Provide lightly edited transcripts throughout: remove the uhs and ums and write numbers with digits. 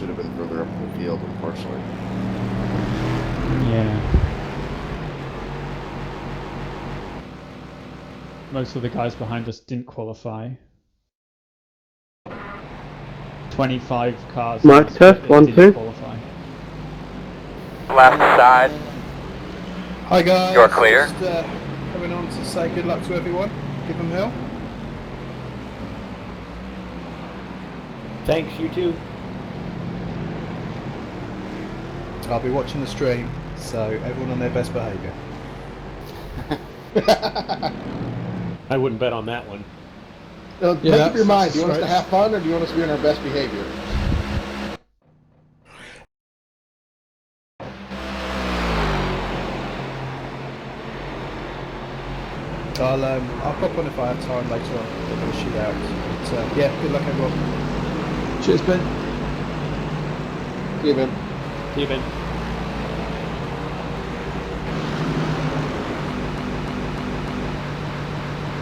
should have been further up the field, unfortunately. Yeah. Most of the guys behind us didn't qualify. 25 cars Mic test, 1, didn't 2. qualify. Left side. Hi guys. You're clear. Just coming on to say good luck to everyone. Give them hell. Thanks, you too. I'll be watching the stream, so everyone on their best behaviour. I wouldn't bet on that one. Make up your mind. Do you want us to have fun, or do you want us to be on our best behavior? I'll pop on if I have time later on. I'm going to shoot out. But yeah, good luck everyone. Cheers, Ben. See you, Ben. See you, Ben.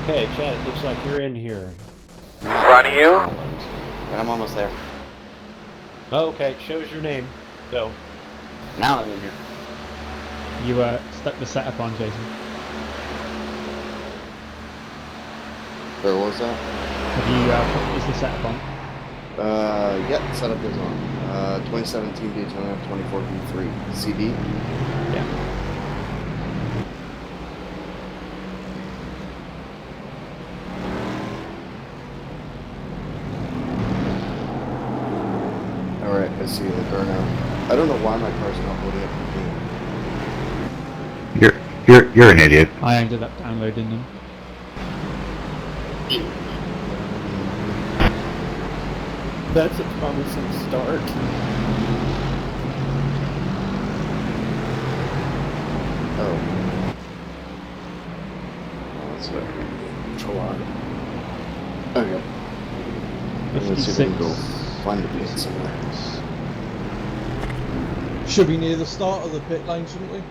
Okay, Chad, it looks like you're in here. In front of you. I'm almost there. Oh, okay, shows your name. So. Now I'm in here. You stuck the setup on, Jason. Where was that? Have you is the setup on? Yep, setup is on. 2017 Daytona 24B3 CD. Yeah. Alright, I see the car now. I don't know why my car's not holding up the game. You're an idiot. I ended up downloading them. That's a promising start. Oh. That's a control on. Okay. Let's see if we can go find the pit somewhere. Should be near the start of the pit lane, shouldn't we?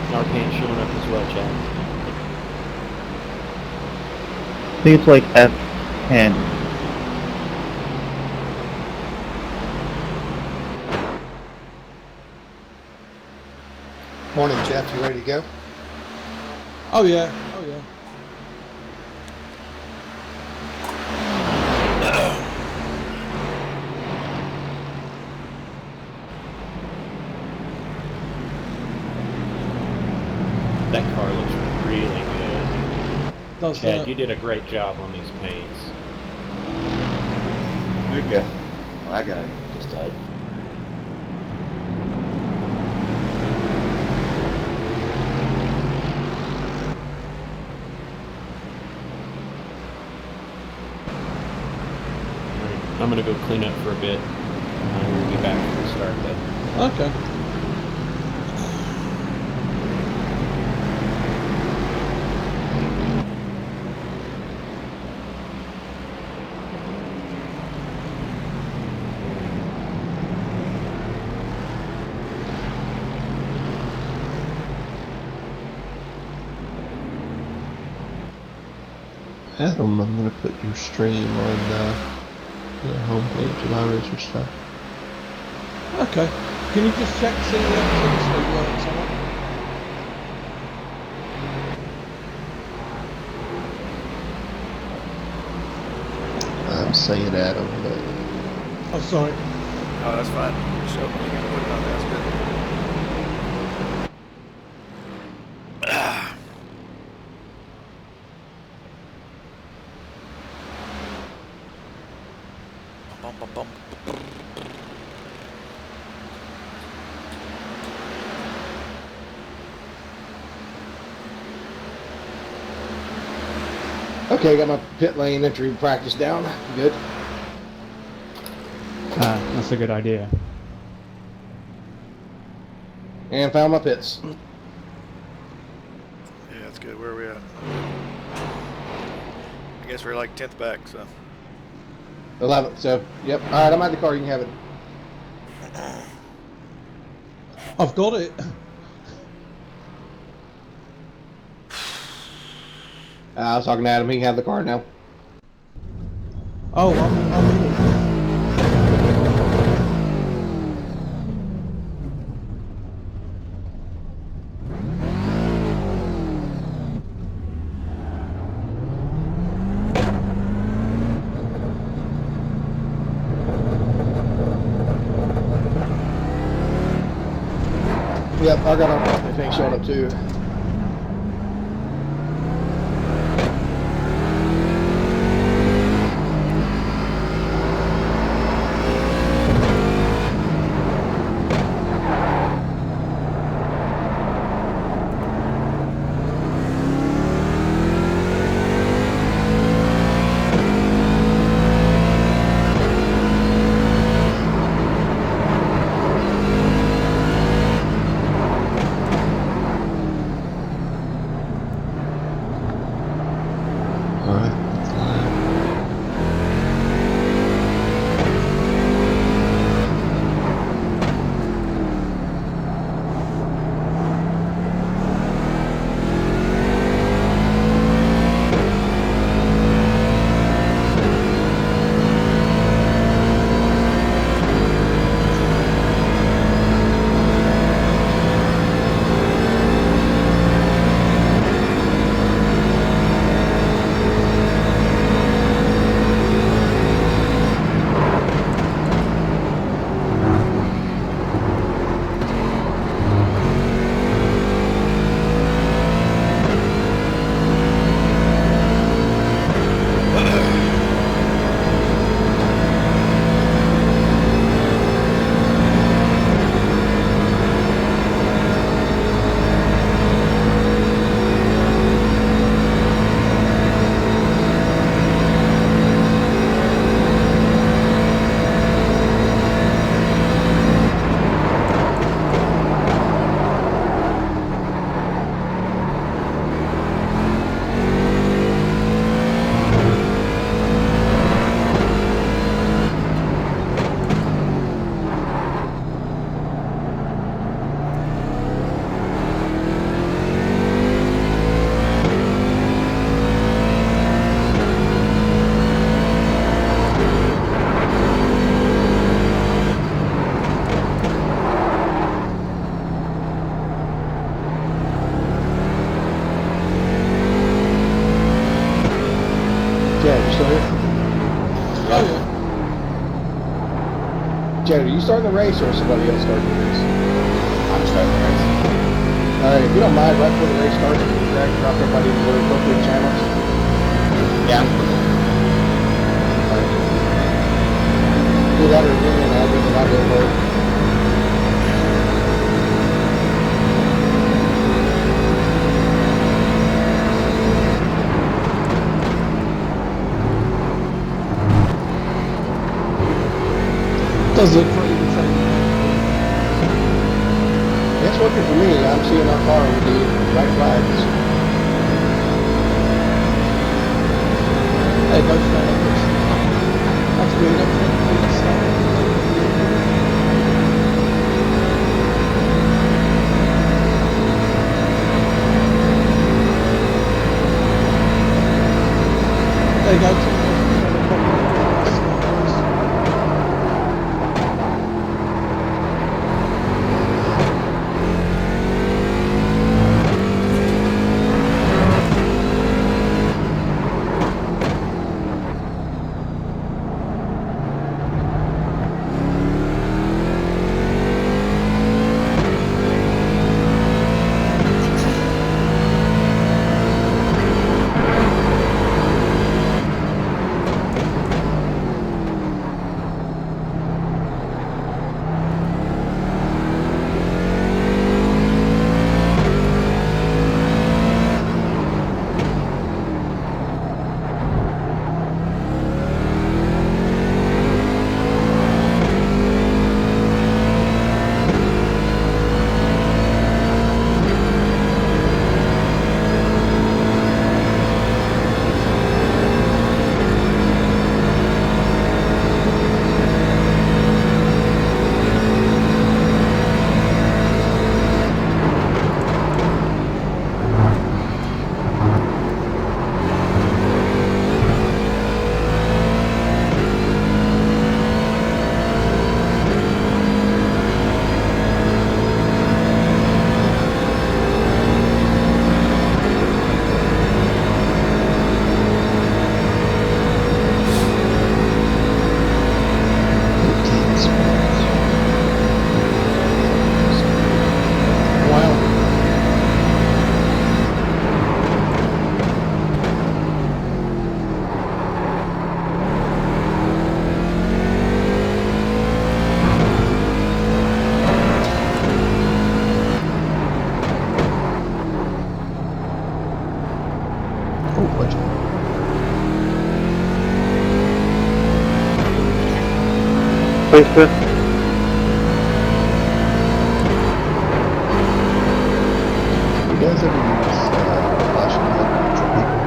Narcan showing up as well, Chad. I think it's like F10. Morning, Jeff. You ready to go? Oh yeah, oh yeah. That car looks really good. Does Chad, that? you did a great job on these paints. Good guy. Well, that guy just died. I'm gonna go clean up for a bit. We'll be back for the start then. Okay. Adam, I'm going to put your stream on the homepage of iRacer stuff. Okay. Can you just check see if it works or not? I'm saying Adam, but Oh, sorry. Oh, that's fine. So you can put it on there. That's good. Bum, bum, bum. Okay, got my pit lane entry practice down. Good. That's a good idea. And found my pits. good. Where are we at? I guess we're like 10th back, so. 11th. So, yep. All right, I'm at the car. You can have it. I've got it. I was talking to Adam. He can have the car now. Oh, I'm Yep, I got our thing showing up too. Jed, you still here? Oh yeah. Jed, are you starting the race or is somebody else starting the race? I'm starting the race. Alright, if you don't mind, right before the race starts, can you drag and drop everybody into their appropriate channels? Yeah. Alright. Do that or give me an address and I'll do it later. Does look pretty the same. It's working for me. I'm seeing our car with the right flags. Hey, go straight up this. That's good. Everything's there you go. guys ever use flashing light to control people?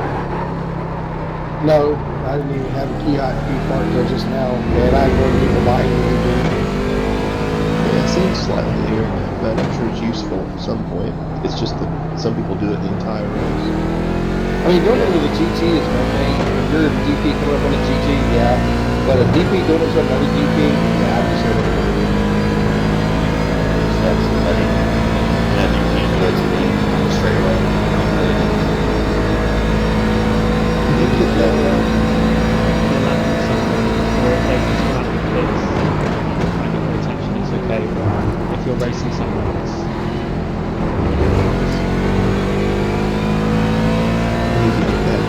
No, I didn't even have a key part until just now, and I know people behind me. Yeah, it seems slightly arrogant, but I'm sure it's useful at some point. It's just that some people do it the entire race. I mean, doing it with a GT is one thing. If you're a DP coming up on a GT, yeah. But a DP doing it to another DP, yeah, I just said it. That's funny. And you can't do it to me straight away. In that system, where it takes us back to kids, trying to pay attention, it's okay, but if you're racing someone else, You need to get that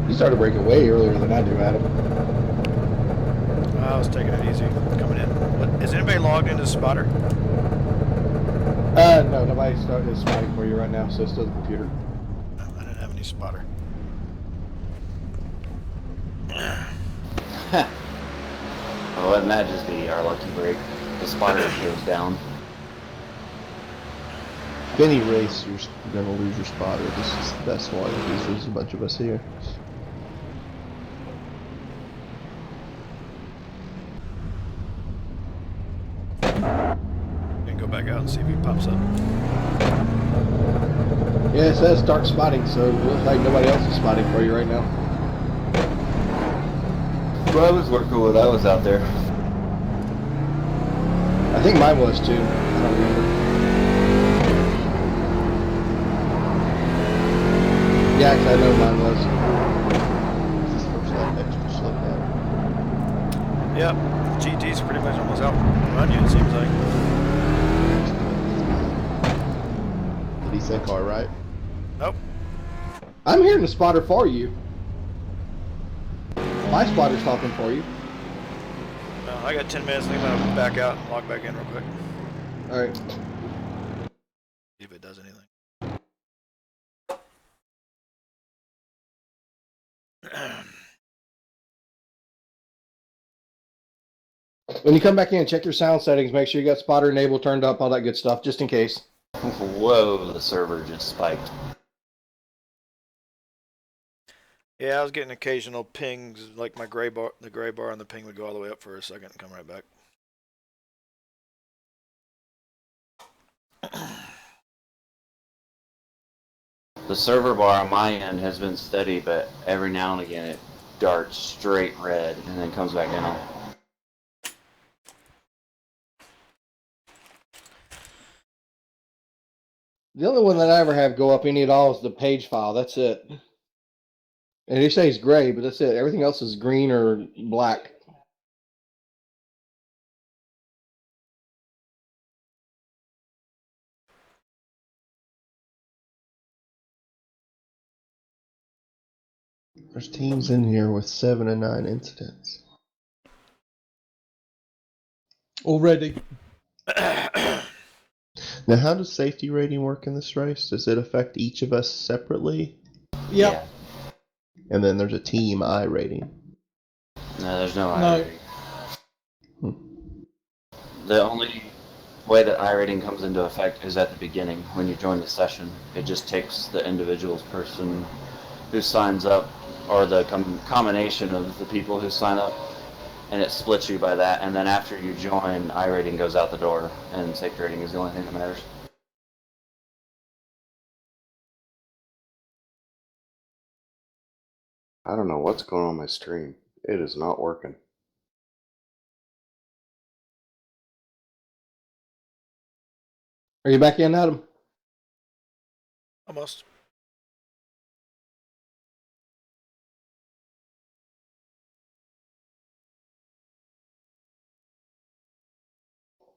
You started breaking way earlier than I do, Adam. I was taking it easy coming in. Is anybody logged into Spotter? No, nobody's spotting for you right now, so it's still the computer. No, I didn't have any Spotter. Well, wouldn't that just be our lucky break? The spotter goes down. If any race, you're gonna lose your spotter. This is the best one because there's a bunch of us here. Go back out and see if he pops up. Yeah, it says start spotting, so it looks like nobody else is spotting for you right now. Well, I was working when I was out there. I think mine was too. I don't remember. Yeah, actually, I know mine was. This is the first that extra slow down. Yep, GT's pretty much almost out run you, it seems like. The decent car, right? Nope. I'm hearing the spotter for you. My spotter's talking for you. No, I got 10 minutes. I think I'm gonna back out and log back in real quick. All right. See if it does anything. When you come back in, check your sound settings. Make sure you got spotter enabled, turned up, all that good stuff, just in case. Whoa, the server just spiked. Yeah, I was getting occasional pings, like my gray bar, the gray bar on the ping would go all the way up for a second and come right back. The server bar on my end has been steady, but every now and again it darts straight red and then comes back down. The only one that I ever have go up any at all is the page file. That's it. And you say it's gray, but that's it. Everything else is green or black. There's teams in here with 7 and 9 incidents. Already. Now, how does safety rating work in this race? Does it affect each of us separately? Yep. Yeah. And then there's a team I rating. No, there's no No. iRating. The only way that iRating comes into effect is at the beginning when you join the session. It just takes the individual person who signs up, or the combination of the people who sign up, and it splits you by that. And then after you join, iRating goes out the door, and safety rating is the only thing that matters. I don't know what's going on my stream. It is not working. Are you back in, Adam? Almost.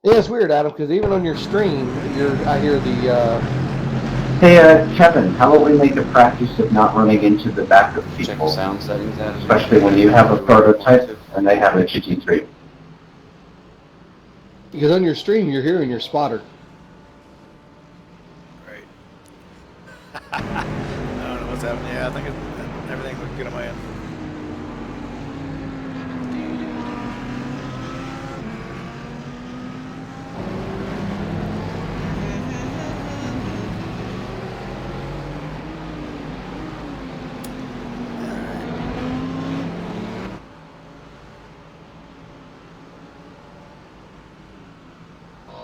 Yeah, it's weird, Adam, because even on your stream, I hear the. Hey, Kevin, how about we make a practice of not running into the back of Check the people, sound settings, Adam. especially when you have a prototype and they have a GT3. Because on your stream, you're hearing your spotter. Right. I don't know what's happening. Yeah, I think everything looks good on my end.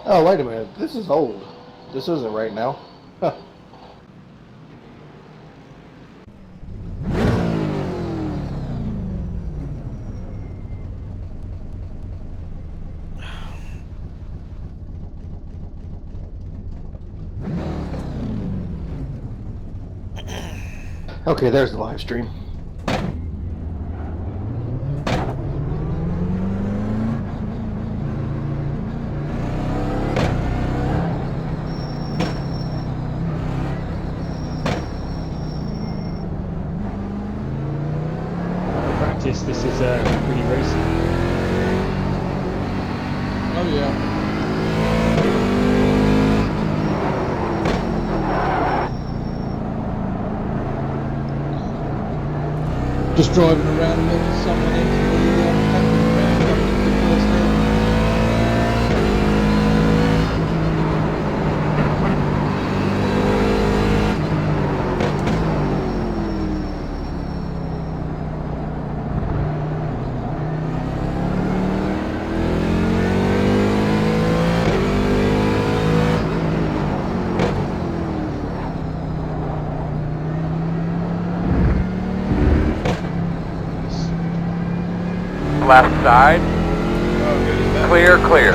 Oh, wait a minute. This is old. This isn't right now. Huh. Okay, there's the live stream. Practice, this is pretty racy. Oh yeah. Just driving around and then someone into the camping ground up at the first hill. Left side. Oh, good. Is that Clear, clear.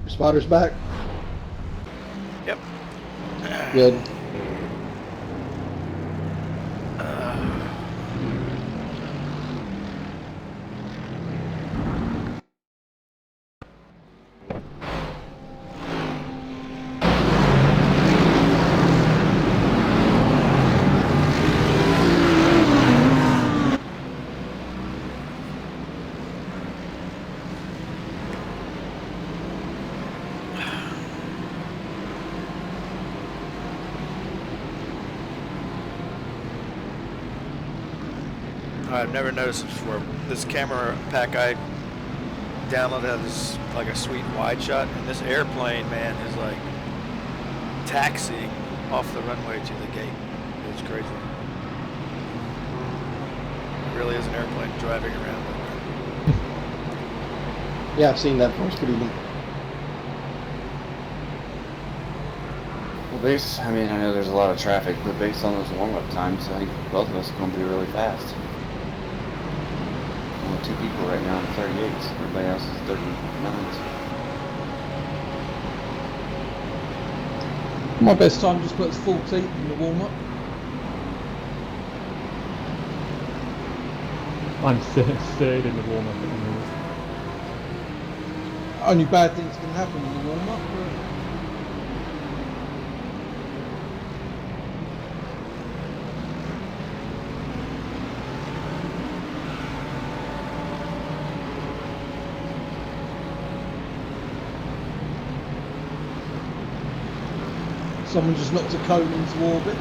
Your spotter's back. Yep. Good. I've never noticed this before. This camera pack I downloaded has like a sweet wide shot, and this airplane, man, is like taxiing off the runway to the gate. It's crazy. It really is an airplane driving around. Yeah, I've seen that before. It's pretty neat. Well, I mean, I know there's a lot of traffic, but based on those warm-up times, I think both of us are going to be really fast. Only 2 people right now in 38s. Everybody else is 39s. My best time just puts 14 in the warm-up. I'm third in the warm-up at the moment. Only bad things can happen in the warm-up. Someone just knocked a cone into orbit.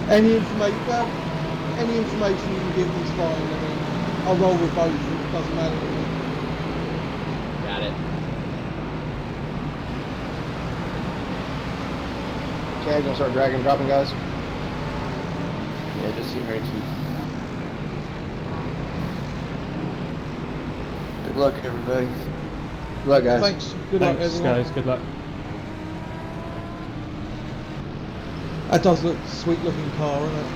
Any information you can give me is fine. I mean, I'll roll with both. It doesn't matter to me. Got it. Okay, gonna start dragging and dropping, guys. Yeah, just get ready to. Good luck, everybody. Good luck, guys. Thanks. Good luck, Thanks, everyone. guys. Good luck. That does look a sweet looking car, isn't it?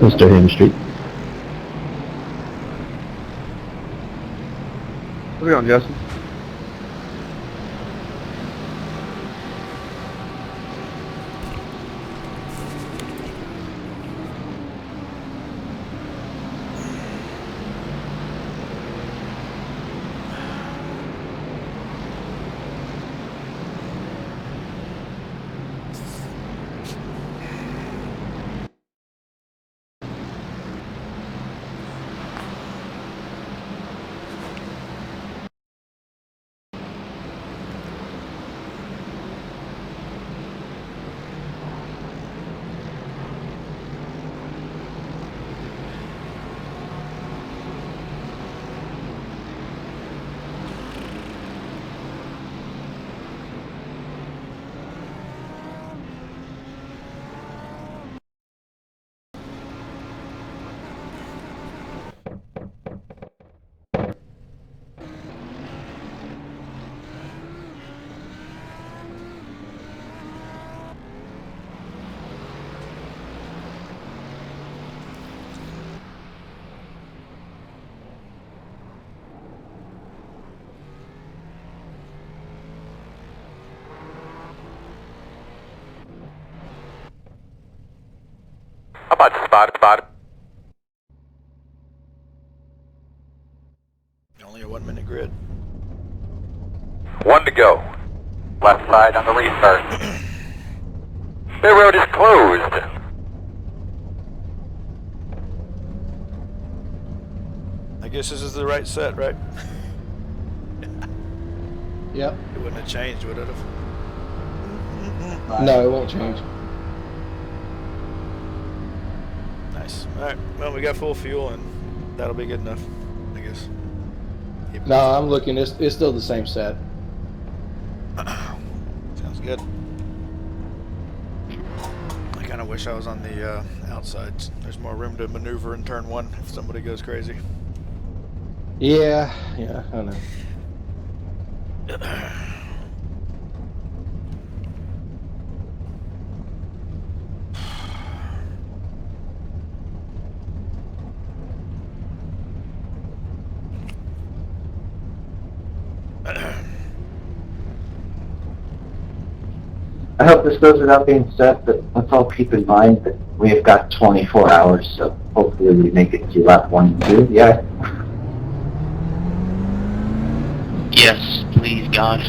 Mr. Hemstreet. How's it going, Justin? How about spot? Only a 1 minute grid. 1 to go. Left side on the restart. The road is closed. I guess this is the right set, right? Yep. It wouldn't have changed, would it have? No, it won't change. Nice. Alright, well, we got full fuel, and that'll be good enough, I guess. No, I'm looking. It's still the same set. Sounds good. I kind of wish I was on the outside. There's more room to maneuver in turn 1 if somebody goes crazy. Yeah, I know. I hope this goes without being said, but let's all keep in mind that we have got 24 hours, so hopefully we make it to lap 1 and 2. Yeah. Yes, please, God.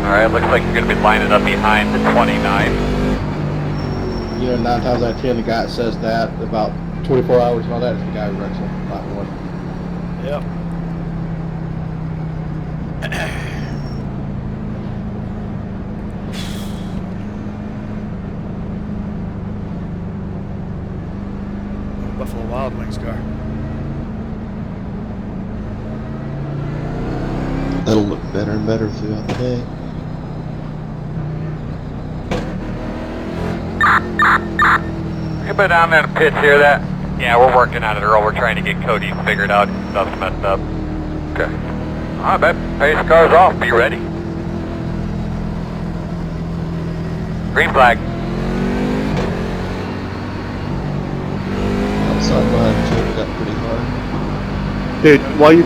Alright, looks like you're going to be lining up behind the 29. You know, 9 times out of 10, the guy that says that about 24 hours and all that is the guy who wrecks on lap 1. Yep. Buffalo Wild Wings car. That'll look better and better throughout the day. Anybody down there in the pits hear that? Yeah, we're working on it, Earl. We're trying to get Cody figured out. Stuff's messed up. Okay. I bet pace car's off. Be ready. Green flag. Outside behind Chip got pretty hard. Dude, while you...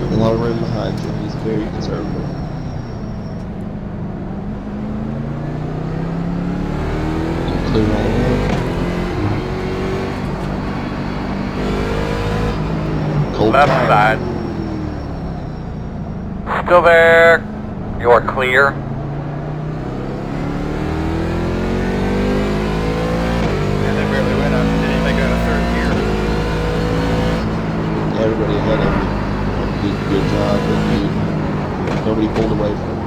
Got a lot of room behind you. He's very conservative. Clear all the way. Cold Left tire. side. Still there. You're clear. And they barely went up. Didn't even make it a third gear. Everybody ahead of you did a good job, but nobody pulled away from him.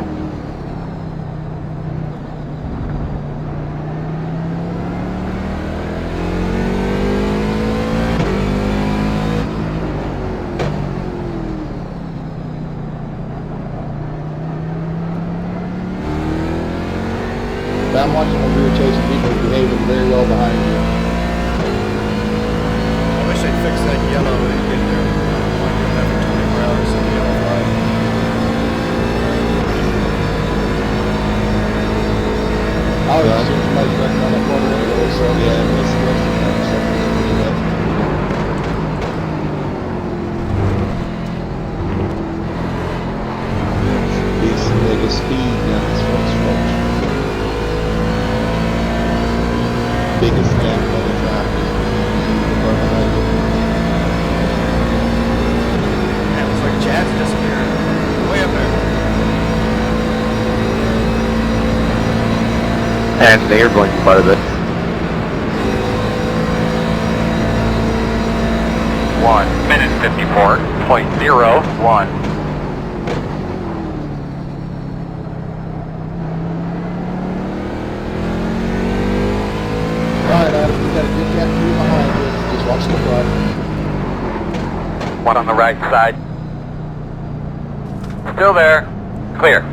I'm watching over here chasing people behaving very well behind you. I wish they'd fix that yellow, they get there. Like after 24 hours in the yellow flag. I was just somebody's running around that corner anyway, so Yeah, most of the time stuff is pretty much should be some mega speed down this front stretch. Biggest gap on the track is the car behind it. Yeah, it looks like Chad's disappearing. Way up there. And they are going to be part of it. 1 minute 54.01. alright, Adam, you got a good gap two behind you. Just watch the front. One on the right side. Still there. Clear.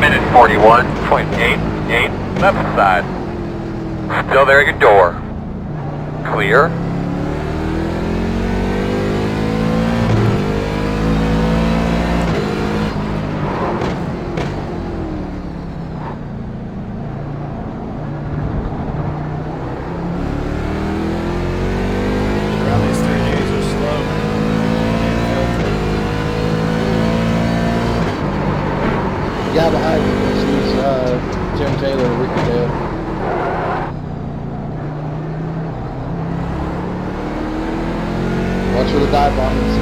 Minute 41.88 left side. Still there at your door. Clear. Around these 3 days are slow. The guy behind you, he's Tim Taylor and Ricky Dale. Watch for the dive bomb in 6.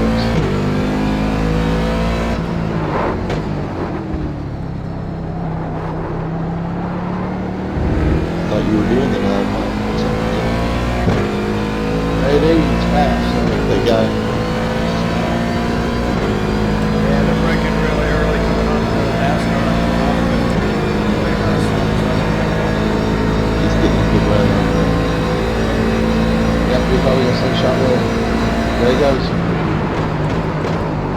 Thought you were doing the 9 mile or something. Hey, he's fast. So. That guy. Yeah, they're breaking really early coming on to the NASCAR. He's getting a good run on there. Yep, he's probably a slingshot roll. There he goes.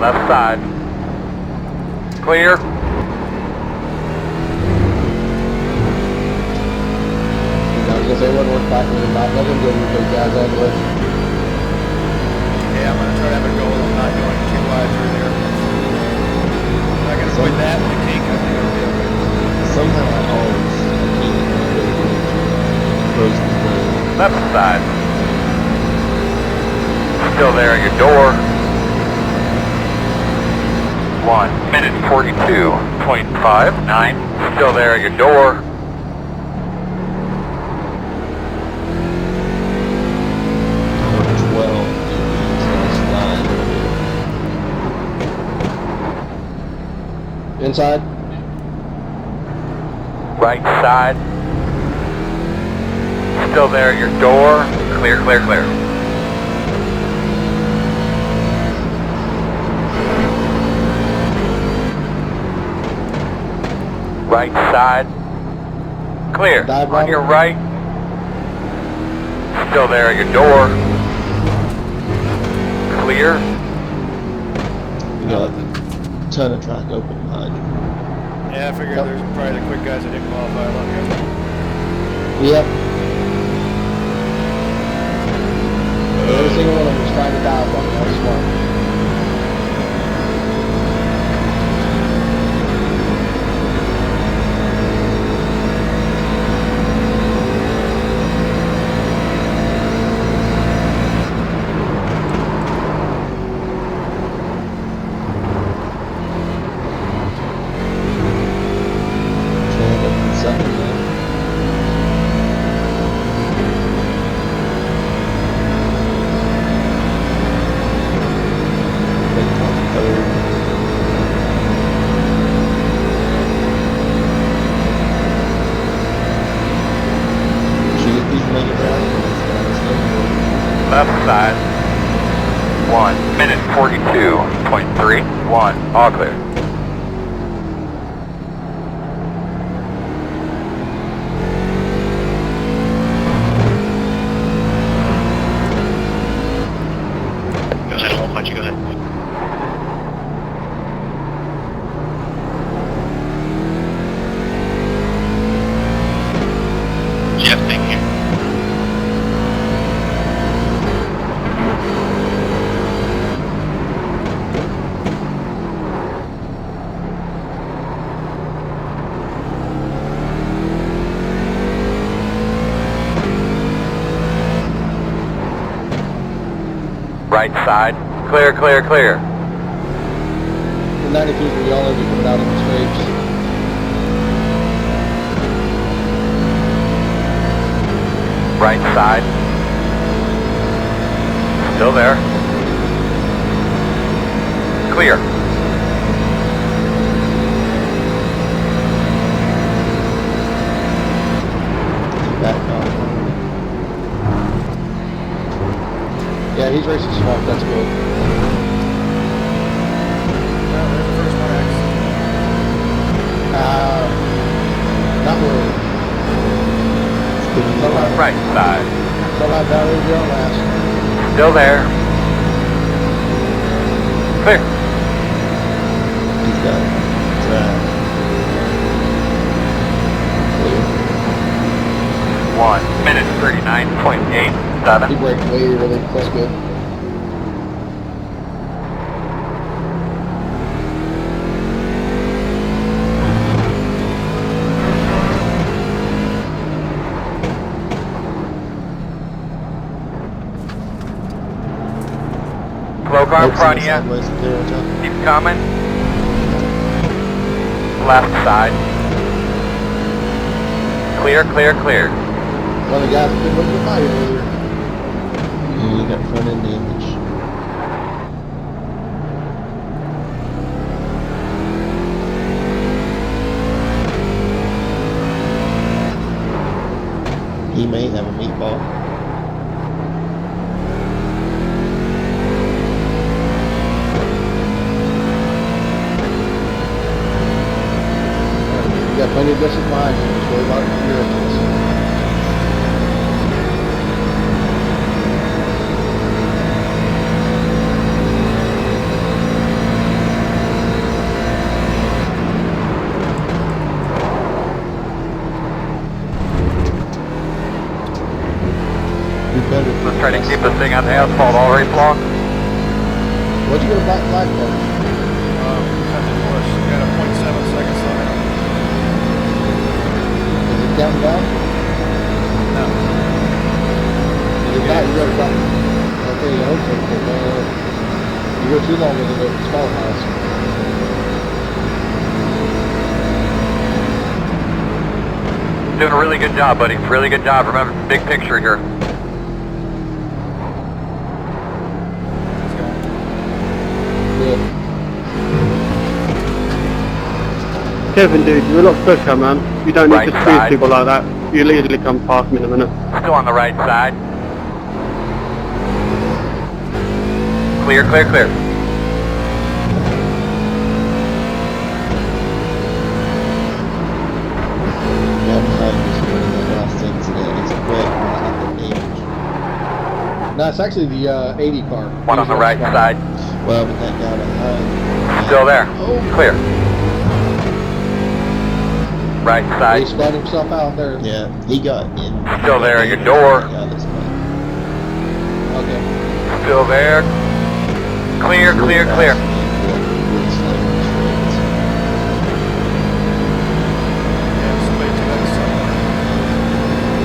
Left side. Clear. I was gonna say it wasn't worth fighting with him. Not let him go with those guys out of the way. Yeah, I'm gonna try to have a goal of not going too wide through there. If I can avoid that and the kink, I think I'll be okay. Somehow I always can't go into frozen ground. Left side. Still there at your door. 1 minute 42.59. Still there at your door. Or 12 degrees/9. Inside. Right side. Still there at your door. Clear, clear, clear. Right side. Clear. Dive On your bomber. right. Still there at your door. Clear. You got a ton of track open behind you. Yeah, Yeah, I figured there's probably the quick guys that didn't qualify. Yep. Every single one of them was trying to dive on me. That was smart. Left side. 1 minute 42.31. All clear. Go ahead, I'll punch you, go ahead. Jeff, thank you. Right side. Clear, clear, clear. The 92s were yellow, you coming out in the straights. Right side. Still there. Clear. Back off. Yeah, he's racing smart, that's good. Well, there's the first one, X. Not really. Right side. Still have Valerie Joe last. Still there. Clear. He's got track. Clear. 1 minute 39.87. He braked way early, that's good. Slow car in front of you. Keep coming. Left side. Clear, clear, clear. One of the guys that been looking at fire earlier. Yeah, you got front end damage. He may have a meatball. You got plenty of distance behind you, just worry about your engines. Let's try to keep this thing on the asphalt all race long. What'd you get a black flag for? Nothing worse. You got a 0.7 seconds left. Is it counting down? No. If not, you gotta stop. Okay, I hope so, because you go too long with it disqualifies. Doing a really good job, buddy. Really good job. Remember, big picture here. Kevin, dude, you're a lot quicker, man. You don't need Right to squeeze side. people like that. You'll easily come past me in a minute. Still on the right side. Clear, clear, clear. No, it's actually the 80 car. One on the right side. Well, but that guy behind. Still there. Clear. Right He side. spun himself out there. Yeah, he got in. Still there at your door. Yeah, that's fine. Okay. Still there. Clear, clear, clear.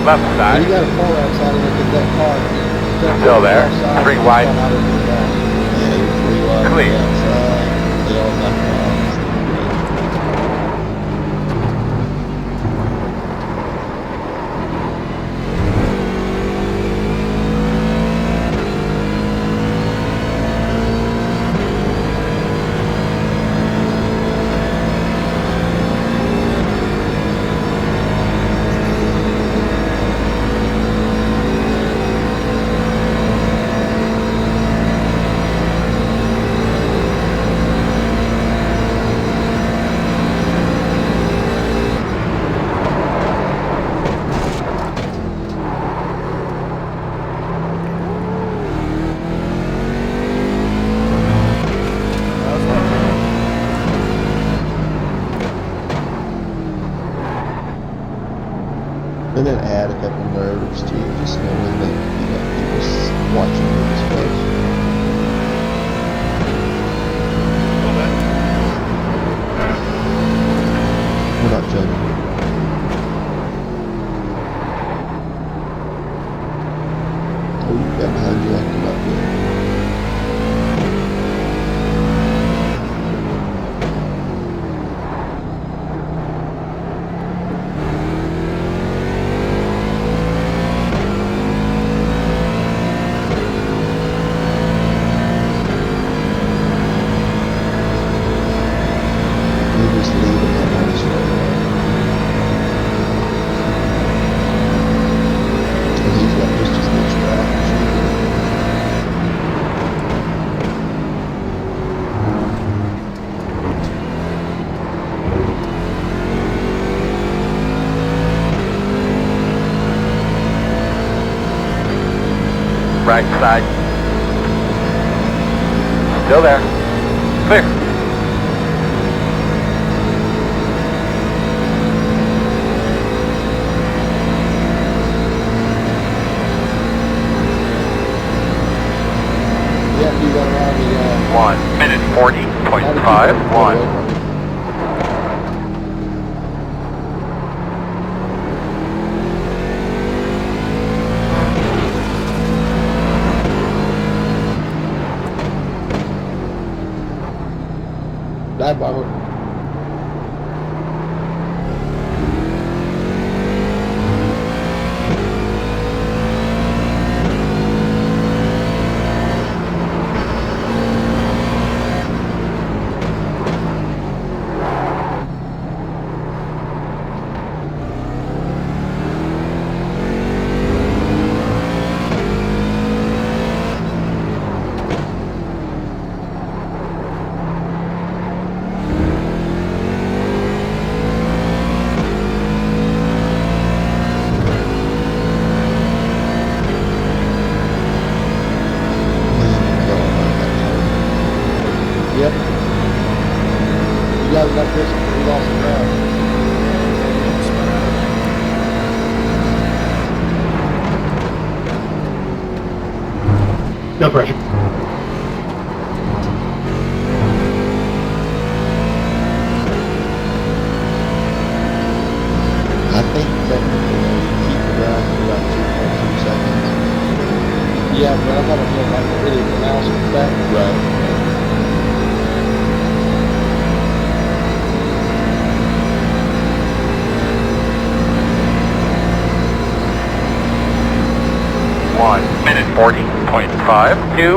Left And side. you got a pull outside of it, that car. Still there. 3 wide. Yeah, you're 3 wide. Clear. Outside. They all back off. And then add a couple nerves too, just knowing that people's watching the displays. We're not judging. Oh, you got behind you acting up good. Right side. Still there. Clear. Yeah, you got around the 1 minute 40.51. Dive bomber. Yep. You guys got this. We lost the ground. No pressure. I think technically you keep the ground for about 2.2 seconds. Yeah, but I'm not doing like a really pronounced effect. Right. One minute 40.52.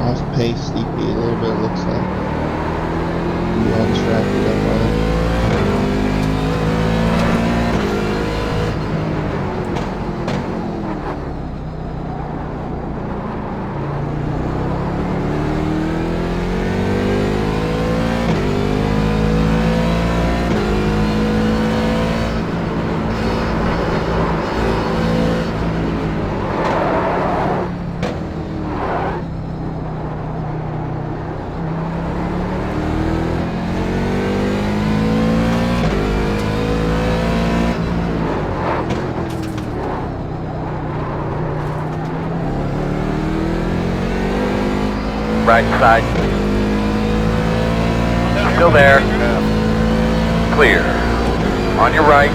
Off pace DP a little bit, it looks like. You all distracted up on it. right side. Still there. Clear. On your right.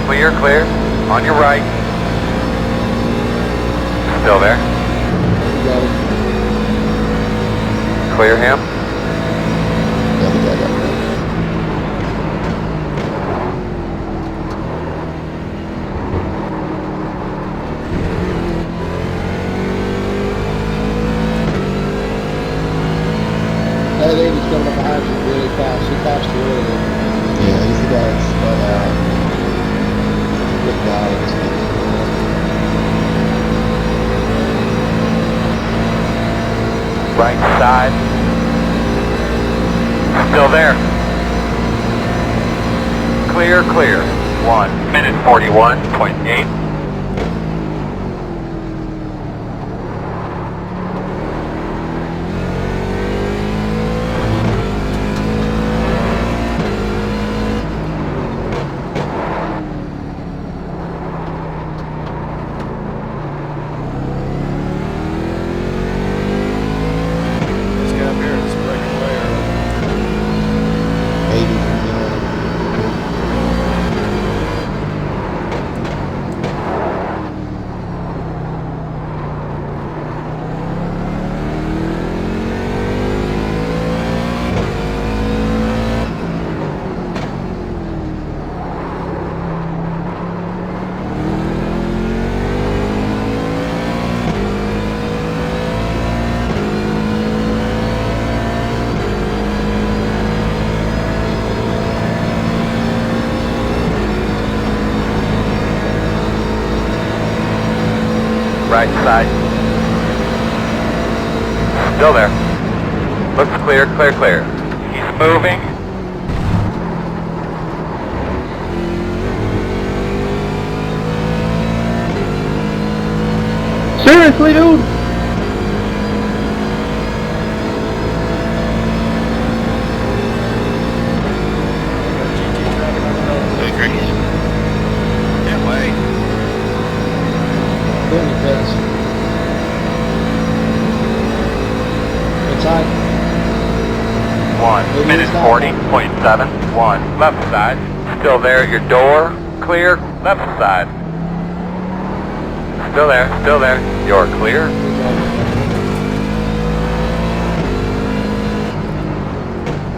Clear, clear. On your right. Still there. Got it. Clear him. Yeah, the guy got that. That 80's coming up behind you really fast. He passed you earlier. Yeah, he's the guy that spun out. Good guy. That's what he's doing. Right side. Still there. Clear, clear. 1 minute 41.8. This guy up here is breaking away early. 80 from the Right side. Still there. Looks clear, clear, clear. He's moving. Seriously, dude? Hey, Greg. Can't wait. Go in the pits. Inside. 1 minute 40.71. Left side. Still there. Your door. Clear. Left side. Still there. Still there. You're clear.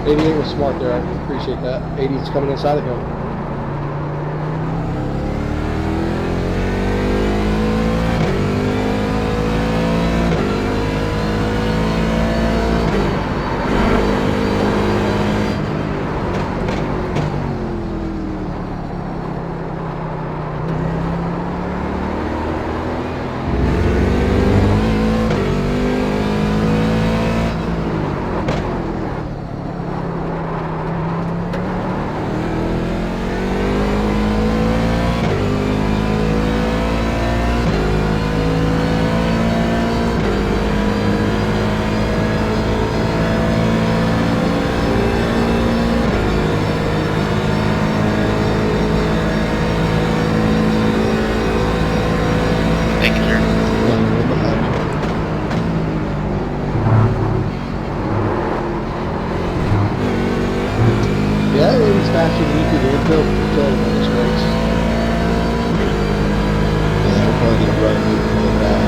88 was smart there. I appreciate that. 80's coming inside of him. Thank you, sir. Running right behind you. Yeah, 80's faster than you could infill in this race. Yeah, we're probably gonna run and move from the back.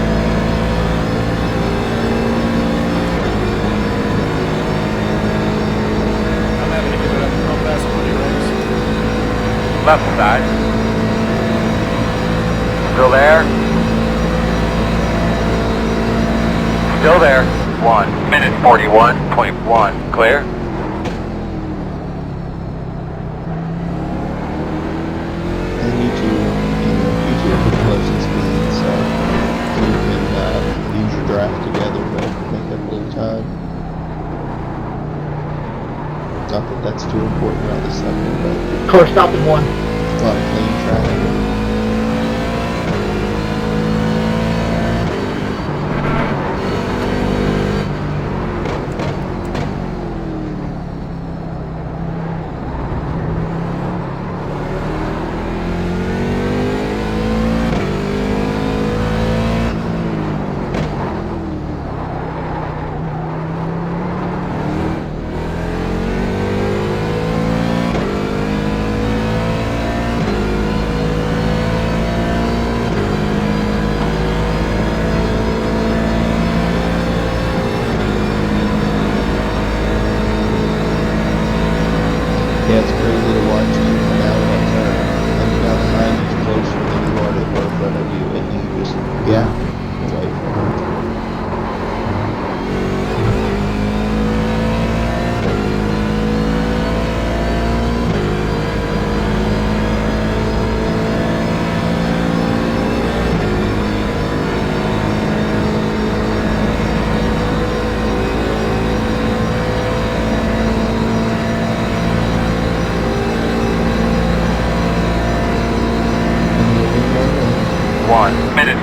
I'm having to give it up real fast on your race. Left side. Still there. Still there. 1 minute 41.1. Clear. I think you two are pretty close in speed, so you can use your draft together to make up a little time. Not that that's too important around the second, but Car stopped in one. a lot of clean traffic.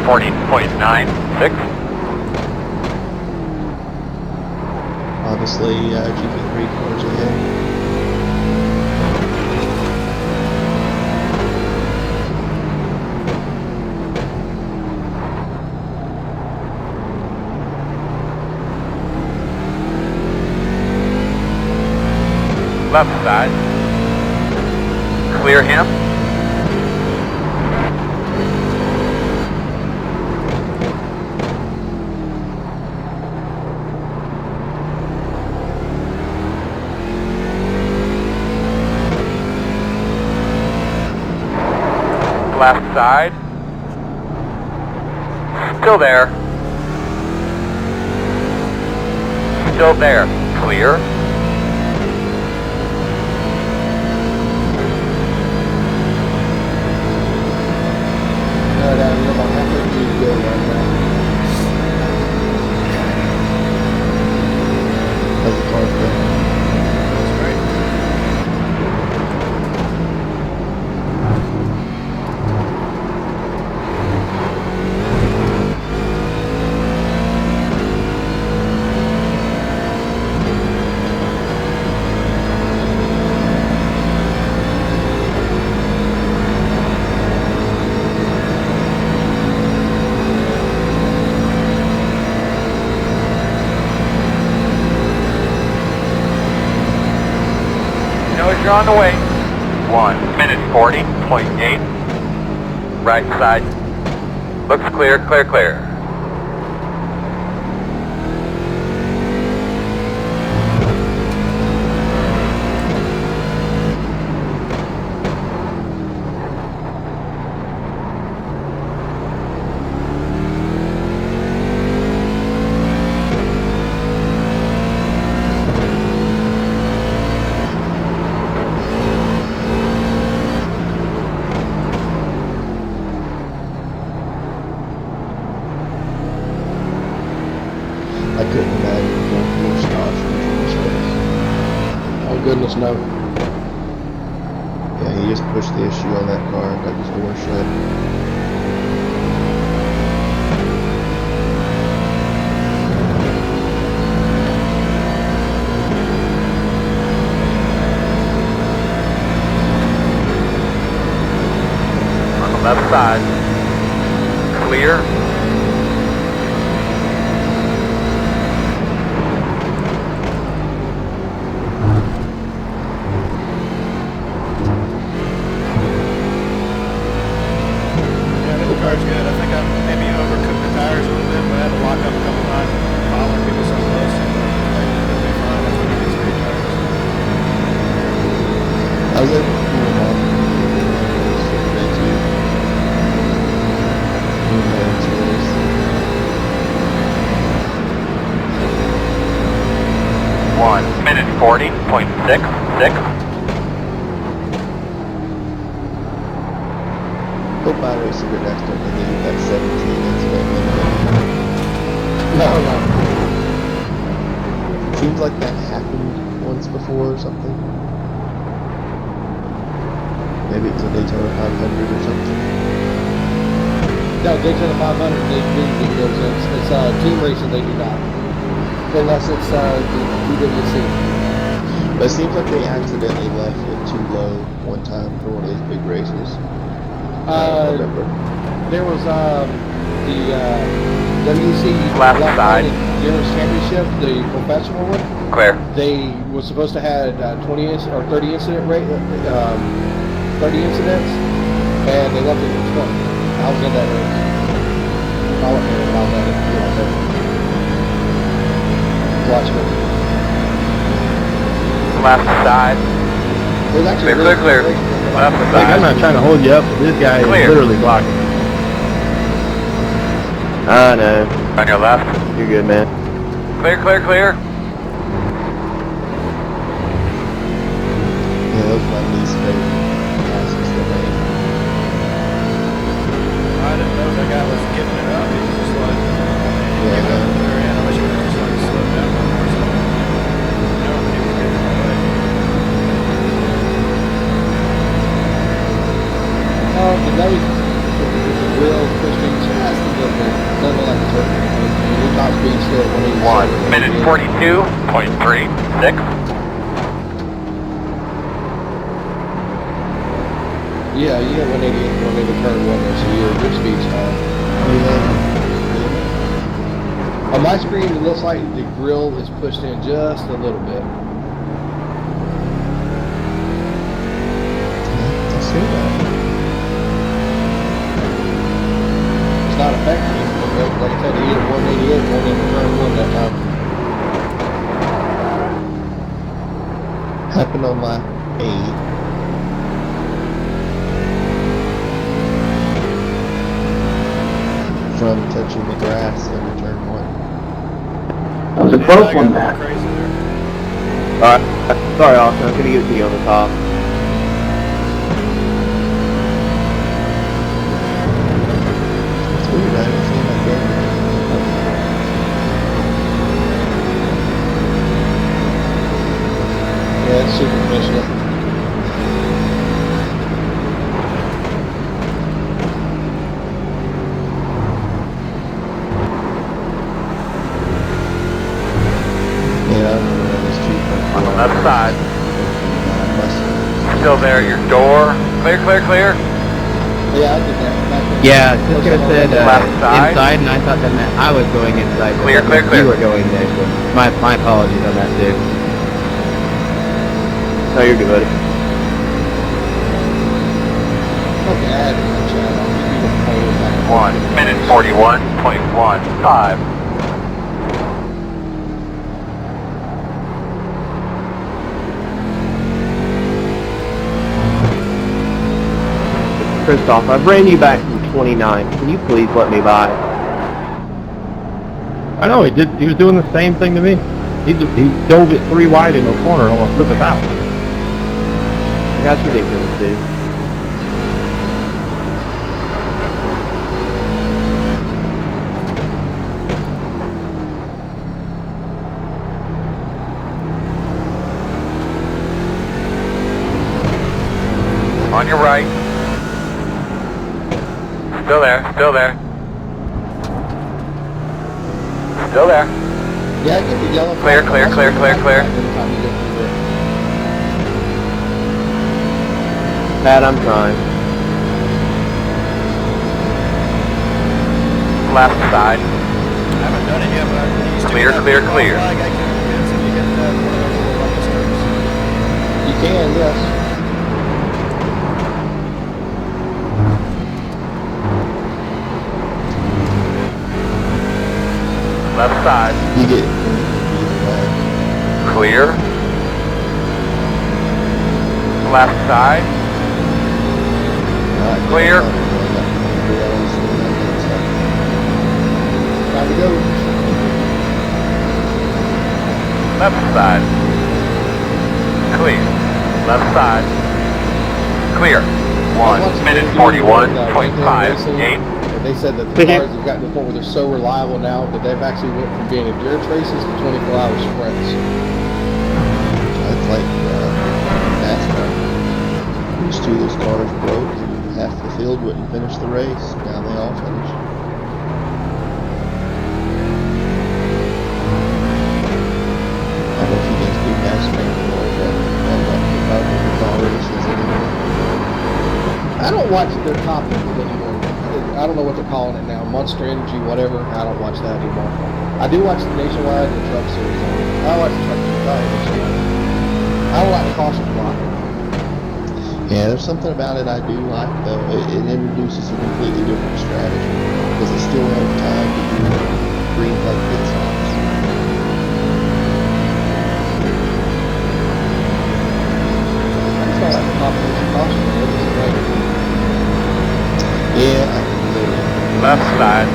40.96. Obviously, GP3 cars ahead. Left side. Clear him. Left side. Still there. Still there. Clear. You're about halfway through the go right now. How's the car feel? That's great. You're on the way. 1 minute 40.8. Right side. Looks clear, clear, clear. I couldn't imagine going force caution for this race. Oh goodness, no. Yeah, he just pushed the issue on that car and got his door shut. On the left side. Clear. Car's good. I think I maybe overcooked the tires a little bit, but I had to lock up a couple times and following people so close. It'll be fine. That's when you get straight tires. I was able to cool him off yesterday too. New man's race. One minute 40.66. Hope I race a good next time and leave that 17 incident limit. No. Seems like that happened once before or something. Maybe it was a Daytona 500 or something. No, Daytona 500, they do those. It's team racing, they do not. Unless it's the DWC. But it seems like they accidentally left it too low one time for one of these big races. I remember. There was the WC Left side. Endurance Championship, the professional one. Clear. They was supposed to have 30 incident rate, 30 incidents, and they left it at 20. I was in that race. I was there and I was at it. Watching it. Left side. It was actually Clear, clear, clear. Left Like, side. I'm not trying to hold you up, but this guy Clear. is literally blocking. I know. On your left. You're good, man. Clear, clear, clear. Yeah, those are my least favorite passes to make. I didn't know that guy was giving it up. He was just like, Yeah, giving it no. up there, and I wish he would have just like slowed down more or something. No, he was giving it away. The nose is a real Christian chest. The 1 minute 42.36. Yeah, you get 188 going into turn 1 there, so your speed's fine. On my screen, it looks like the grill is pushed in just a little bit. I see that. It's not affecting you. Like I said, he hit 188 going into turn 1 that time. Happened on lap 8. From touching the grass into turn 1. That was a close one, Matt. Alright, sorry Austin, I was gonna get to you on the top. It's weird, I haven't seen that game. Yeah, it's super commissioner. On the left side. Still there, your door. Clear, clear, clear. Yeah, I did that. Yeah, Cisco said Left side. inside, and I thought that meant I was going inside. but Clear, that clear, meant clear. You were going there, so my apologies on that, too. No, you're good. Okay, I had it in the channel. 1 minute 41.15. Christoph, I've ran you back from 29. Can you please let me by? I know, he was doing the same thing to me. He dove it 3 wide in the corner and almost flipped us out. That's ridiculous, dude. On your right. Still there, still there. Still there. Yeah, I get the yellow. Clear, clear, clear, clear, clear. Pat, I'm trying. Left side. I haven't done it yet, but I used to Clear, get that clear, blue clear. flag. I can convince if you get one of those little rubber strips. You can, yes. Left side. You get Clear. Left side. Clear. Time to go. Left side. Clear. Left side. Clear. 1 minute 41.58. They said that the cars have gotten to the point where they're so reliable now that they've actually went from being endurance races to 24-hour sprints. It's like NASCAR. Used to, those cars broke and half the field wouldn't finish the race. Now they all finish. I don't know if you guys do NASCAR anymore, but the car races anymore. I don't watch their top anymore. I don't know what they're calling it now, Monster Energy, whatever. I don't watch that anymore. I do watch the Nationwide and the Truck Series. I watch the Truck Series. I don't like the caution block. Yeah, there's something about it I do like, though. It introduces a completely different strategy because they still have time to do green flag pit stops. I just don't like the combination caution. Yeah, I can do it. Left side.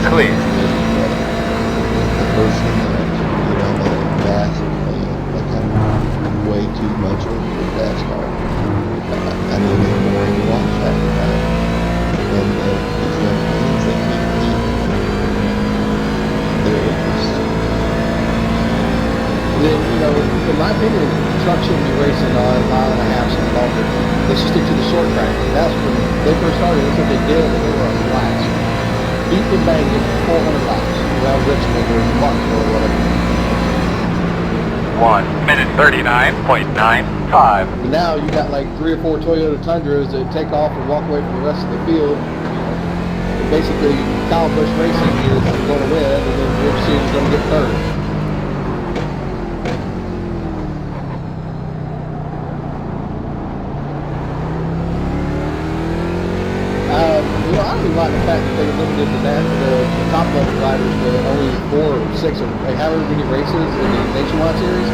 Clear. The person that, I'm a massive fan. Like, I'm way too much of a NASCAR. I mean, it's boring to watch after that. And these young fans, they keep their interest. Then, in my opinion, trucks shouldn't be racing on a mile and a half, something longer. They should stick to the short track. That's when they first started. That's what they did, and they were on laps. Deep and bang, 400 laps around Richmond or Martinsville or whatever. 1 minute 39.95. But now you got like 3 or 4 Toyota Tundras that take off and walk away from the rest of the field. And basically, Kyle Busch Racing is going to win, and then Rich Sears is going to get third. You know, I really like the fact that they limited the top level riders to only 4 or 6 or however many races in the Nationwide Series.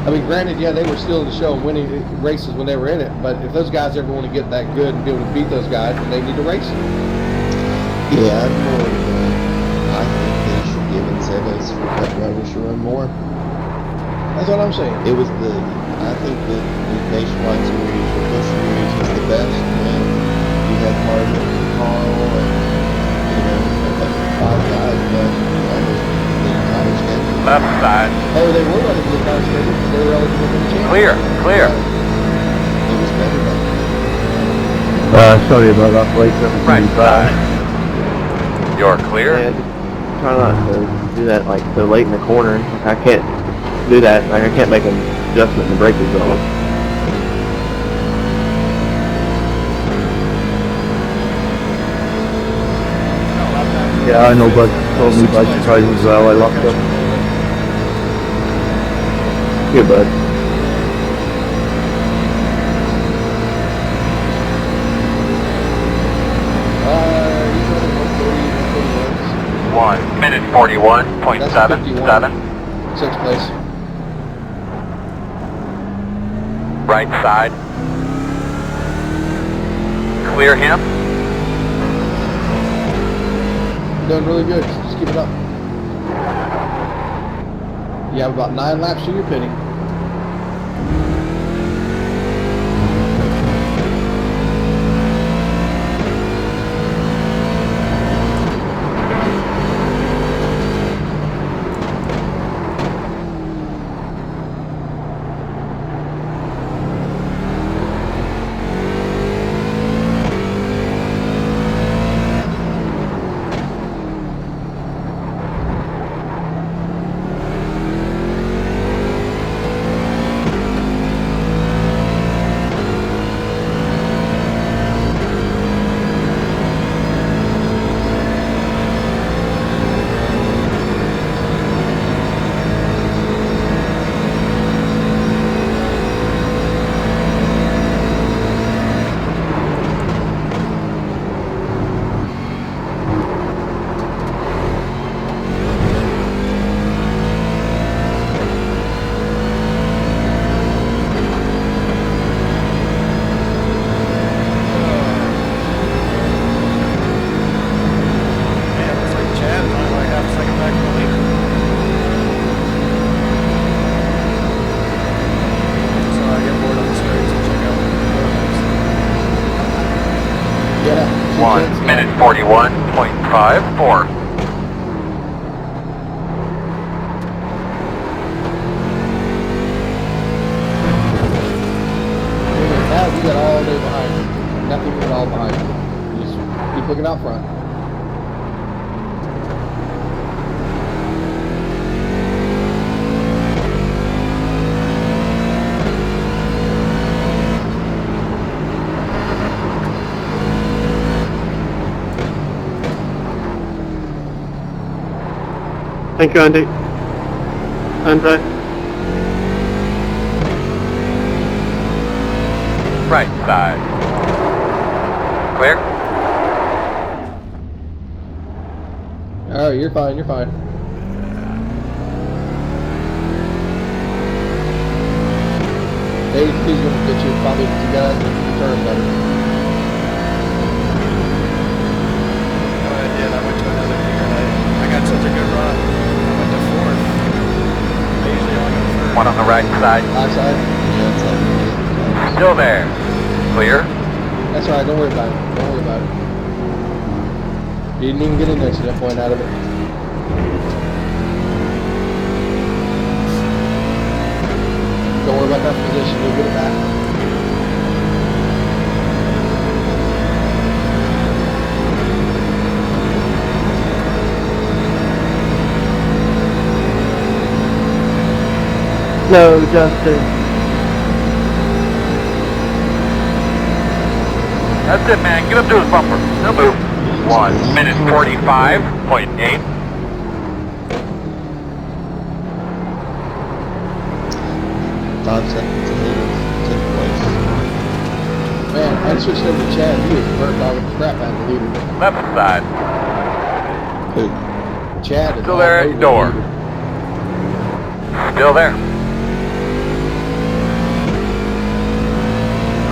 I mean, granted, yeah, they were still in the show winning races when they were in it, but if those guys ever want to get that good and be able to beat those guys, then they need to race. Yeah, I'm more I think they should give incentives for Cup drivers to run more. That's what I'm saying. It was I think the Nationwide Series or Busch Series was the best when you had Marvin and Carl and, you know, like 5 guys running the entire schedule. Left side. Oh, they were running the entire schedule because they were eligible for the championship. Clear, clear. It was better than Sorry about that, late 75. Right side. You're clear. Yeah, just try not to do that like so late in the corner. I can't do that. Like, I can't make an adjustment in the braking zone. Yeah, I know, but told me by surprise as well. I locked up. Here, bud. He's running 140, 1 minute 41.77. 6th place. Right side. Clear him. Doing really good. Just keep it up. You have about 9 laps to your pitting. Yeah. 1 minute 41.54. Now we got all day behind you. Nothing at all behind you. Just keep looking out front. Thank you, Andy. Andre. Right side. Clear? Oh, you're fine, you're fine. He's going to get you probably to guys that can turn better. Oh, I did. I went to another gear and I got such a good run. I went to 4th. I usually only go 3rd. One on the right side. Outside? Yeah, it's like Still there. Clear? That's all right, don't worry about it. Don't worry about it. You didn't even get an accident point out of it. Don't worry about that position, you'll get it back. No, Justin. That's it, man. Get up to his bumper. He'll move. 1 minute 45.8. 5 seconds ahead of 10th place. Man, I switched over to Chad. He was burnt all the crap out of the leader. Left side. Who? Chad is Still all there at over your the door. leader. Still there.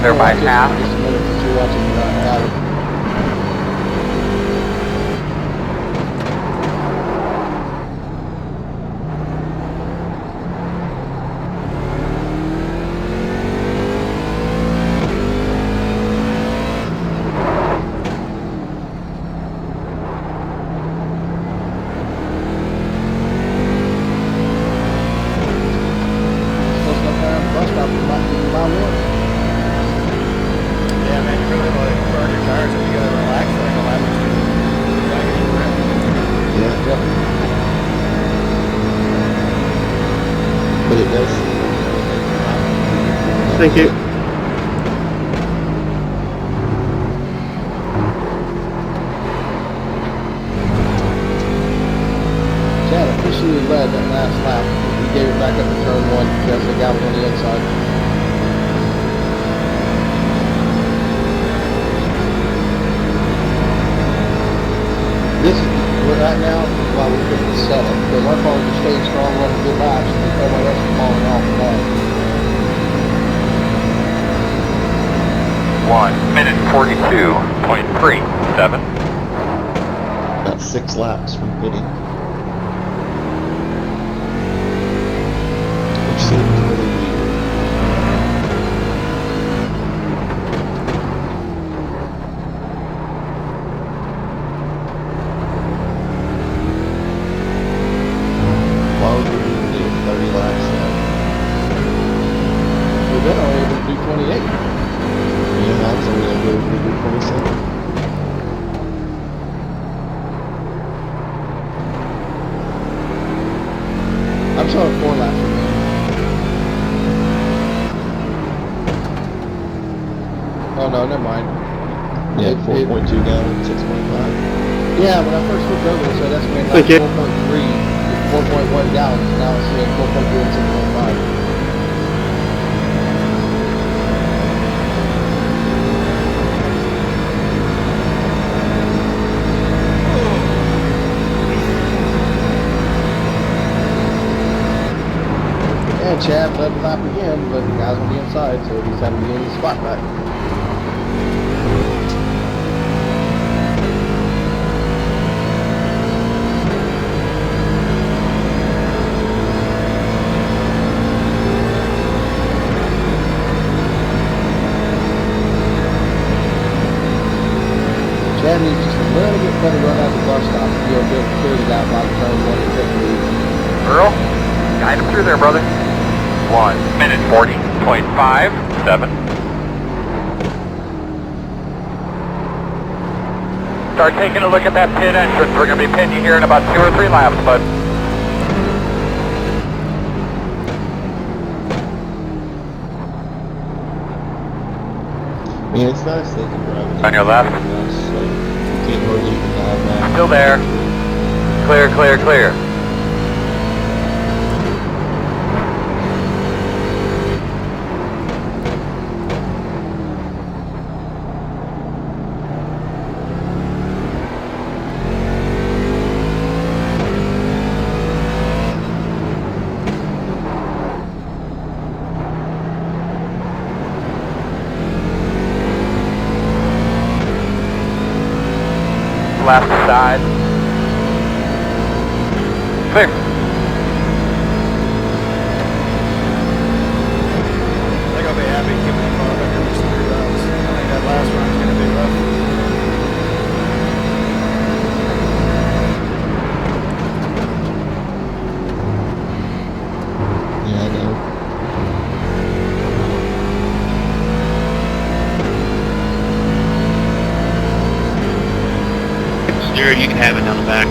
Clear by Just- half. Just a minute since you're watching Adam. Supposed to go down the bus stop and might be my one. Yeah, man, you really want to burn your tires if you gotta relax for like a lap or two. Gotta get your grip. Yeah. But it does. Thank you. Chad officially led that last lap. He gave it back up to turn one because the guy was on the inside. This is right now while we're getting the setup because our cars are staying strong, running good laps, and everybody else is falling off the back. 1 minute 42.37. About 6 laps from pitting. Which seems really weird. Why would we even do 30 laps now? We've been only able to do 28. Yeah, that's only gonna go to 27. I'm showing 4 laps for me. Oh no, never mind. Yeah, It- 4.2 gallons, 6.5. Yeah, when I first looked over it, so that's been Thank like you. 4.3, 4.1 gallons. Now it's saying 4.2 and 6.5. And Chad led the lap again, but the guys on the inside, so he's having to gain his spot back. Chad needs just a little bit better run out the bus stop to be able to clear it out by the turn one and take the lead. Earl, guide him through there, brother. 1 minute 40.57. Start taking a look at that pit entrance. We're going to be pitting you here in about 2 or 3 laps, bud. I mean, it's nice they can drive. On your left. It's like, you can't hardly even dive back. Still there. Clear, clear, clear. Left side. Clear. I think I'll be happy keeping the car under these 3 rounds. I think that last round's gonna be rough. Yeah, I know. Stuart, you can have it down the back.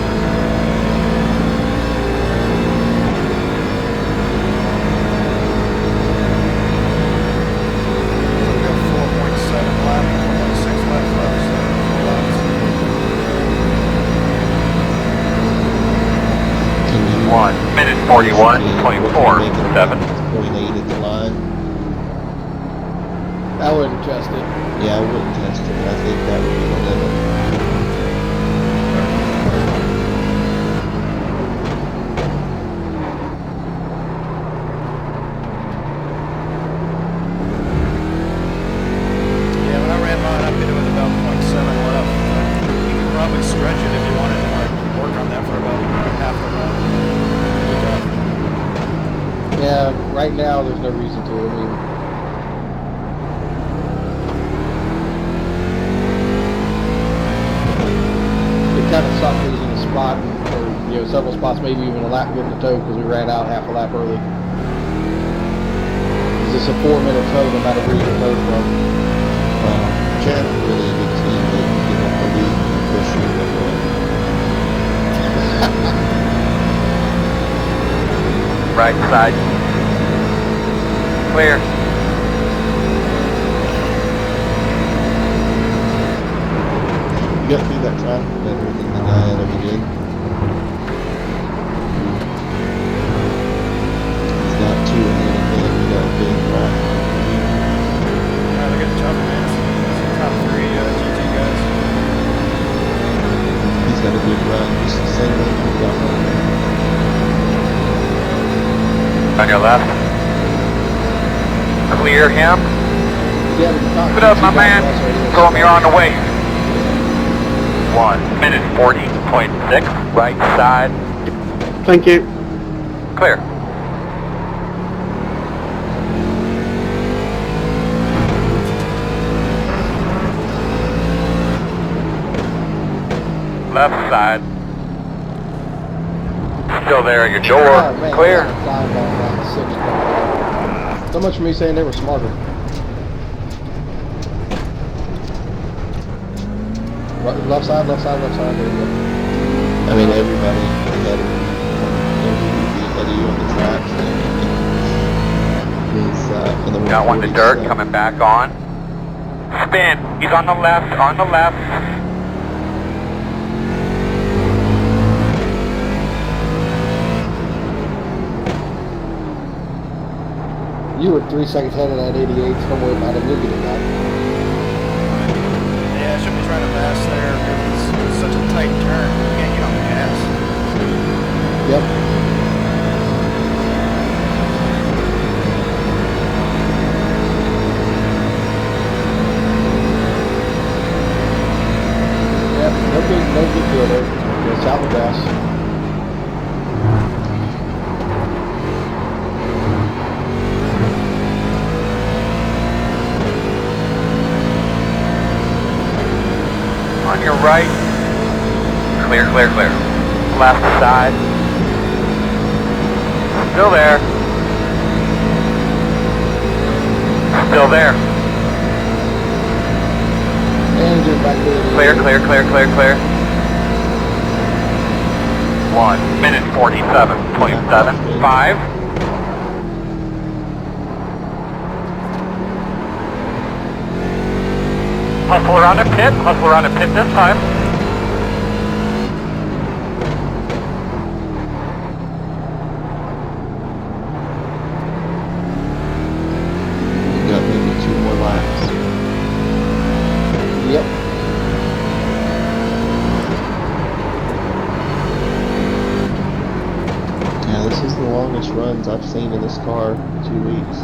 minute If 41.47. 0.8 at the line. I wouldn't test it. Yeah, I wouldn't test it. I think that would be the limit. Yeah, when I ran mine, I hit it with about 0.7 left. You could probably stretch it if you wanted to like work on that for about half the run. Yeah, right now there's no reason to. I mean, it kind of sucked losing a spot, or several spots, maybe even a lap getting the tow because we ran out half a lap early. It's a 4-minute tow no matter where you get towed from. Chad's really a good teammate. You give him the lead and push you that way. Right side. Clear. You got through that traffic better than the guy ahead of you did. He's not too ahead of him. You got a big gap. They're getting tougher, man. It's top 3 GT guys. He's got a good run. Just the same way you got one. On your left. Clear him. Yeah, Put up, my man. Throw him, you're on the way. 1 minute 40.6. Right side. Thank you. Clear. Left side. Still there at your door. Oh, man, Clear. I got a 5 ball around the 6. So much for me saying they were smarter. Left side, left side, left side. There you go. I mean, everybody ahead of you, ahead of you on the track is in the Got one in the dirt coming back on. Spin. He's on the left, on the left. You were 3 seconds ahead of that 88. Don't worry about it. We'll get it back. Yeah, I should be trying to pass there. It's such a tight turn. You can't get on the gas. Yep. Yep, no big deal there. Just out the gas. On your right. Clear, clear, clear. Left side. Still there. Still there. Engine back there. Clear, clear, clear, clear, clear. 1 minute 47.75. Hustle around a pit. Hustle around a pit this time. You got maybe 2 more laps. Yep. Yeah, this is the longest runs I've seen in this car in 2 weeks.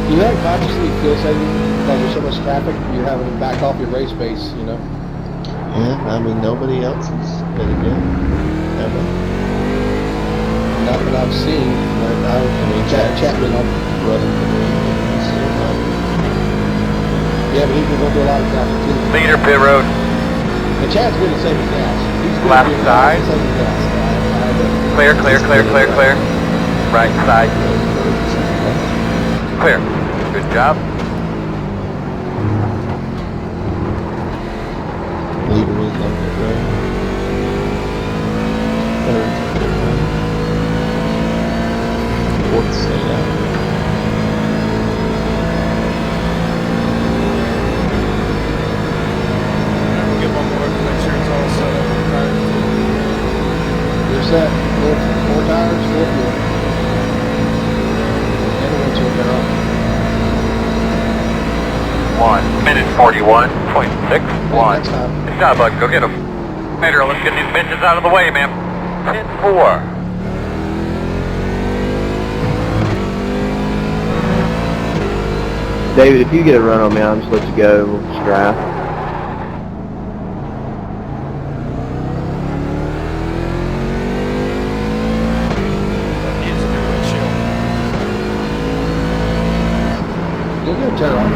You unconsciously feel saving because there's so much traffic. You're having to back off your race pace, you know. Yeah, I mean, nobody else has been again. Ever. Not that I've seen. I mean, Chapman on running for me. Still not. Yeah, but he's been going through a lot of traffic too. Leader pit road. And Chad's good at saving gas. He's good Left at side. saving gas. Clear, clear, clear, clear, clear. Right side. Clear. Good job. Leader is on the road. Third's on the road. Fourth stayed out. We'll get one more to make sure it's all set up. 21.61. Good job, bud. Go get him. Later, let's get these bitches out of the way, man. Pit 4. David, if you get a run on me, I'll just let you go. We'll just drive. You'll get a turn on.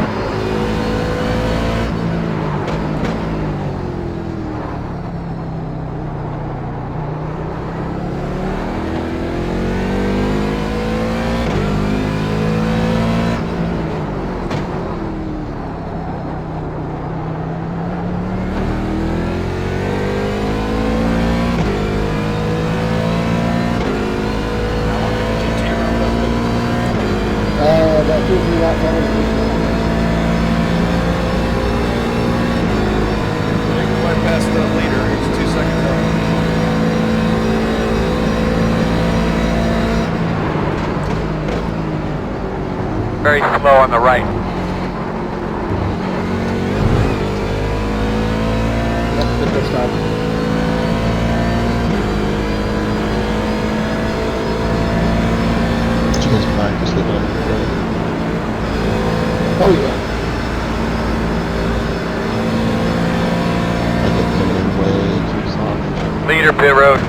About 2 or 3 laps on it. Right past the leader, it's 2 seconds up. Very slow on the right. That's the first time. Did you guys practice with that? Oh yeah. I get coming in way too soft. Leader, pit road.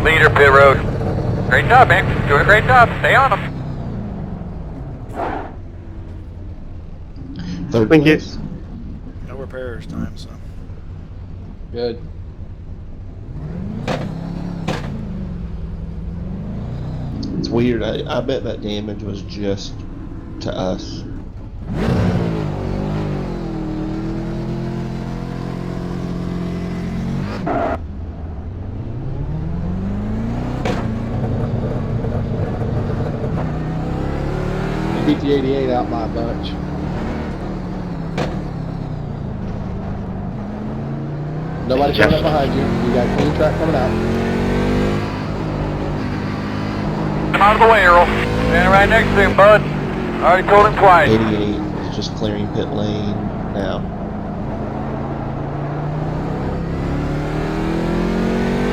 Leader, pit road. Great job, man. Doing a great job. Stay on them. Third Thank you. place. No repairs time, so. Good. It's weird. I bet that damage was just to us. You beat the 88 out by a bunch. Nobody coming up behind you. You got a clean track coming out. Come out of the way, Earl. Standing right next to him, bud. Already told him twice. 88 is just clearing pit lane now.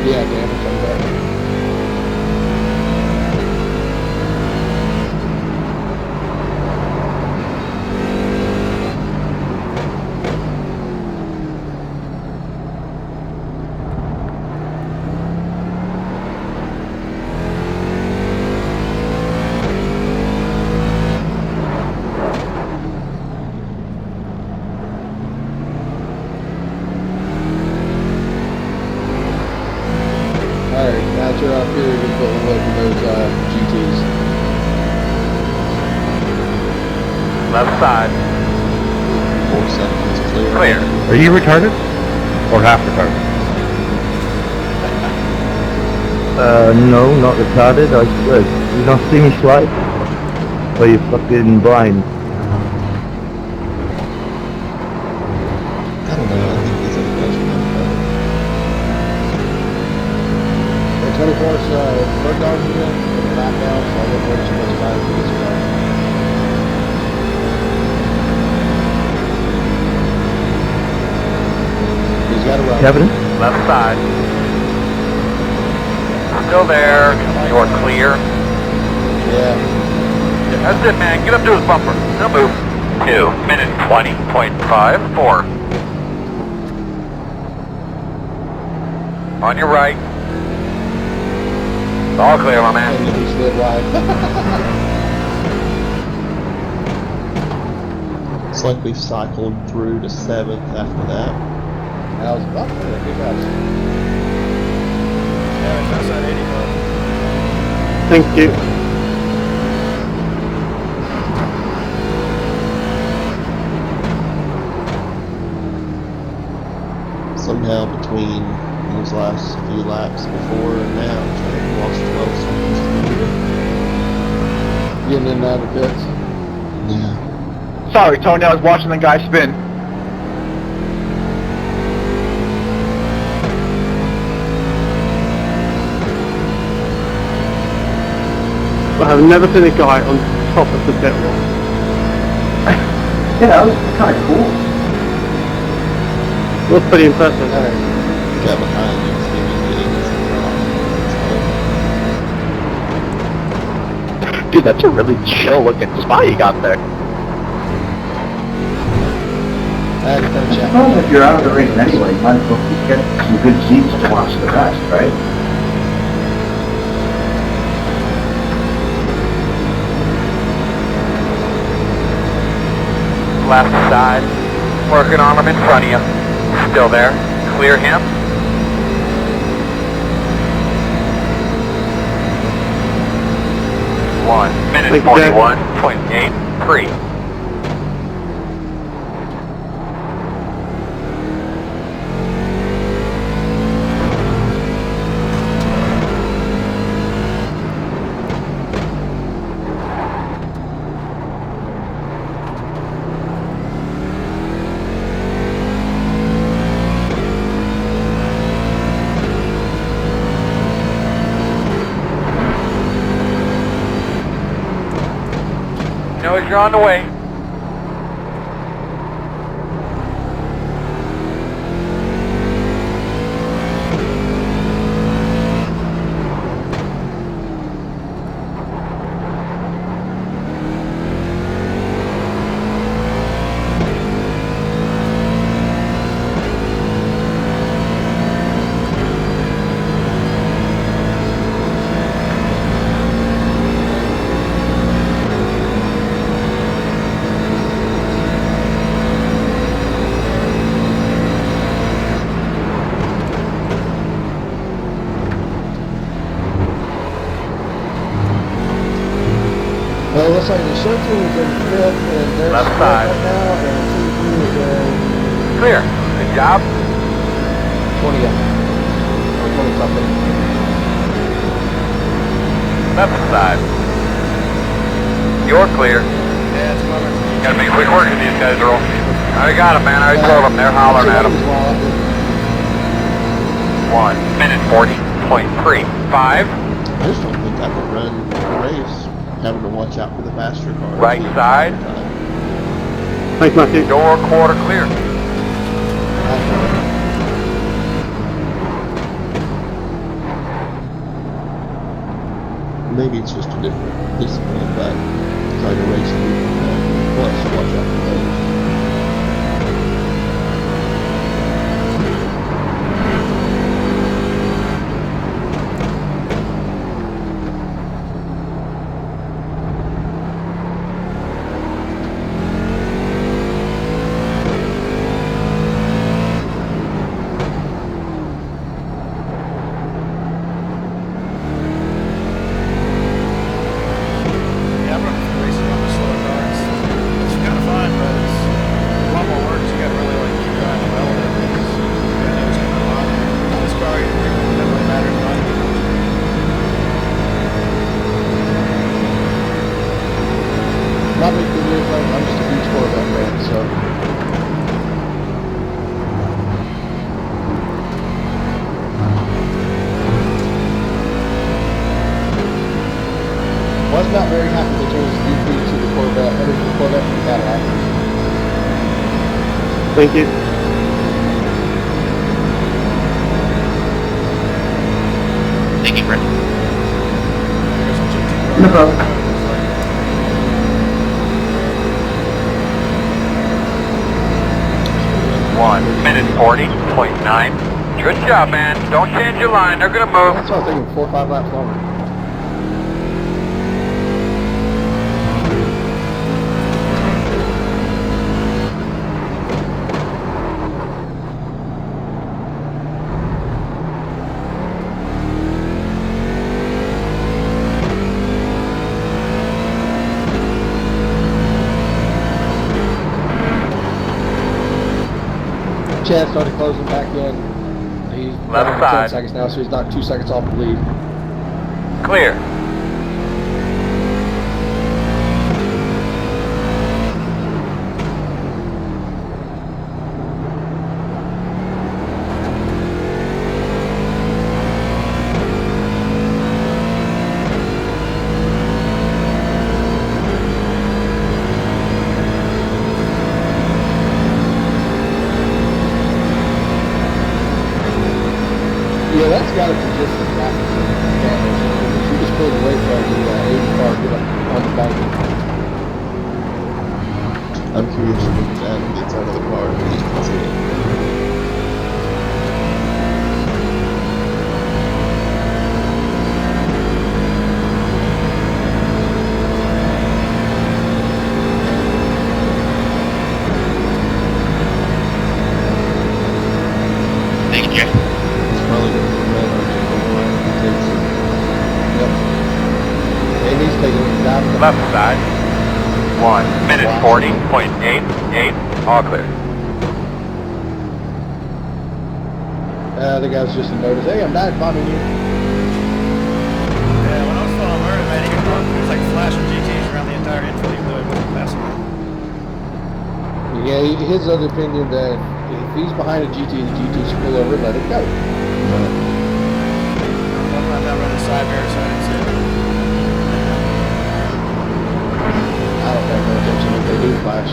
Yeah, damage on that. Alright, now that you're up here, you can put away from those GTs. Left side. 4 seconds clear. Clear. Are you retarded? Or half retarded? No, not retarded. You don't see me slide? Or you fucking blind? I don't know. I think these other guys are not better. The 24's bird dogs again, and the lap down, so I look where it's supposed to be for this guy. He's got a run. Kevin? Left side. Still there. You are clear. Yeah. That's it, man. Get up to his bumper. No move. 2 minute 20.54. On your right. All clear, my man. And then he slid wide. It's like we've cycled through to 7th after that. That was about good guys. Yeah, that's that 80 club. Thank you. Somehow between those last few laps before and now, Trey lost 12 seconds to the leader. Getting in and out of the pits. Yeah. Sorry, Tony, I was watching the guy spin. I've never seen a guy on top of the pit wall. Yeah, that was kind of cool. It was pretty impressive. Got behind you, Dude, that's a really chill looking spot you got there. I suppose if you're out of the race anyway, you might as well get some good seats to watch the rest, right? Left side. Working on him in front of you. Still there. Clear him. One minute 41.83. Know as you're on the way. Well, it looks like the show team is in fifth, and they're Left split side. right now, and TV is in Clear. Good job. 20th. Or 20 something. Left side. You're clear. Yeah, it's coming. Gotta make quick work of these guys, Earl. I got them, man. I already told them. They're hollering at them. 1 minute 40.35. I just don't think I could run a race having to watch out for the faster cars. Right side. Thanks, Matthew. Door quarter clear. Maybe it's just a different discipline, but trying to race plus watch out for those. Yeah, I'm running for racing on the slower cars. It's kind of fun, but it's a lot more work. You got to really like keep your eye on the well with it because you got to know what's going on. This car, it doesn't really matter to mine. Not big video, but I'm just a huge Corvette fan, so. Was not very happy to change the DP to the Corvette, or the Corvette from the Cadillac. Thank you. Thank you, Brent. No problem. One minute 40.9. Good job, man. Don't change your line. They're gonna move. That's what I was thinking, 4 or 5 laps longer. Chad started closing back in. He's Left down to 10 side. seconds now, so he's knocked 2 seconds off the lead. Clear. just the traffic damage. If you just pulled away from the 80 car, get up on the bank. I'm curious if Adam gets out of the car and he can see it. Thank you. It's probably going to be red on the door if he takes it. Yep. And he's taking it down the Left side. 1 minute 40.88. All clear. The guy's just noticed, hey, I'm dive bombing you. Yeah, when I was following Murray, man, he was like flashing GTs around the entire infield, even though he wasn't passing them. Yeah, his other opinion that if he's behind a GT, the GT's pull over and let it go. One time down around the side mirror, so I didn't see it. I don't pay no attention if they do flash.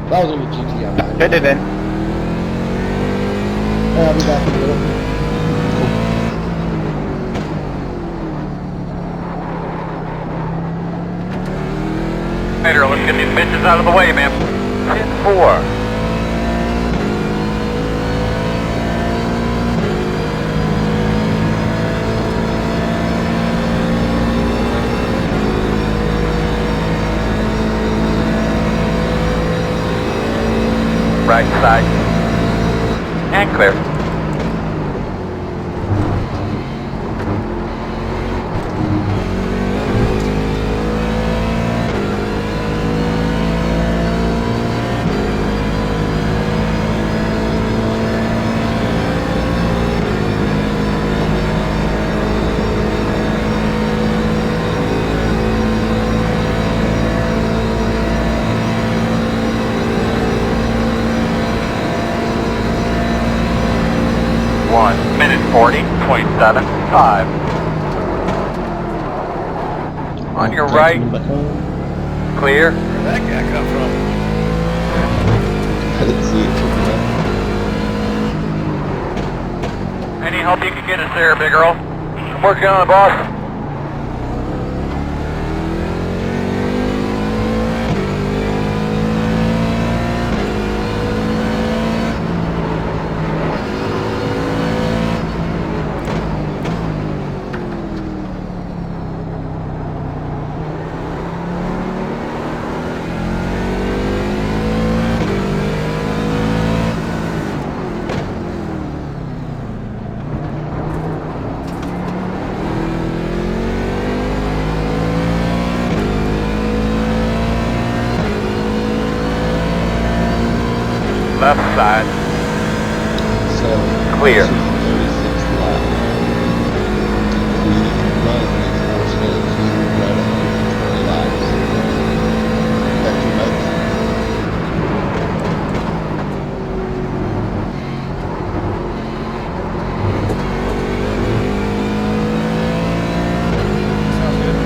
If I was in the GT, I'm not. Good then. I'll be back in a little. Later, let's get these bitches out of the way, man. 10-4. Right side. And clear. Minute 40.75. On your right. Clear. Where'd that guy come from? I didn't see it from Any help you can get us there, big girl? I'm working on it, boss. Left side. So Clear. 36 lap. We run these horse heads, we run 120 laps. Is that too much? Sounds good.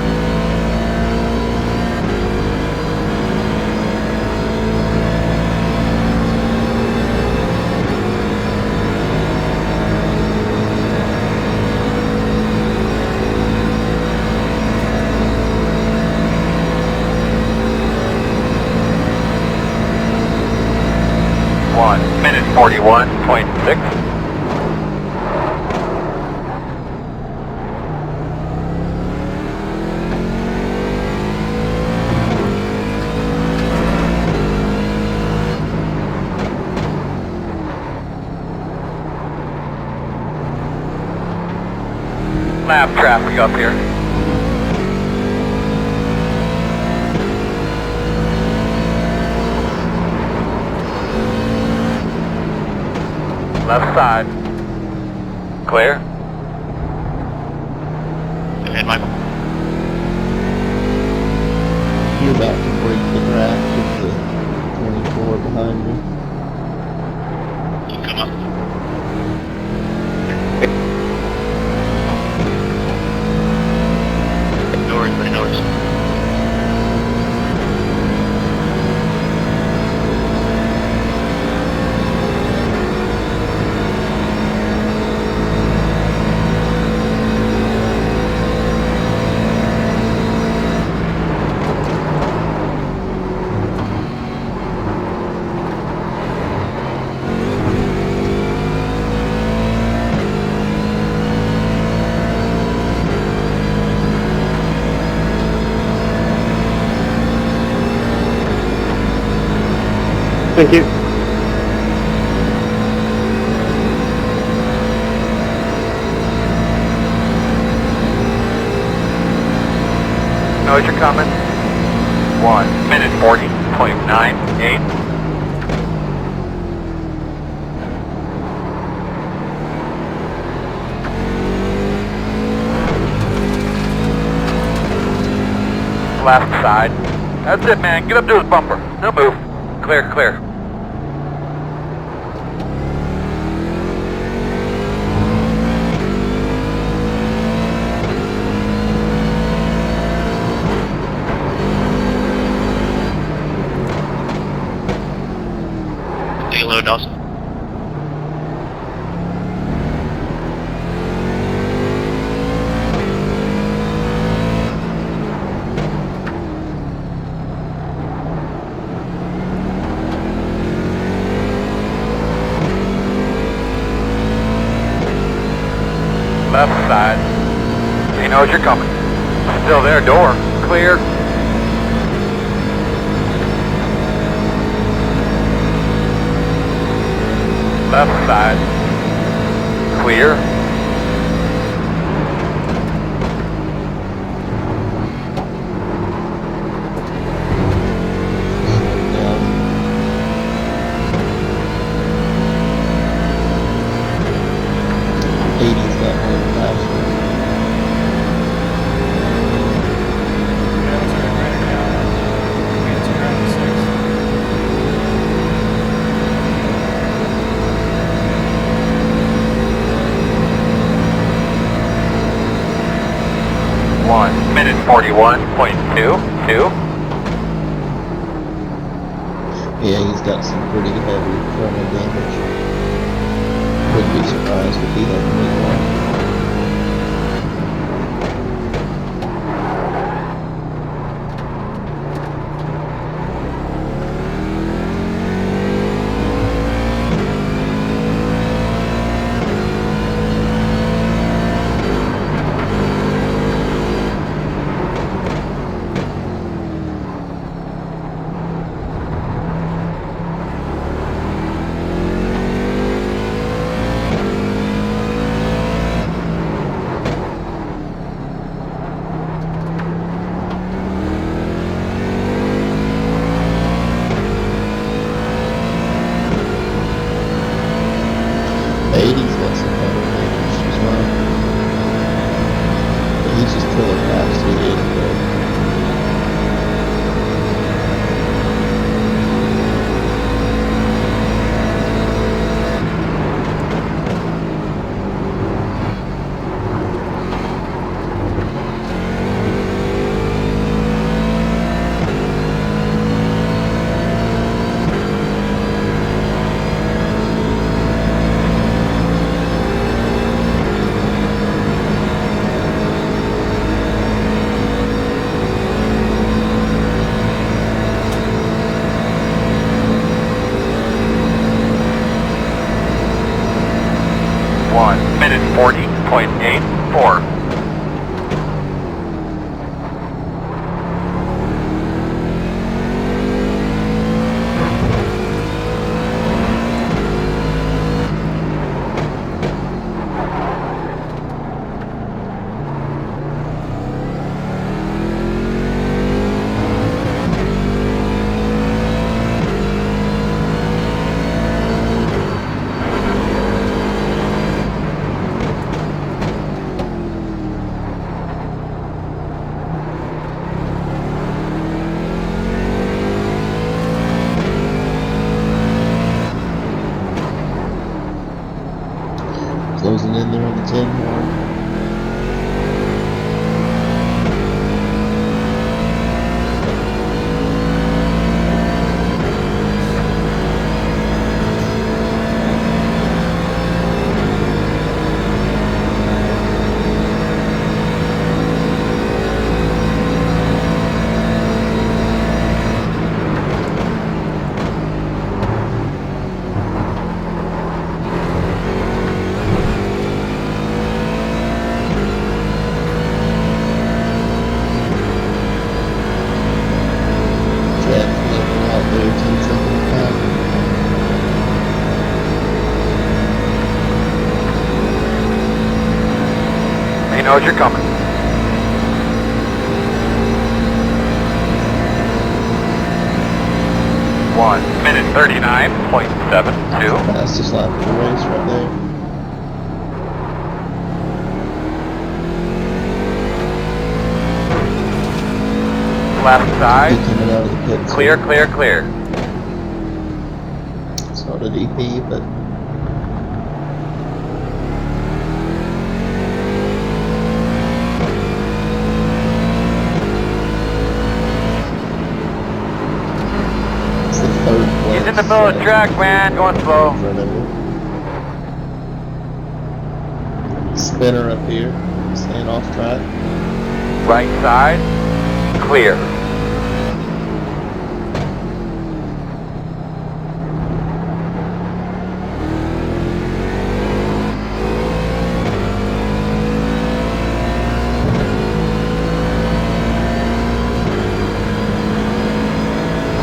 Minute 41.6. Lap traffic up here. Left side. Clear. Go ahead, Michael. You're about to break the track with the 24 behind you. Come up. No worries, buddy, no worries. Thank you. Know what you're coming? 1 minute 40.98. Left side. That's it, man. Get up to his bumper. No move. Clear, clear. Take a load, Dawson. Left side. He knows you're coming. Still there, door. Clear. Left side. Clear. Minute 41.22. Yeah, he's got some pretty heavy front end damage. Wouldn't be surprised if he had a new one. Minute 40.84. Closing in there on the 10 mark. knows you're coming. One minute 39.72. Fastest lap of the race right there. Left side. Coming out of the pits. Clear, clear, clear. Started EP, but it's the third place. He's in the middle of the track, man. Going slow. Spinner up here, staying off track. Right side. Clear.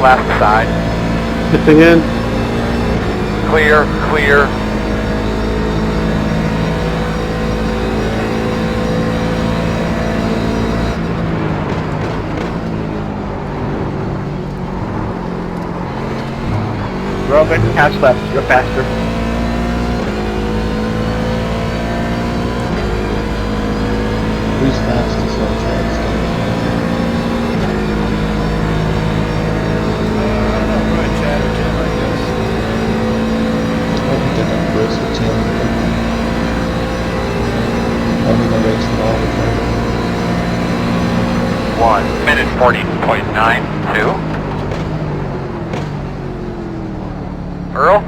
Left side. Pitching in. Clear, clear. Robin, catch left. You're faster. Who's fastest on track? Right, Chad or Tim, I guess. I think they're gonna race with Tim. I mean, they're racing all the time. 1 minute 40.92. Earl,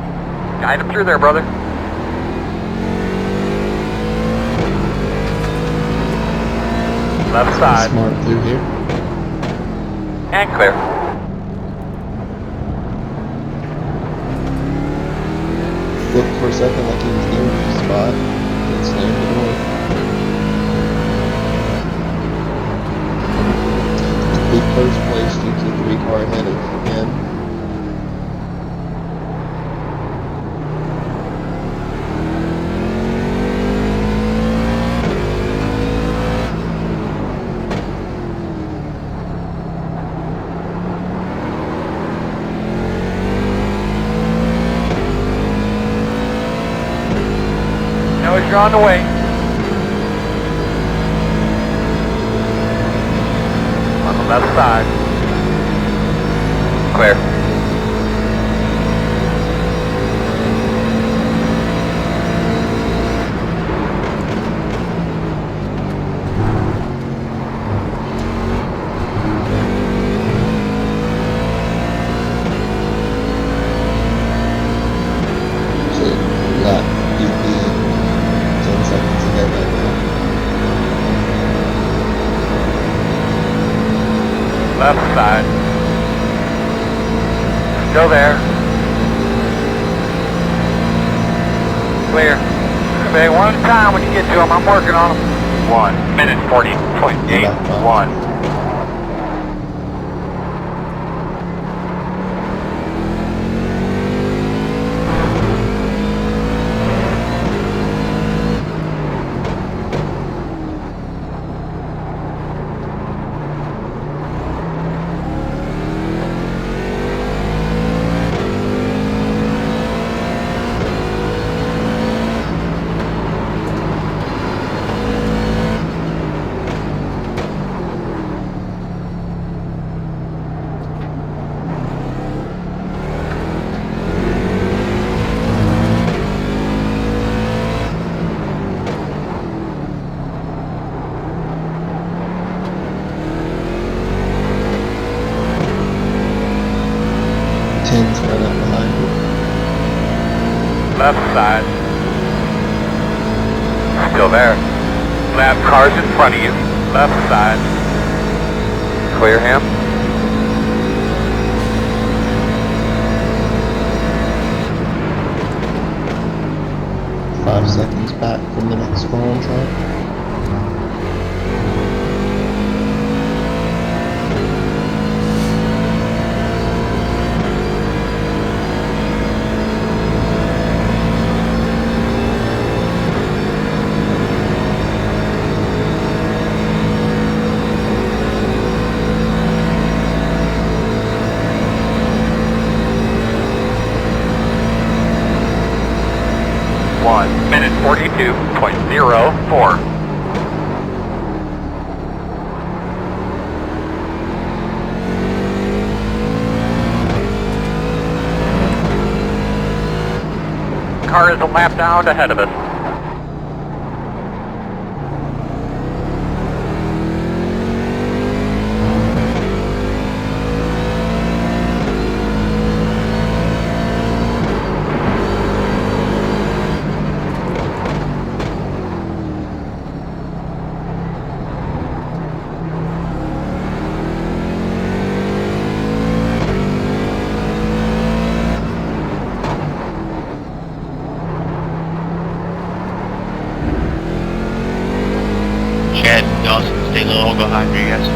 guide him through there, brother. Left side. Smart through here. And clear. Looked for a second like he was near the spot, and slammed the door. Big first place due to the 3-car ahead of him. You're on the way. On the left side. Clear. So, lap EP. 10 seconds ahead right now. Left side. Still there. Clear. Say one at a time when you get to him. I'm working on him. 1 minute 40.81. Tim's right up behind you. Left side. Still there. Left car's in front of you. Left side. Clear him. Five seconds back from the next car on track. minute 42.04. Car is a lap down ahead of us. Chad, Dawson, stay low, I'll go high for you guys.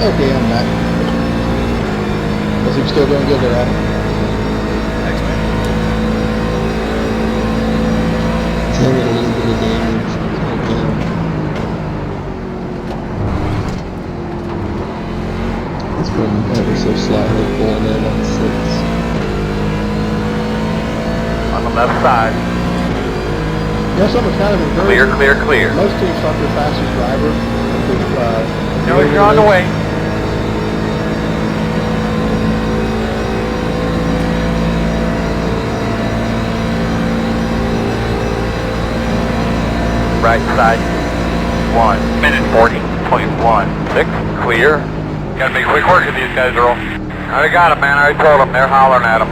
Okay, I'm back. Is he still doing good there, Adam? Thanks, man. Tell me a little bit of damage. Okay. It's from ever so slightly pulling in on 6. On the left side. You know, something's kind of encouraging. Clear, clear, clear. Most teams start their fastest driver. No, you're on the way. Right side. 1 minute 40.16. Clear. Gotta make quick work of these guys, Earl. I already got them, man. I already told them. They're hollering at them.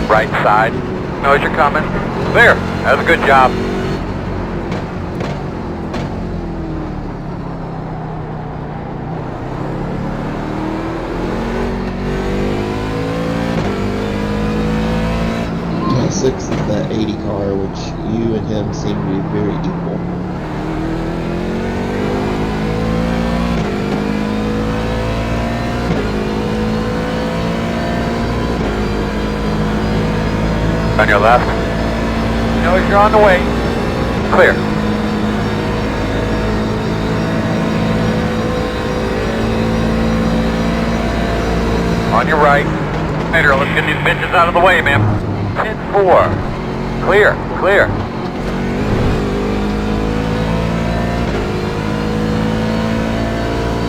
Right side. Knows you're coming. Clear. That was a good job. My 6 is that 80 car, which you and him seem to be very equal. On your left. Know you're on the way. Clear. On your right. Pedro, let's get these bitches out of the way, man. 10-4. Clear, clear.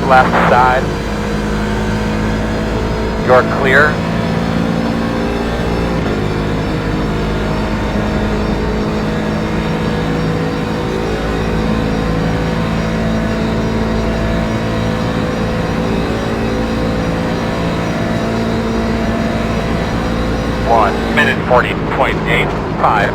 Left side. You're clear. Minute 40.85.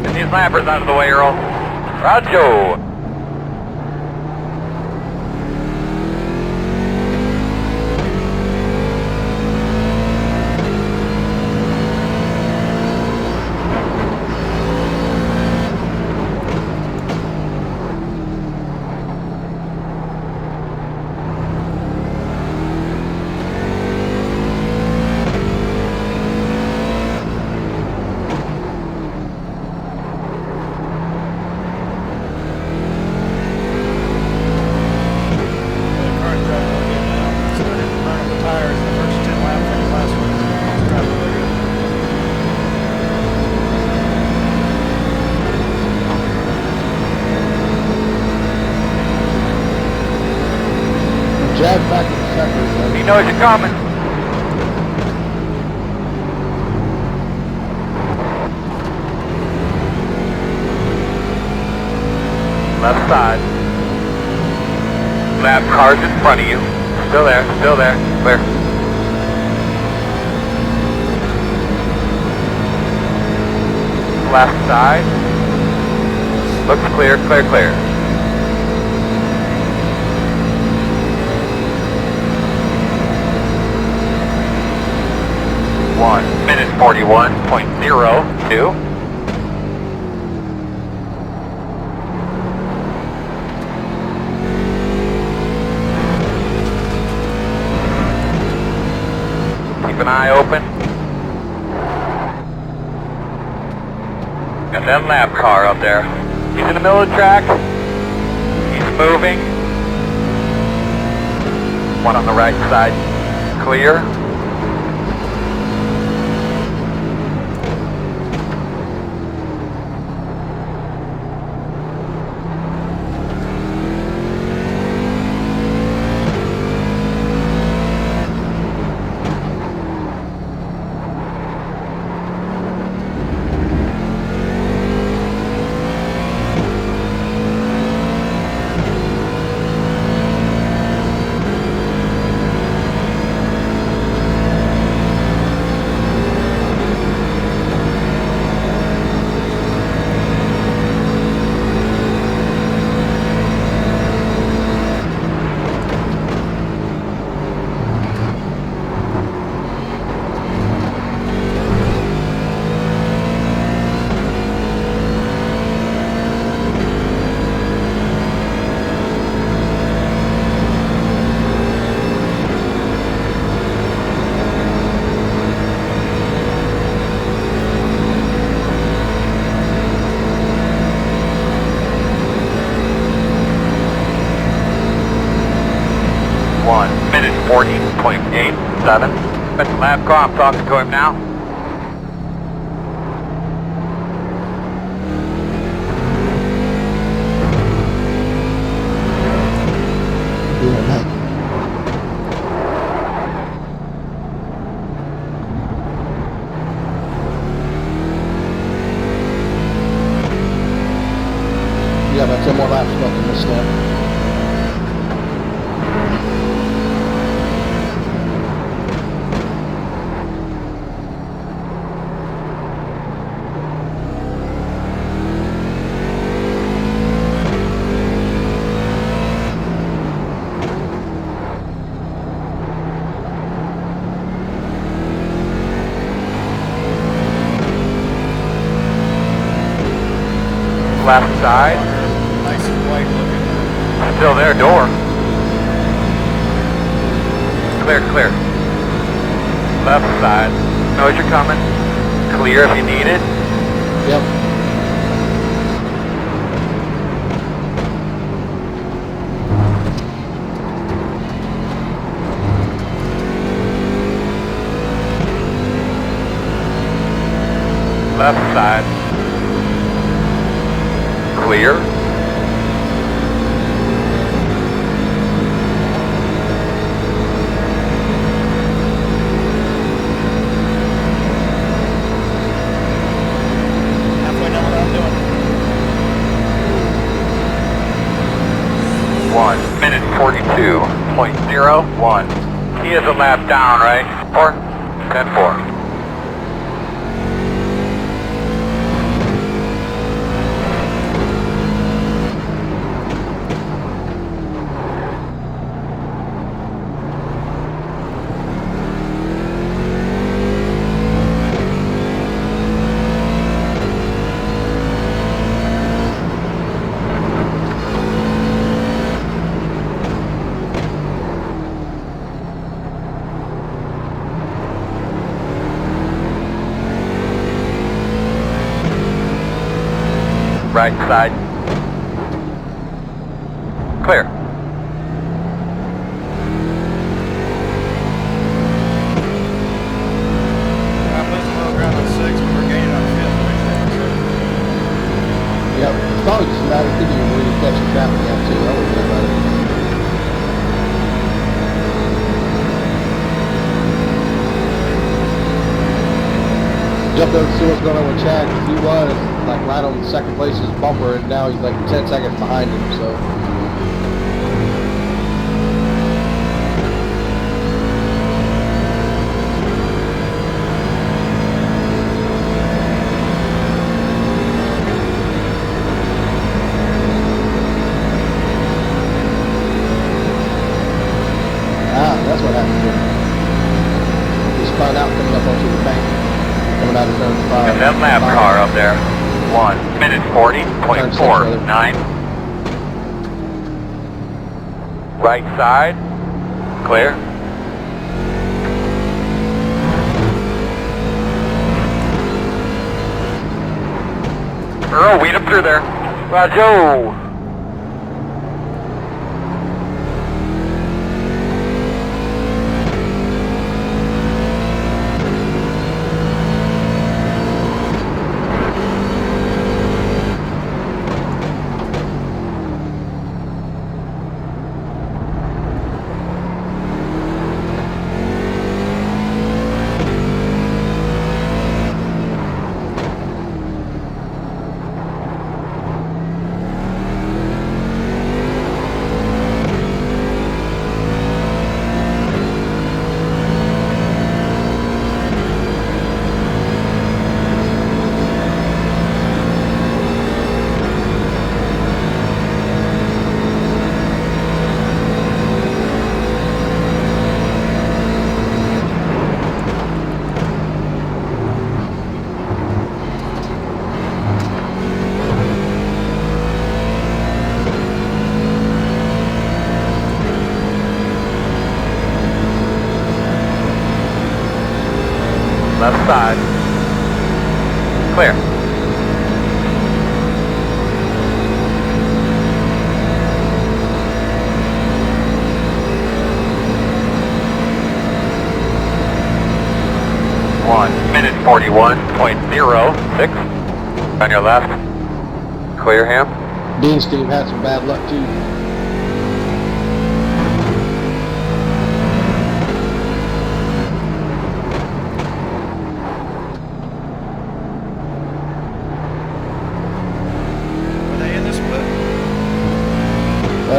Get these lappers out of the way, Earl. Roger. Jazz back in the second. He knows you're coming. Left side. Lap cars in front of you. Still there, still there. Clear. Left side. Looks clear, clear, clear. 1 minute 41.02. Keep an eye open. Got that lap car up there. He's in the middle of the track. He's moving. One on the right side. Clear. Minute 40.87. That's the lap car. I'm talking to him now. Yeah, about 10 more laps left in this step. Left side. Nice and white looking. Still there, door. Clear, clear. Left side. Knows you're coming. Clear if you need it. Yep. Left side. Clear. Halfway done what I'm doing. 1 minute 42.01. He is a lap down, right? 4? 10-4. Right side. Clear. I'm losing a little ground on 6, but we're gaining on 5th. Yep. It's probably just a matter of thinking where you catch your traffic at too. I wouldn't worry about it. Jumped over to see what's going on with Chad, because he was like right on second place's bumper, and now he's like 10 seconds behind him, so. That's what happened to him. He's southbound out coming up onto the bank. Coming out of turn 5. And that lap car up there. 1 minute 40.49. Right side. Clear. Earl, weed him through there. Roger. Left side. Clear. One minute 41.06. On your left. Clear him. Dean Steve had some bad luck too. I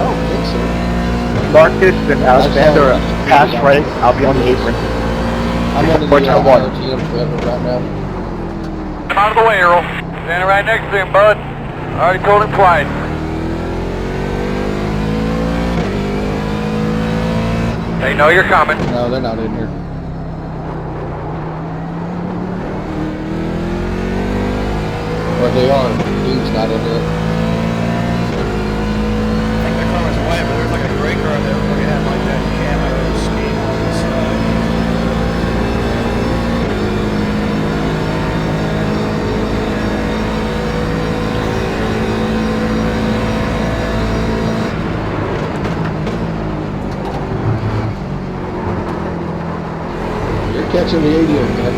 don't think so. Marcus and Alexander pass right. I'll be on the apron. I'm on the iRTM forever right now. I'm out of the way, Earl. Standing right next to him, bud. Already told him twice. They know you're coming. No, they're not in here. Or they are. Dean's not in here. But there's like a gray car there. We're looking at like that camo scheme on the side. You're catching the 80 again.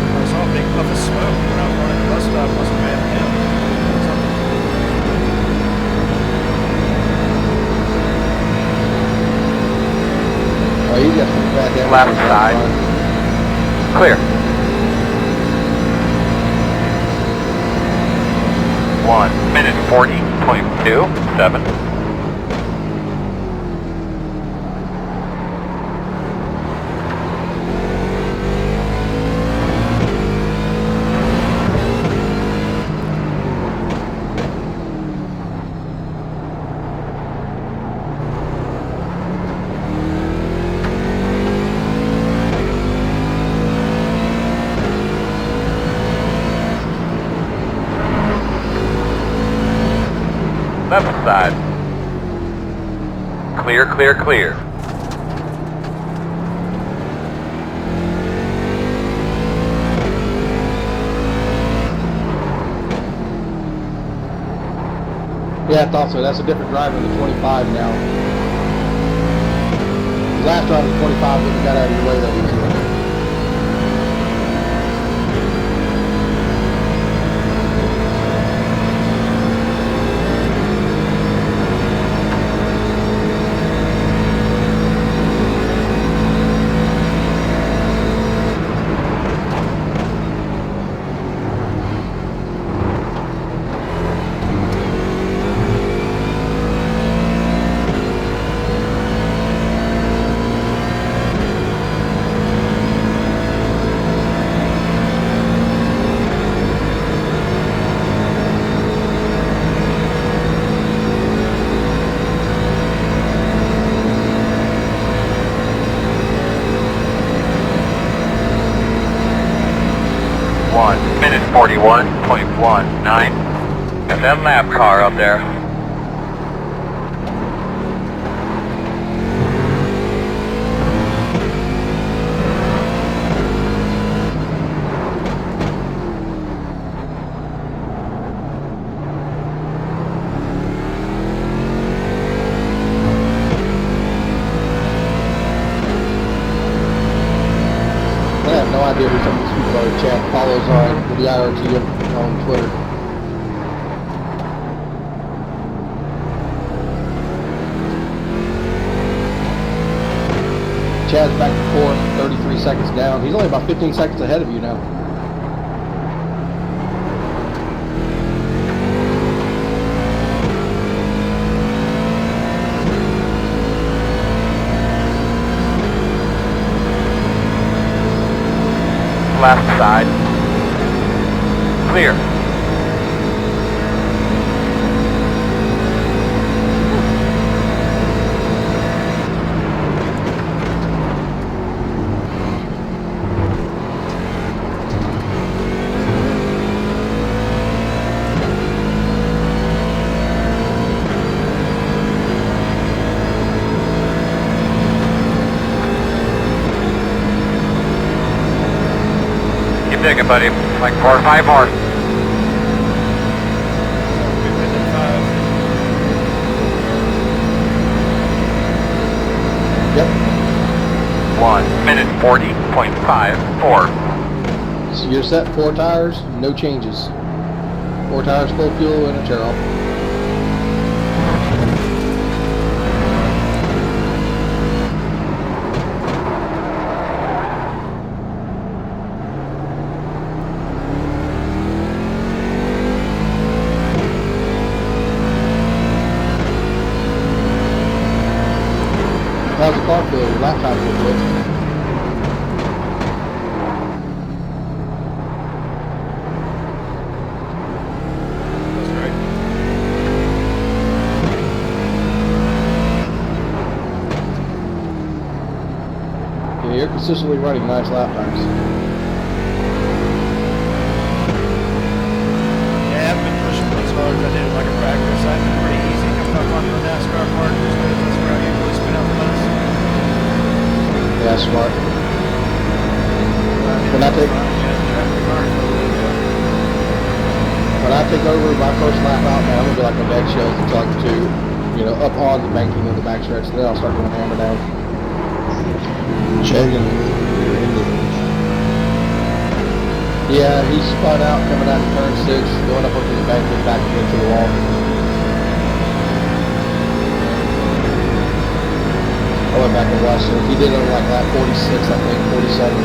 I saw a big puff of smoke when I was running the bus stop. Must have been him. Oh, you got some bad damage. Left side. Clear. 1 minute 40.27. Left side. Clear, clear, clear. Yeah, I thought so. That's a different driver than the 25 now. The last driver, the 25, wouldn't have got out of your way that easy. 41.19. Got that lap car up there. I have no idea who some of these people are. Chad follows on the iRTM on Twitter. Chad's back to fourth, 33 seconds down. He's only about 15 seconds ahead of you now. Left side. Clear. Dig it, buddy. Like 4 or 5 more. Yep. 1 minute 40.54. So you're set, 4 tires, no changes. 4 tires, full fuel, and a tear off. How's the car feel? Your lap time feel good? That's right. Yeah, you're consistently running nice lap times. Yeah, I haven't been pushing as hard as I did like a practice. I've been pretty easy coming up onto the NASCAR part just because that's where I usually spin out the most. Yeah, smart. When I take over my first lap out, man, I'm gonna be like a dead shells until I get to, you know, up on the banking of the backstretch, and then I'll start going hammer down. Chad gonna rear into those. Yeah, he spun out coming out of turn 6, going up onto the bank and back into the wall. I went back and watched him. He did it on like lap 46, I think, 47.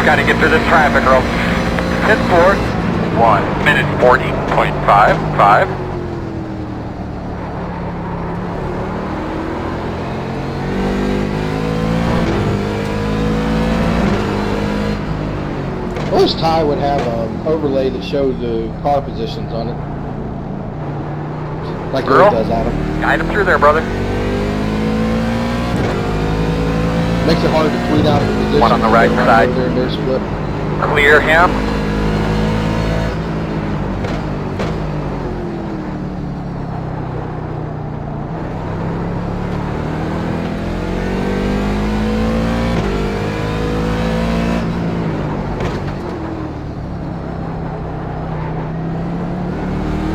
Got to get through this traffic, girl. 10-4. 1 minute 40.55. I wish Ty would have an overlay that showed the car positions on it. Like Girl, it does on them. guide him through there, brother. Makes it hard to tweet out the position. One on the right side. There and they're split. Clear him.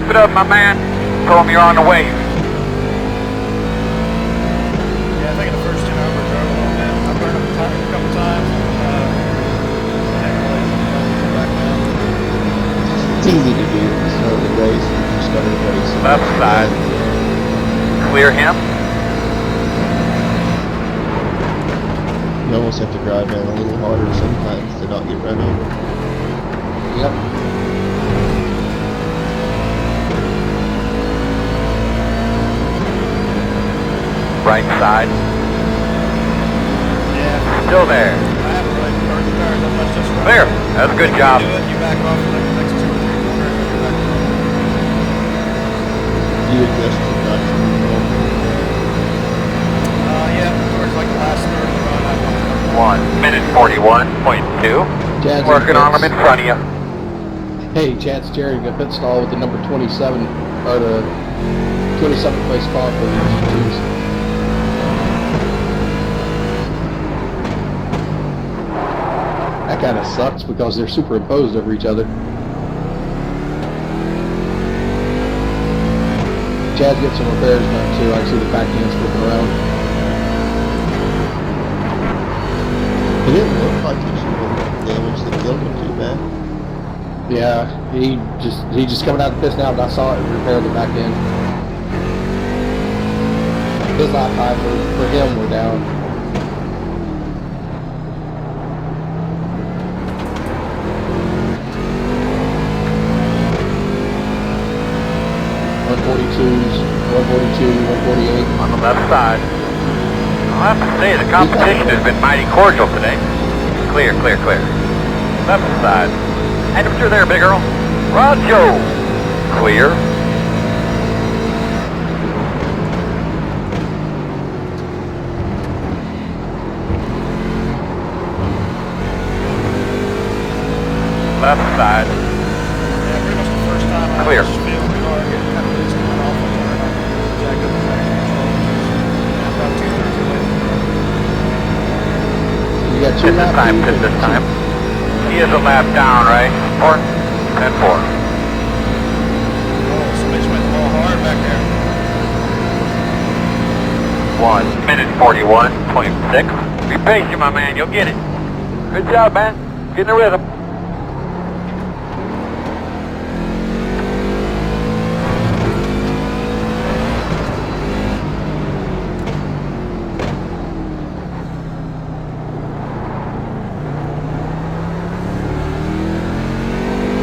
Keep it up, my man. Tell him you're on the way. Yeah, I think in the first 10 overs, I burned up the tire a couple times. It's easy to do. Start the race, start the race. Left side. Clear him. You almost have to drive down a little harder sometimes to not get run over. Yep. Right side. Yeah. Still there. I haven't really burned the tires that much just There. That's a good job. You do it, you back off for like the next 2 or 3 corners and you're back on. You adjust the traction control. Yeah, towards like the last 30 Working on them in front of you. Hey, Chad's steering a pit stall with the number 27, or the 27th place car for the G2s. That kind of sucks because they're superimposed over each other. Chad's getting some repairs done too. I see the back ends flipping around. It didn't look like he should have damaged the building too bad. Yeah, he just coming out of the pits now, but I saw it repair the back end. His lap time for him were down. .142s, 142, 148. On the left side. I'll have to say the competition has been mighty cordial today. Clear, clear, clear. Left side. Head up through there, big girl. Roger. Clear. Left side. Yeah, pretty much the first time I Clear. just feel the car getting kind of loose coming off the turn. I jacked up the traction control, which is about 2/3 away. You got two Pit this laps. time, pit this time. He is a lap down, right? 4 and 4. Oh, somebody just went the ball hard back there. 1 minute 41.6. Be patient, my man. You'll get it. Good job, man. Get in the rhythm.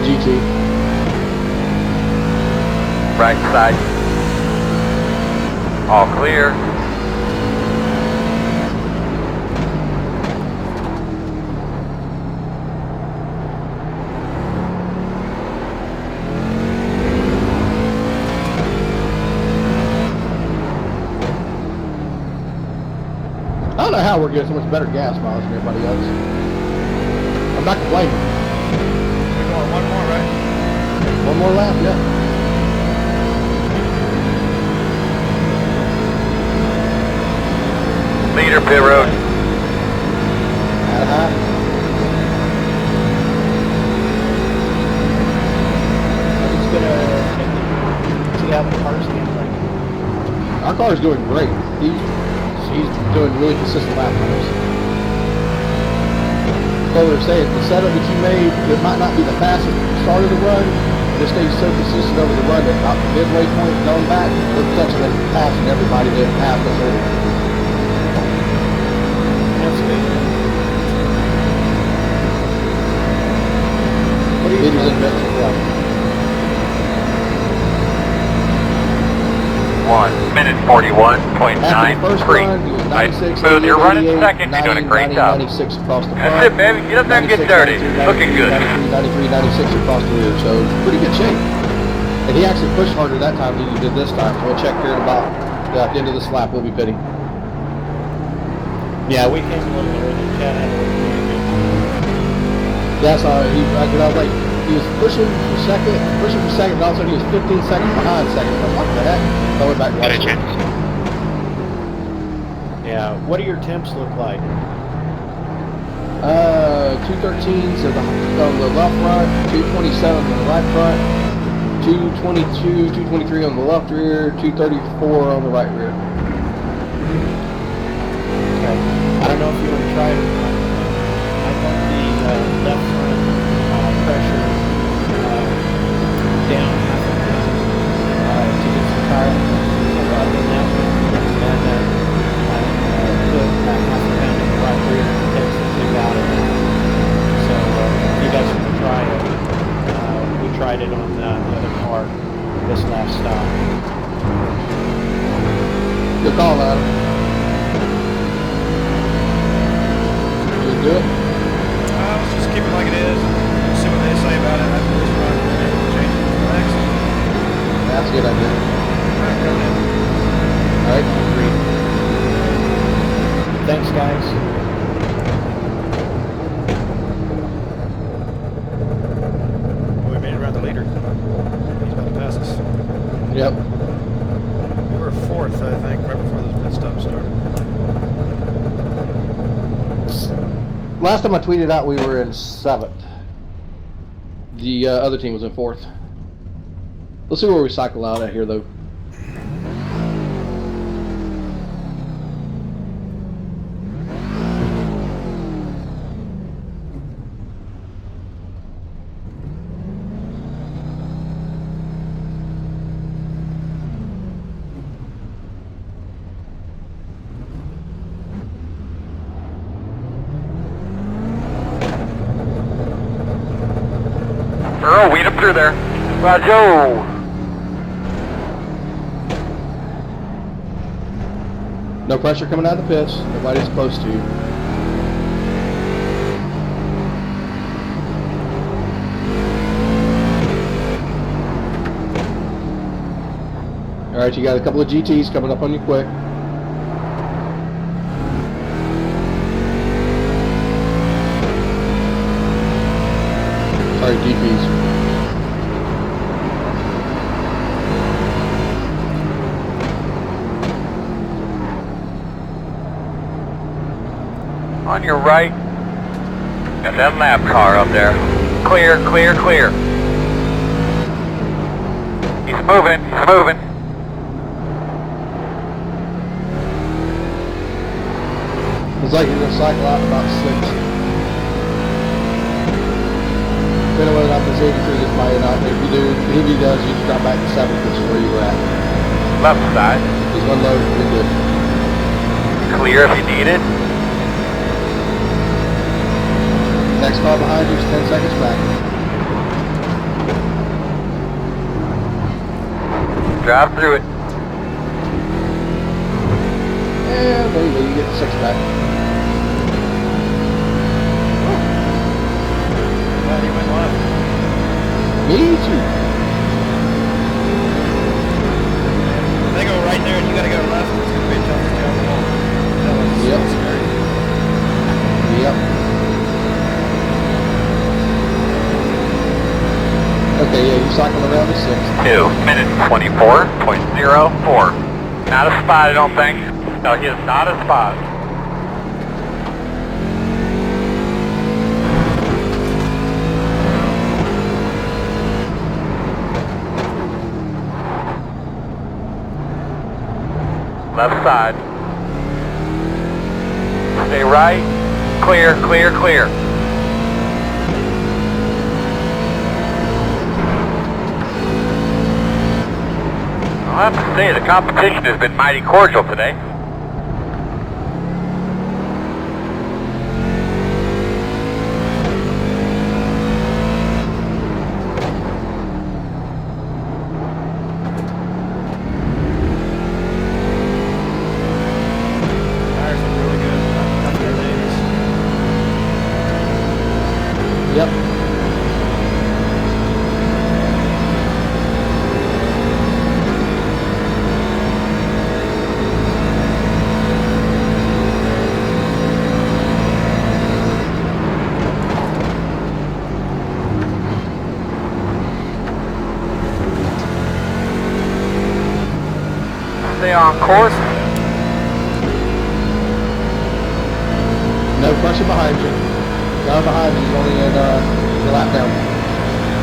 GT. Right side. All clear. I don't know how we're getting so much better gas mileage than everybody else. I'm not complaining. We're going one more, right? One more lap, yeah. Leader pit road. I'm just gonna see how the car's doing. Like, Our car's doing great. He's doing really consistent lap times. So they're saying the setup that you made, it might not be the fastest at the start of the run, but it stays so consistent over the run that about the midway point going back, we're potentially passing everybody that passed us earlier. that's good. What are you It is invention. 1 minute 41.93. Nice smooth. You're running second. You're doing a great job. 96 across the front. That's it, baby. Get up there and get dirty. Looking good. 93, 96 across the rear, so pretty good shape. And he actually pushed harder that time than he did this time, so we'll check here in about at the end of this lap. We'll be pitting. Yeah, we came a little early. Chad had a little That's how he was like, he was pushing for second, and all of a sudden he was 15 seconds behind second. I'm like, what the heck? So I went back and watched it. Yeah, what do your temps look like? 213s on the left front, 227 on the right front, 222, 223 on the left rear, 234 on the right rear. Okay. I don't know if you want to try it or not. I got the left front pressure down half a pound to get some tire in that one. And put half a pound in the right rear and takes the tip out of that. So you guys can try it. We tried it on the other car this last stop. Good call, Adam. Just do it. Let's just keep it like it is and see what they say about it after this run and change it to the next. That's a good idea. Alright, go ahead. Alright, agreed. Thanks, guys. Yep. We were 4th, I think, right before those pit stops started. Last time I tweeted out, we were in 7th. The other team was in 4th. Let's see where we cycle out at here, though. Earl, weed him through there. Roger. No pressure coming out of the pits. Nobody's close to you. All right, you got a couple of GTs coming up on you quick. Sorry, GPs. On your right. Got that lap car up there. Clear, clear, clear. He's moving, he's moving. Looks like you're going to cycle out in about 6. Depending whether or not there's 83 this might or not. If you do, if he does, you just drop back to 7th, which is where you were at. Left side. Just one load, you're good. Clear if you need it. Next car behind you is 10 seconds back. Drive through it. And there you go, you get the 6 back. Glad he went left. Me too. They go right there and you gotta go left. It's gonna be a tough downhill. That was Yep. so scary. Yep. Okay, yeah, you cycle around the 6th. 2 minutes 24.04. Not a spot, I don't think. No, he is not a spot. Left side. Stay right. Clear, clear, clear. I have to say, the competition has been mighty cordial today. Tires look really good. Not their names. Yep. Stay on course. No pressure behind you. Down behind you, only in the lap down.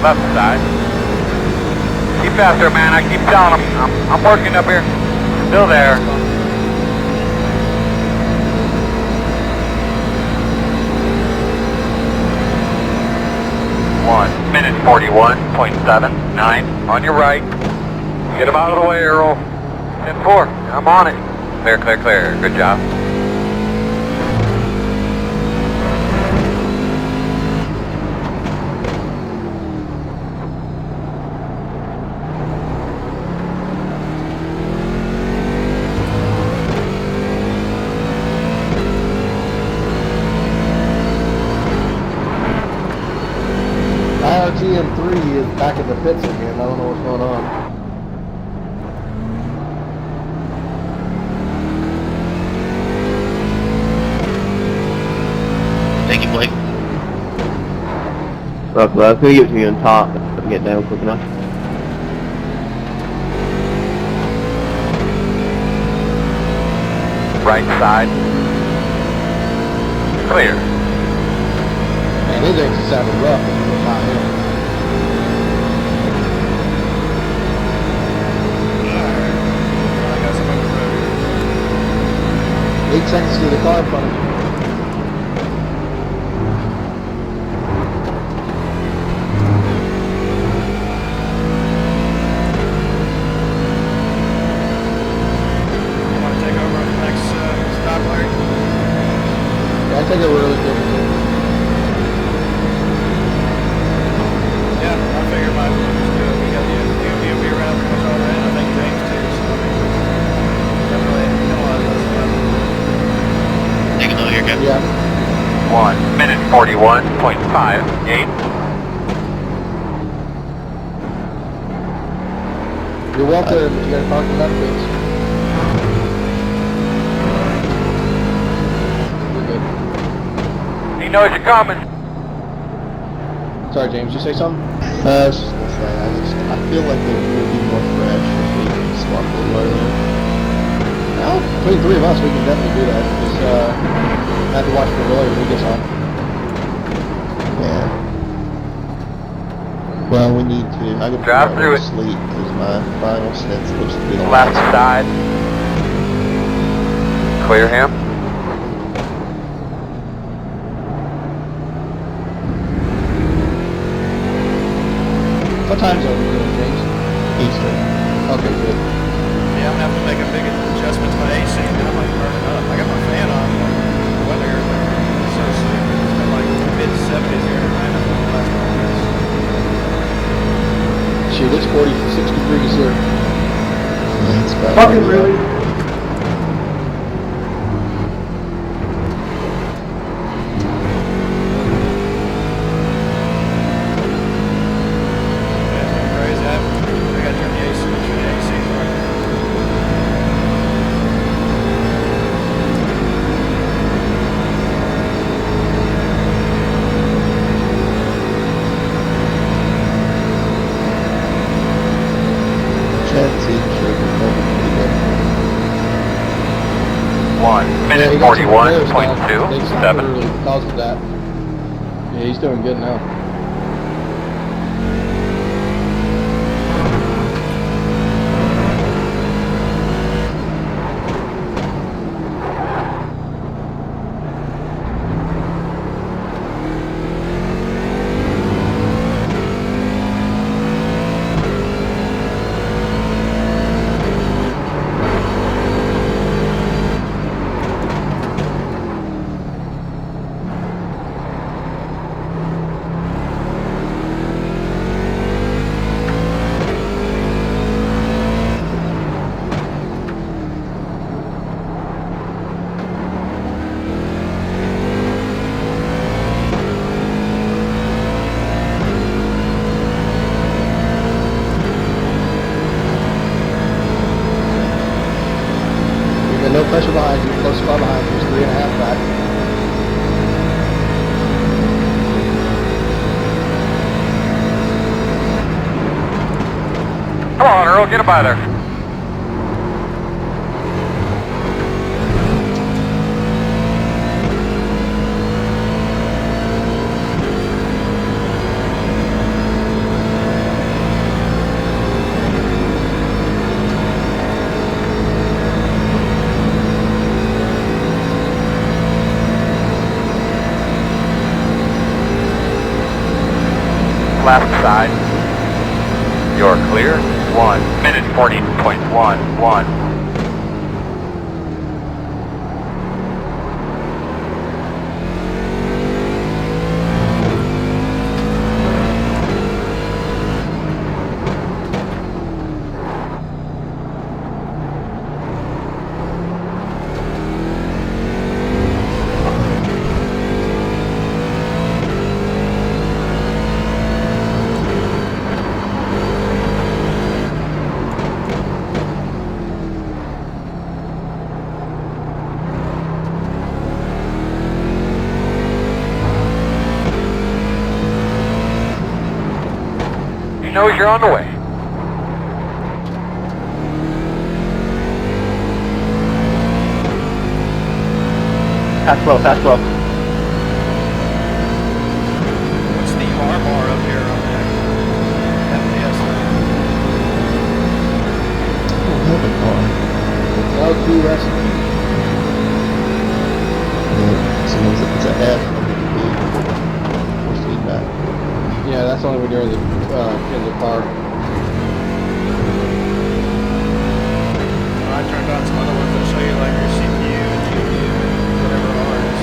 Left side. Keep faster, man. I keep telling him. I'm working up here. Still there. One minute 41.79 on your right. Get him out of the way, Earl. 10-4. I'm on it. Clear, clear, clear. Good job. iRTM 3 is back in the pits again. I don't know what's going on. Thank you, Blake. Well, I was gonna give it to you on top, but I can get down quick enough. right side. Clear. Man, his exit sounded rough when we went by him. I got some over the road. 8 seconds to the car in front of me. You want to take over on the next stop, Larry? Yeah, I think it really good. Yeah, I figure might as well just do it. We got the UV will be around pretty much all day, and I think James too, so definitely penalize us for that. Take a look here, Kevin. Yeah. 1 minute 41.58. You're welcome, but you gotta park the left, please. We're good. He knows you're coming. Sorry, James, you say something? I was just gonna say, I feel like it will be more fresh if we can swap the earlier. Well, between three of us, we can definitely do that. Just have to watch for Roy when he gets on. Yeah. Well, we need to. I could Drive figure out through where to it. sleep because my final set's supposed to be the Left last. side. Clear him. What time zone are you doing, James? Eastern. Okay, good. Yeah, I'm gonna have to make a big adjustment to my AC, and I might burn it up. I got my fan on, but the weather here is so stupid. It's been like mid-70s here in Atlanta for the last couple weeks. Shoot, it's 46 degrees here. Yeah, it's about Fucking to be really? up. Yeah, he got some repairs now. They stopped 41.27. early because of that. Yeah, he's doing good now. No pressure behind you, close spot behind you, it's 3.5 back. Come on, Earl, get him by there. Left side. You're clear. 1 minute 40.11. Knows you're on the way. Pass slow, pass slow. What's the R-bar up here on that FPS thing? I don't have a car. LQ recipe. Someone's it's an F under the B. For feedback. Yeah, that's only when you're in the car. I turned on some other ones that show you like your CPU and GPU and whatever R is.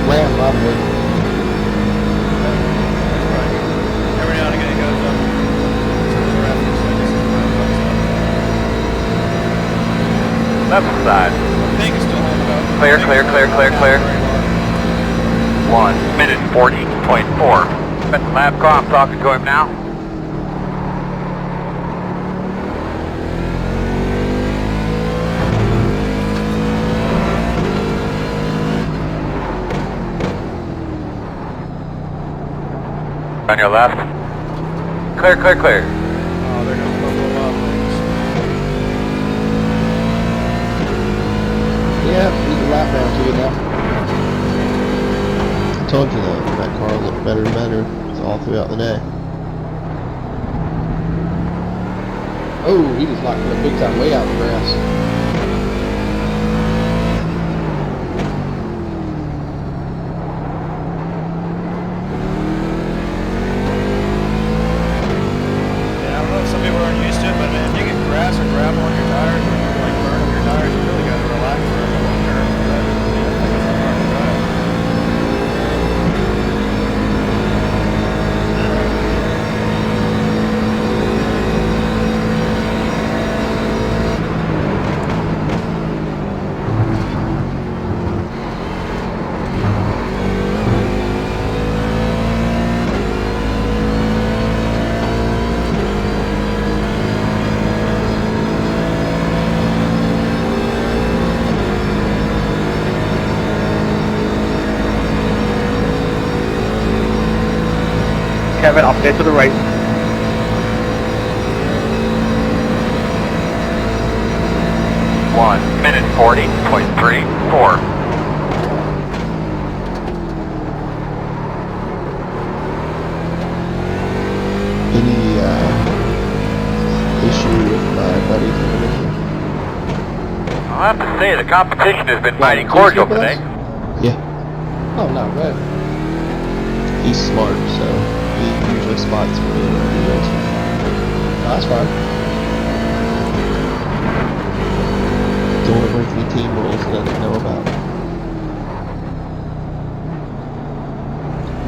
RAM probably. That's right. Every now and again it goes up. So the graphics, I guess it's Left side. Ping is still holding up. Clear, clear, clear, clear, clear. 1 minute 40.4. Spent the lap car, I'm talking to him now. On your left. Clear, clear, clear. Oh, there goes Buffalo Wild Wings. Yeah, he's a lap down to you now. I told you that car looked better and better all throughout the day. Oh, he just locked in a big time way out in the grass. Yeah, I don't know if some people aren't used to it, but man, if you get grass or gravel on your tires, or you like burn up your tires, you really got to relax for a long term. That think it's hard to drive. Kevin, off there to the right. 1 minute 40.34. Any issue with my buddy from I'll have to say the competition has been mighty cordial today. Yeah, Oh, not bad. he's smart, so he usually spots me whenever he goes. No, that's fine. Don't want to break any team rules that I didn't know about.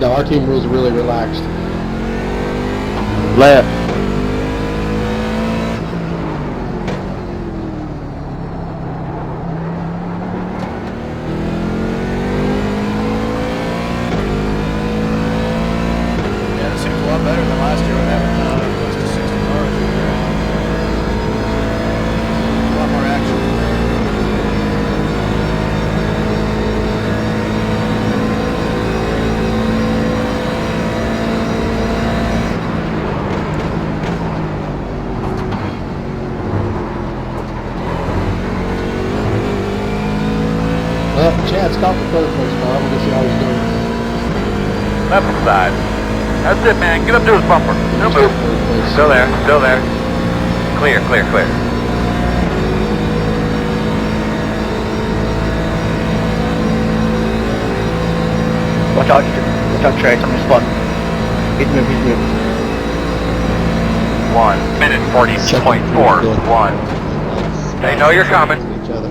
No, our team rules are really relaxed. Left. Yeah, it seems a lot better than last year when having close to 60 cars. A lot more action. Well, Chad's caught the third place car. I'm gonna see how he's doing. Left side. That's it, man. Get up to his bumper. No move. Still there. Still there. Clear, clear, clear. Watch out, Trey. Somebody's spot. He's moving. 1 minute 40.41. They know you're coming. Each other.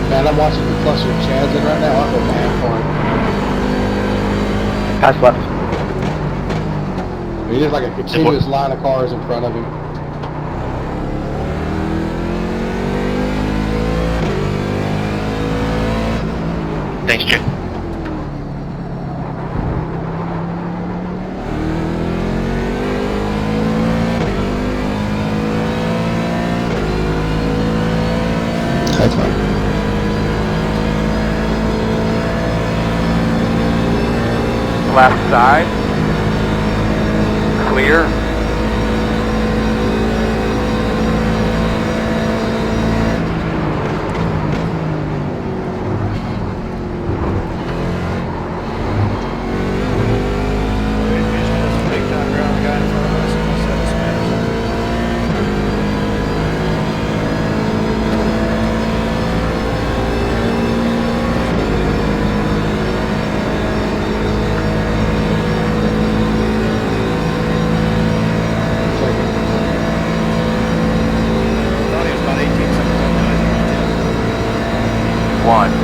Man, I'm watching the cluster Chad's in right now. I feel bad for him. Pass left. I mean, there's like a continuous line of cars in front of him. Thanks, Jim. Left side. Clear.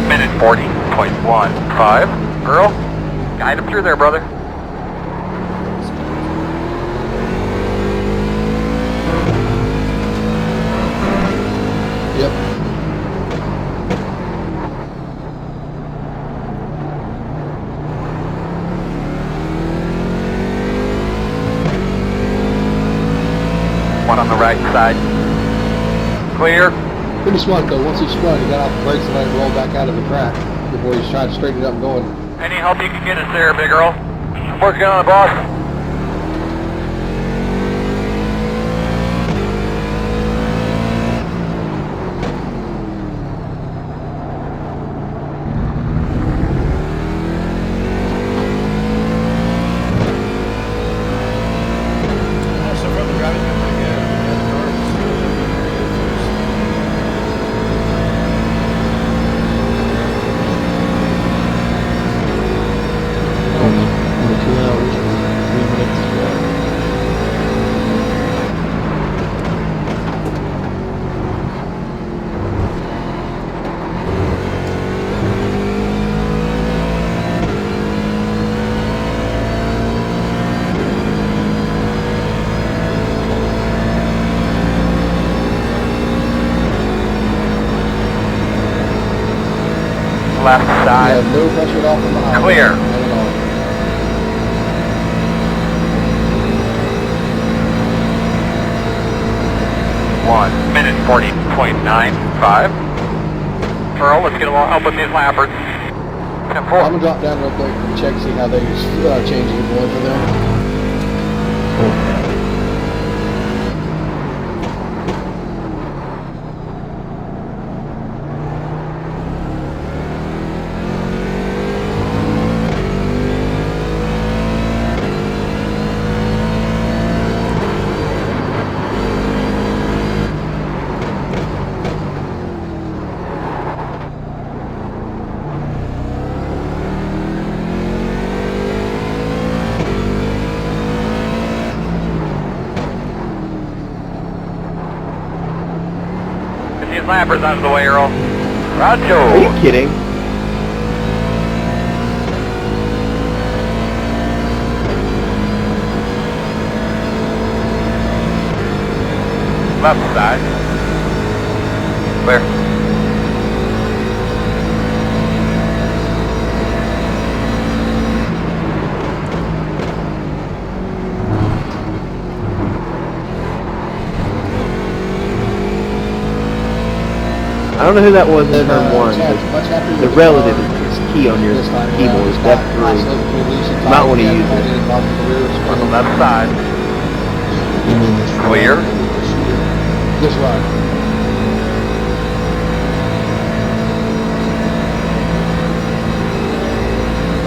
Minute 40.15. Earl, guide him through there, brother. Yep. One on the right side. Clear. Pretty smart though. Once he spun, he got off the brakes and let it roll back out of the track before he's trying to straighten it up and going. Any help you can get us there, Big Earl? I'm working on it, boss. Left side. No pressure at all from behind. Clear. Minute 40.95. Earl, let's get along up with these lappers. 10-4. I'm gonna drop down real quick and check, see how they changing it going for them. These lappers out of the way, Earl. Roger. Are you kidding? Left side. Clear. I don't know who that was in turn one. The relative is key on your keyboard. It's F3. You might want to use it. On the left side. Clear. This ride.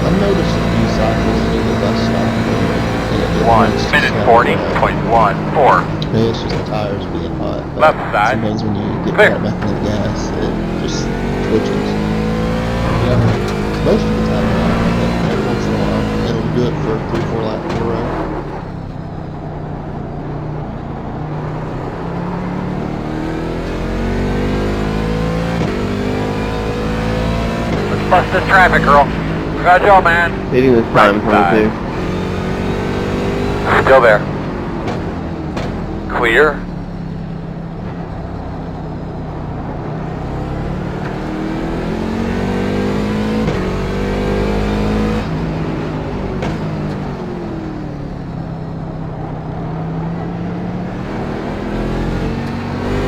I've noticed a few cycles in the bus stop. 1 minute 40.14. Maybe it's just the tires being hot. Left side. Sometimes when you get Clear. right back in the gas, it just twitches. Yeah. Most of the time, but every once in a while, it'll do it for 3-4 laps in a row. Let's bust this traffic, girl. Good job, man. Hitting this time, 22. Still there. Clear.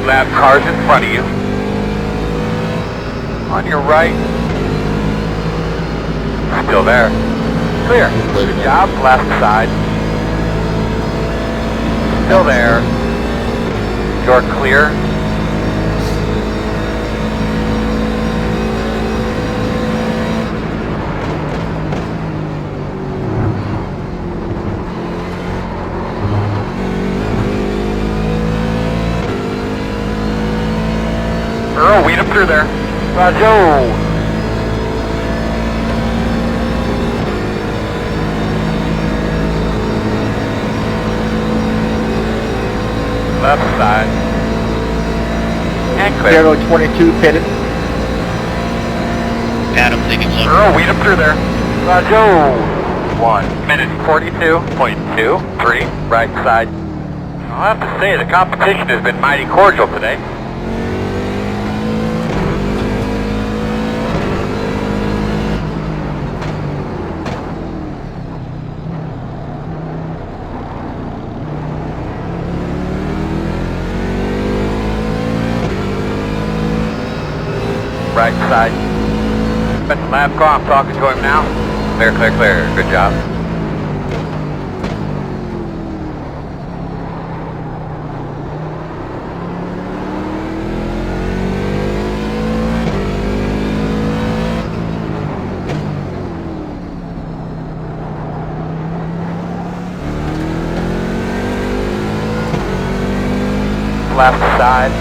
Lap cars in front of you. On your right. Still there. Clear. Good job. Left side. Still there. You're clear. Earl, weed him through there. Roger. Left side. And clear. 022 pitted. Adam thinking so. Earl, weed him through there. Roger. 1 minute 42.23, right side. I'll have to say the competition has been mighty cordial today. Right side. Spent the lap car, I'm talking to him now. Clear, clear, clear. Good job. Left side.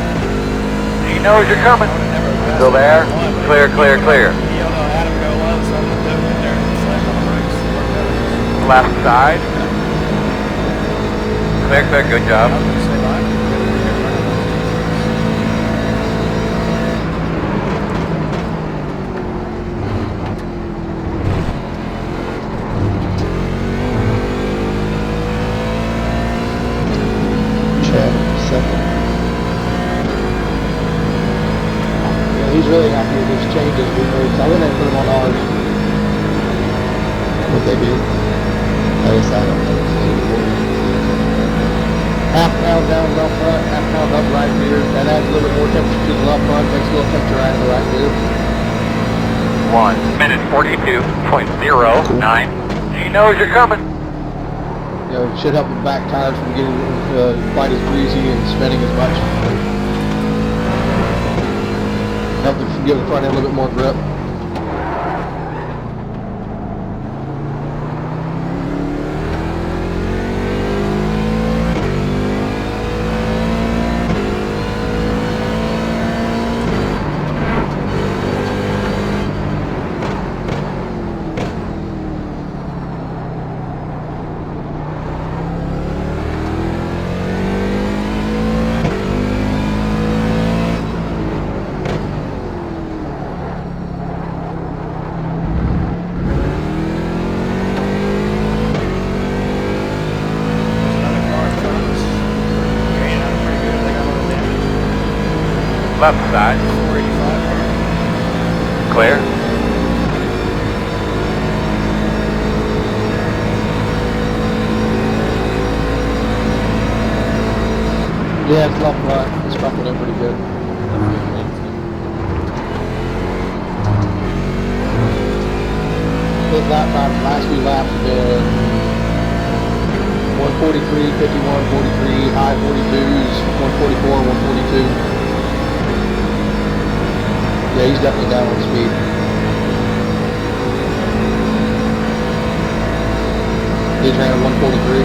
He knows you're coming. Still there? Clear, clear, clear. Left side. Clear, clear, good job. He's really happy with these changes we made. So I went ahead and put them on ours. What they do? I guess I don't know. Half pound down left front, half pound up right rear. That adds a little bit more temperature to the left front, makes a little temperature right in the right rear. 1 minute 42.09. He knows you're coming. You know, it should help the back tires from getting quite as greasy and spinning as much. Help them give the front end a little bit more grip. Left side. 485. Clear. Yeah, it's left front. It's buckled in pretty good. His lap time, last few laps have been 143, 51, 43, high 42s, 144, 142. Yeah, he's definitely down on speed. He's ran at 143.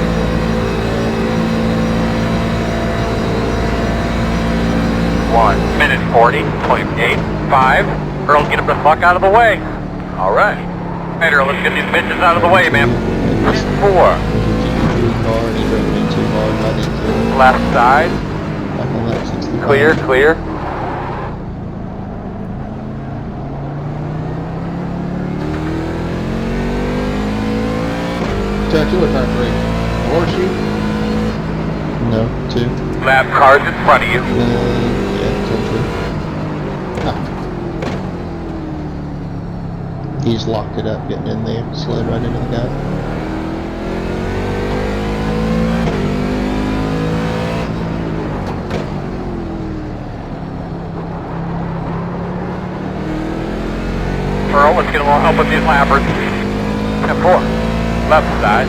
One minute 40.85. Earl, get him the fuck out of the way. All right. Hey, Earl, let's get these bitches out of the way, man. 4. Left side. Clear, clear. Turn 2 or turn 3? Horseshoe? No, 2. Lap cars in front of you. Yeah, turn 2. He's locked it up, getting in there, slid right into the guy. Earl, let's get a little help with these lappers. 10-4. Left side.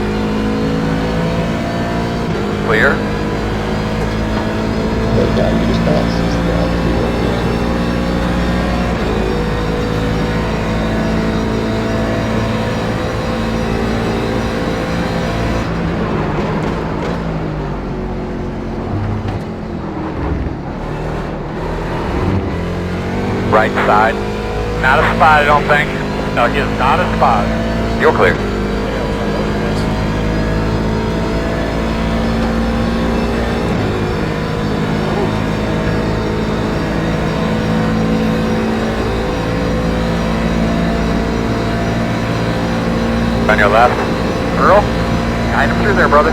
Clear. That guy you just passed is the guy. Right side. Not a spot, I don't think. No, he is not a spot. You're clear. On your left. Earl, kind of through there, brother.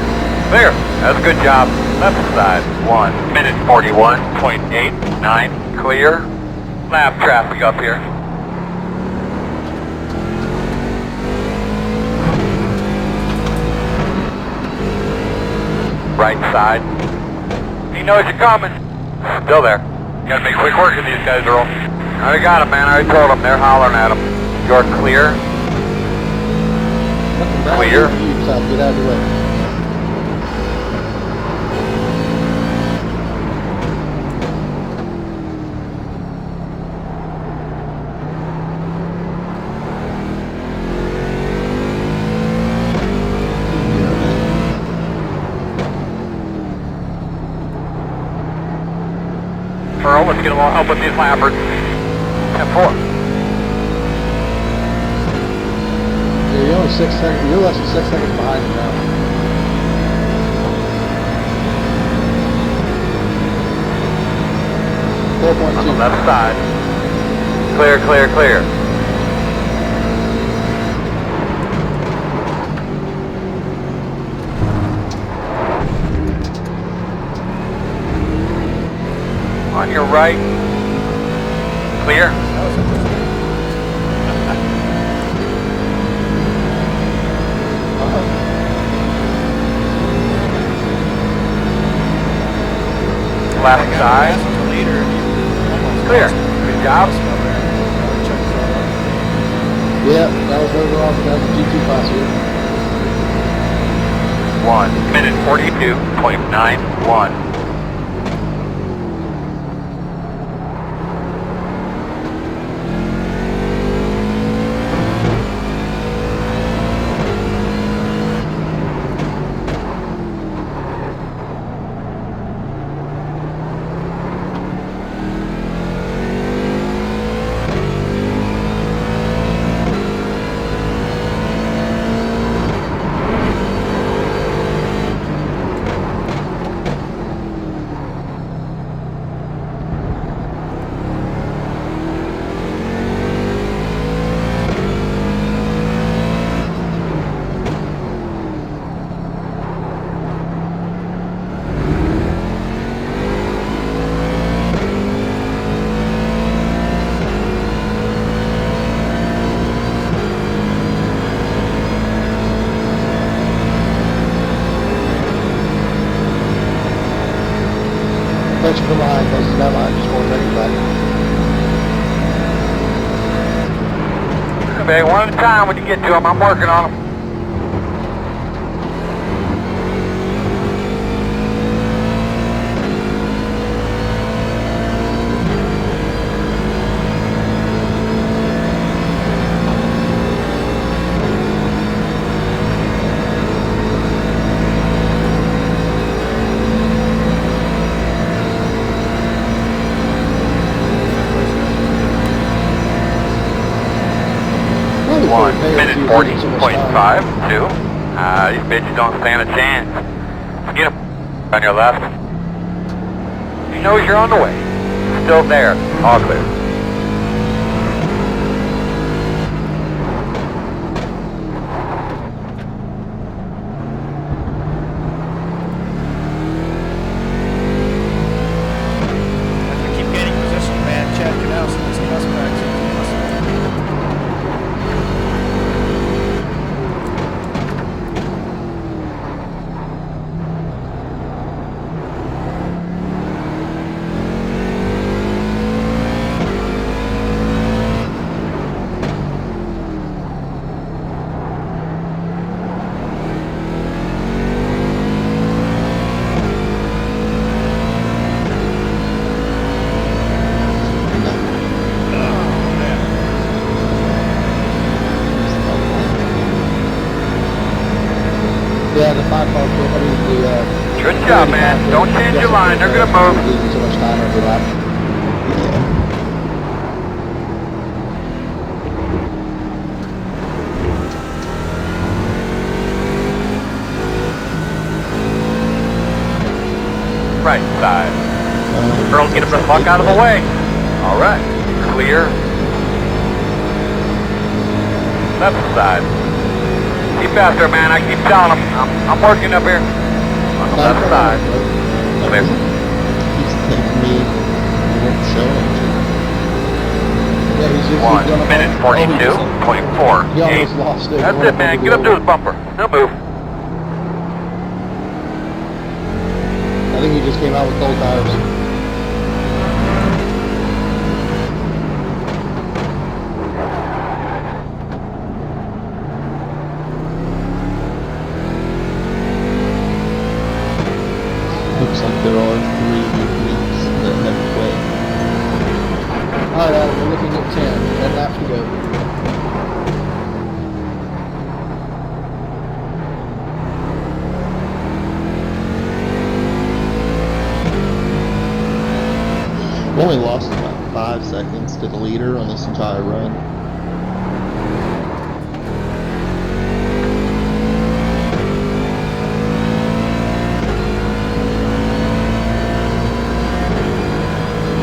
Clear. That's a good job. Left side. 1 minute 41.89. Clear. Lap traffic up here. Right side. He knows you're coming. Still there. You gotta make quick work of these guys, Earl. I already got him, man. I already told him. They're hollering at him. You're clear. Clear. Get out of the way. Earl, let's get a little help with these lappers. 10-4. Yeah, you're only 6 seconds. You're less than 6 seconds behind him now. On the left side. Clear, clear, clear. On your right. Clear. Left side. Clear. Good job. Yeah, that was overall. That was the G2 class here. 1 minute 42.91. Thanks for the line. This is that line. Just going ready back. Okay, one at a time when you get to them. I'm working on them. Really 1 minute 40.52. These bitches don't stand a chance. Get them on your left. He knows you're on the way. Still there. All clear. Keep gaining position, man. Chad Canals and his prospects. Yeah, the 5 car pit, I mean the, Good job, man. Don't change your line. They're going to move. Losing so much time over lap. Right side. Earl, get him the fuck out of the way. All right. Clear. Left side. Keep faster, man. I keep telling him. I'm working up here. On the left side. Clear. He's taking me. He won't show him. Yeah, he's just 1 minute 42.4. He almost lost it. That's it, man. Get up to his bumper. He'll move. I think he just came out with cold tires. Looks like there are 3 weeks that have quit. Alright, Adam, we're looking at 10. 10 laps to go. Only lost about 5 seconds to the leader on this entire run.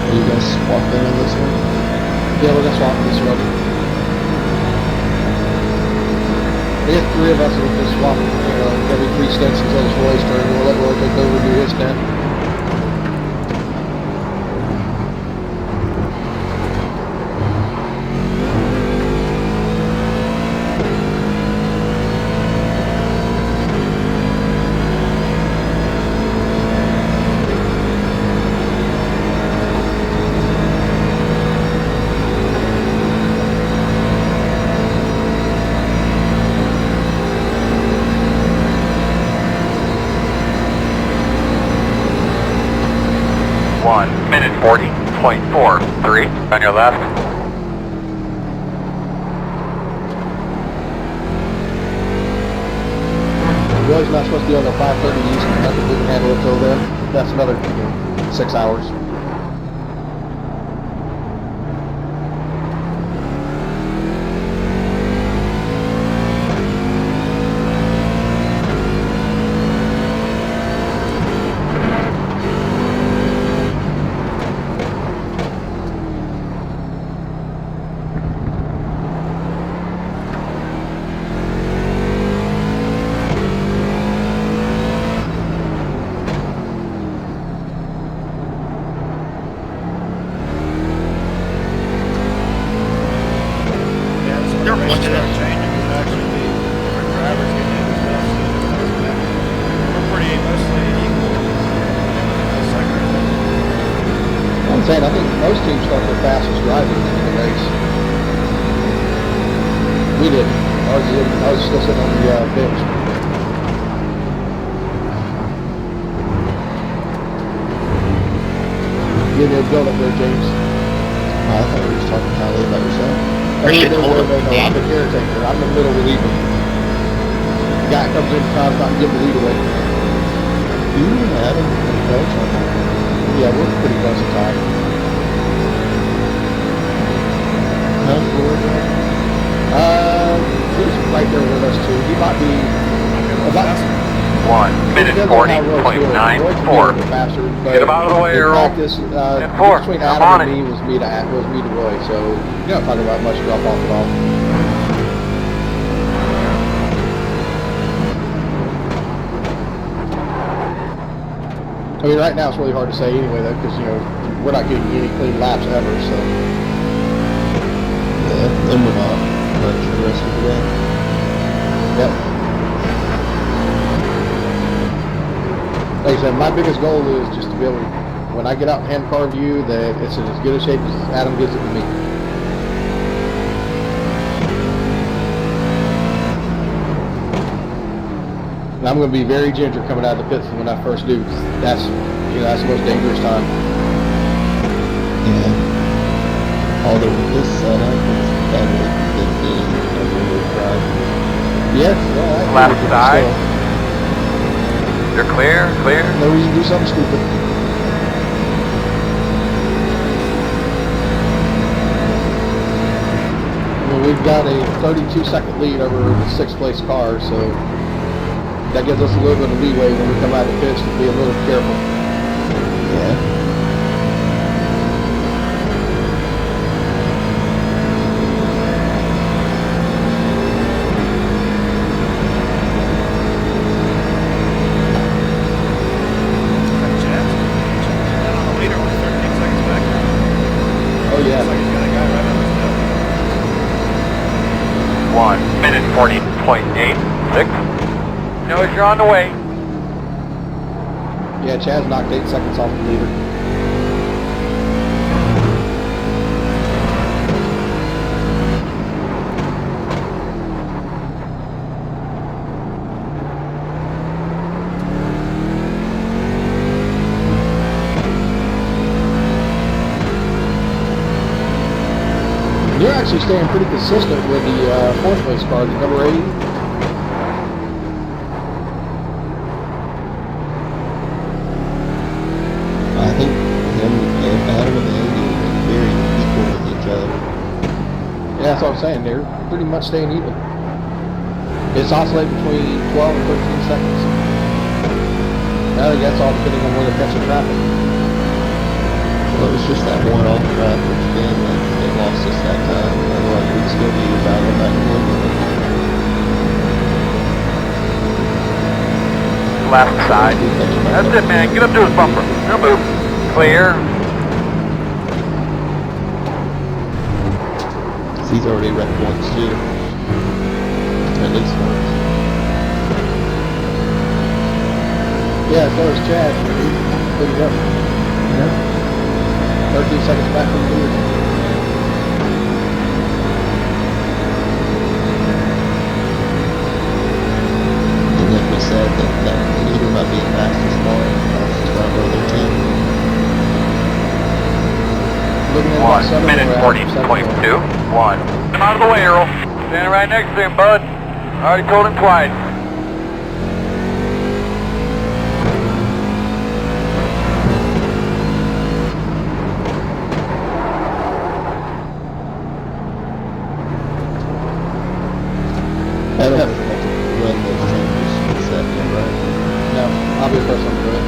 Are you guys swapping on this one? Yeah, we're gonna swap this one. We have 3 of us that will just swap, every 3 stints until it's Roy's turn. We'll let Roy take over and do his stint. Minute 40.43 on your left. Roy's not supposed to be on the 5:30 East. I think we can handle it till then. That's another 6 hours. I think most teams start their fastest driving in the race. We didn't. I was still sitting on the bench. Give me a build up there, James. I thought we were just talking highly about yourself. No, I'm the caretaker. I'm the middle reliever. The guy comes in and not to give the lead away. You and Adam and coach on that. Yeah, we're pretty close to time. How's Roy doing? He's right there with us too. He might be about 1 minute 40.94. Get him out of the way, Earl. Practice, between Adam and me was me to Roy, so you're not talking about much drop off at all. I mean, right now it's really hard to say anyway, though, because we're not getting any clean laps ever. So yeah, and we're not much the rest of the day. Yep. Like I said, my biggest goal is just to be able to, when I get out in hand car view, that it's in as good a shape as Adam gives it to me. And I'm going to be very ginger coming out of the pits when I first do. That's that's the most dangerous time. Yeah. Although with this setup, it's better than being a real drive. Yes. Well, left side. You're clear, clear. No reason to do something stupid. Well, we've got a 32-second lead over the 6th place car, so that gives us a little bit of leeway when we come out of the pits to be a little careful. Yeah. Oh yeah. 1 minute 40.86. Knows you're on the way. Yeah, Chaz knocked 8 seconds off the leader. You're actually staying pretty consistent with the 4th place car, the number 80. I think him and Adam and Andy are very equal with each other. Yeah, that's what I'm saying. They're pretty much staying even. It's oscillating between 12 and 13 seconds. I think that's all depending on where they're catching traffic. Well, it was just that one off track which then they lost us that time. Otherwise, we'd still be battling back and forth. Left side. That's it, man. Get up to his bumper. No move. Clear. He's already wrecked once too. At least once. Yeah, so is Chad. Pretty good. Yeah. 13 seconds back from the leader. And like we said, that leader might be the fastest car of their team. Looking at 1 minute 40.2. 1. Come out of the way, Earl. Standing right next to him, bud. Already told him twice. I don't have to run those changes set yet, right? No, I'll be the first one to do it.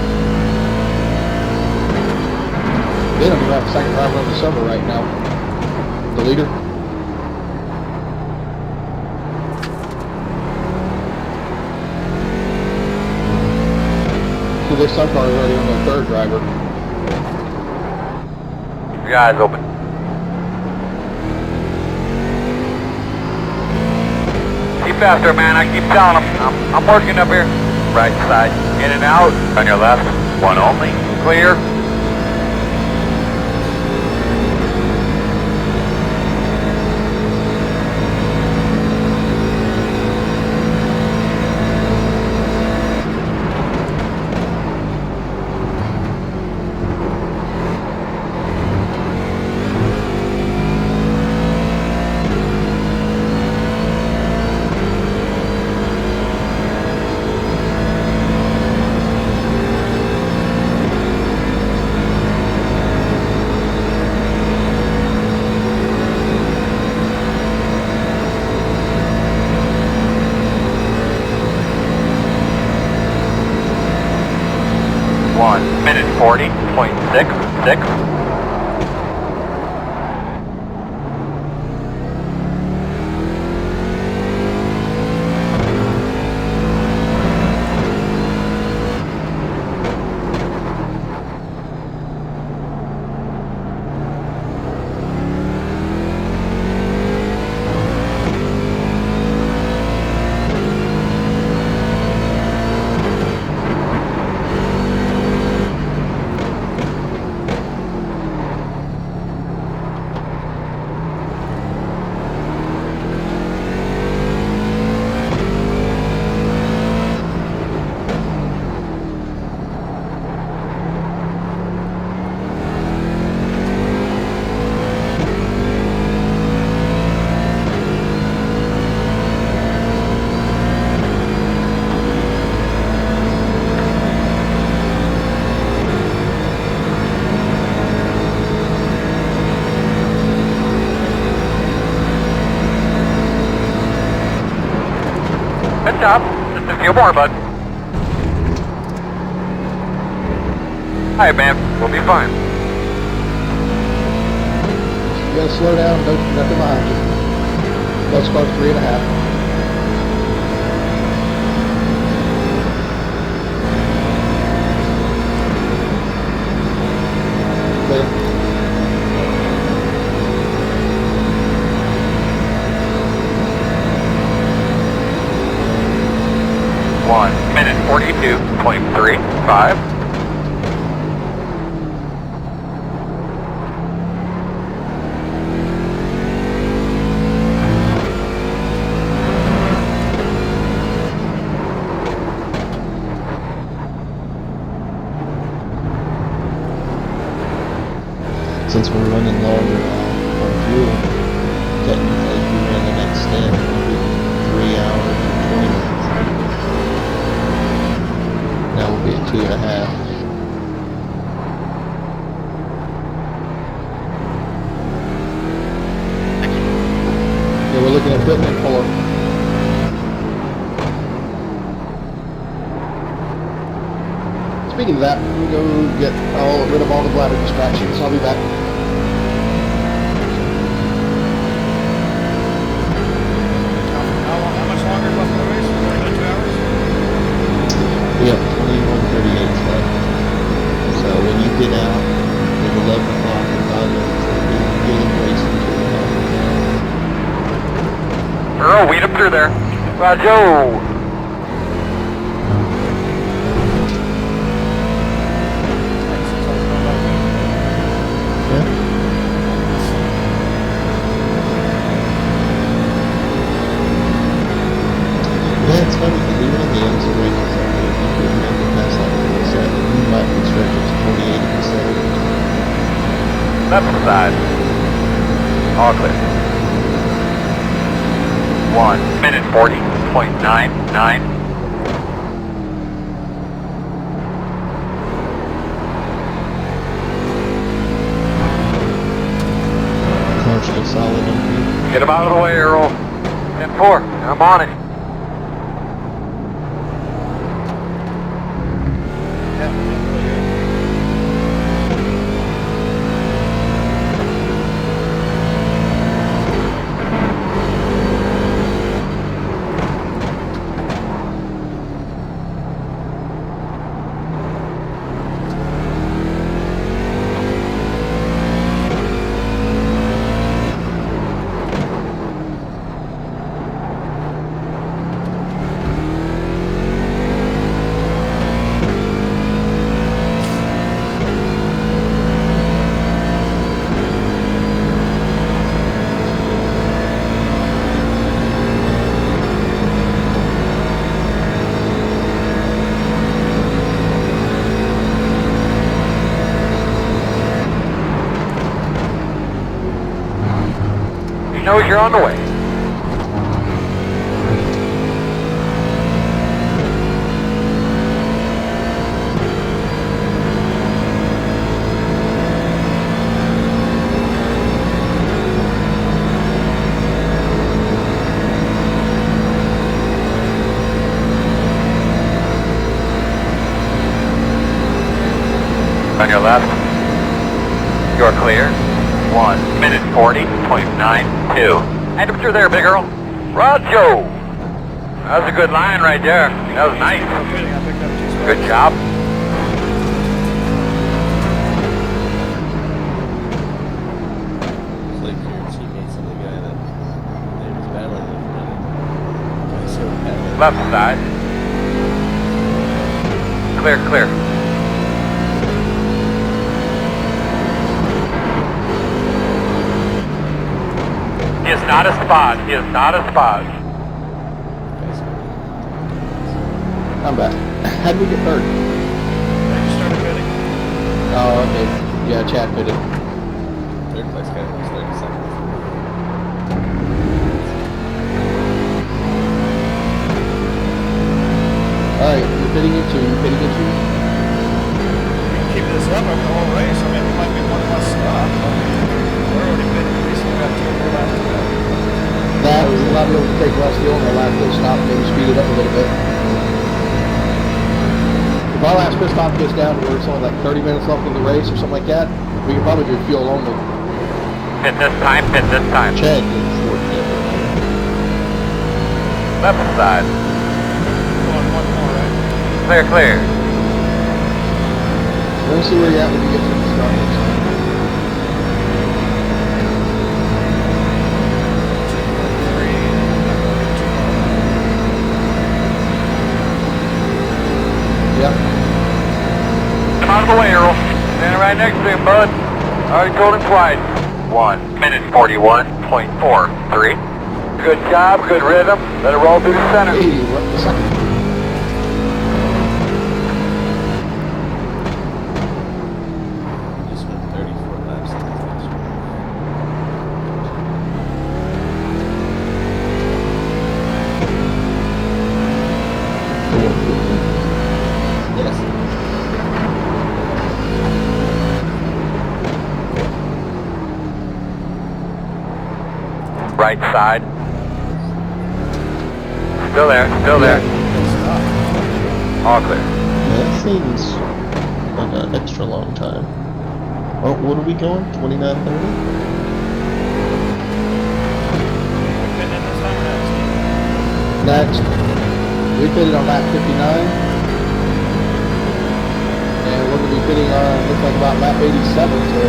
They don't even have a second driver on the server right now. The leader. So there's some cars already on their 3rd driver. Your eyes open. Keep faster, man. I keep telling him. I'm working up here. Right side. In and out. On your left. One only. Clear. Minute 40.66. job. Just a few more, bud. Alright, man. We'll be fine. You gotta slow down, nothing behind you. Most cars 3.5. Clear. One minute 42.35. Since we're running longer now on fuel, technically if we run the next stint, it'll be 3 hours and 20 minutes. Now we'll be at 2.5. Yeah, we're looking at putting in 4. Speaking of that, we'll go get rid of all the bladder distractions. I'll be back. How much longer left in the race? We're going to 2 hours? Yep, 21:38 left. So when you get out at 11 o'clock in 5 minutes, you'll be racing 2.5. Earl, weed him through there. Roger. Yeah, it's funny because even in the exit races, if you could remember past like 27, you might be stretching to 28%. Left side. All clear. 1 minute 40.99. Car's still solid on you. Get him out of the way, Earl. 10-4. I'm on it. Knows you're on the way. On your left, you're clear. 1 minute 40.92. Hand him through there, big Earl. Roger. That was a good line right there. That was nice. Good job. It's like your teammates and the guy that they was battling with. Left side. Clear, clear. He is not a spot. He is not a spot. I'm back. How did we get third? I just started bidding. Oh, okay. Yeah, Chad pitted. Third place guy was 30 seconds. Alright, you're pitting in 2, pitting in 2. Keep this up over the whole race. I mean, it might be one less stop. We're already bidding. We still got 2 more laps to go. That was a lot of able to take less fuel on our last pit stop, maybe speed it up a little bit. If our last pit stop gets down to where it's only like 30 minutes left in the race or something like that, we can probably do fuel only. Pit this time, pit this time. Chad did a short dip. Left side. One more, right? Clear, clear. We'll see where you're at when you get to the start. Yep. Come out of the way, Earl. Standing right next to him, bud. Already told him twice. 1 minute 41.43. Good job, good rhythm. Let it roll through the center. Hey, what the second? Just went 34 laps in the first one. Yes. Right side. Still there, still there. All clear. That seems like an extra long time. Oh, what are we going? 29:30? Next. We pitted on lap 59. And we're going to be pitting on, looks like about lap 87, so...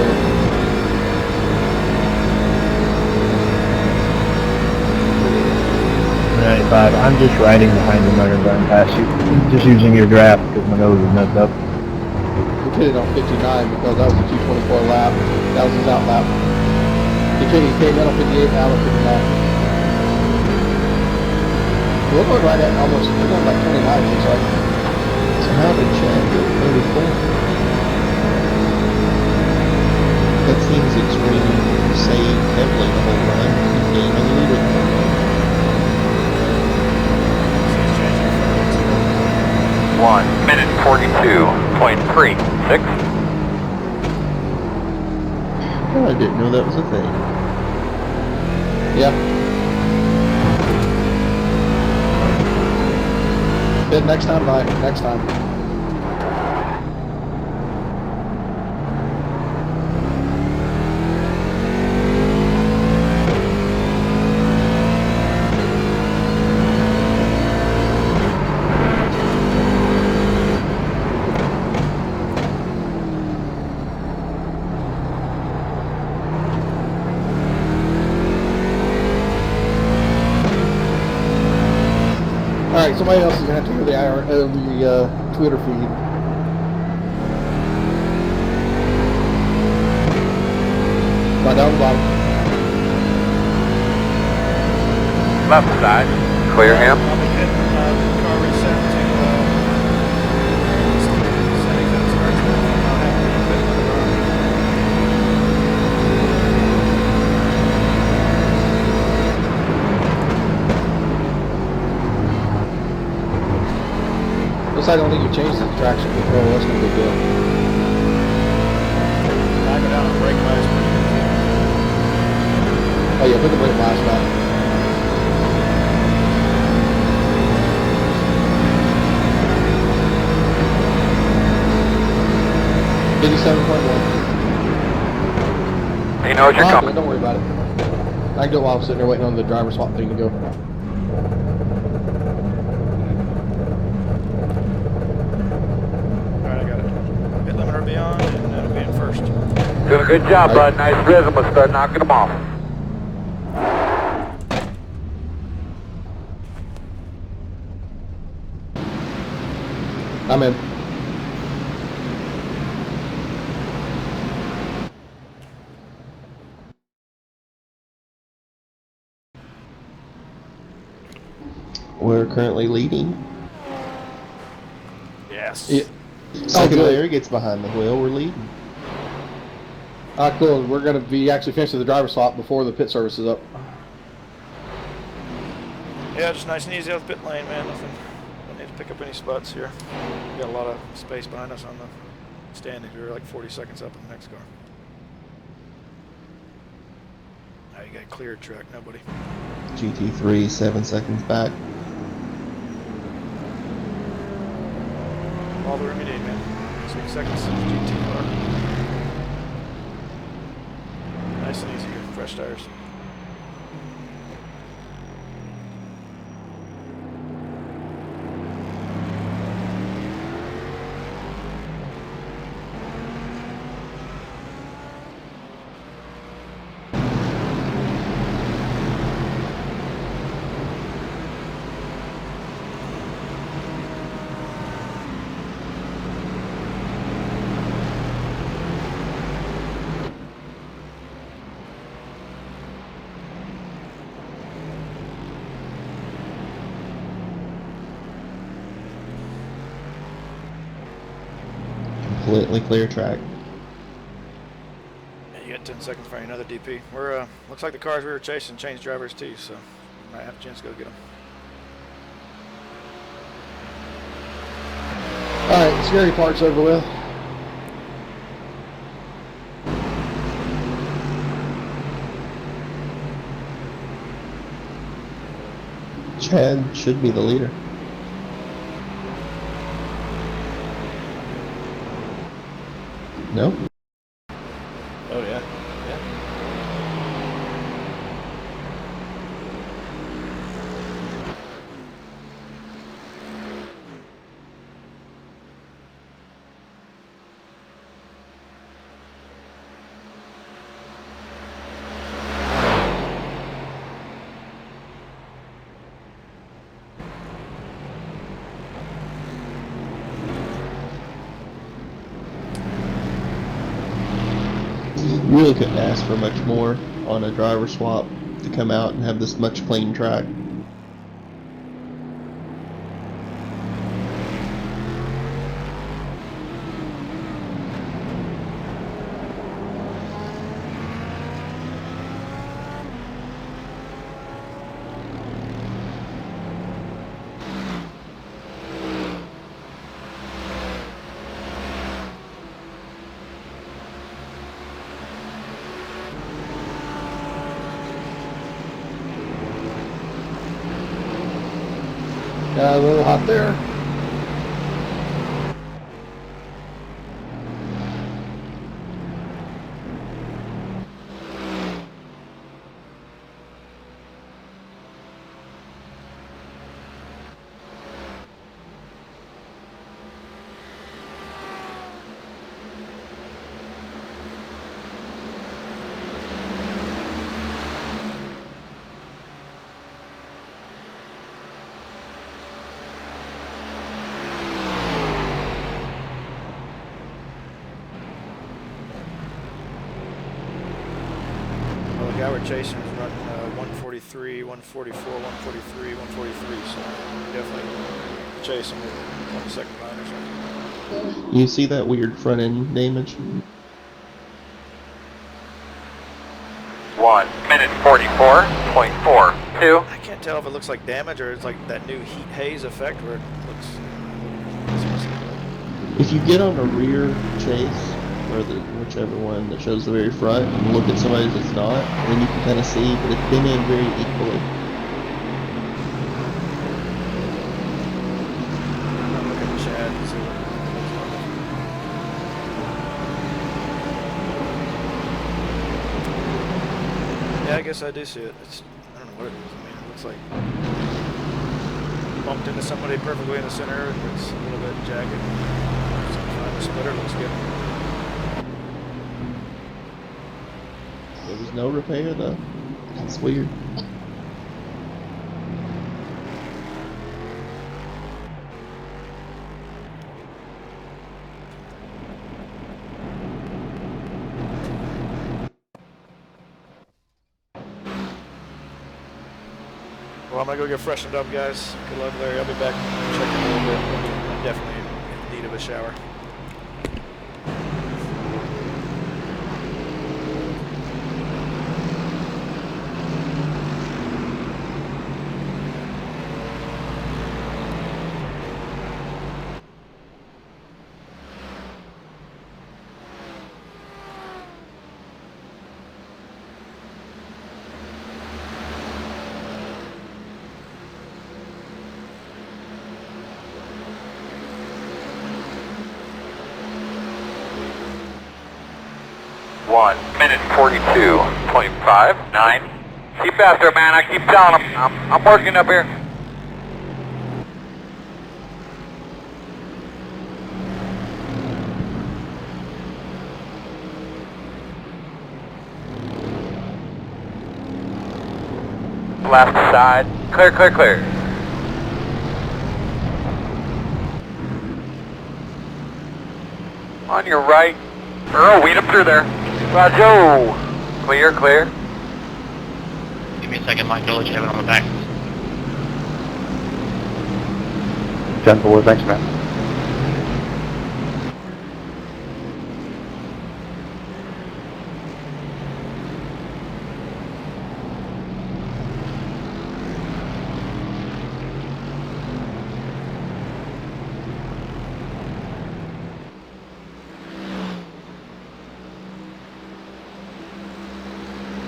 95. I'm just riding behind the motor going past you. Just using your draft because my nose is messed up. We pitted on 59 because that was a 224 lap. That was his out lap. He came in on 58 and out on 59. We're going right at almost, we're going like 29, looks like. So how did Chad get 34? That seems extreme. Saved heavily the whole run. He gained on the leader the whole run. 1 minute 42.36. Oh, I didn't know that was a thing. Yep. Bid next time, bye. Next time. Alright, somebody else is going to have to hear the Twitter feed. Right down the bottom. Left side. Clear him. I'll be getting car reset to setting that starts with not having to put another run. Looks like I don't think you changed the traction control. That's no big deal. Back it out on brake bias pretty good too. Oh yeah, put the brake bias back. You know what you're coming. Don't worry about it. I can do it while I'm sitting there waiting on the driver swap thing to go. Alright, I got it. Pit limiter be on, and that'll be in first. Doing a good job, bud. Nice rhythm. Let's start knocking them off. I'm in. We're currently leading. Yes. Yeah. Second good. Larry gets behind the wheel, we're leading. Alright, cool. We're going to be actually finishing the driver swap before the pit service is up. Yeah, just nice and easy out of the pit lane, man. Nothing. Don't need to pick up any spots here. We got a lot of space behind us on the standings. We were like 40 seconds up in the next car. Nice. you got clear track, nobody. GT3, 7 seconds back. All the room you need, man. 6 seconds since GT car. Nice and easy here, fresh tires. Completely clear track. Yeah, you got 10 seconds for another DP. We're looks like the cars we were chasing changed drivers too, so might have a chance to go get them. All right, scary part's over with. Chad should be the leader. No? Oh yeah. Yeah. Really couldn't ask for much more on a driver swap to come out and have this much clean track. Got a little hot there. Well, the guy we're chasing is running 143, 144, 143, 143, so definitely chase him with 1 second behind or something. You see that weird front end damage? 1 minute 44.42. I can't tell if it looks like damage or it's like that new heat haze effect where it looks. If you get on a rear chase, or whichever one that shows the very front, and look at somebody that's not, then you can kind of see, but it's been in very equally. I'm looking at Chad and see what it looks like. Yeah, I guess I do see it. I don't know what it is. I mean, it looks like bumped into somebody perfectly in the center, and it's a little bit jagged. The splitter looks good. There was no repair though. That's weird. Well, I'm gonna go get freshened up, guys. Good luck, Larry. I'll be back checking a little bit. I'm definitely in need of a shower. 1 minute 42.5, 9. Keep faster, man. I keep telling him. I'm working up here. Left side. Clear, clear, clear. On your right. Earl, weed him through there. Roger. Clear, clear. Give me a second, Mike. I'll let you have it on the back. 10-4, thanks, man.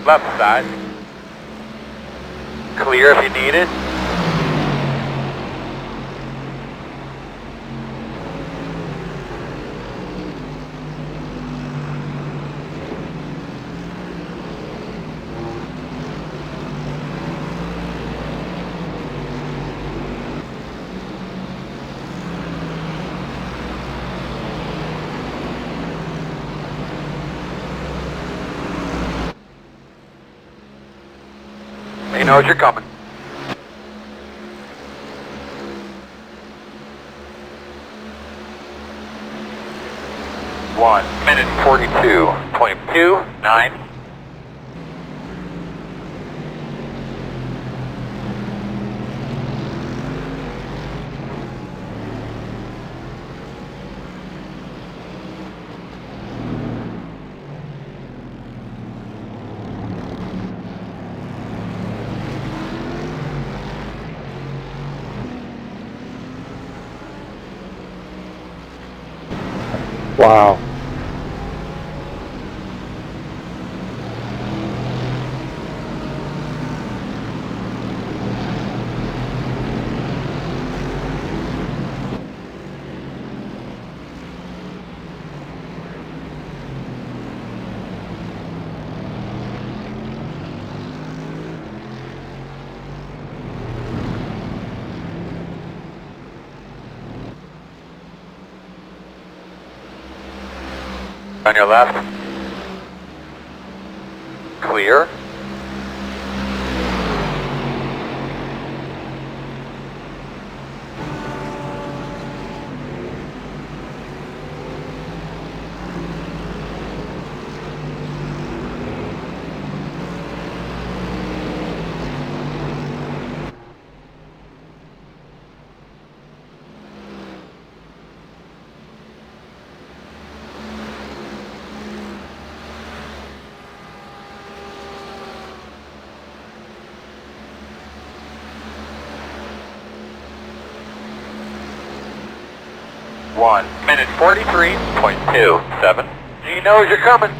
Left side. Clear if you need it. He knows you're coming. One minute 42.29. Wow. On your left. Clear. One minute 43.27. He knows you're coming.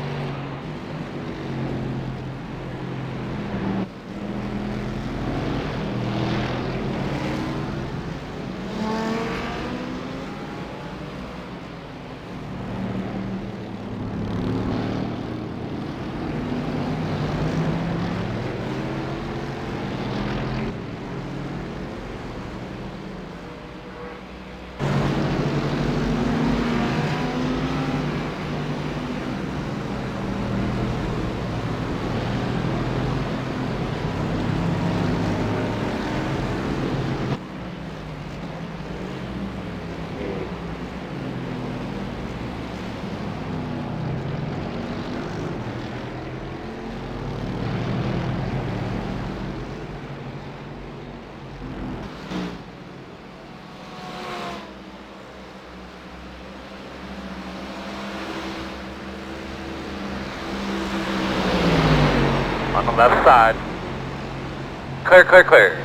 On the left side. Clear, clear, clear.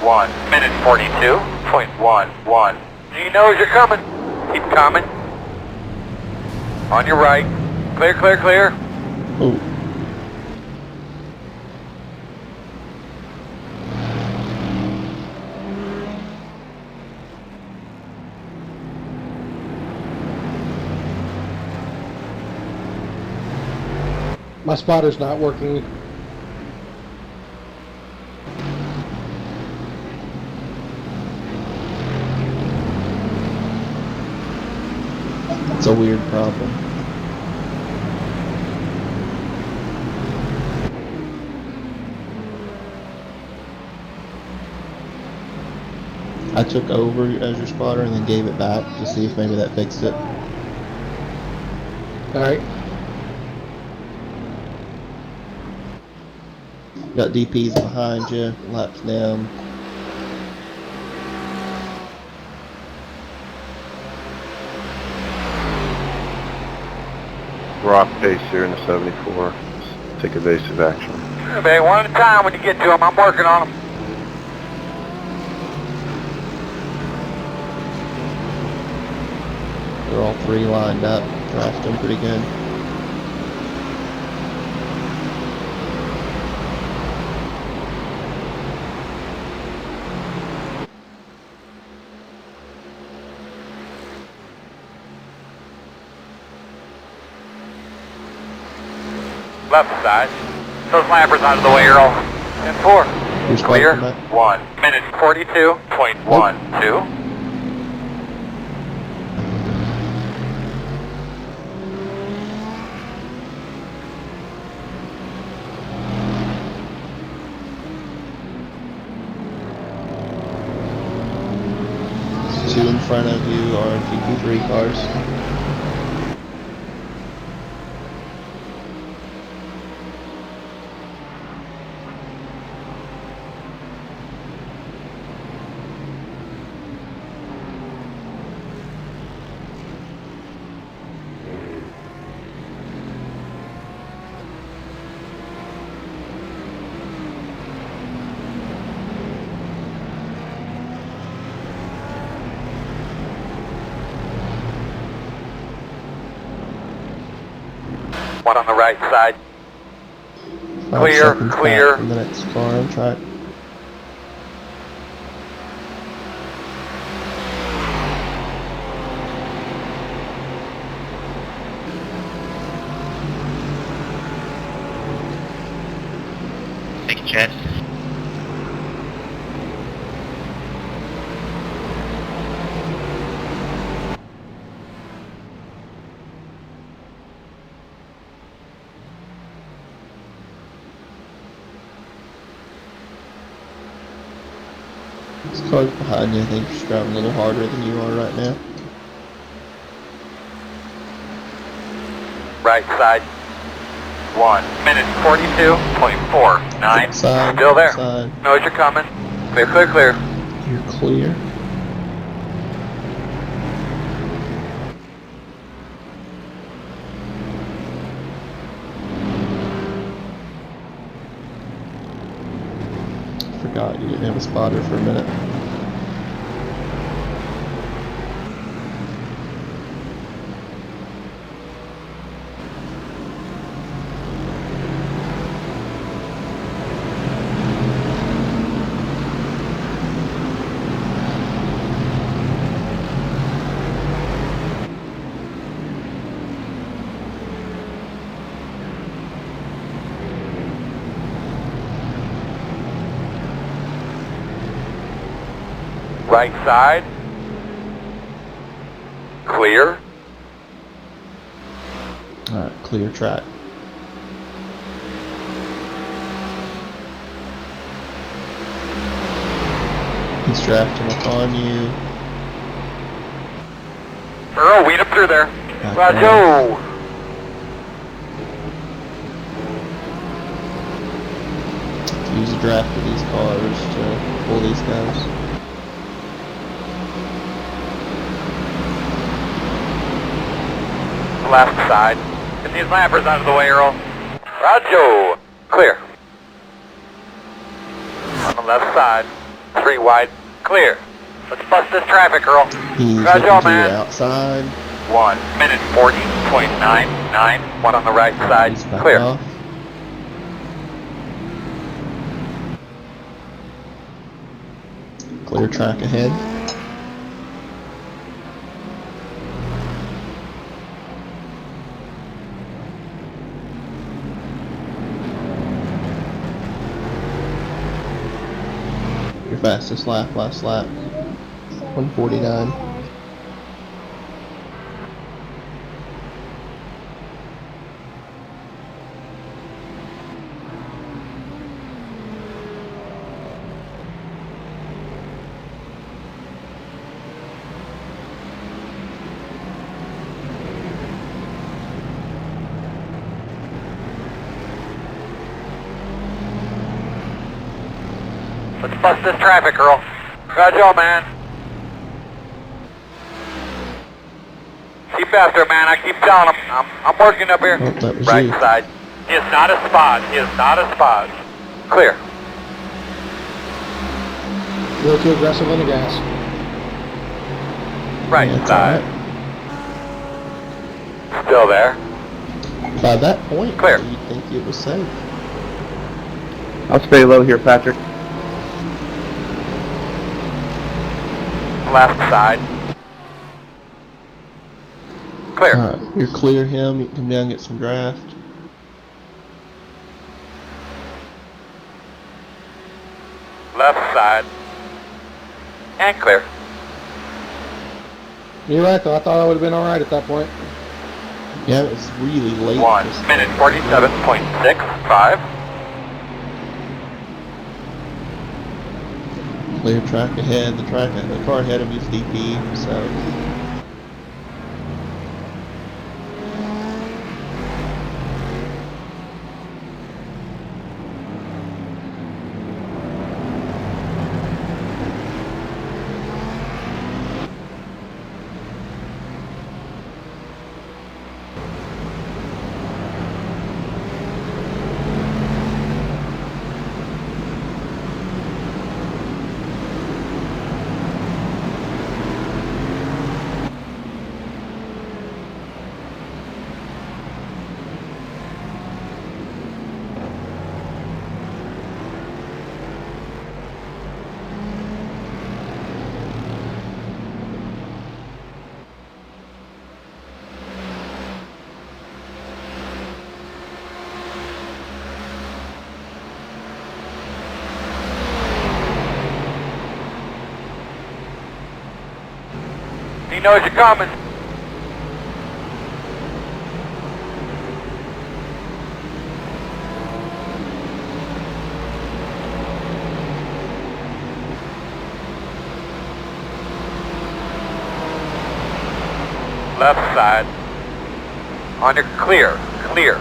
1 minute 42.11. He knows you're coming. Keep coming. On your right. Clear, clear, clear. Oh. My spotter's not working. It's a weird problem. I took over as your spotter and then gave it back to see if maybe that fixed it. Alright. Got DPs behind you, laps down. We're off pace here in the 74. Let's take evasive action. Sure, babe. One at a time when you get to them. I'm working on them. They're all three lined up, drafting pretty good. Left side. Those lappers out of the way, Earl. 10-4. Who's Clear. that? 1 minute 42.12. Two in front of you are GP3 cars. One on the right side. 5 Clear, seconds clear. back from the next car on track. Thank you, Chad. This car's behind you. I think she's driving a little harder than you are right now. Right side. 1 minute 42.49. Side, Still there. side. Knows you're coming. Clear, clear, clear. You're clear. Forgot you didn't have a spotter for a minute. Right side. Clear. Alright, clear track. He's drafting up on you. Earl, weed him through there. Roger. Use a draft of these cars to pull these guys. Left side. Get these lappers out of the way, Earl. Roger. Clear. On the left side. 3 wide. Clear. Let's bust this traffic, girl. He's Roger, looking to man. your outside. 1 minute 40.99. One on the right side. He's back Clear. off. Clear track ahead. Your fastest lap, last lap. 149. Let's bust this traffic, girl. Roger, man. Keep after, man. I keep telling him. I'm working up here. Oh, that was Right you. side. He is not a spot. He is not a spot. Clear. A little too aggressive on the gas. Right That's side. alright. Still there. By that point, Clear. you'd think it was safe. I'll stay low here, Patrick. Left side. Clear. Alright, you're clear him, you can come down and get some draft. Left side. And clear. You're right though, I thought I would have been alright at that point. Yeah, it was really late. 1 minute 47.65. Clear track ahead, the car ahead of you is DP, so He knows you're coming. Left side. On your clear. Clear.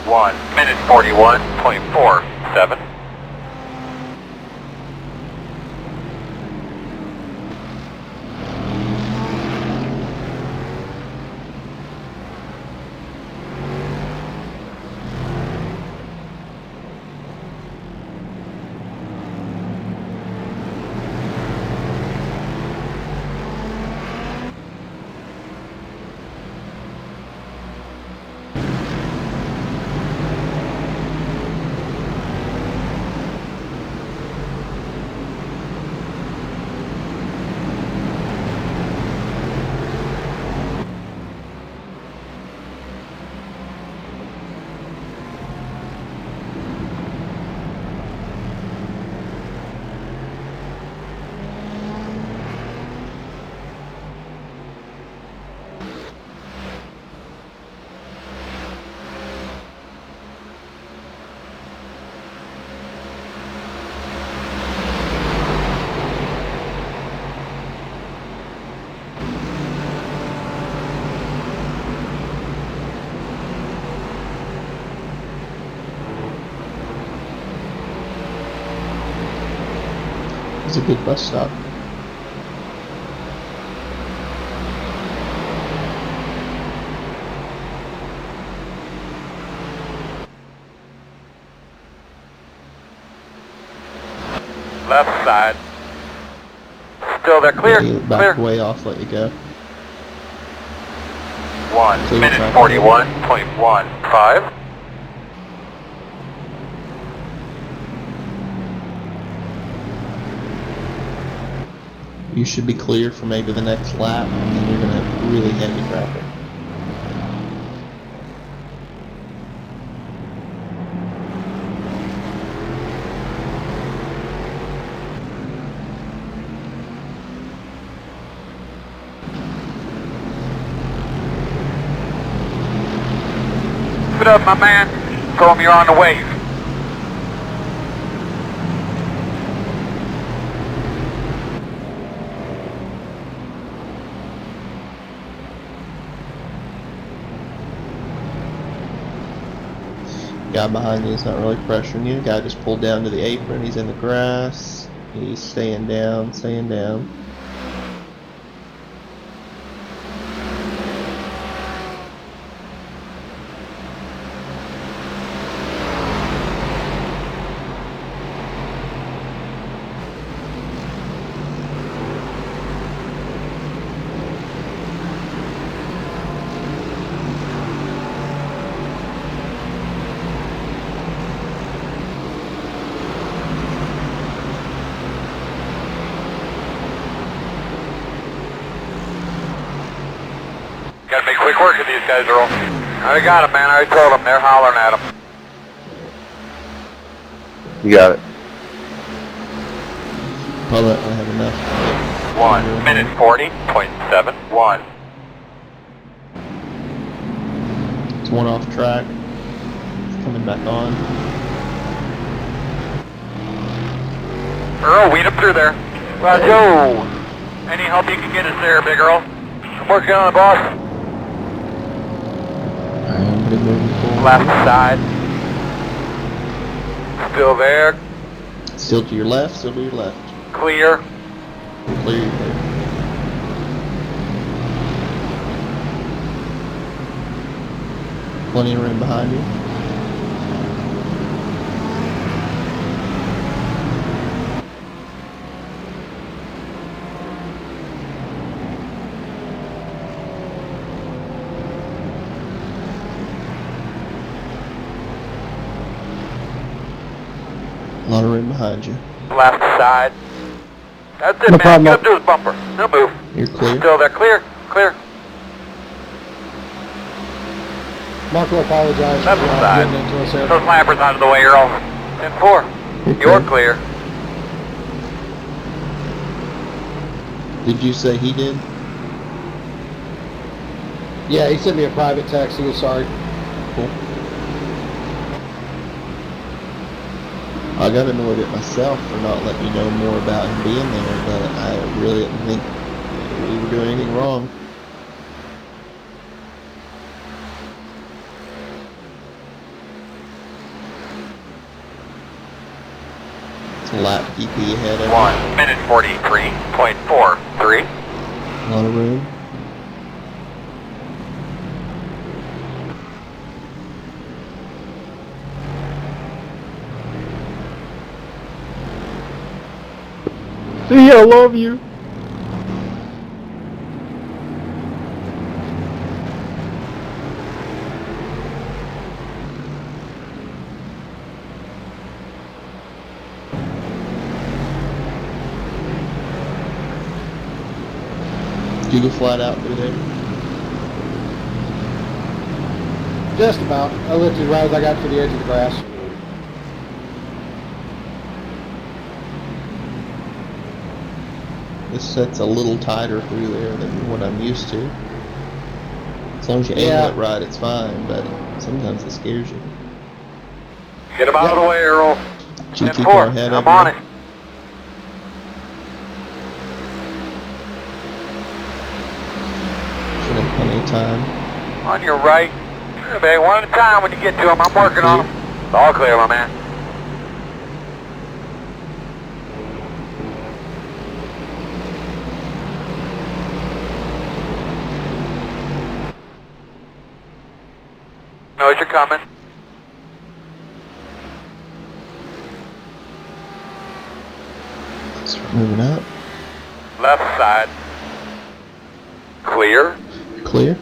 One minute 41.47. it's a good bus stop. Left side. Still there, clear, Yeah, you back way off, let you go. 1 So minute 41.15. You should be clear for maybe the next lap, and then you're going to have really heavy traffic. Keep it up, my man. Tell him you're on the wave. Guy behind you is not really pressuring you. Guy just pulled down to the apron. He's in the grass. He's staying down, staying down. Gotta make quick work of these guys, Earl. I already got them, man. I already told them. They're hollering at them. You got it. Hold on, I have enough. 1 minute 40.71. It's one off track. It's coming back on. Earl, weed him through there. Roger. Any help you can get us there, big Earl? I'm working on it, boss. I'm moving forward. Left side. Still there. Still to your left, still to your left. Clear. Clear. Plenty of room behind you. A lot of room behind you. Left side. That's it, No man. problem. Get up to his bumper. No move. You're clear. Still there. Clear. Clear. Mark will apologize Left for side. getting into us there. Those lampers out of the way, Earl. 10-4. You're clear. Did you say he did? Yeah, he sent me a private text. He was sorry. Cool. I got annoyed at myself for not letting you know more about him being there, but I really didn't think we were doing anything wrong. It's a lap DP ahead of 1 minute 43.43. A lot of room. See, I love you. Did you go flat out through there? Just about. I lifted right as I got to the edge of the grass. This set's a little tighter through there than what I'm used to. As long as you angle it right, it's fine, but sometimes it scares you. Get him out of the way, Earl. Should keep 10-4. our head I'm up on here. it. Should have plenty of time. On your right. Sure, babe. One at a time when you get to him. I'm working on him. It's all clear, my man. Knows you're coming. Moving up. Left side. Clear. Clear.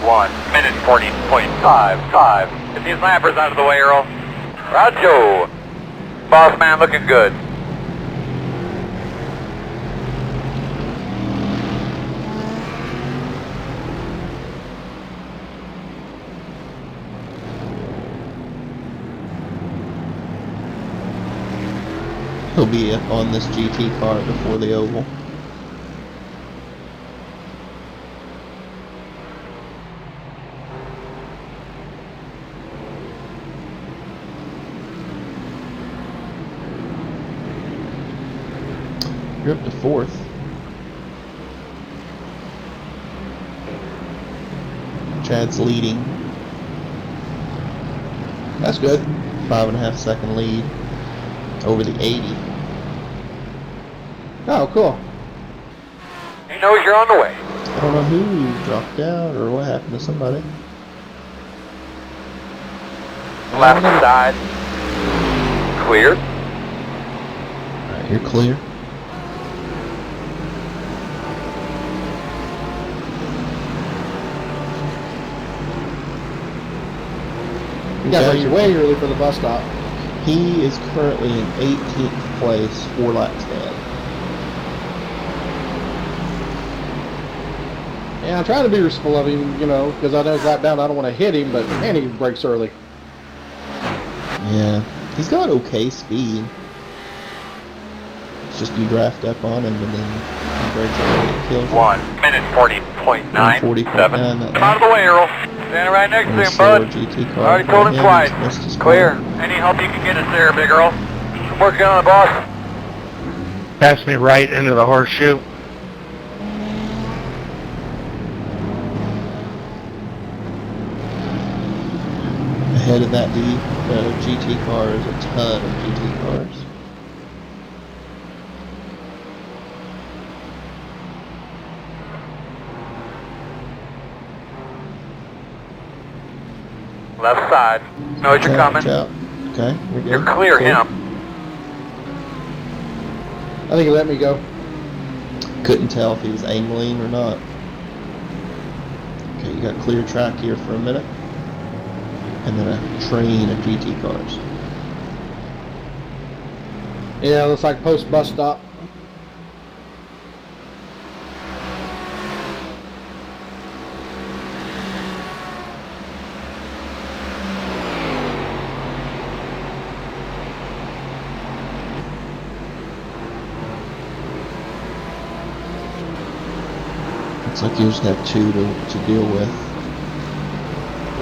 1 minute 40.55. Get these lappers out of the way, Earl. Roger. Boss man looking good. He'll be on this GT car before the oval. You're up to 4th. Chad's leading. That's good. 5.5 second lead over the 80. Oh, cool. He knows you're on the way. I don't know who dropped out or what happened to somebody. Left side. Clear. Alright, you're clear. You guys are way early for the bus stop. He is currently in 18th place, 4 laps ahead. Yeah, I'm trying to be respectful of him, you know, because I know he's lap down. I don't want to hit him, but man, he brakes early. Yeah, he's got okay speed. It's just you draft up on him and then he brakes early and kills you. 1 minute 40.9. 40.9. Come out of the way, Earl. Standing right next to him, bud. GT car. Already told him twice. Clear. Any help you can get us there, big Earl? I'm working on it, boss. Pass me right into the horseshoe. Ahead of that GT car is a ton of GT cars. Left side. Knows you're coming. Watch out. Okay, we're good. You're clear Cool. him. I think he let me go. Couldn't tell if he was angling or not. Okay, you got clear track here for a minute. And then a train of GT cars. Yeah, looks like post bus stop. Looks like you just have 2 to deal with.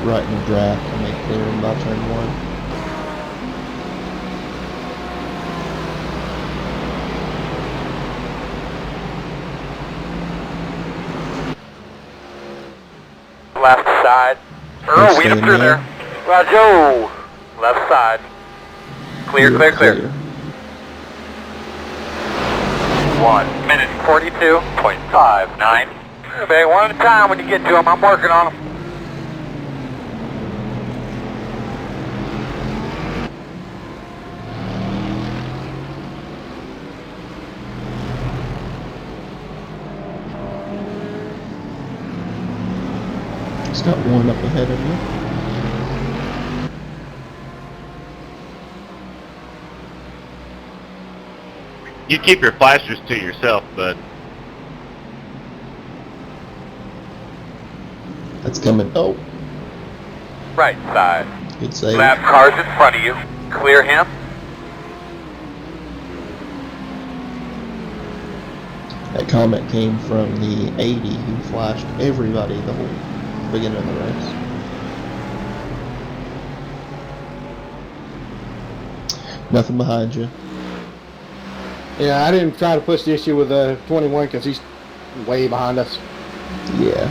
Right in the draft and make clear in about turn 1. Left side. Earl, weed him through there. Roger. Left side. Clear, You're clear, clear. 1 minute 42.59. Baby, one at a time when you get to him. I'm working on him. It's got 1 up ahead of you. You keep your flashers to yourself, bud. That's coming. Oh. Right side. Good save. Lap car's in front of you. Clear him. That comment came from the 80 who flashed everybody the whole beginning of the race. Nothing behind you. Yeah, I didn't try to push the issue with the 21 because he's way behind us. Yeah.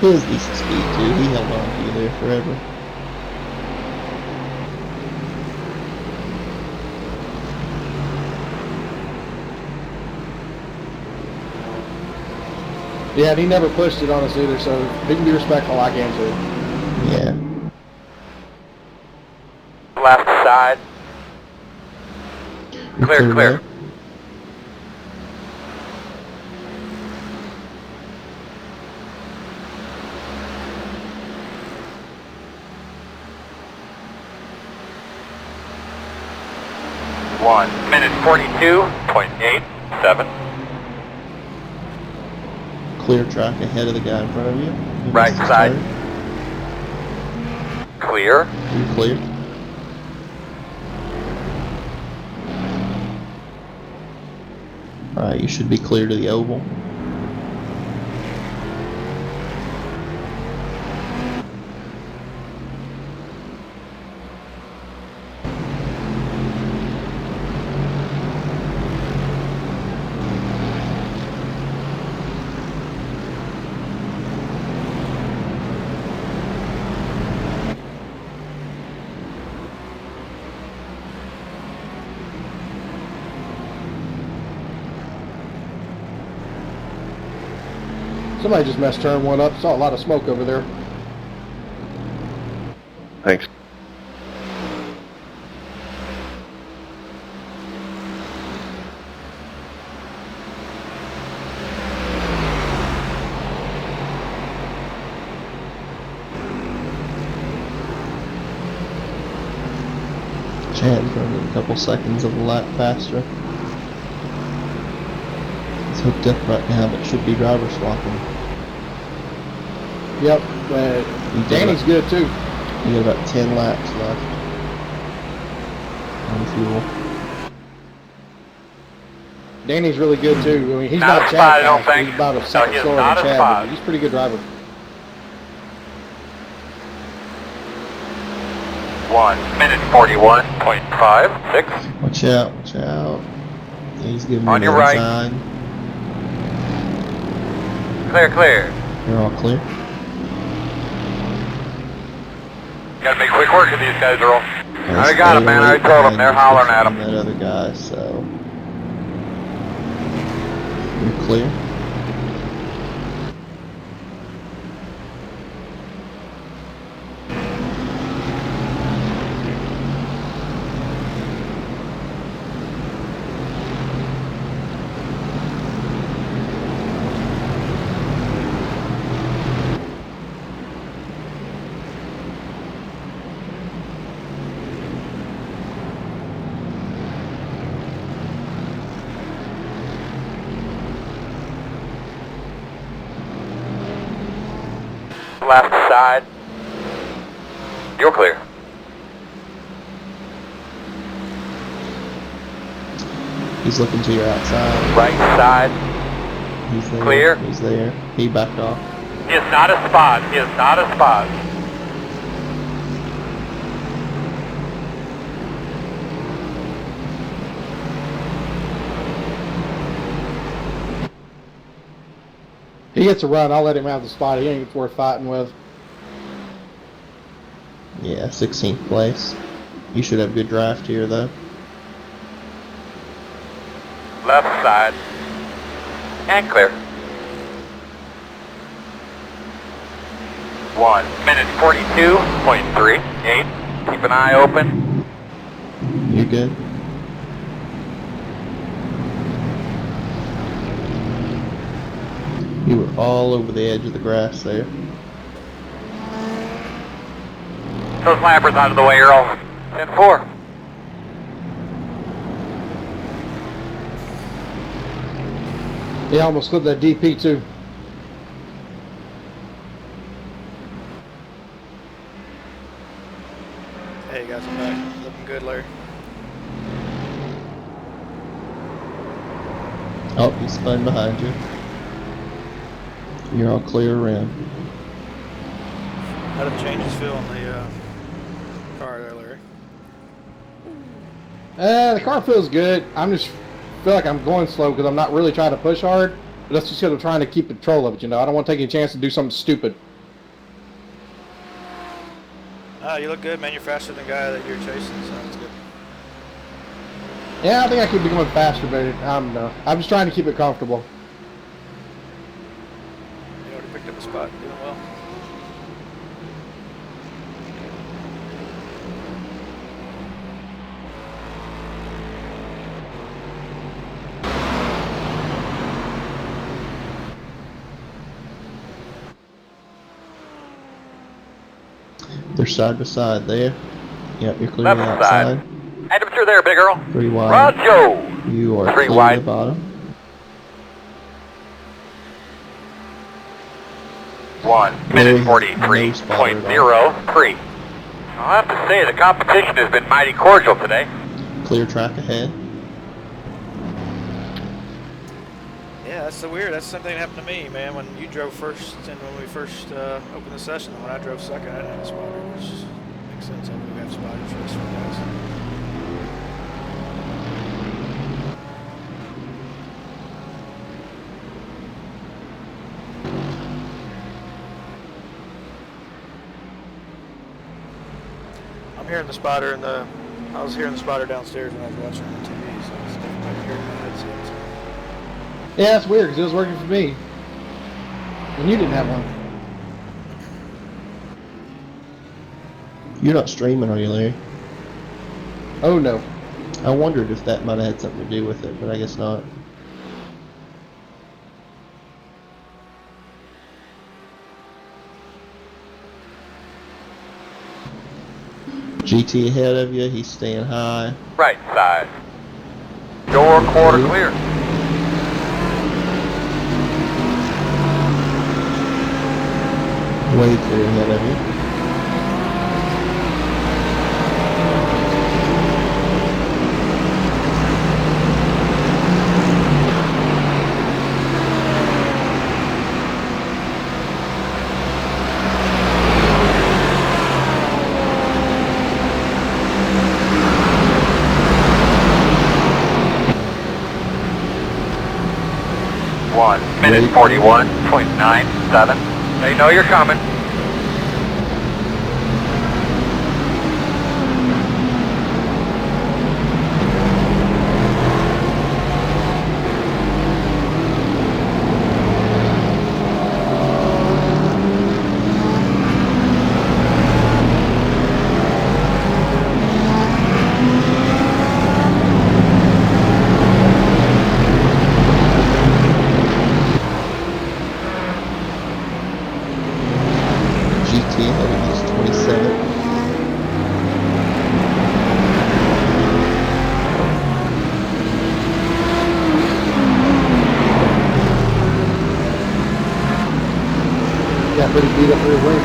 He has decent speed too. He held on to you there forever. Yeah, and he never pushed it on us either, so he can be respectful, I can too. Yeah. Left side. Clear, clear. One minute 42.87. Clear track ahead of the guy in front of you. Right side. Clear. You're clear. Alright, you should be clear to the oval. Somebody just messed turn one up. Saw a lot of smoke over there. Thanks. Chad's running a couple seconds of a lap faster. He's hooked up right now, but should be driver swapping. Yep, Danny's good too. You got about 10 laps left on fuel. Danny's really good too. I mean, he's Not not a spot, I Chad don't fast. think. He's about a No, second he's slower not than a Chad, spot. but he's a pretty good driver. 1 minute 41.56. Watch out, watch out. He's giving me On the your right. inside. Clear, clear. You're all clear. Gotta make quick work of these guys, Earl. I already got them, man. I already told them. They're hollering at them. That other guy, so you're clear. Left side. You're clear. He's looking to your outside. Right side. He's there. Clear. He's there. He backed off. He is not a spot. He is not a spot. He gets a run. I'll let him have the spot. He ain't worth fighting with. Yeah, 16th place. You should have good draft here, though. Left side. And clear. 1 minute 42.38. Keep an eye open. You're good. You were all over the edge of the grass there. Those lappers out of the way, Earl. 10-4. He almost clipped that DP too. Hey guys, I'm back. Looking good, Larry. Oh, he spun behind you. You're all clear around. How did the changes feel on the car there, Larry? The car feels good. I'm just feel like I'm going slow because I'm not really trying to push hard. But that's just because I'm trying to keep control of it. You know, I don't want to take any chance to do something stupid. You look good, man. You're faster than the guy that you're chasing, so that's good. Yeah, I think I could be going faster, but I'm just trying to keep it comfortable. You already picked up a spot. Doing well. They're side by side there. Yep, you're clear Left of the outside. side. Hey, temperature there, big girl. 3 wide. Roger. You are 3 clear wide. of the bottom. 1 minute 43.03. I'll have to say the competition has been mighty cordial today. Clear track ahead. Yeah, that's so weird. That's something that happened to me, man. When you drove first and when we first opened the session, when I drove second, I didn't have a spotter, which makes sense. I mean, we have spotters for this one, guys. I'm hearing the spotter in the. I was hearing the spotter downstairs when I was watching on TV, so it's definitely hearing the headsets. Yeah, it's weird because it was working for me. And you didn't have one. You're not streaming, are you, Larry? Oh, no. I wondered if that might have had something to do with it, but I guess not. GT ahead of you, he's staying high. Right side. Door quarter clear. Way clear ahead of you. Minute 41.97. They know you're coming. Got pretty beat up real way.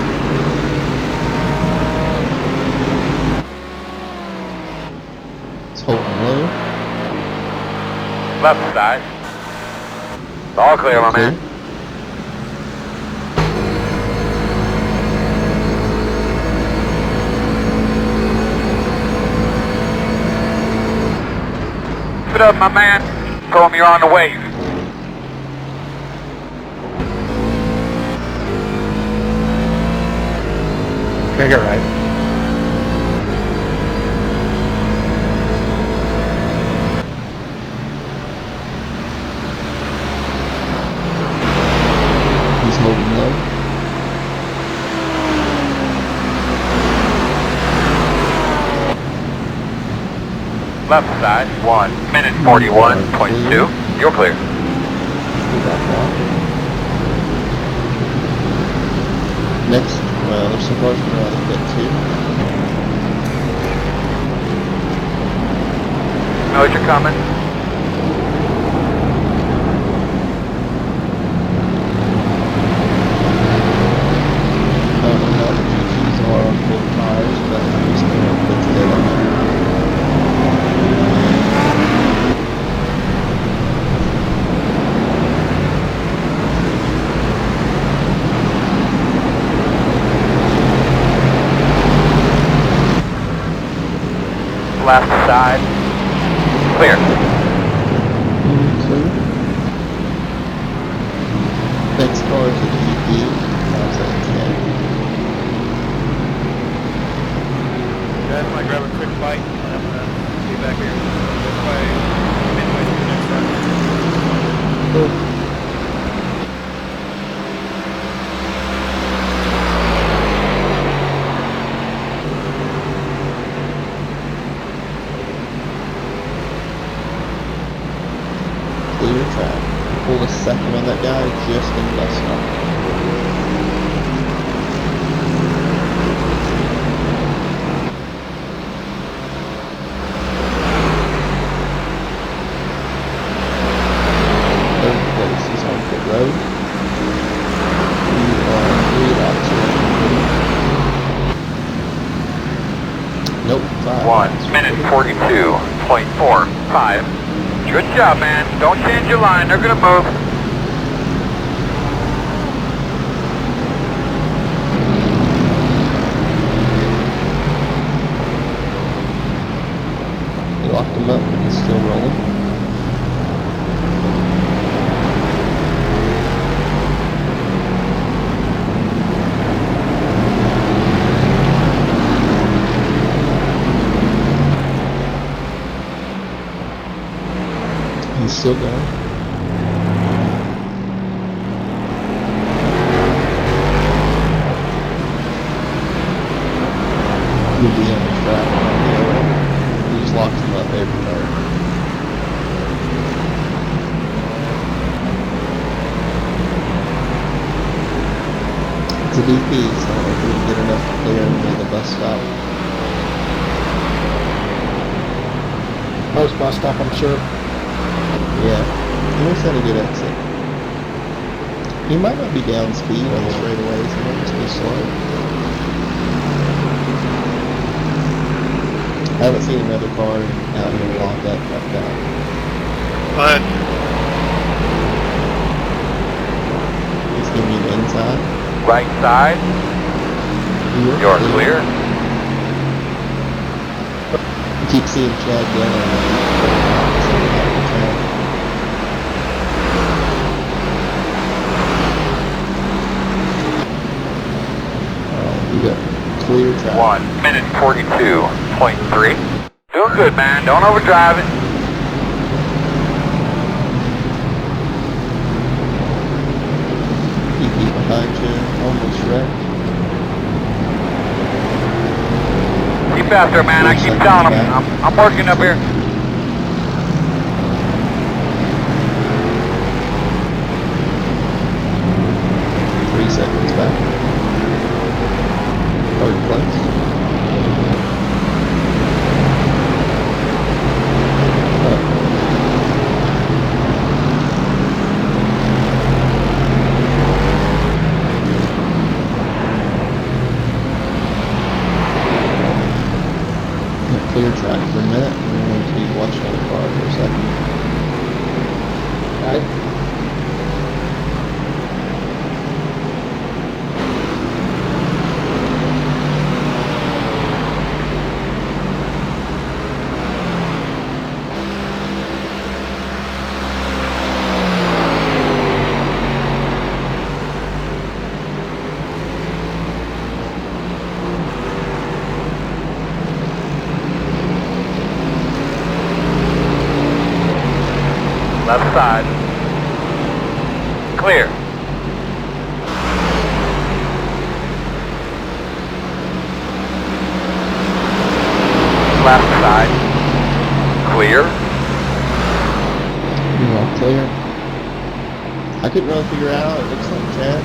It's holding low. Left side. All clear, my man. Keep it up, my man. Show 'em you're on the wave. Okay, get right. He's holding low. Left side, 1 minute 41.2. You're clear. Next, well, there's some cars coming out of the pit too. Know that you're coming. I don't know how the GTs are on full tires, but I'm just going to put together. Left side. Clear. Clear. Next car is a GT. That's a 10. Guys, I might grab a quick bite and I'm going to be back here midway through the next run. Cool. Clear track. Pull a second on that guy just in less time. road. We are 3 laps away. Nope, 5 1 minute 42.45. Good job, man. Don't change your line. They're going to move. We locked him up, but he's still rolling. He's still going. He'll be on the track on the arrow. He just locks him up every time. It's a DP, so I don't know if we can get enough to clear him near the bus stop. Most bus stop, I'm sure. Yeah, he looks at a good exit. He might not be down speed on the straightaways, he might just be slow. I haven't seen another car out here lock up like that. What? He's giving you the inside. Right side. You're clear. You keep seeing Chad down on you got clear track. 1 minute 42.3. Doing good, man. Don't overdrive it. EP behind you, almost wrecked. Keep faster, man. I keep telling them. I'm working up here. Three seconds back. Third place. Clear track for a minute, and then we'll keep watching the car for a second. Alright. Left side. Clear. Left side. Clear. You're all clear. I couldn't really figure out, it looks like Chad.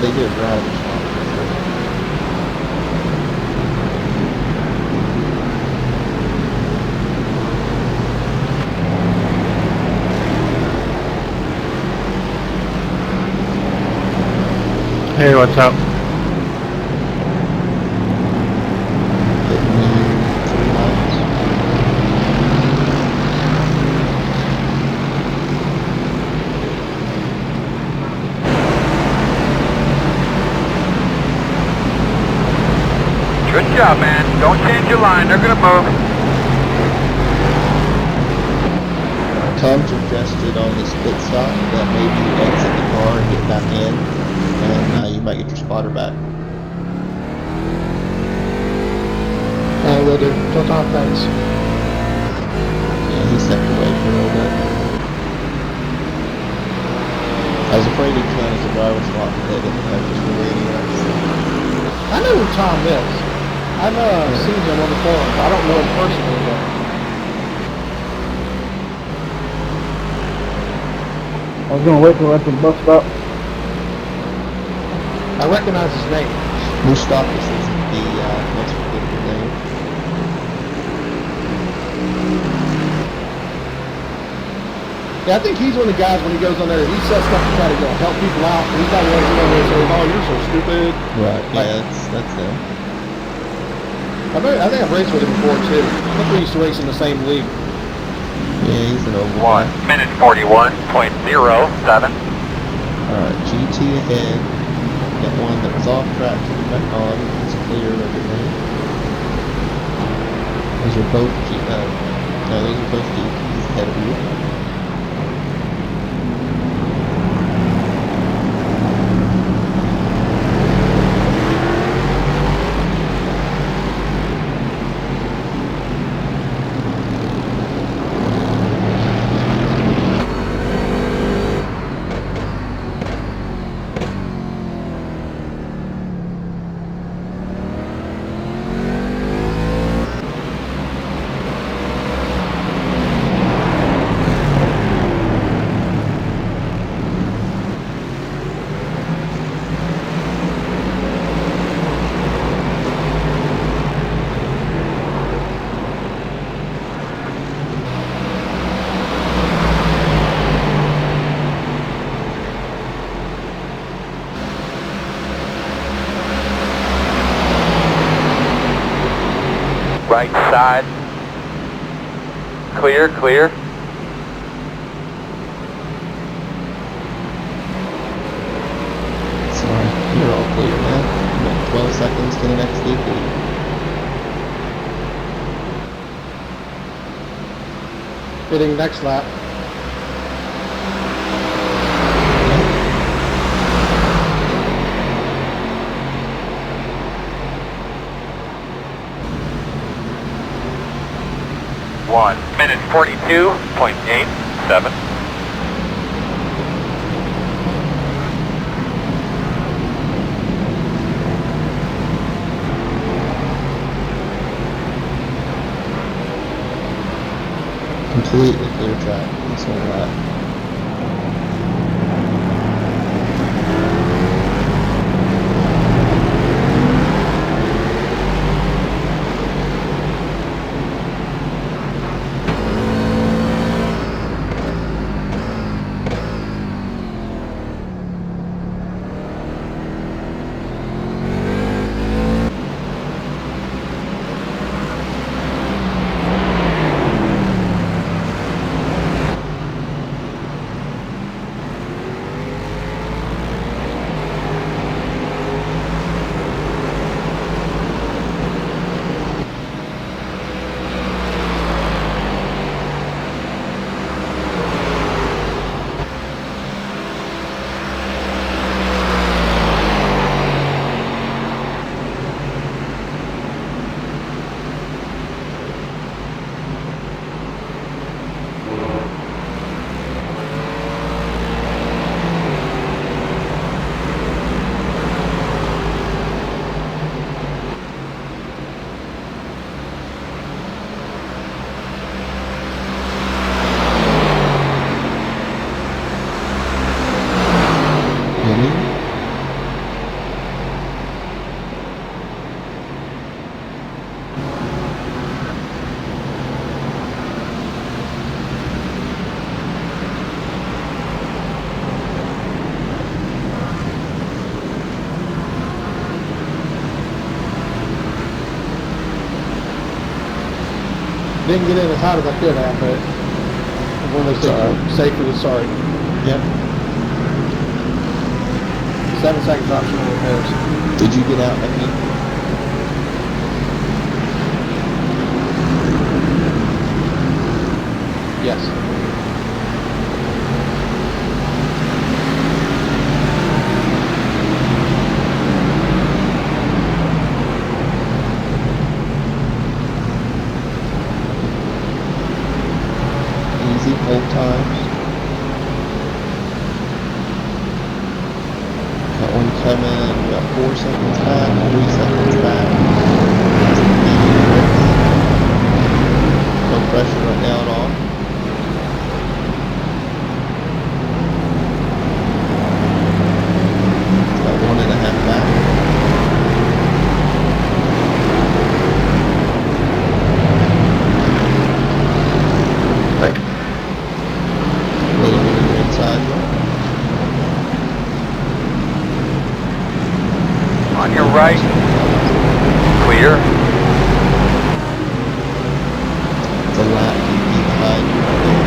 They did a driver shot. Hey, what's up? Good job, man. Don't change your line. They're going to move. Tom suggested on this pit stop that maybe you exit the car and get back in, and you might get your spotter back. Will do. Till Tom, thanks. Yeah, he stepped away for a little bit. I was afraid he was as a driver slot, but they didn't have just the radio. I know who Tom is. I've seen him on the forum. I don't know him personally, but I was gonna wait till at the bus stop. I recognize his name. Mustafa is the most particular name. Yeah, I think he's one of the guys when he goes on there, he says stuff to try to help people out. He's not one to go there and say, "Oh, you're so stupid." Right. Yeah, that's him. I think I've raced with him before too. I think we used to race in the same league. Yeah, he's an over. 1 minute 41.07. Alright, GT ahead. Got one that was off track to get back on. It's clear of everything. Those are both no, those are both GTs ahead of you. Right side. Clear, clear. Sorry, you're all clear now. About 12 seconds to the next DP. Hitting next lap. One minute 42.87. Completely clear track this whole lap. Didn't get in as hot as I could have, but one of those things, safer than sorry. Yep. 7 seconds optional repairs. Did you get out, Becky? Yes. Easy hold times. Got one coming, about 4 seconds back, 3 seconds back. No pressure right now at all. It's about 1.5 back. On your right. Clear. It's a lap DP behind you right there.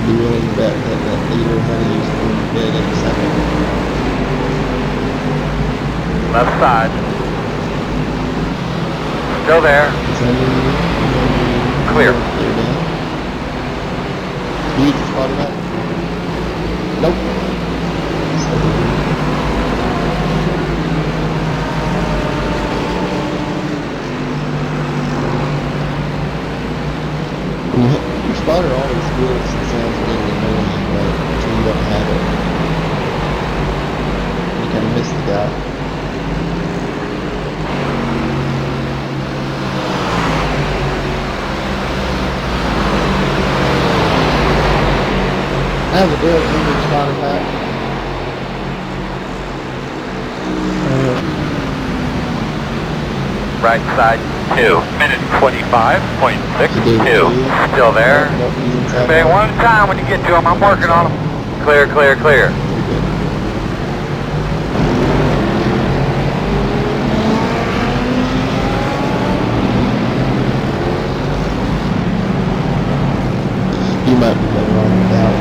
Be willing to bet that that leader had to use a bit in a second. Left side. Still there. Clear. Clear down. Speed is automatic. Nope. Your spotter always feels and sounds a little annoying, but until you don't have it, you kind of miss the guy. How's it doing, your spotter pack? Right side 2. Minute 25.62. Still there. Stay one at a time when you get to them. I'm working on them. Clear, clear, clear. You might be better on without me.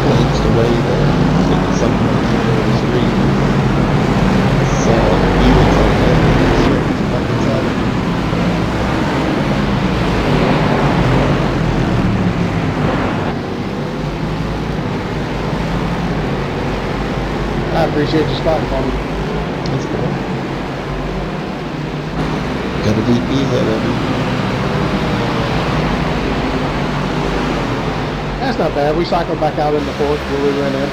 Claims the way that it's something like the street. So, even something like inside. I appreciate you spotting for me. That's cool. Got a DP ahead of you. That's not bad. We cycled back out in the fourth where we went in.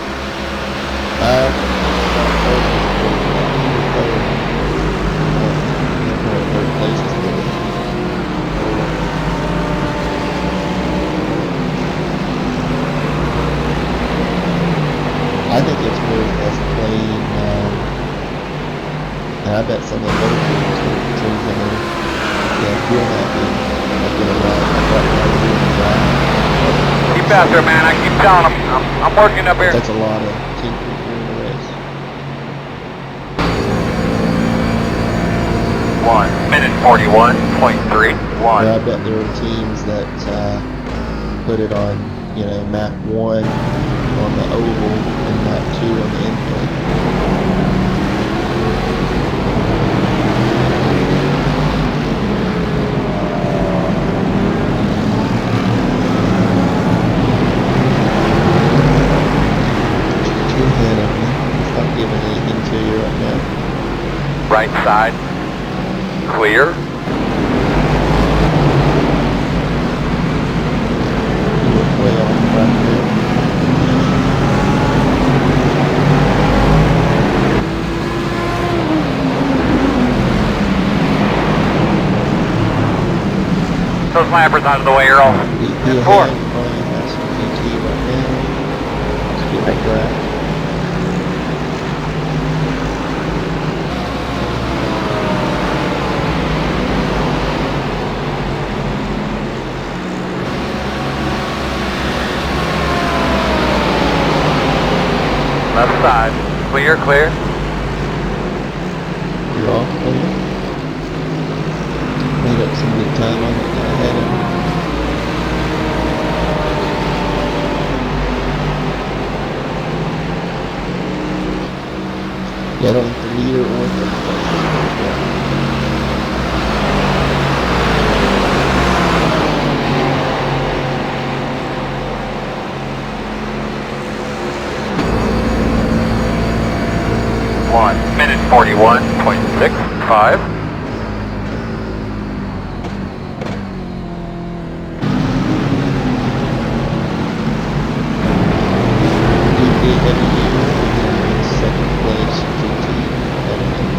I think it's worth us playing, and I bet some of the other teams are going to feel happy. Like, you know, Keep out there, man. I keep telling them. I'm working up here. That's a lot of team people in the race. 1 minute 41.31. I bet there are teams that put it on, you know, map 1 on the oval and map 2 on the infield. Not giving anything to you right now. Right side. Clear. You look way off right there. Those lappers out of the way, Earl. DP Four. ahead, probably has some PT right now. Let's get back right. Left side. Clear, clear. You're off clear. Made up some good time on it ahead of me. Yeah, I don't think the leader or the place is very good. Minute 41.65. DP ahead of you, and second place GT ahead of him.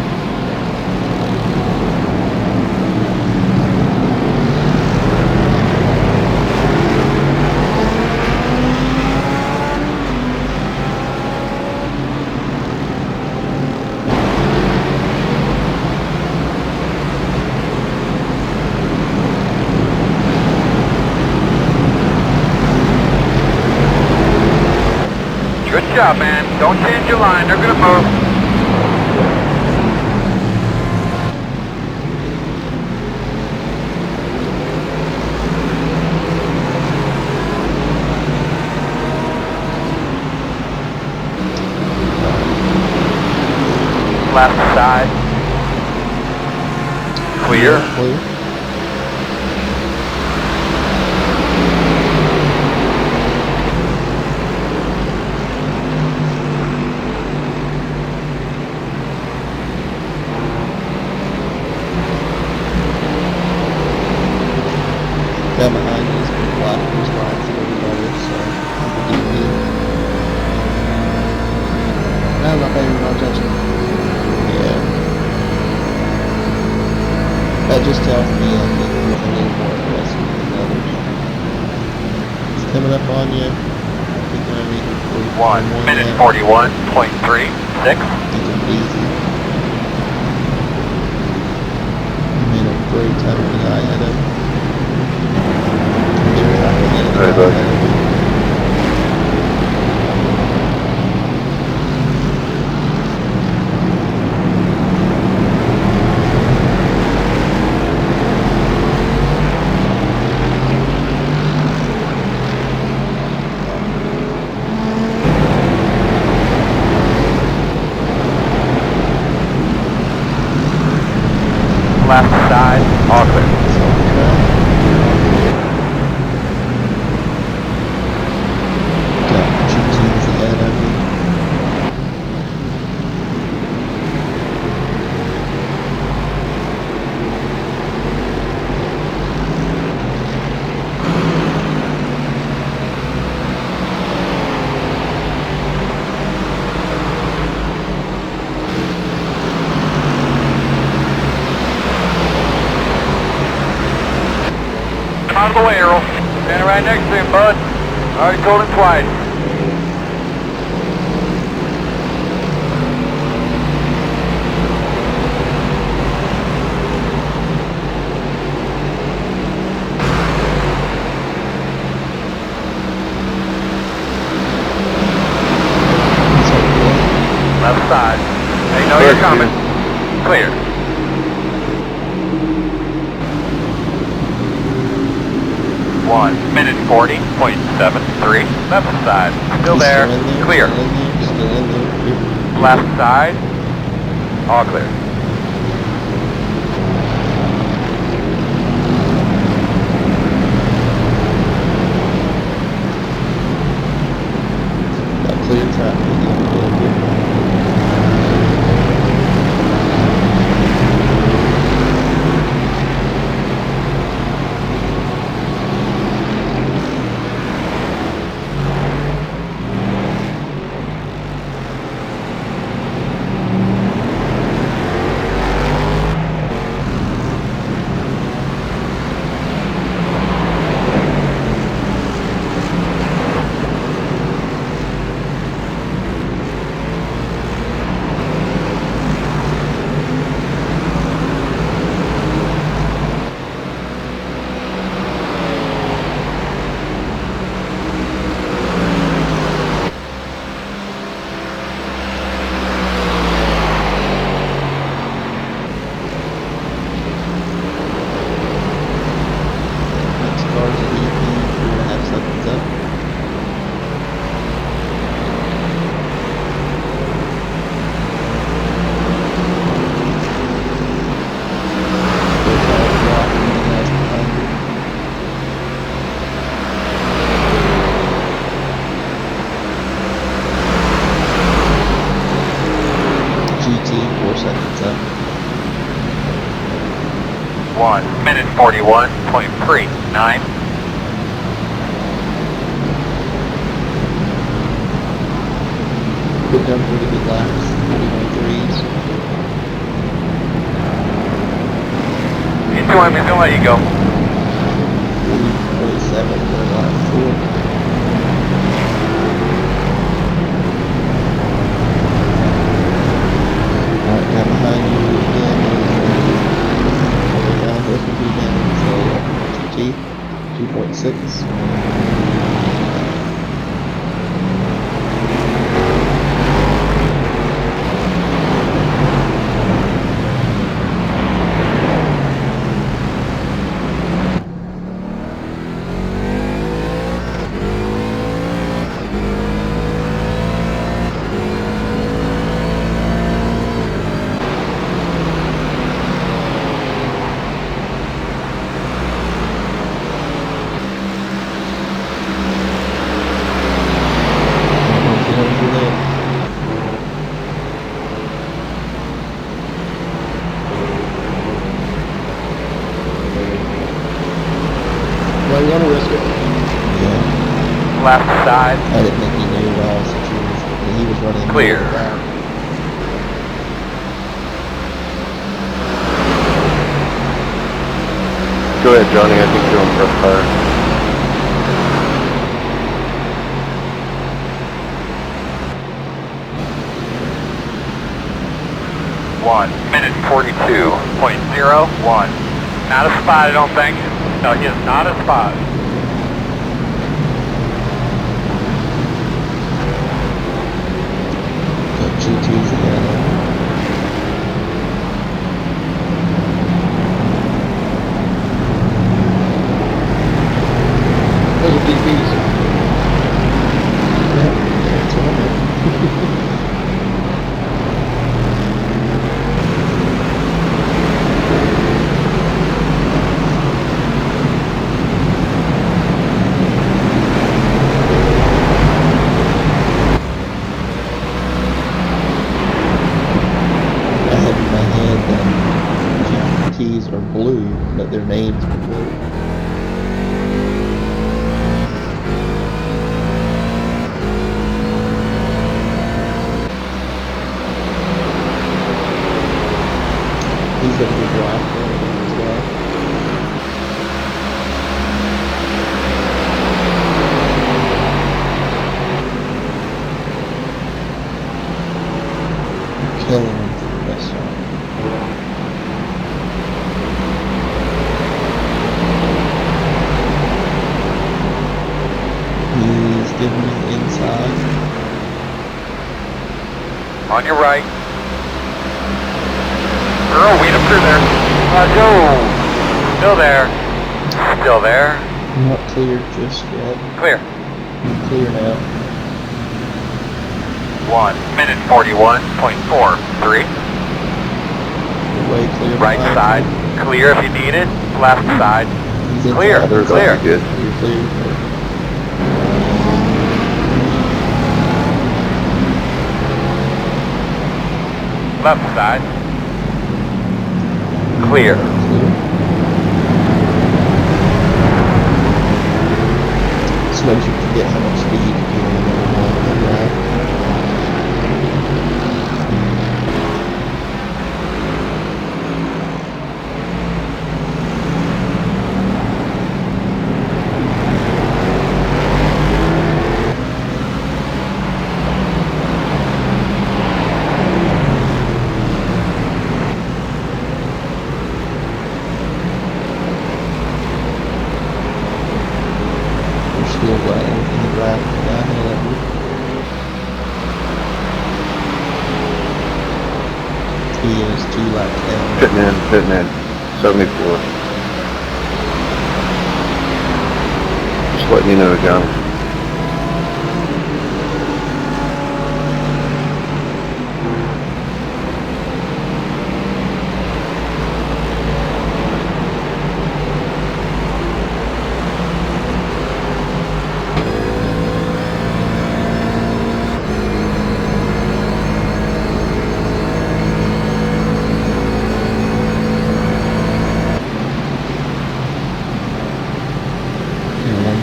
job, man. Don't change your line. They're gonna move. Left side. Clear. Clear. Guy behind you is blocking his lines a little better, so I'm pretty good. I'm not paying no attention. Yeah. That just tells me I think he's a little more aggressive than others. He's coming up on you. I think I need to 1 minute 41.36. Take it easy. You made a great time with the guy ahead of him. Alright, bud. Left side, all clear. Out of the way, Earl. Standing right next to him, bud. Already told him twice. Left side. They know you're coming. Clear. 1 minute 40.73. Left side. Still there. Clear. Left side. All clear. Got clear traffic again. seconds up. 1 minute 41.39. Put down pretty good laps, 41.3s. He's going to let you go. 40.7 for lap 4. Alright, now behind you again is down, this will be down, so GT 2.6. left side. I didn't think he knew all the situation. He was running Clear. Go ahead, Johnny. I think you're on first fire. 1 minute 42.01. Not a spot, I don't think. No, he is not a spot. GT's again. Those are DPs. That's right. Are blue, but their names are blue. He's a big black as well. Killing him for the best shot. Give me the inside. On your right. Girl, weed him through there. Go. Still there. Still there. Not cleared just yet. Clear. You're clear now. 1 minute 41.43. Way clear. Right side. Clear if you need it. Left side. Clear. Clear. Good. You're clear. Left side. Clear. Sometimes you forget how much speed you can ride. He is 2 laps down. Fitting in. 74. Just letting you know, John.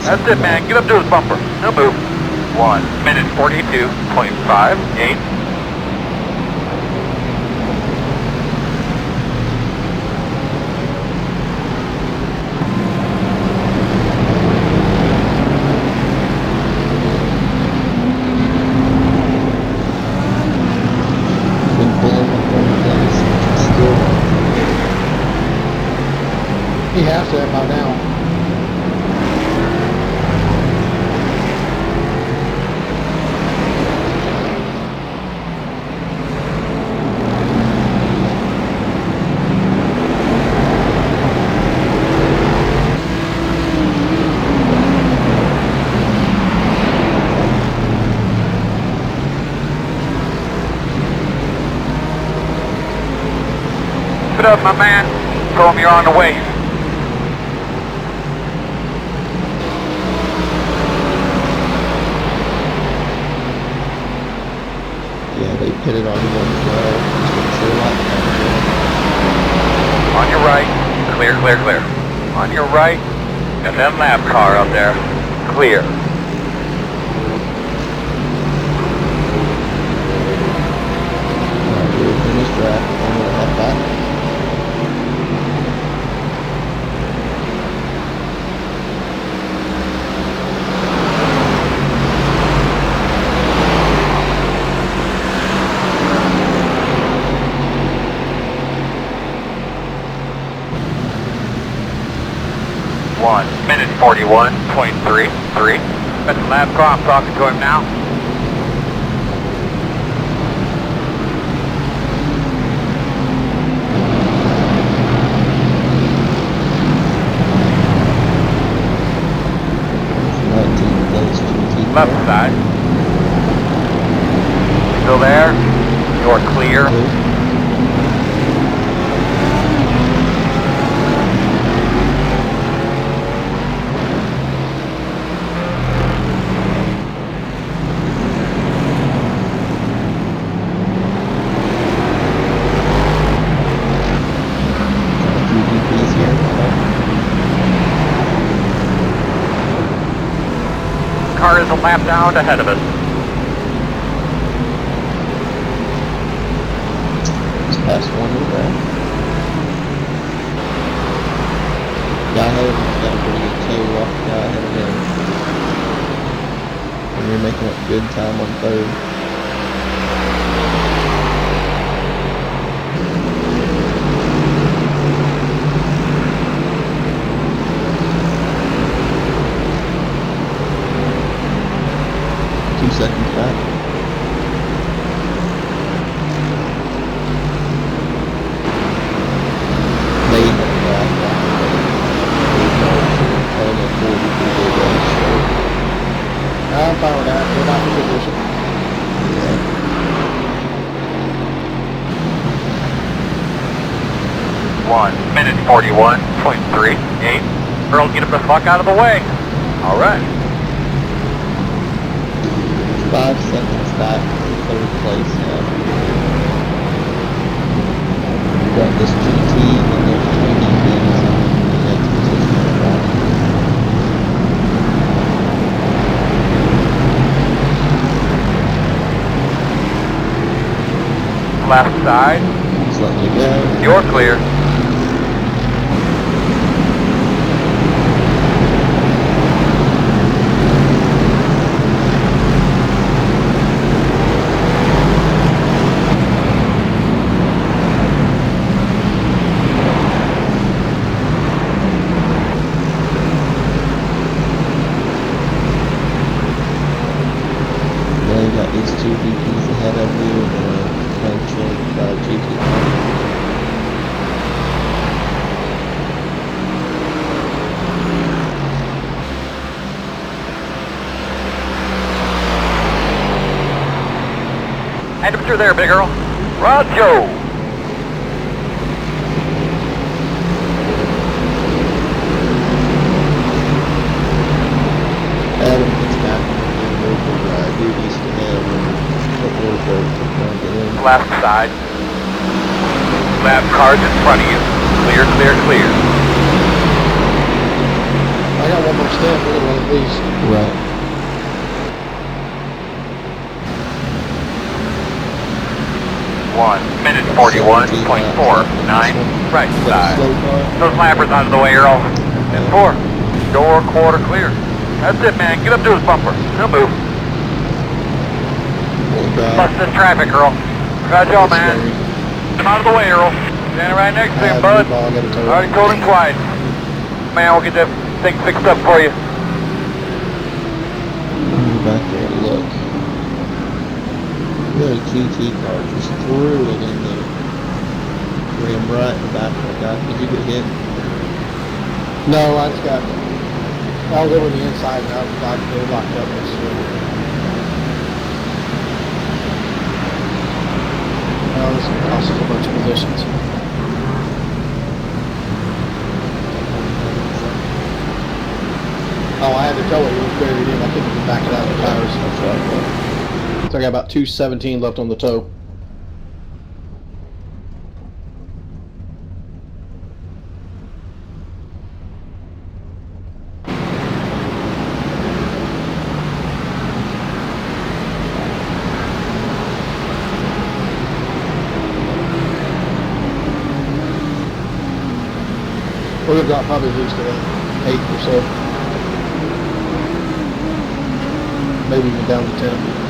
That's it, man. Get up to his bumper. No move. 1 minute 42.58. He has to by now. Keep it up, my man. Tell him you're on the way. Yeah, they pitted on you as well. On your right. Clear, clear, clear. On your right. And then lap car up there. Clear. 41.33. That's the lap car, I'm talking to him now. Left side. Still there? You're clear. Car is a lap down ahead of us. Just past one of that. Guy ahead of him's got a pretty good toe off the guy ahead of him. And you're making up good time on third. Seconds back. Late back. I'm fine with that. We're not in position. Yeah. 1 minute 41.38. Earl, get him the fuck out of the way. All right. 5 seconds back to third place now. We've got this GT and there's 3 DPs in the next position on the back. Left side. Just letting you go. You're clear. These 2 VPs ahead of you and a potential GT. Hand him through there, big Earl. Roger. Adam gets back and over duties to him and left side. Lap cars in front of you. Clear, clear, clear. I got one more step, really, at least. Right. One minute 41.49. Right side. Those lappers out of the way, Earl. And 4. Door quarter clear. That's it, man. Get up to his bumper. He'll move. Bust this traffic, Earl. Good job, man. Come out of the way, Earl. Standing right next to him, bud. Already told him twice. Man, we'll get that thing fixed up for you. Back there to look. Look, GT car just threw it in there. Ram right in the back of the guy. Did you get hit? No, I just got. I was over the inside and I was locked up. This costs us a bunch of positions. Oh, I had to tow it. It was buried in. I couldn't even back it out of the tires. That's right. So I got about 217 left on the tow. We're going to drop probably at least 8 or so. Maybe even down to 10.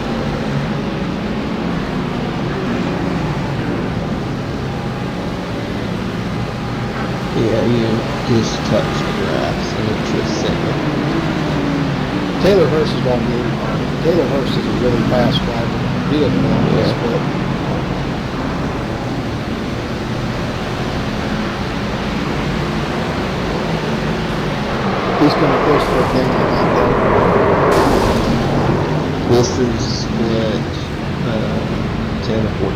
Yeah, you just touched the grass and it should have sent it. Taylor Hurst is going to be Taylor Hurst is a really fast driver. He doesn't belong in this split. He's going to push for a thing like that, though. Wilson's split 10 or 14.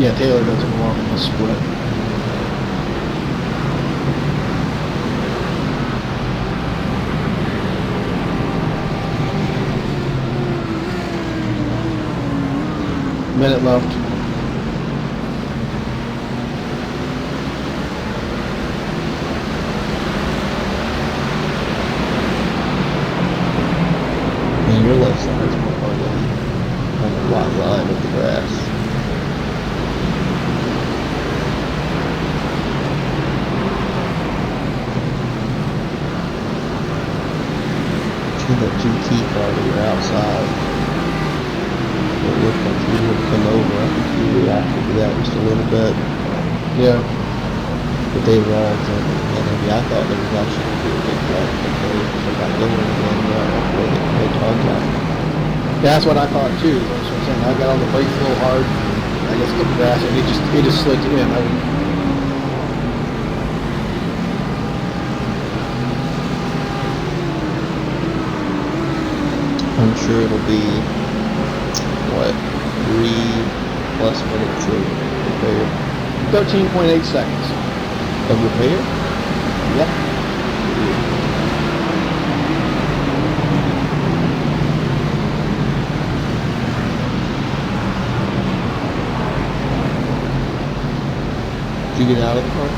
Yeah, Taylor doesn't belong in this split. Minute left. And your left side is more on the white line of the grass. See that GT car to your outside. It looked like he would come over. I think he reacted to that just a little bit. Yeah. But they were all maybe I thought there was actually going to be a big fight, but they got going and they contact. Yeah, that's what I thought too. That's what I'm saying. I got on the brakes a little hard. I guess hit the grass and it just slicked in. I'm sure it'll be what 3+ minutes of repair. 13.8 seconds. Of repair? Yep. Did you get out of the car?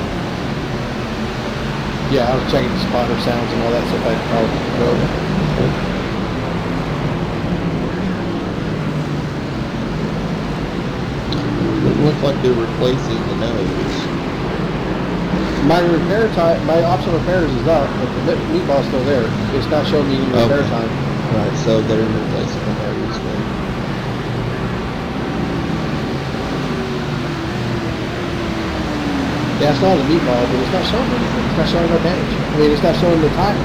Yeah, I was checking the spotter sounds and all that stuff. I drove. It looked like they're replacing the nose. My repair time, my optional repairs is up, but the meatball's still there. It's not showing me any repair time. Right, so they're replacing the nose then. Yeah, it's not the meatball, but it's not showing anything. It's not showing no damage. I mean, it's not showing the time.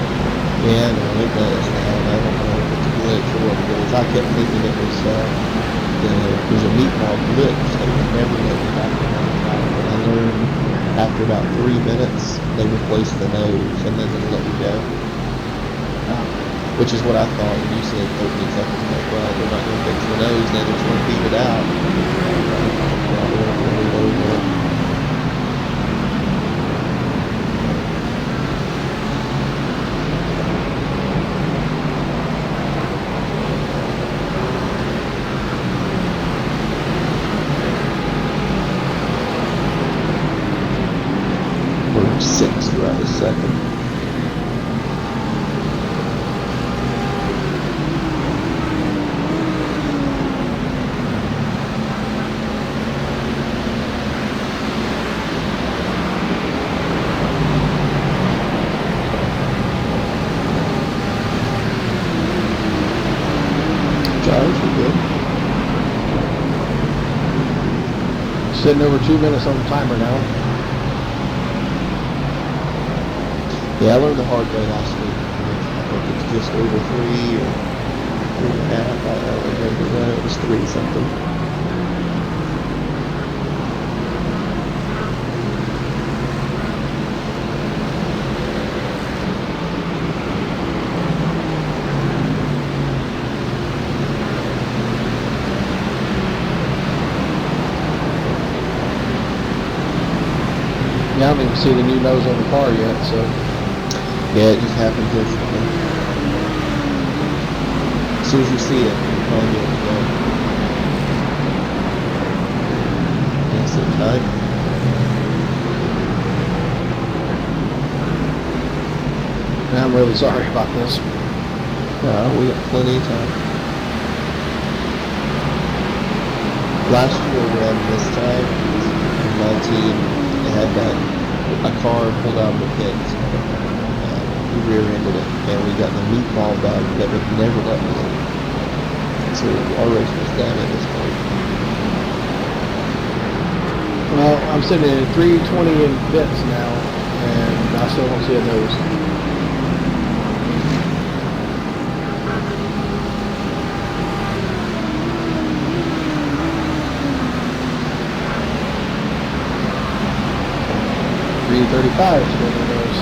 Yeah, no, it does. I don't know if it's a glitch or what it is. I kept thinking it was there's a meatball glitch that would never let me back around. But I learned after about 3 minutes, they replaced the nose and then they let me go. Which is what I thought when you said 13 seconds. Like, well, they're not going to fix the nose, then they're just going to beat it out. We're 6 throughout the second. Sitting over 2 minutes on the timer now. Yeah, I learned the hard way last week. I think it's just over 3 or 3.5. I don't remember when it was 3 something. Yeah, I don't even see the new nose on the car yet, so. Yeah, it just happens instantly. As soon as you see it, you're probably good to go. Yes, it tight. I'm really sorry about this. We got plenty of time. Last year around this time, in my team, they had a car pulled out of the pits. We rear-ended it, and we got the meatball bug that would never let me in. So our race was done at this point. Well, I'm sitting at 3:20 in bits now, and I still don't see a nose. .35 is where the nose.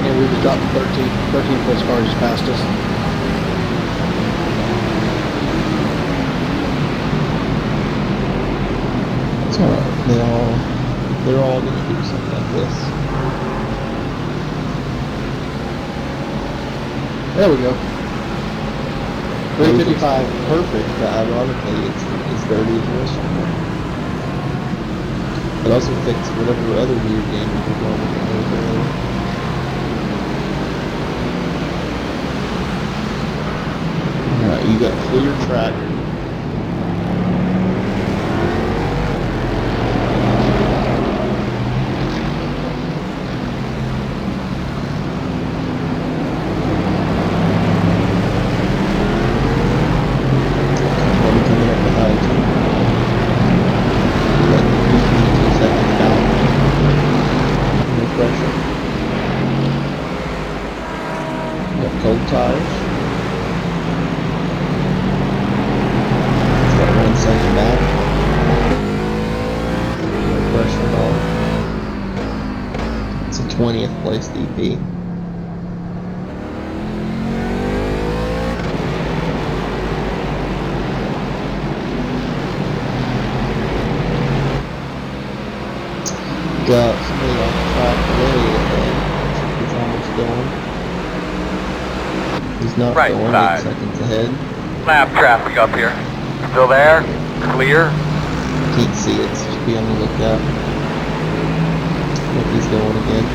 And we just dropped 13 police cars just past us. It's alright. They're all gonna do something like this. There we go. 355. Perfect, but ironically it's 30th restaurant. It also fixed whatever other weird game we were going with earlier. Alright, you got clear track. Cold tires. It's got 1 second back. No pressure at all. It's a 20th place DP. Got somebody off the track way ahead. He's almost going. He's not Right going, side. 8 seconds ahead. Lap traffic up here. Still there? Clear? Can't see it, so just be on the lookout. If he's going again.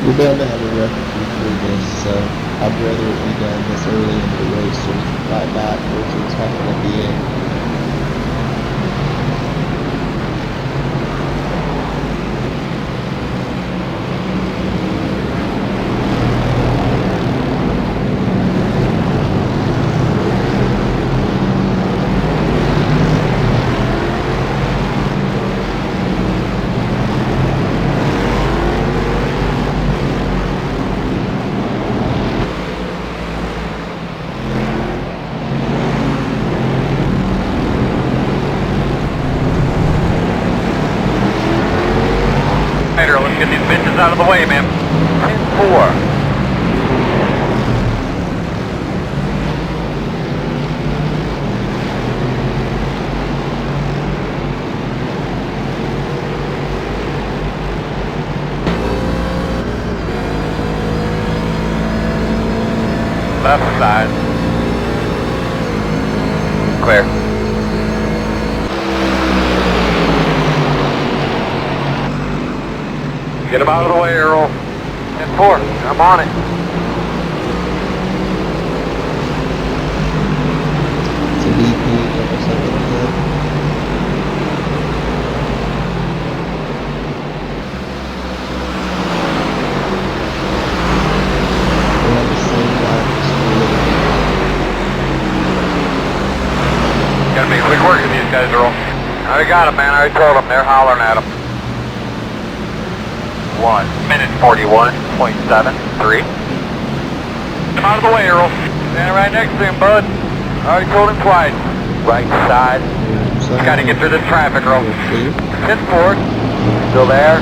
We're bound to have a referee for this, so I'd rather it be done this early into the race so we can fight back versus it's having at the end. Let's get these bitches out of the way, man. 10-4. Left side. Clear. Get him out of the way, Earl. 10-4. I'm on it. It's a DP, double second ahead. We're on the same line. Gotta be quick working these guys, Earl. I already got him, man. I already told them. They're hollering at him. 1 minute 41.73. Come out of the way, Earl. Standing right next to him, bud. I already told him twice. Right side. Gotta get through this traffic, Earl. 10-4. Still there?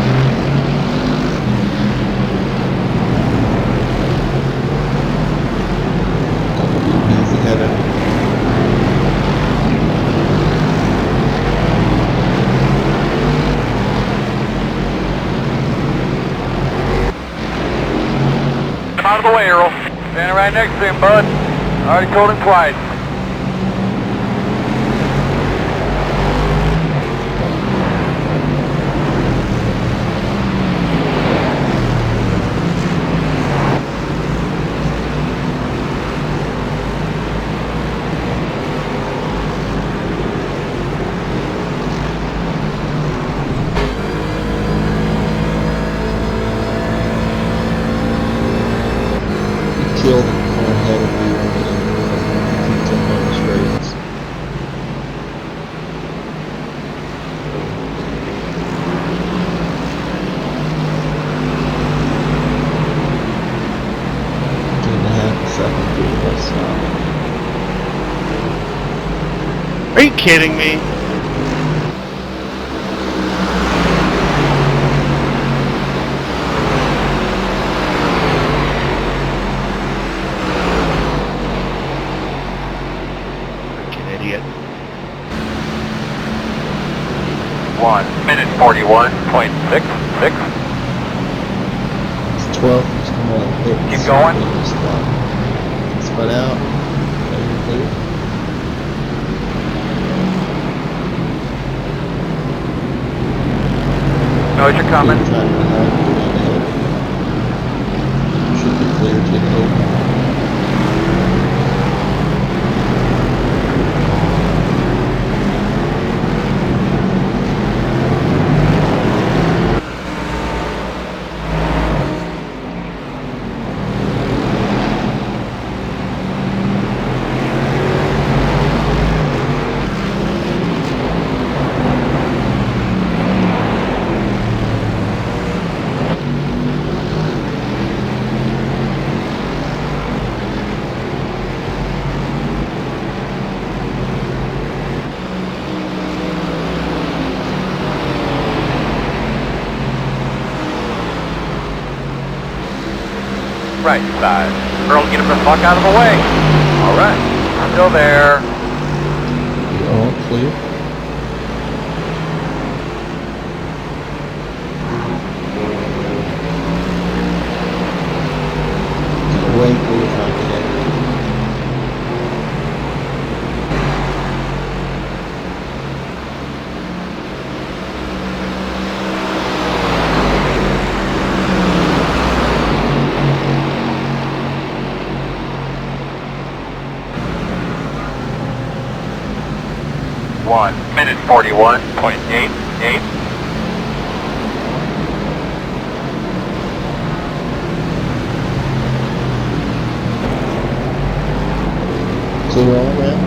DP's ahead of him. Out of the way, Earl. Standing right next to him, bud. I already told him twice. Are you kidding me? Freaking idiot. 1 minute 41.66. It's 12. Just come on. Keep going. Spun out. Clear. Knows you're coming. Should be clear to the open. Right side. Earl, get him the fuck out of the way. All right. Still there. All clear. Way clear trying to get. One minute 41.88. Clear all around.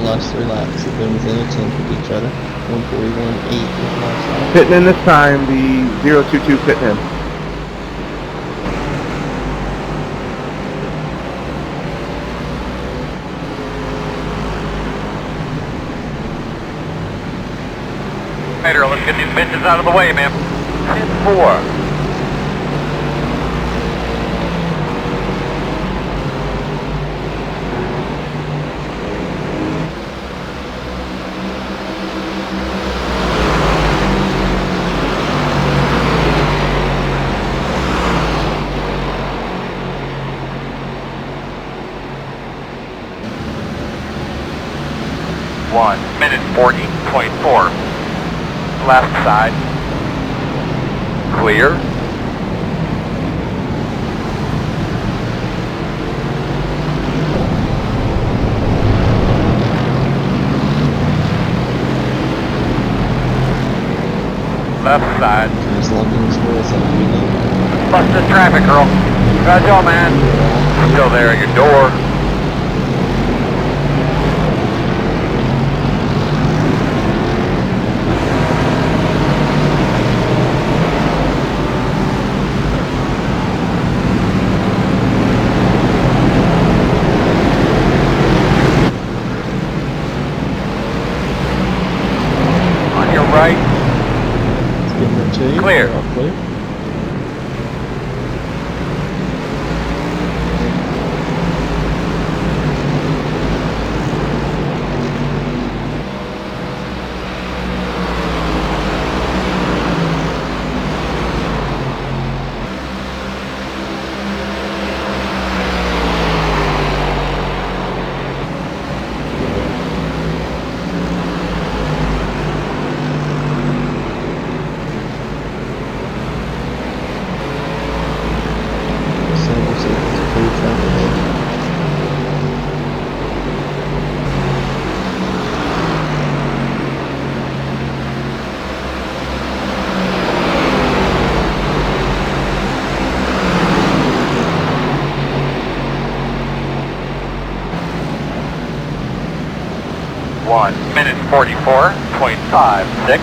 Last 3 laps have been within a tenth of each other. 141.8 is last lap. Pitting in this time, the 022 pitting in. Hey, Earl, let's get these bitches out of the way, man. 10-4. One minute 40.4. Left side. Clear. Left side. As long as it's worth it. Bust the traffic, girl. How's y'all, man? Still there at your door. On your right. Clear. Clear. 44.56.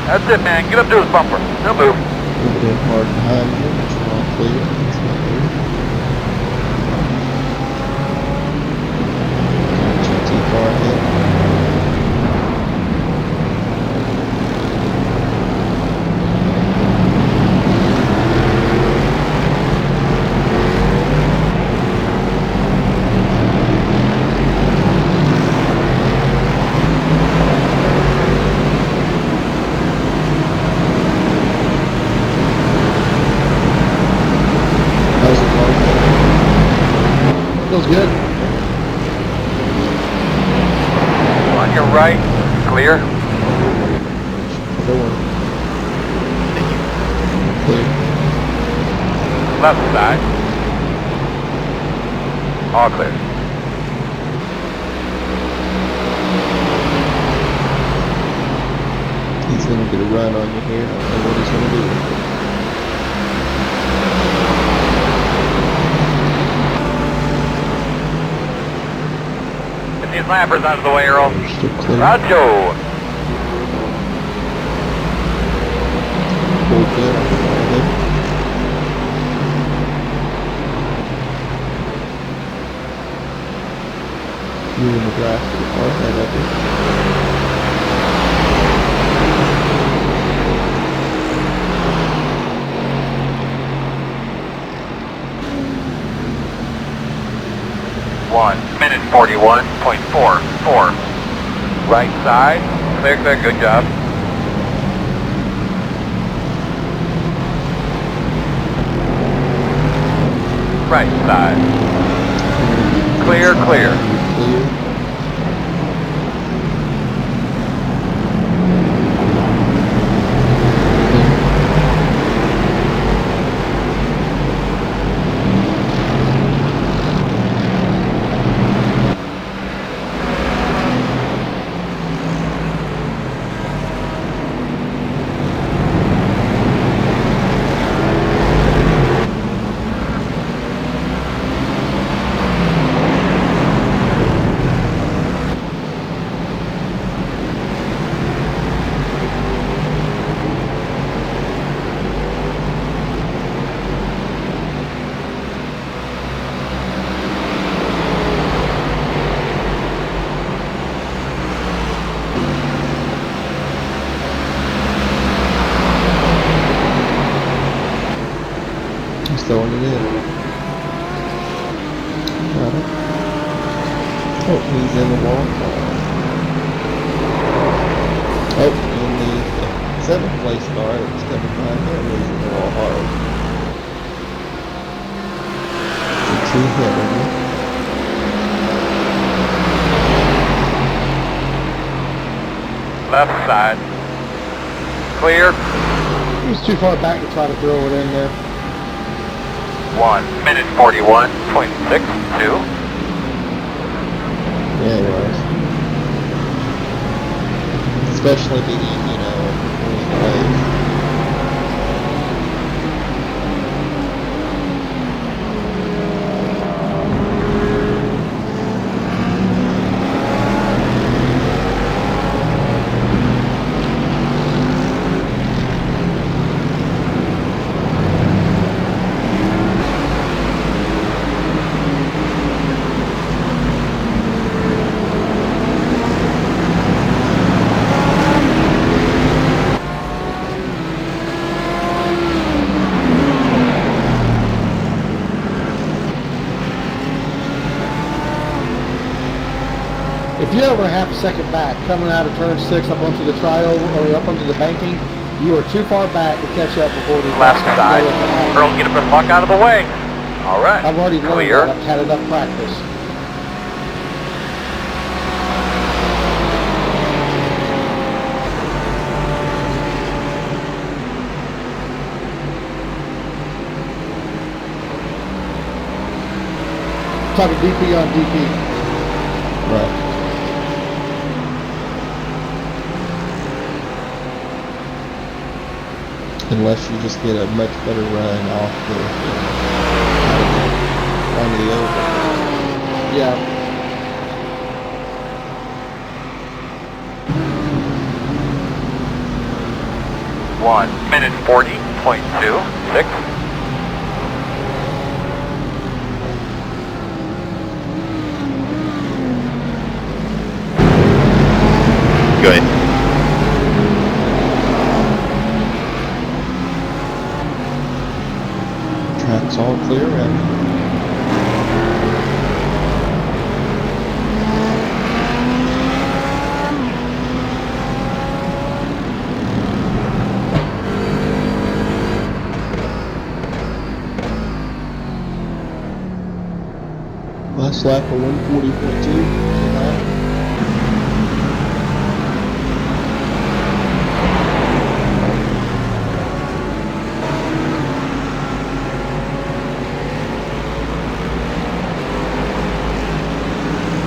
That's it, man. Get up to his bumper. He'll move. Moving in hard behind you, but you're all clear. It's not good. Not too far ahead. Feels good. On your right, clear. Clear. Left side. All clear. He's gonna get a run on you here. I don't know what he's gonna do. Get these lappers out of the way, Earl. Still clear. Roger. Pull good. You in the grass to the far ahead of you. Minute 41.44. Right side. Clear, clear. Good job. Right side. Clear, clear. Clear. Throwing it in. Got it. Oh, he's in the wall. Oh, in the 7th place car that was coming behind him was in the wall hard. It's 2 hit on you. Left side. Clear. He was too far back to try to throw it in there. 1 minute 41.62. Yeah, it was. Especially being, you know, ways. If you're ever a half a second back, coming out of turn 6 up onto the triover or up onto the banking, you are too far back to catch up before the left side. Earl, get a bit luck out of the way. All right. I've already learned clear. that. I've had enough practice. Talking DP on DP. Right. Unless you just get a much better run off the on the over. Yeah. 1 minute 40.26. Go ahead. Track's all clear around here. Last lap of 140.2.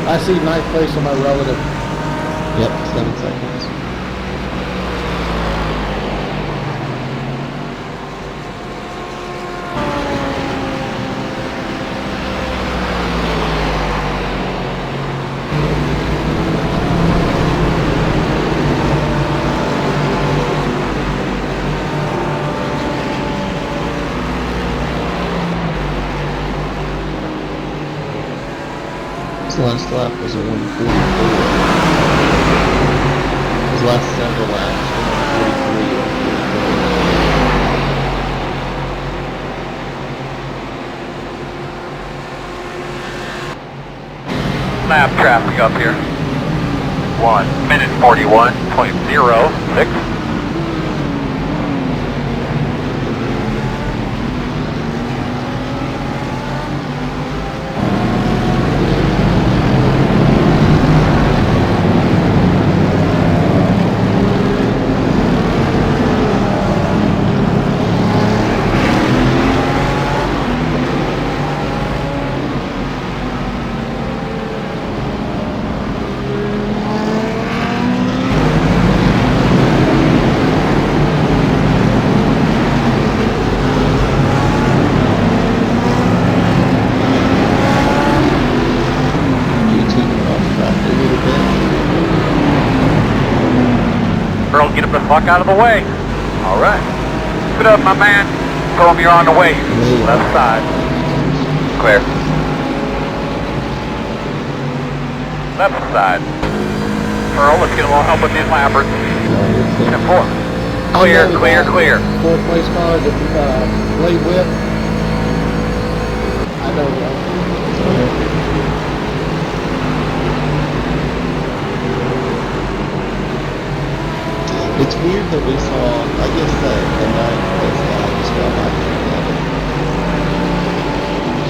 I see ninth place on my relative. Yep, 7 seconds. Last lap was a 144. His last several laps were 143 or 144. Lap traffic up here. 1 minute 41.06. Get him the fuck out of the way. Alright. Put up, my man. Tell him you're on the way. Left side. Clear. Left side. Earl, let's get a little help with these lappers. 10-4. Clear, clear, clear. Fourth place car, the blade whip. I know that. It's weird that we saw, I guess that the 9th place guy just got back to 11th.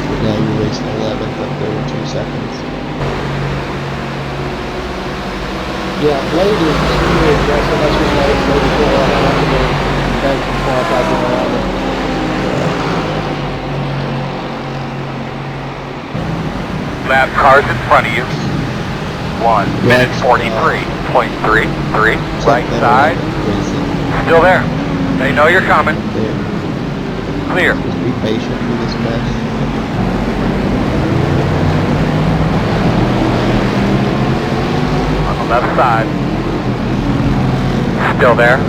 But now you're racing 11th up there in 2 seconds. Yeah, Blade is really aggressive. That's just like Blade is going on after the back and forth out there around it. Lap cars in front of you. 1 minute 43.33. Right side. Still there. They know you're coming. Clear. Just be patient for this mess. On the left side. Still there.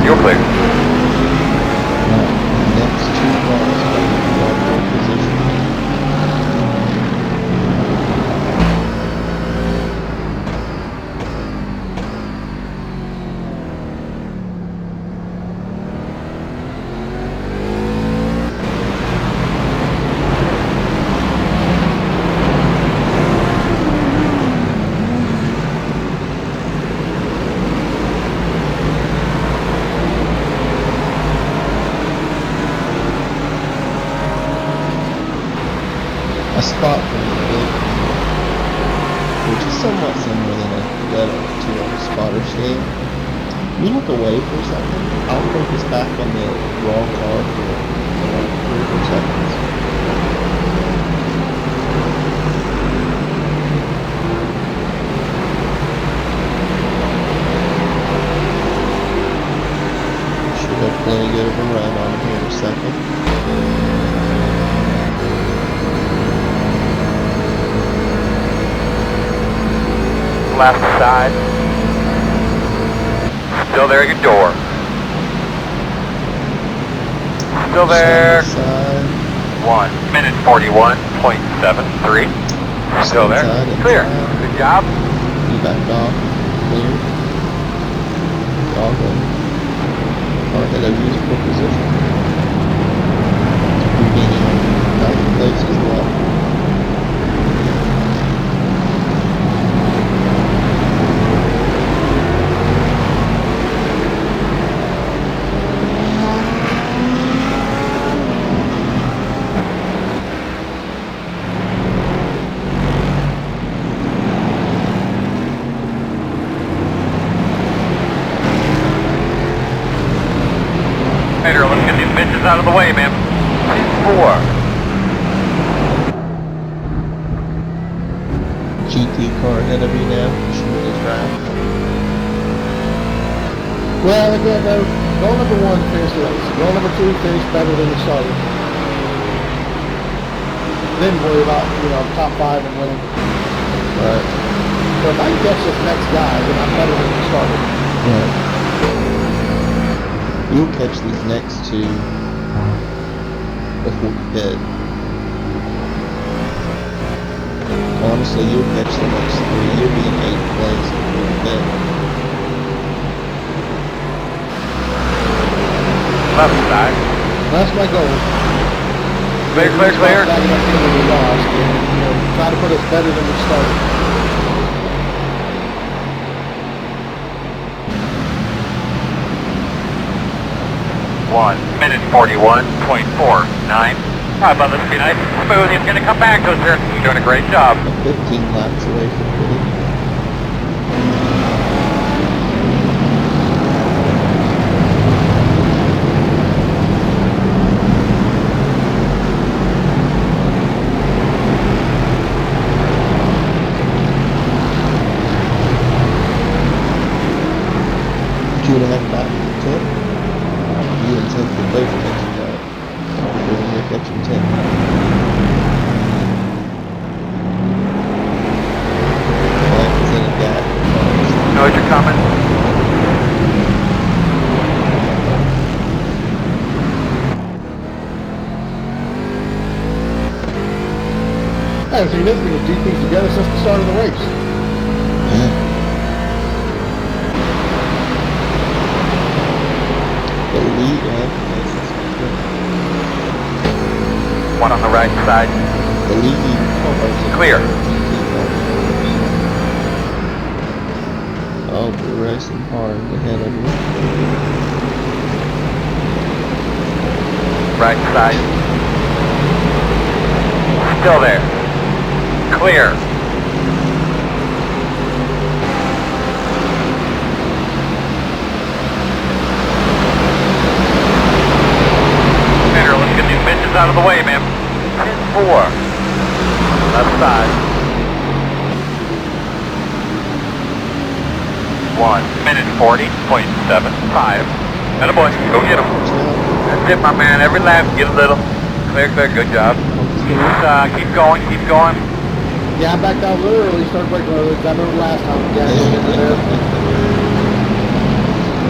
You're clear. Next 2 cars are in the position. A spot for the big, which is somewhat similar than a 2 spotter scale. You look away for a second, I'll focus back on the raw car for like 3 or 4 seconds. Should have plenty good of a run on here in a second. Left side. Still there at your door. Still there. 1 minute 41.73. Still there. Clear. Good job. You backed off. Clear. All good. Alright, I've used for position. Regaining 9 places left. Let's get these bitches out of the way, man. 4. GT car ahead of you now. Shoot this round. Well, again, though, goal number 1, finish the race. Goal number 2, finish better than you started. Then worry about, top 5 and winning. Right. So if I can catch this next guy, then I'm better than you started. Yeah. You'll catch these next 2 before you bed. Honestly, you'll catch the next 3. You'll be in 8th place before you bed. Left side. That's my goal. Clear, clear, clear. We lost, and, try to put us better than we started. 1 minute 41.49. Alright, bud, let's be nice and smooth. He's gonna come back to us here. You're doing a great job. 15 laps away from winning. Two and a half back, 10. You and 10 for both catching that. You're catching 10. Like 10 and gap. Know you're coming. I haven't seen this many GPs together since the start of the race. Yeah. The lead One on the right side. The lead. Clear. Oh, we're racing hard ahead of you. Right side. Still there. Clear. Peter, let's get these bitches out of the way, man. 10-4. Left side. 1 minute 40.75. Attaboy, go get him. That's it, my man. Every lap, get a little. Clear, clear, good job. Keep going, keep going. Yeah, I backed out a little early, started braking early, because I remember last time we got into there.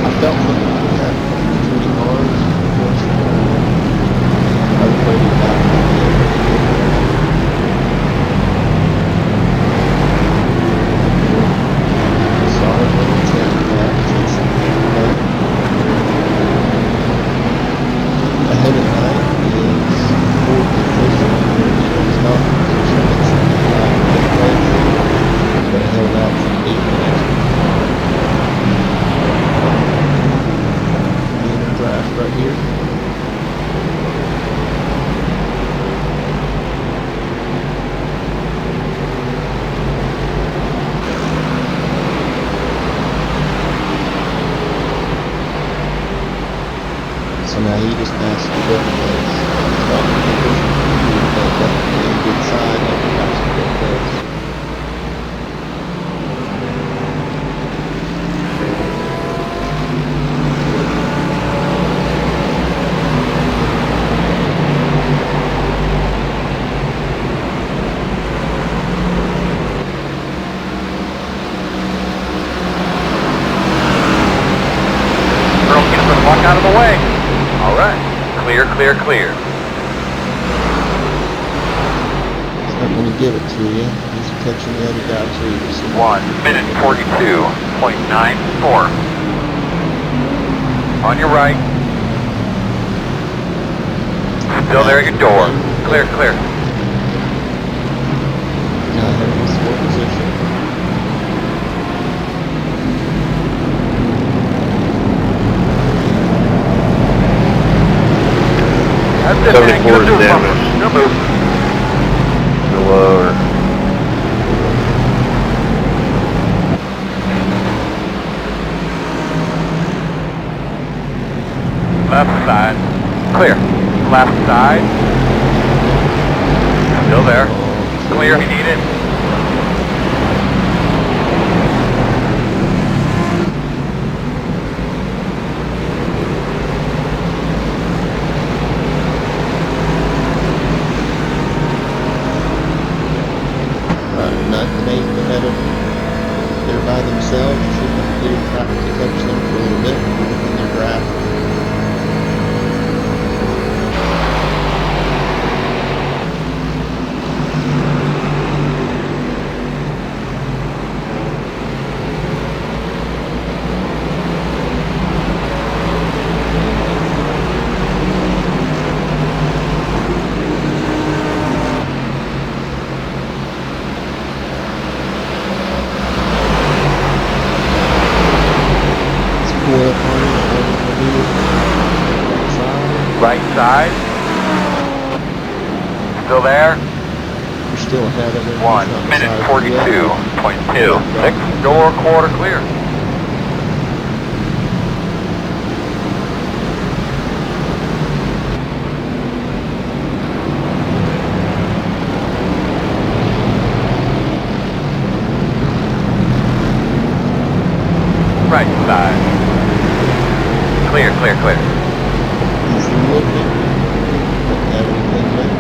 I felt like we had pretty hard. I was ready to back up. Sorry for the 10 laps. Ahead of 9 is 4th position. It's not position. It's but held out for 8 minutes. Being in draft right here. So now he just passed the good place. He's not going to push but definitely a good sign that he passed the good place. out of the way. All right. Clear, clear, clear. He's not going to give it to you. He's catching the other guy too. So 1 minute 42.94. On your right. Still there at your door. Clear, clear. Now ahead of his full position. That's it, man. 74 Good is move, damaged. Bumper. Good move. Go lower. Left side. Clear. Left side. Still there. Clear if you need it. Right, 9th and 8th ahead of. They're by themselves. You should have clear track to catch them for a little bit. In their graph. Right side. Still there. You're still ahead of him. 1 minute 42.26. Door quarter clear. Right side. Clear, clear, clear. He's looking. Doesn't have anything yet.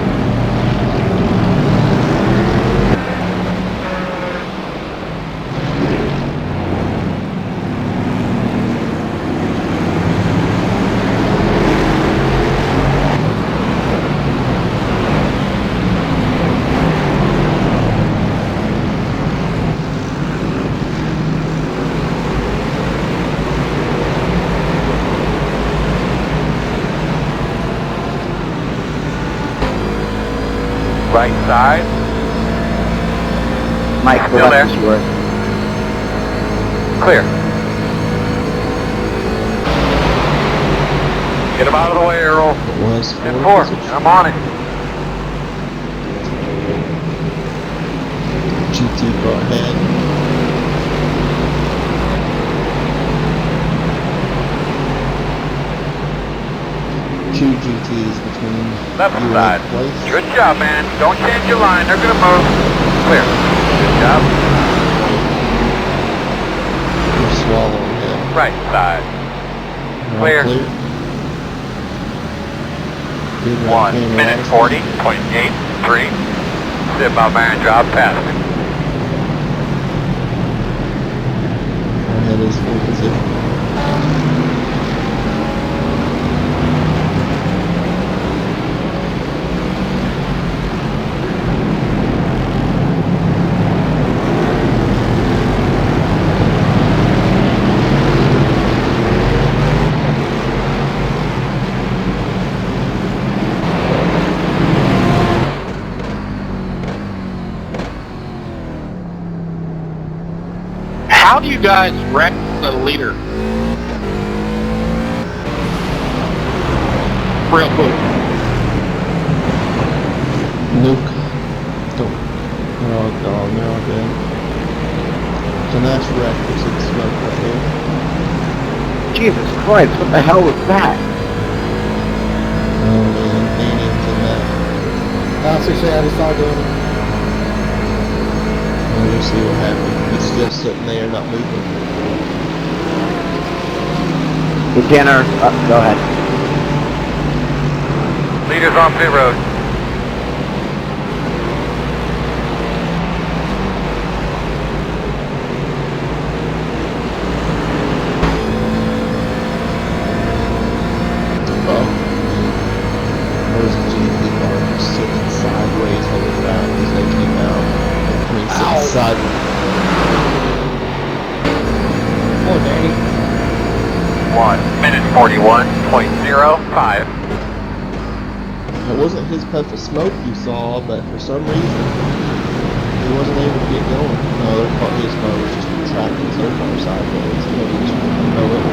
Right side. Mike, the Still left there. is yours. Clear. Get him out of the way, Earl. It was 10-4. I'm on it. GT car ahead. Two GTs between Left you side. and place. Good job, man. Don't change your line. They're going to move. Clear. Good job. You're swallowing him. Right side. All Clear. Good 1 right-hand minute line. 40.83. Sit my man, drop past him. Ahead is full position. How do you guys wreck the leader? Real quick. Nuke. Don't. Oh god, they're all dead. It's a nice wreck. There's some smoke right here. Jesus Christ, what the hell was that? Oh man, Danny's in that. Honestly, say I just started doing it. We'll see what happens. He's still sitting there, not moving. Tanner, go ahead. Leaders on pit road. minute 41.05. It wasn't his puff of smoke you saw, but for some reason, he wasn't able to get going. No, his car was just tracking so far sideways. He just didn't know it.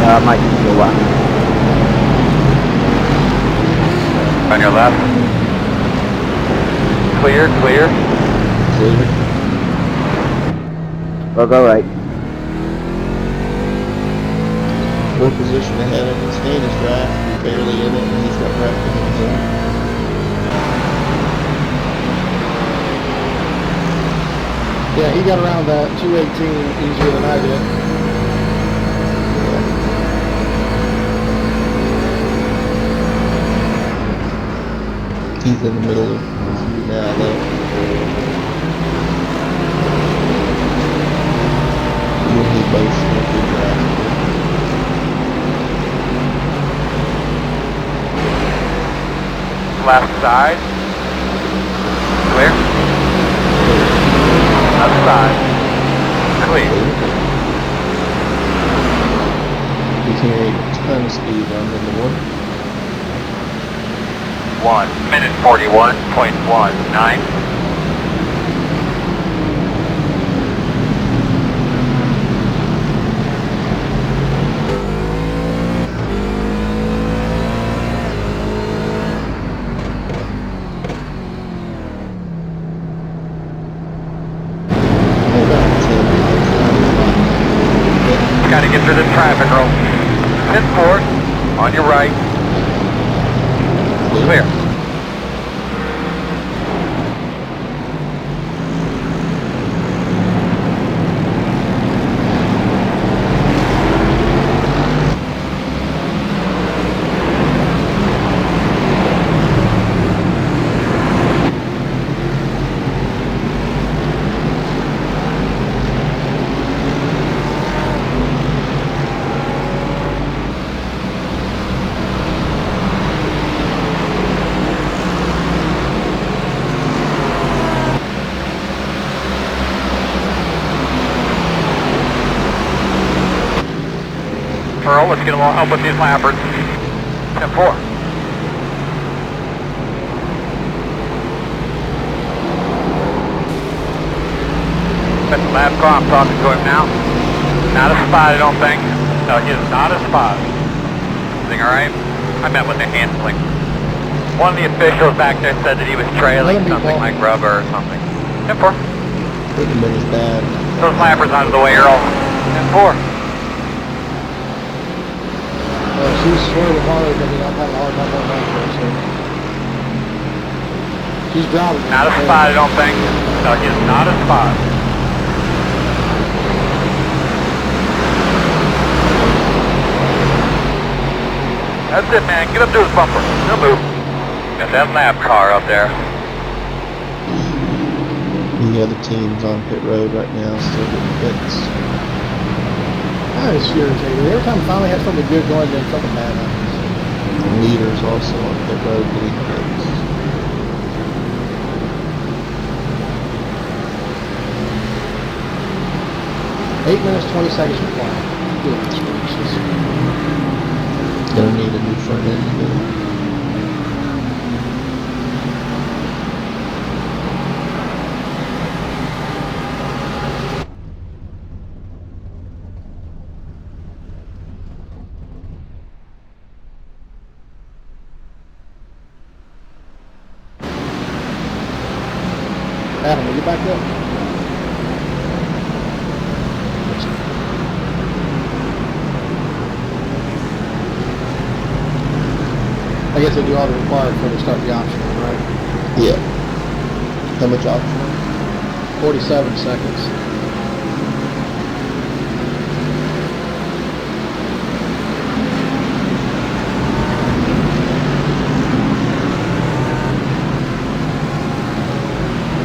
I might just go out. On your left. Clear, clear. Clear. We'll go right. We're positioned ahead of him. Staying his draft. We're barely in it, and he's got draft in him. Yeah, he got around that 218 easier than I did. He's in the middle of you now, though. You and he both smoke good draft. Left side. Clear. Left side. Clear. He's carrying a ton of speed on the one. 1 minute 41.19. Gotta get through the traffic roll. 10-4 on your right. Clear. Pearl, let's get a little help with these lappers. 10-4. That's the lap car, I'm talking to him now. Not a spot, I don't think. No, he is not a spot. Everything alright? I met with the handling. One of the officials back there said that he was trailing something like rubber or something. 10-4. Put him in his bag. Those lappers out of the way, Earl. 10-4. She's swerving hard because I'm having a hard time going back there, so. She's driving. Not a spot, I don't think. No, he is not a spot. That's it, man. Get up to his bumper. He'll move. Got that lap car up there. The other team's on pit road right now, still getting fixed. That is irritating. Every time I finally have something good going, then something bad happens. The leader's also on pit road getting fixed. Eight minutes, 20 seconds for flying. Goodness gracious. Gonna need a new front end too. Adam, will you back up? I guess they do all the required before they start the optional, right? Yeah. How much optional? 47 seconds.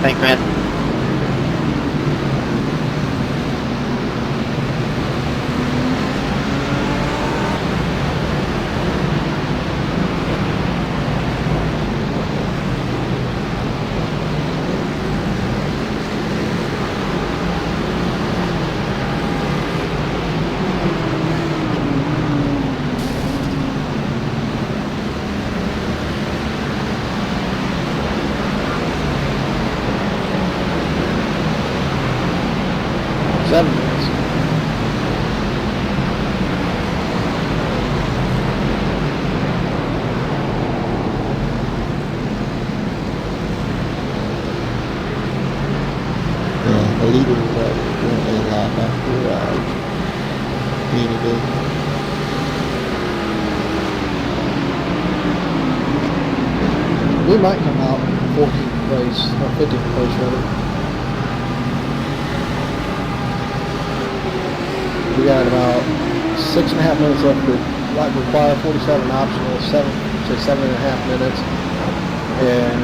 Thanks, man. 7 minutes. Yeah, the leader went a lap after Nina did. We might come out 14th place, or 15th place rather. We got about 6.5 minutes left to like require 47 optional, 7.5 minutes. And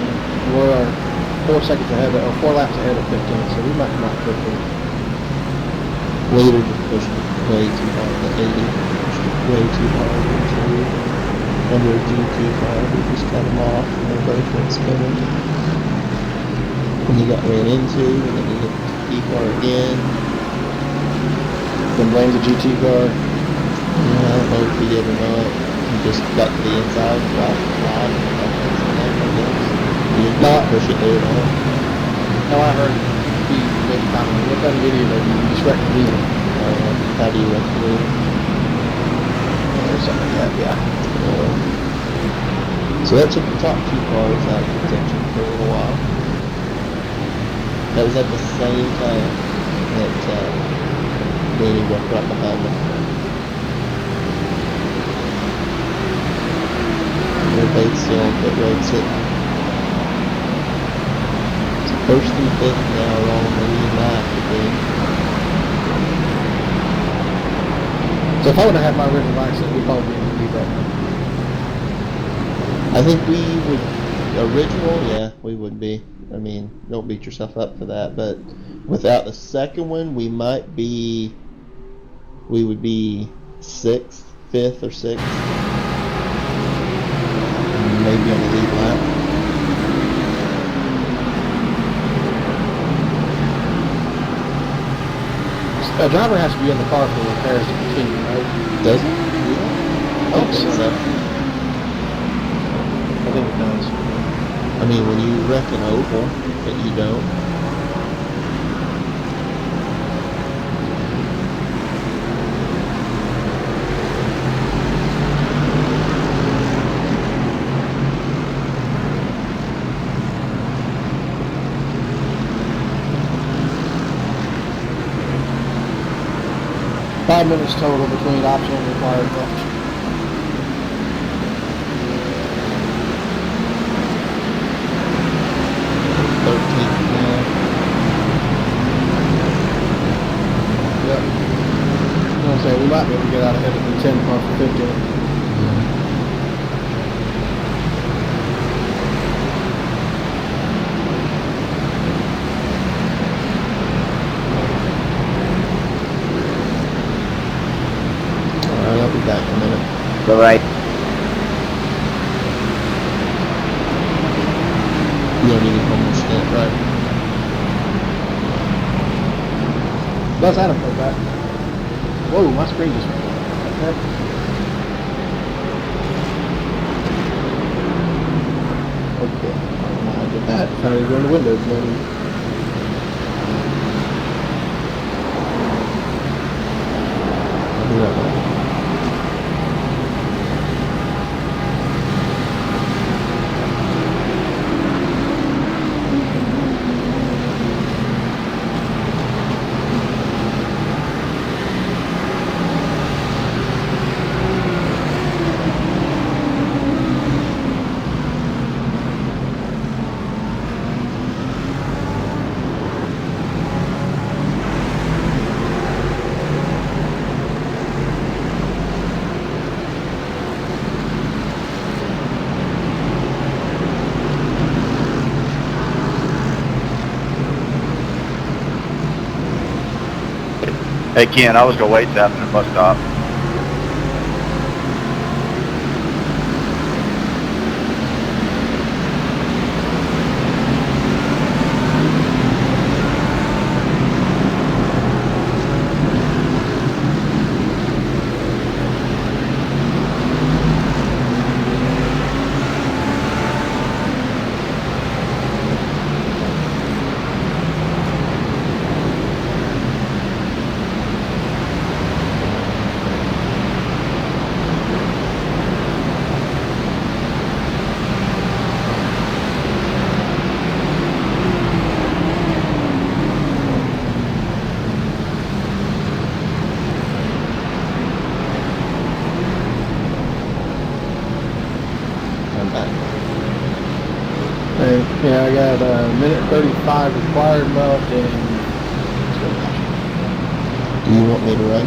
we're 4 seconds ahead, or 4 laps ahead of 15, so we might come out 15th. Leader just pushed way too hard, the 80 pushed way too hard under a GT car. We just cut him off and they both went spinning. And he got ran into, and then he hit the GT car again. Then blamed the GT car. Yeah, I don't know if he did or not. He just got to the inside and dropped the line. He did not push it there at all. No, I heard he made a comment. Look at the video that he just wrecked the wheel. How do you wreck the wheel? Or something like that, yeah. So that took the top 2 cars out of contention for a little while. That was at the same time that Danny wrecked right behind him. They're both still on pit road sitting. So 1st and 5th now are all on the lead lap again. So if I would have had my original accident, we'd probably be right now. I think we would, original, yeah, we would be. I mean, don't beat yourself up for that, but without the second one, we would be 6th, 5th, or 6th. Maybe on the lead lap. A driver has to be in the car for repairs to continue, right? Does it? Yeah. I think so. I think it does. I mean, when you wreck an oval, but you don't. 5 minutes total between optional and required left. Yep. I was saying we might be able to get out ahead of the 10 car for 15. I'll be back in a minute. All right. You don't need one more stint, right? Does Adam go back? Whoa, my screen just went black. Okay. I don't know how I did that. Trying to go in the windows, maybe. I'll be right back. Hey Ken, I was gonna wait till after the bus stop. Yeah, I got a minute 35 required left, and do you want me to run?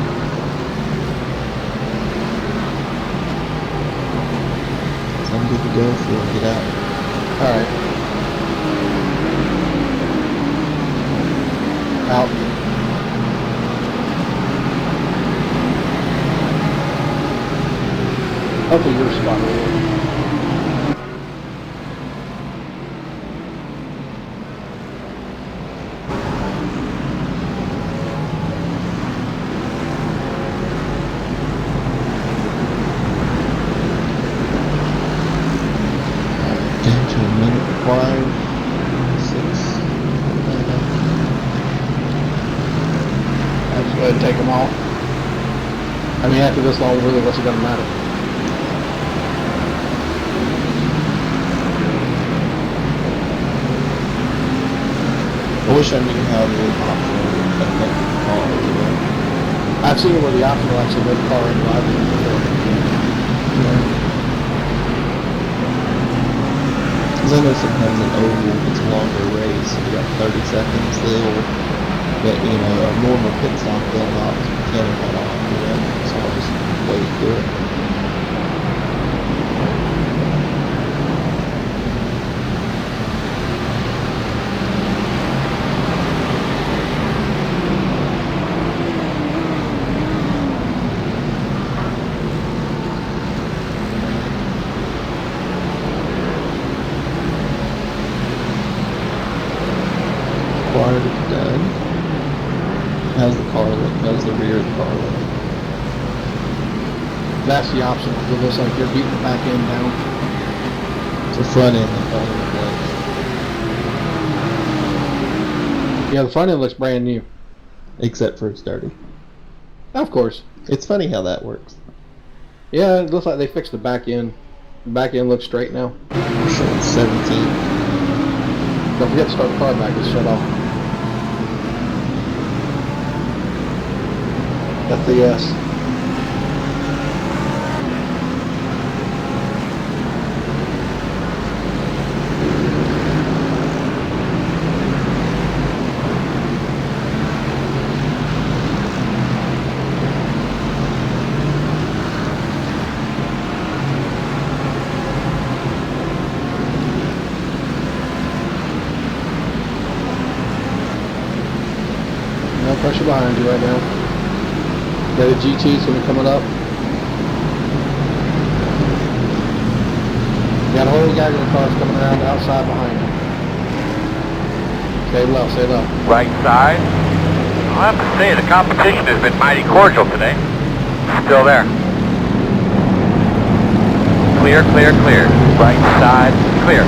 So I'm good to go if you want to get out. Alright. Out. Hopefully your spot will work. Down to a minute required. 6. I'll just go ahead and take them all. I mean, after this long, really, what's it gonna matter? I wish I knew how the option would affect the car, you know? I've seen it where the option will actually make the car unreliable before. Because I know sometimes an oval, if it's a longer race, and you got 30 seconds, they'll, but you know, a normal pit stop, they'll not mechanic that off, you know? So I'll just wait through it. Required is done. How's the car look? How's the rear of the car look? That's the option. It looks like you're beating the back end down. The front end looks all over the place. Yeah, the front end looks brand new. Except for it's dirty. Of course. It's funny how that works. Yeah, it looks like they fixed the back end. The back end looks straight now. We're showing 17. Don't forget to start the car back. It's shut off. That's the yes. No pressure behind you right now. Got a GT, so we're coming up. Got a whole gang of cars coming around the outside behind you. Stay low, stay low. Right side. I'll have to say the competition has been mighty cordial today. Still there. Clear, clear, clear. Right side, clear.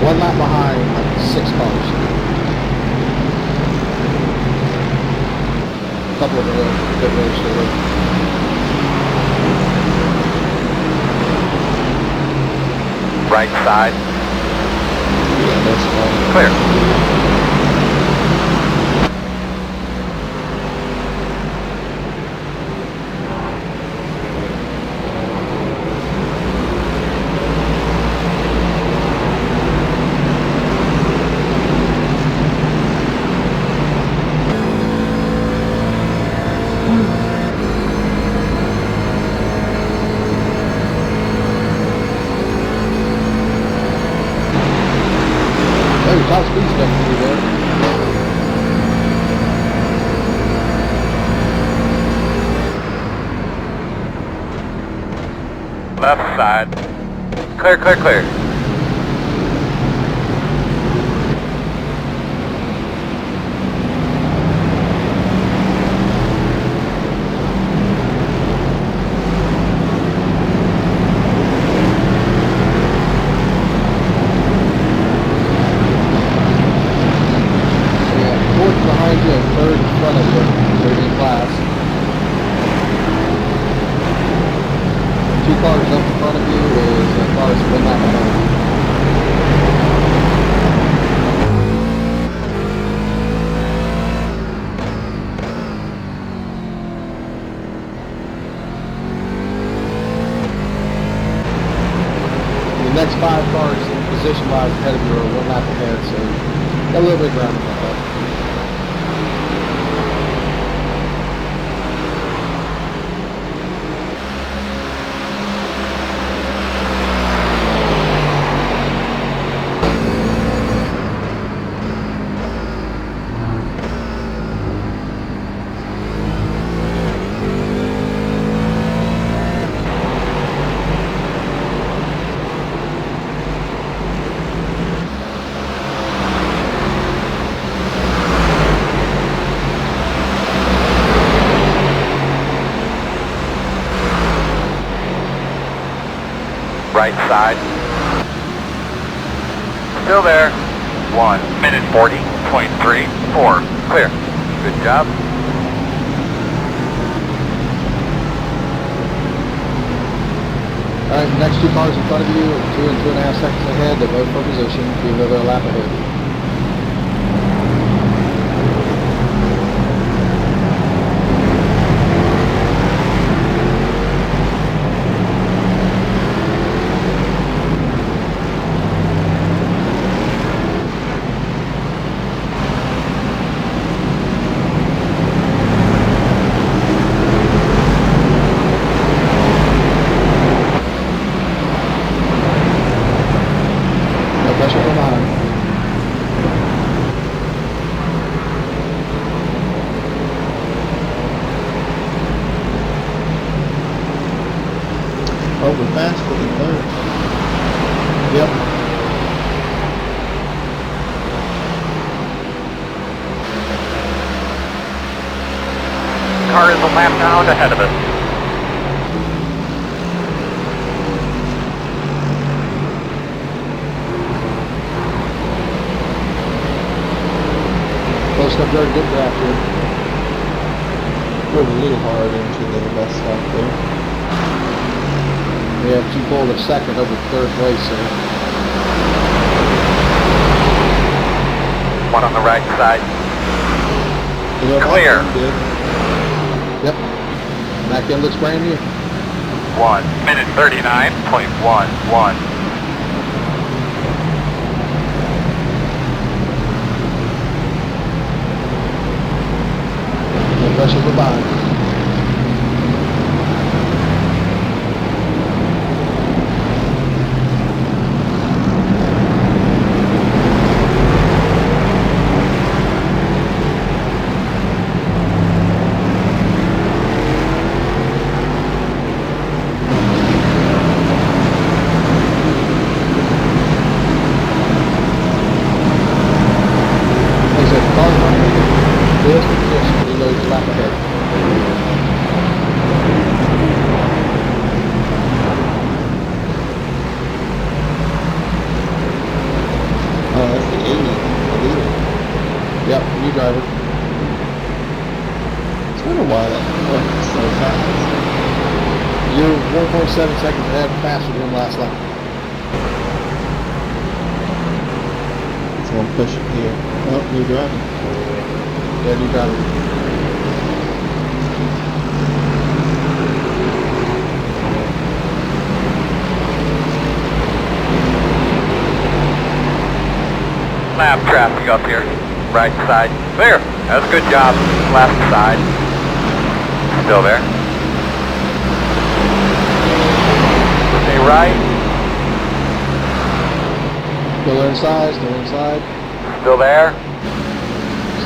One lap behind, like 6 cars. A couple of them are good really slow. Right side. Yeah, that's fine. Clear. Top speed's definitely there. Left side. Clear, clear, clear. third in front of you, third in class. 2 cars up in front of you is cars 1 lap behind you. The next 5 cars position-wise ahead of you are 1 lap ahead, so got a little bit of ground to make up. Right side. Still there. 1 minute 40.34. Clear. Good job. Alright, the next 2 cars in front of you, 2 and 2.5 seconds ahead, they're both for position, even though they're a lap ahead. Oh, we're faster than third. Yep. Car is a lap down ahead of us. Close up there, good draft here. Drove a little hard into the best stop there. Yeah, but you pulled a second over third place there. 1 on the right side. Clear. Yep. Back end looks brand new. 1 minute 39.11. No pressure for behind. Yep, new driver. It's been a while that went so fast. You're 1.7 seconds ahead faster than last lap. So I'm pushing here. Oh, new driver. Yeah, new driver. Lap traffic up here. Right side. Clear. That's a good job. Left side. Still there. Stay right. Still inside, still inside. Still there.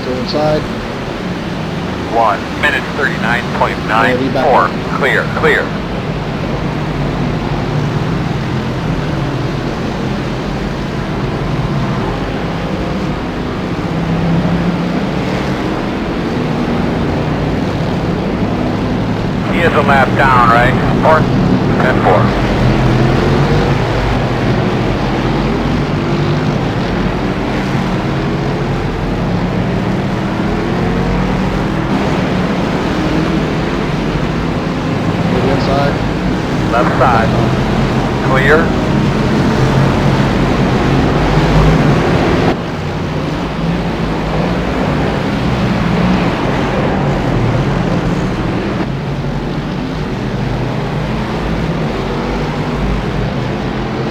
Still inside. 1 minute 39.94. Clear, clear. He is a lap down, right? 4? 10-4. left side. Clear.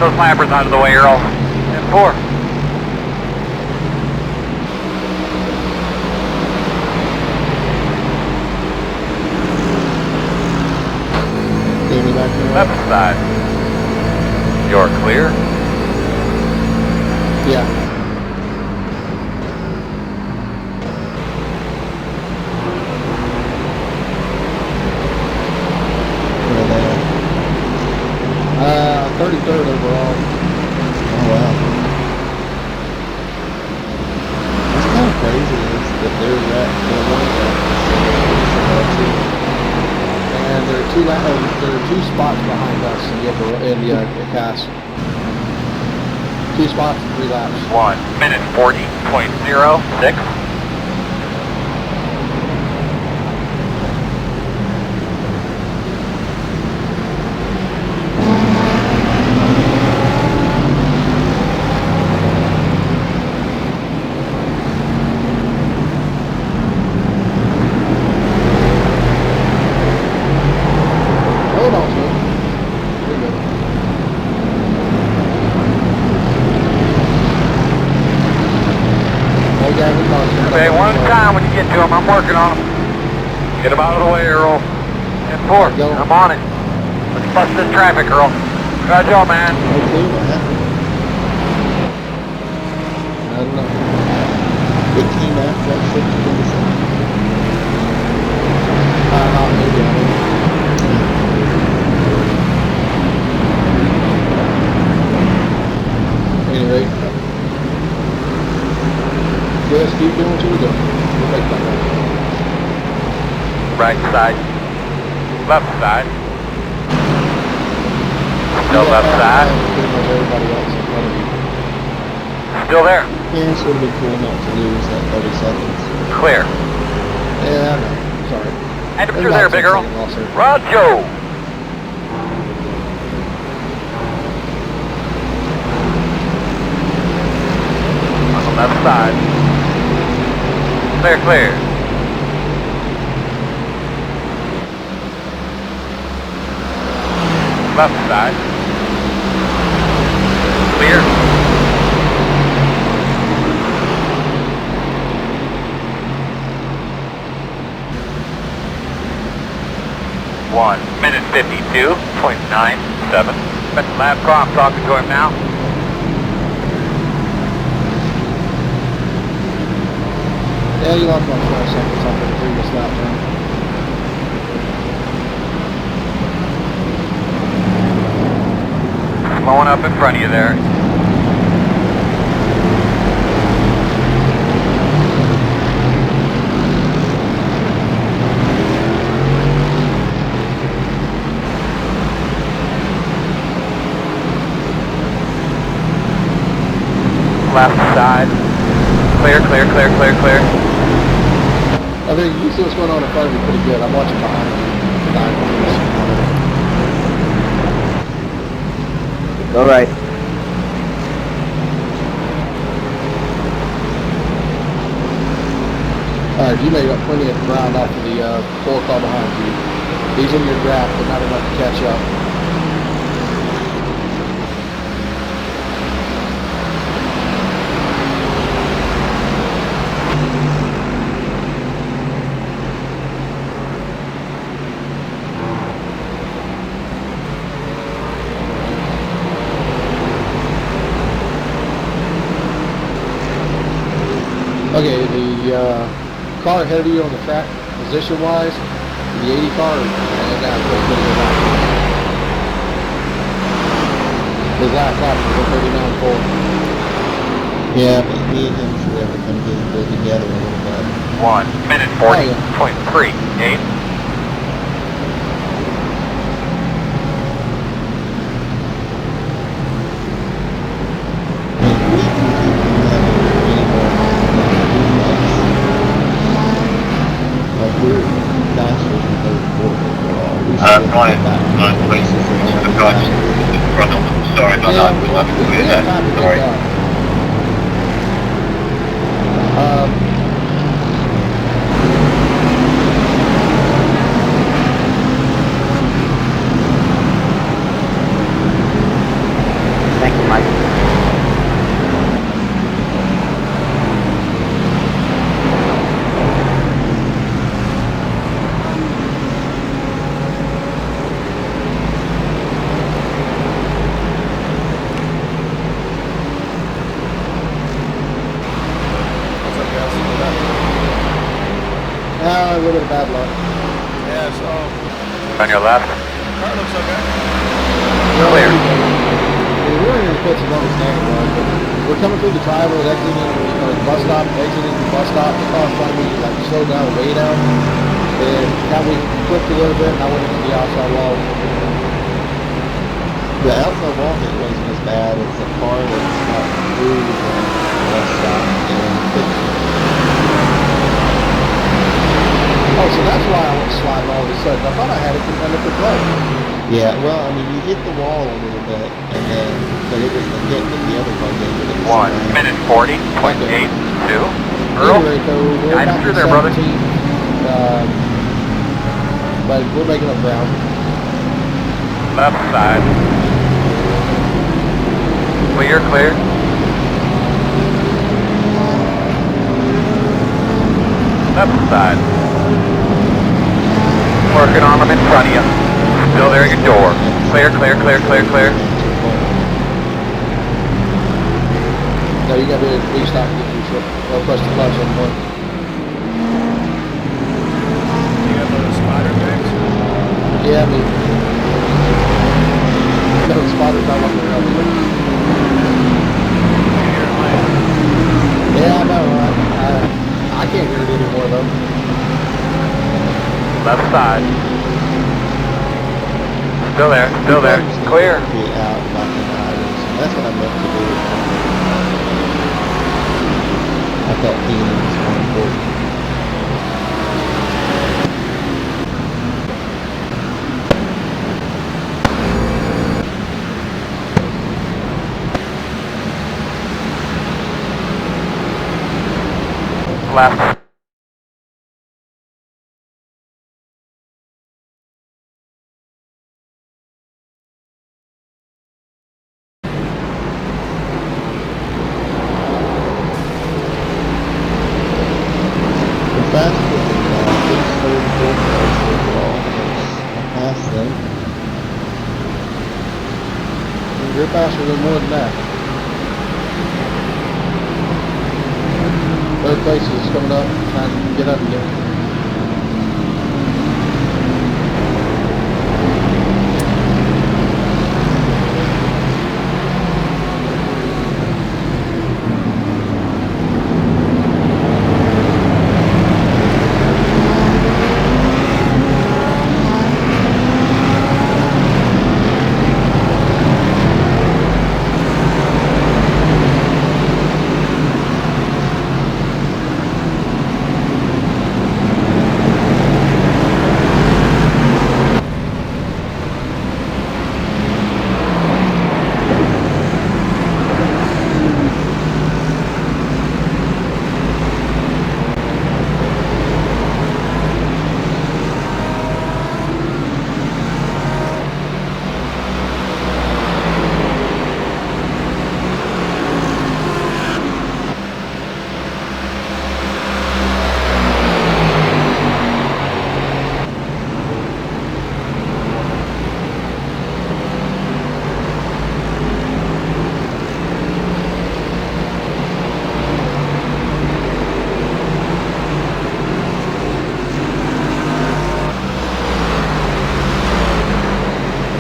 Those lappers out of the way, Earl. And 4. Left side. You're clear. Yeah. Where are they at? 33rd overall. Oh wow. What's kind of crazy is that they're one and there are two spots behind us in the cast. 2 spots, 3 laps. 1 minute 40.06. Hold on, sir. Here we go. Okay, one at a time when you get to them. I'm working on them. Get them out of the way, Earl. And 4. I'm on it. Let's bust this traffic, Earl. Good job, man. Okay, man. I don't know. It came after that 50 Maybe I don't know. Anyway. Just keep doing what you're doing. We'll make that Right side. Left side. Still left side. Pretty much everybody else in front of you. Still there. Yeah, it's would be cool not to lose that 30 seconds. Clear. Yeah, I know. Sorry. And if you're there, big Earl. Roger. On the left side. Clear, clear. Left side. Clear. One minute 52.97. That's the last car I'm talking to him now. Yeah, you lost about 12 seconds off of the previous lap time. Slowing up in front of you there. Left side. Clear, clear, clear, clear, clear. I think you see what's going on in front of me pretty good. I'm watching behind me. All right. Alright, you made up plenty of ground off of the 4 car behind you. He's in your draft, but not enough to catch up. Okay, the car ahead of you on the track, position-wise, the 80 car, and down pretty good. His last lap was a 39.4. Yeah, but me and him should ever come get together a little bit. 1 minute 40.38. We're faster than 34 overall. We Brian, please, the car just run on them. Sorry about that. We'll have to clear that. Sorry. Thank you, Mike. A little bit of bad luck. Yeah, so On your left. car looks okay. Clear. We were in the pits as long as standing was, but we're coming through the driveway, exiting the bus stop, exiting the bus stop. The car's trying to be like slow down, way down. And now we flipped a little bit, and I went into the outside wall. The outside wall hit wasn't as bad as the car that's not through the bus stop and Oh, so that's why I went sliding all of a sudden. I thought I had it under control. yeah, well, I mean, you hit the wall a little bit, and then, but it was the hit that the other car did. But it was 1 minute 40.82. Earl, Anyway, so we're guide back him through to there, brother. 17, but we're making up ground. Left side. Well, you're clear. Left side. Working on them in front of you. Still there at your door. Clear, clear, clear, clear, clear. No, you gotta be stop and get your trip. Or press the clutch on one. You got those spider things? Yeah, I mean, no, the spotter's not looking around here. Yeah, I know. I can't hear it anymore though. Left side. Still there, still there. Clear. be out knocking the items. That's what I meant to do. I thought healing was more important. Left. You're faster than more than that. Third place is coming up, trying to get up again.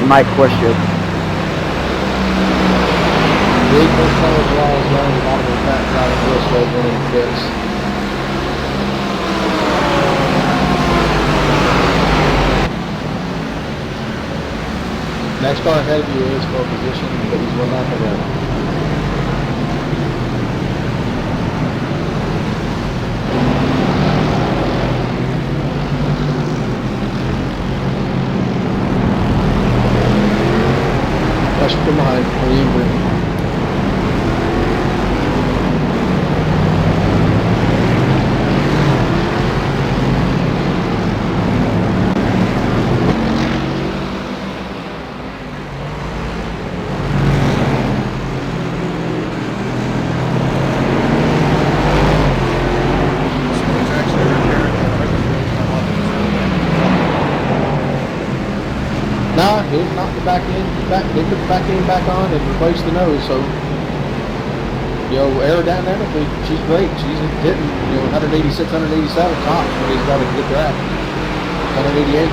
Mike, question. Big horsepower draw is running the bottom of the pack driving real slow running the pits. Next car ahead of you is for position, but he's one lap ahead. agree. Nah, he knocked the back end back. They put the back end back on and replaced the nose. So, you know, aerodynamically, she's great. She's hitting, you know, 186, 187 tops when he's got a good drag. 188,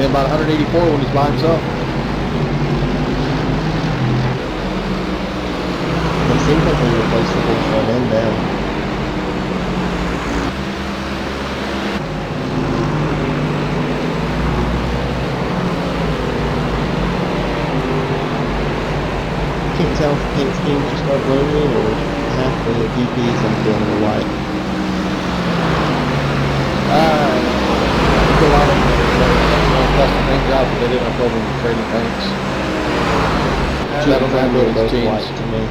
and about 184 when he's by himself. It seems like they replaced the whole front end now. Can't tell if the paint scheme just start bloating or half the DPs I'm feeling the white. A lot of custom paint jobs, but they didn't have problem with trading paints. That'll not go to those teams. To me.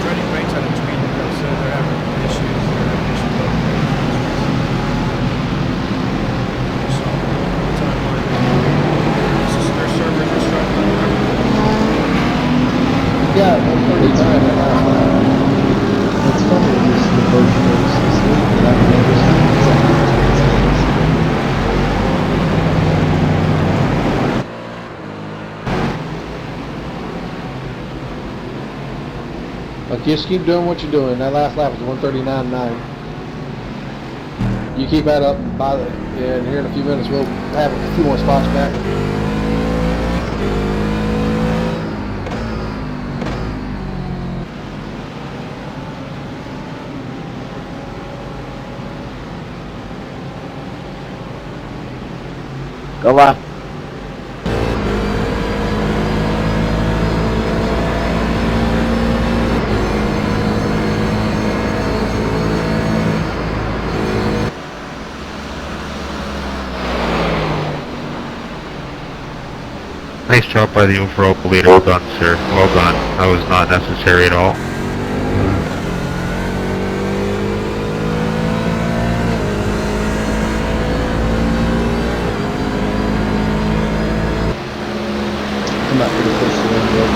Trading paints had a tweet that said they're having issues. Yeah, 139 and It's funny, this is the first race this week that I've never seen exactly. Like, just keep doing what you're doing. That last lap was 139.9. You keep that up, and here in a few minutes we'll have a few more spots back. Go left. Nice job by the overall leader. Well done, sir. Well done. That was not necessary at all. I'm not going to push the envelope.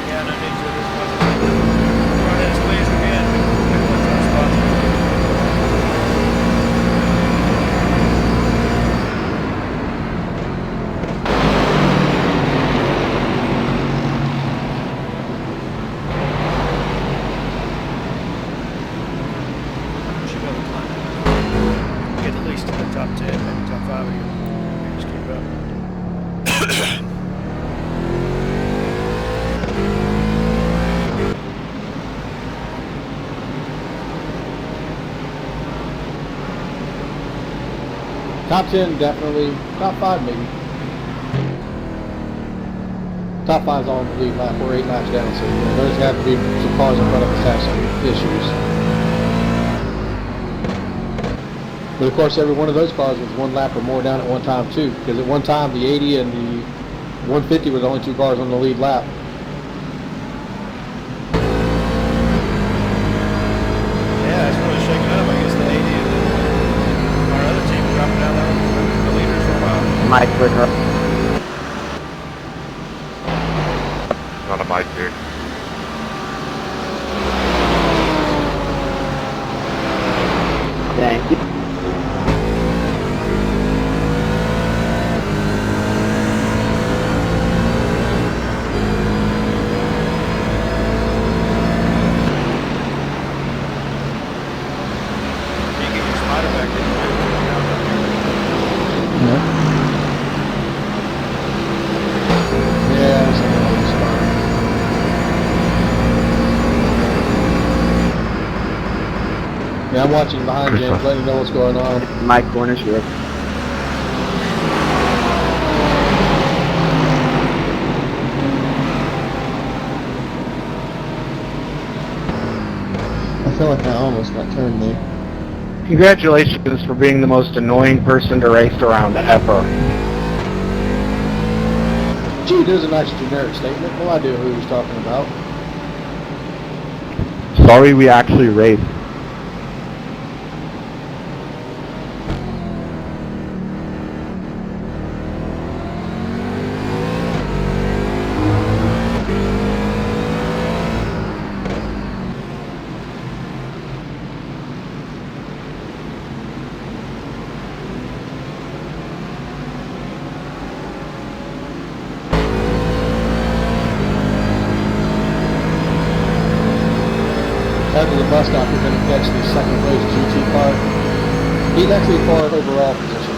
Yeah, no need to this one. Go ahead, squeeze again. Should be able to climb it. Get at least to the top 10, maybe top 5 of you. Just keep up. Top 10 definitely, top 5 maybe. Top 5's all in the lead lap. We're 8 laps down, so you know, there's got to be some cars in front of us have some issues. But of course, every one of those cars was 1 lap or more down at one time too, because at one time the 80 and the 150 were the only 2 cars on the lead lap. Yeah, it's really shaking up. I guess the 80 and our other team dropping down there the leaders for a while. Mike quicker. Not a mic here. Thank you. You get your spider back in. No. Yeah, it's another spot. Yeah, I'm watching behind you, letting you know what's going on. Mike corners here. I feel feel like I almost got turned there. Congratulations for being the most annoying person to race around ever. Gee, there's a nice generic statement. No idea who he was talking about. Sorry we actually raced. After the bus stop, you're going to catch the second place GT car. He's actually far overall position.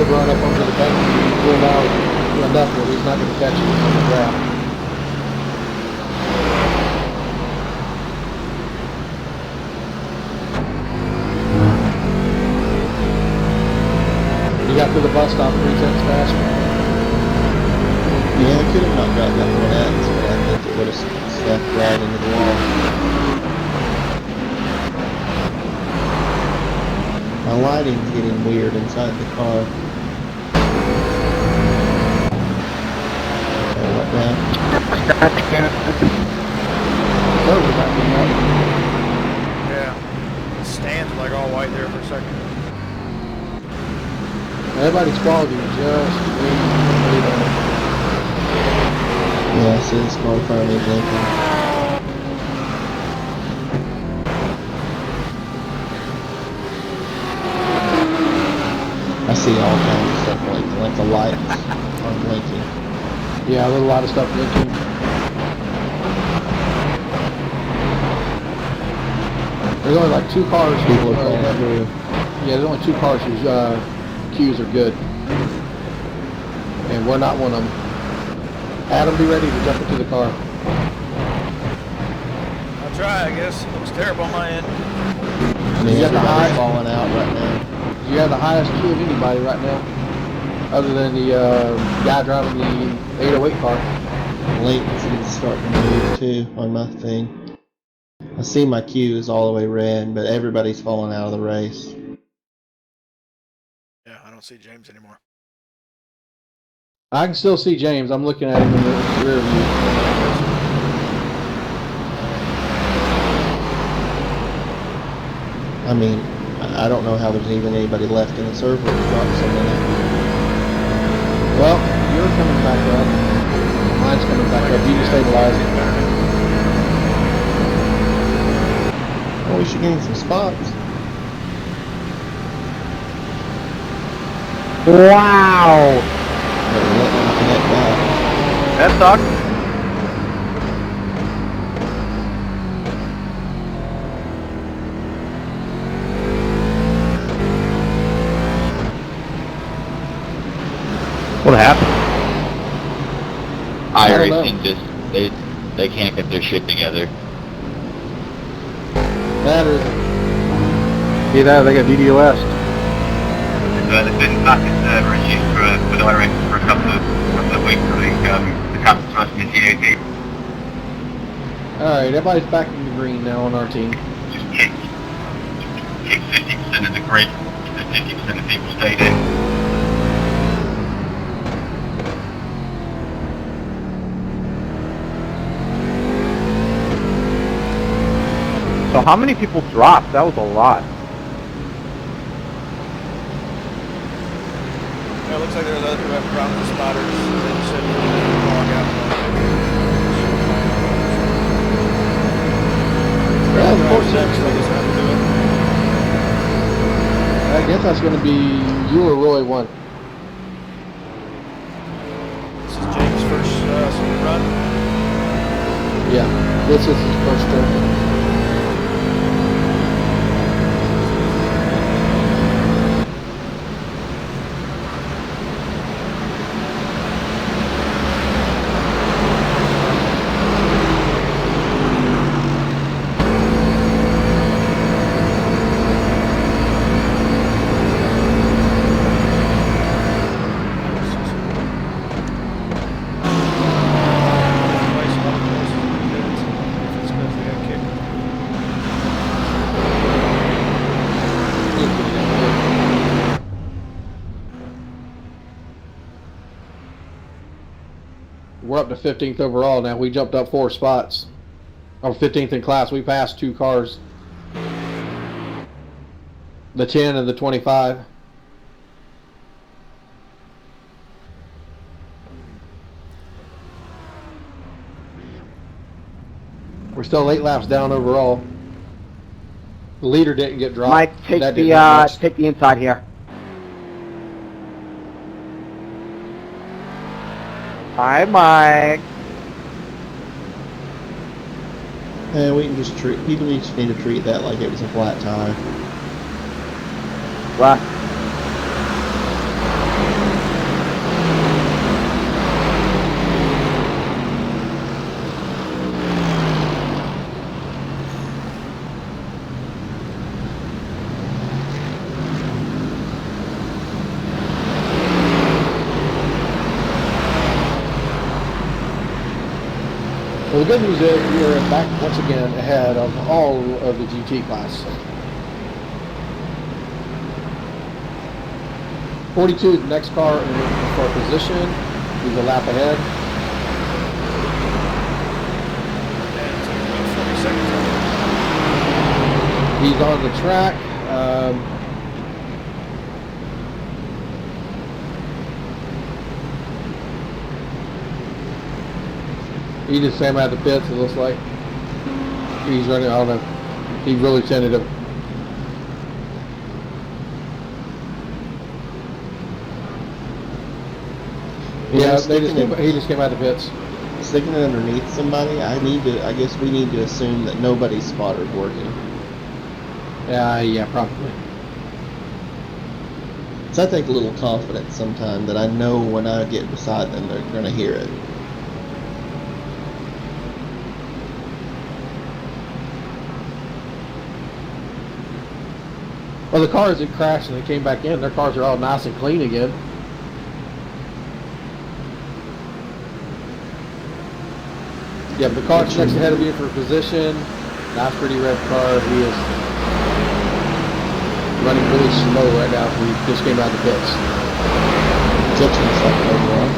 Run up onto the bank and pull out enough where he's not going to catch you on the ground. You got to the bus stop 3 cents faster. Yeah, I could have not got that one out, but I think it would have stepped right into the wall. My lighting's getting weird inside the car. Yeah. The stands like all white there for a second. Everybody's quality just wait on it. Yeah, I see this car finally blinking. I see all kinds of stuff blinking, like the lights are blinking. Yeah, a lot of stuff blinking. There's only like 2 cars People are falling through. Yeah, there's only 2 cars whose queues are good. And we're not one of them. Adam, be ready to jump into the car. I'll try, I guess. It looks terrible on my end. I mean, everybody's falling out right now. You have the highest queue of anybody right now, other than the guy driving the 808 car. Latency's starting to move too on my thing. I see my queue is all the way red, but everybody's falling out of the race. Yeah, I don't see James anymore. I can still see James. I'm looking at him in the rear view. I mean, I don't know how there's even anybody left in the server to drop so many. Well, you're coming back up. Mine's coming back up. You can stabilize it. Oh, we should gain some spots. Wow! That sucks. What happened? iRacing just they can't get their shit together. That is. See that? They got DDoS. They've been back at reviews for iRacing for a couple of weeks. I think the captain's supposed to be TAT. Alright, everybody's back in the green now on our team. Just kick 50% of the grid, so 50% of people stayed in. So how many people dropped? That was a lot. Yeah, it looks like there's other who have ground the spotters. They just said log out. Yeah, the course next, I guess I have to do it. I guess that's going to be you or Roy one. This is James' first run. Yeah, this is his first turn. We're up to 15th overall now. We jumped up 4 spots. Or 15th in class. We passed 2 cars. The 10 and the 25. We're still 8 laps down overall. The leader didn't get dropped. Mike, take the inside here. Hi, Mike. And we can just treat, people just need to treat that like it was a flat tire. What? Well, the good news is we are back once again ahead of all of the GT class. 42 is the next car for position. He's a lap ahead. He's on the track. He just came out of the pits, it looks like. He's running, I don't know. He's really tentative. Yeah, he just came out of the pits. Sticking it underneath somebody, I guess we need to assume that nobody's spotter's working. Yeah, probably. So I take a little confidence sometimes that I know when I get beside them, they're going to hear it. Well, the cars that crashed and they came back in, their cars are all nice and clean again. Yeah, the car next ahead of you for position. Nice, pretty red car. He is running really slow right now. He just came out of the pits. Section second overall.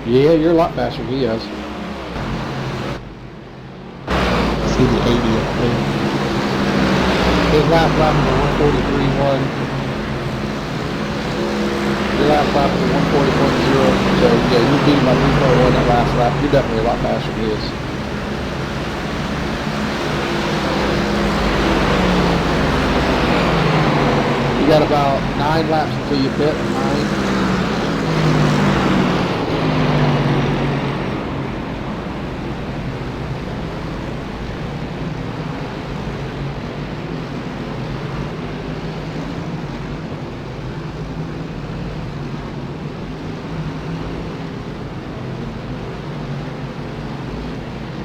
Yeah, you're a lot faster than he is. See the 80th thing. His last lap was a 143.1. Your last lap was a 140.0. So yeah, you beat him by 3.1 that last lap. You're definitely a lot faster than he is. You got about 9 laps until you pit. 9.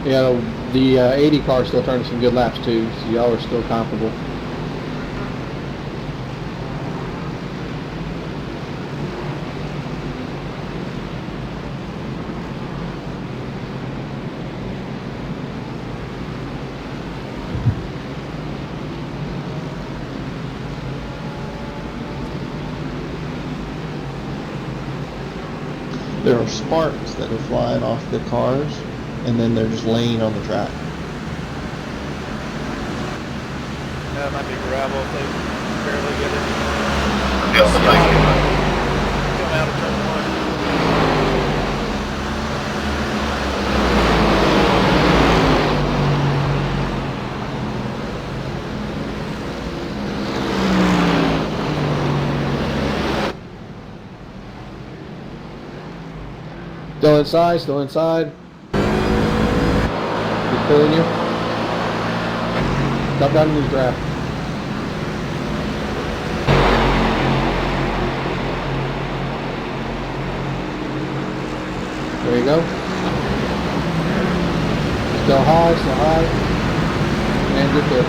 Yeah, the 80 car still turning some good laps too, so y'all are still comparable. There are sparks that are flying off the cars, and then they're just laying on the track. That might be gravel if they barely get it. Come out of turn one. Still inside, still inside. He's pulling you. Drop down in his draft. There you go. Still high, and good there.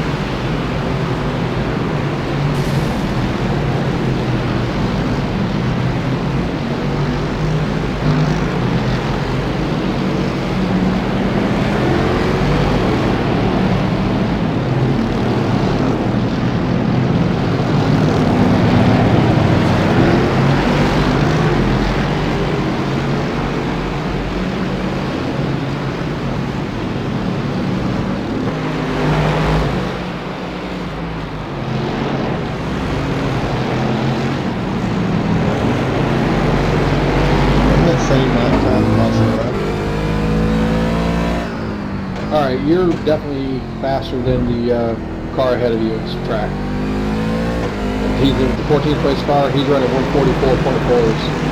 Alright, you're definitely faster than the car ahead of you in this track. He's in the 14th place car, he's running 144.4s.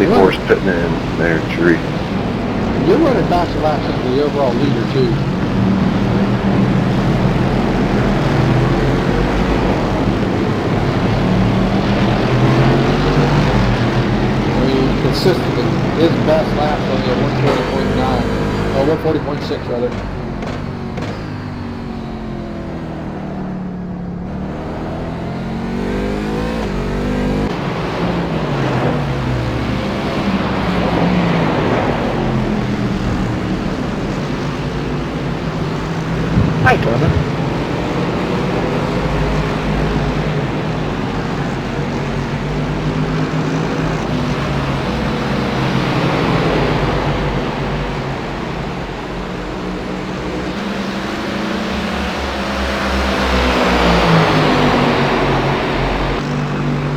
Force pitting in there, tree. You're running faster laps than the overall leader too. I mean, consistently, his best laps only at 140.9, or 140.6 rather. Hi, Turner.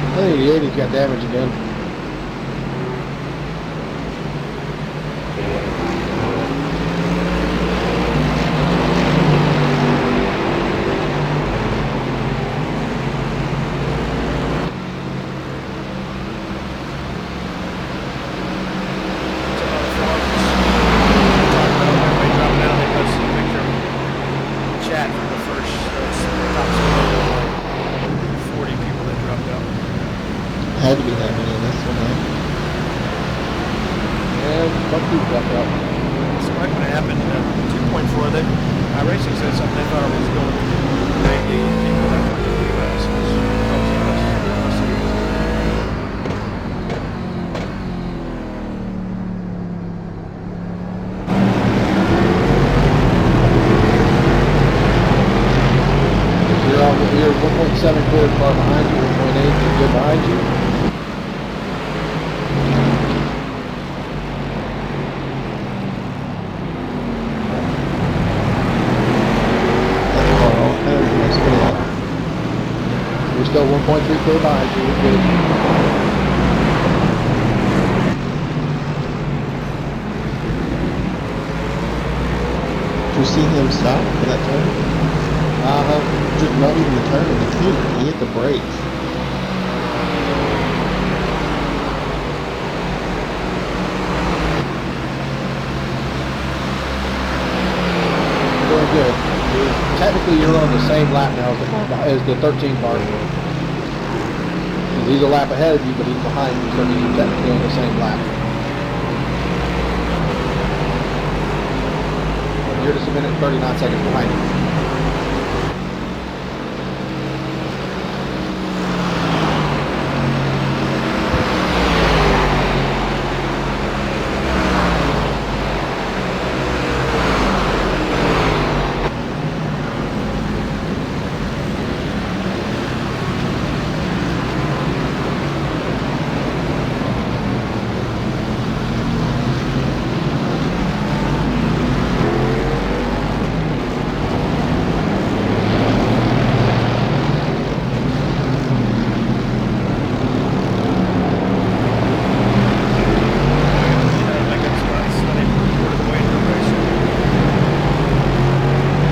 I think the 80's got damage again. Had to be that many in this one, huh? And fuck you, back up. It's not going to happen. 2.4, iRacing said something, they thought it was going to 98 people that were in the U.S. good. Car behind you, 1.8, is good behind you. You're still 1.3 clear behind you. You're good. Did you see him stop for that turn? Just not even the turn, he hit the brakes. Doing good. Technically, you're on the same lap now as the 13 car. He's a lap ahead of you, but he's behind you, so you're technically on the same lap. You're just a minute and 39 seconds behind him.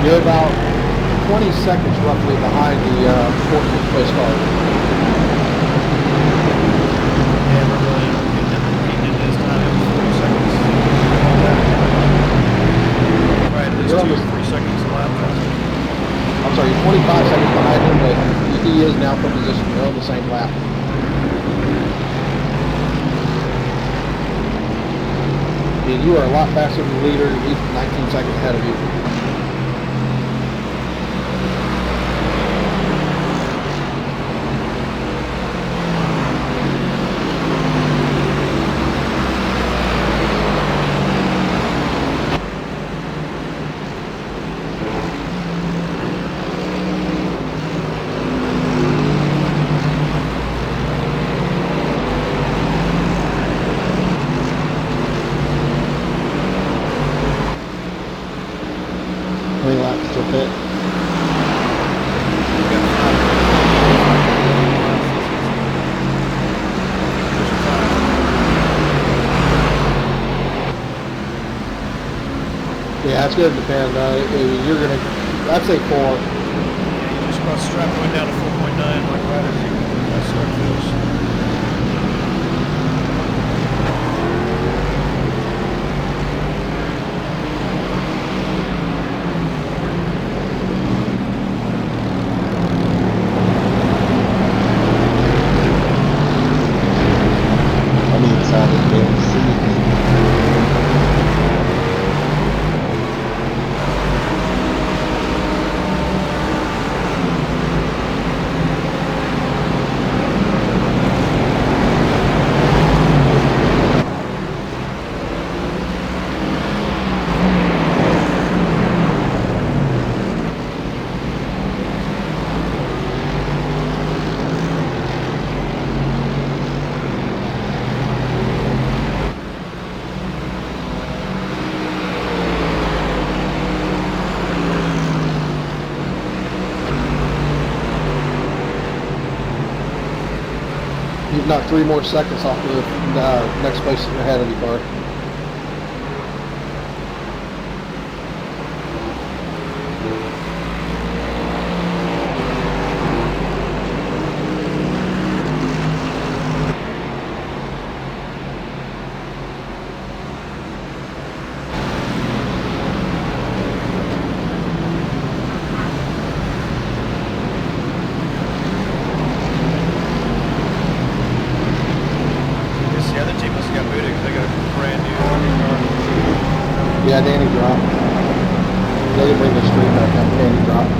You're about 20 seconds roughly behind the 14th place car. Yeah, we're really getting into this time. 40 seconds. Right, at least 2 or 3 seconds left. I'm sorry, you're 25 seconds behind him, but he is now for position. You're on the same lap. I mean, you are a lot faster than the leader. He's 19 seconds ahead of you. How many laps till pit? Yeah, it's going to depend. You're going to, I'd say 4. Yeah, you just about strap going down to 4.9 like right as you start finish. I'm excited to be able to see it. You've knocked 3 more seconds off the next place ahead of you, car. Yeah, Danny dropped. They didn't bring the street back up. Danny dropped.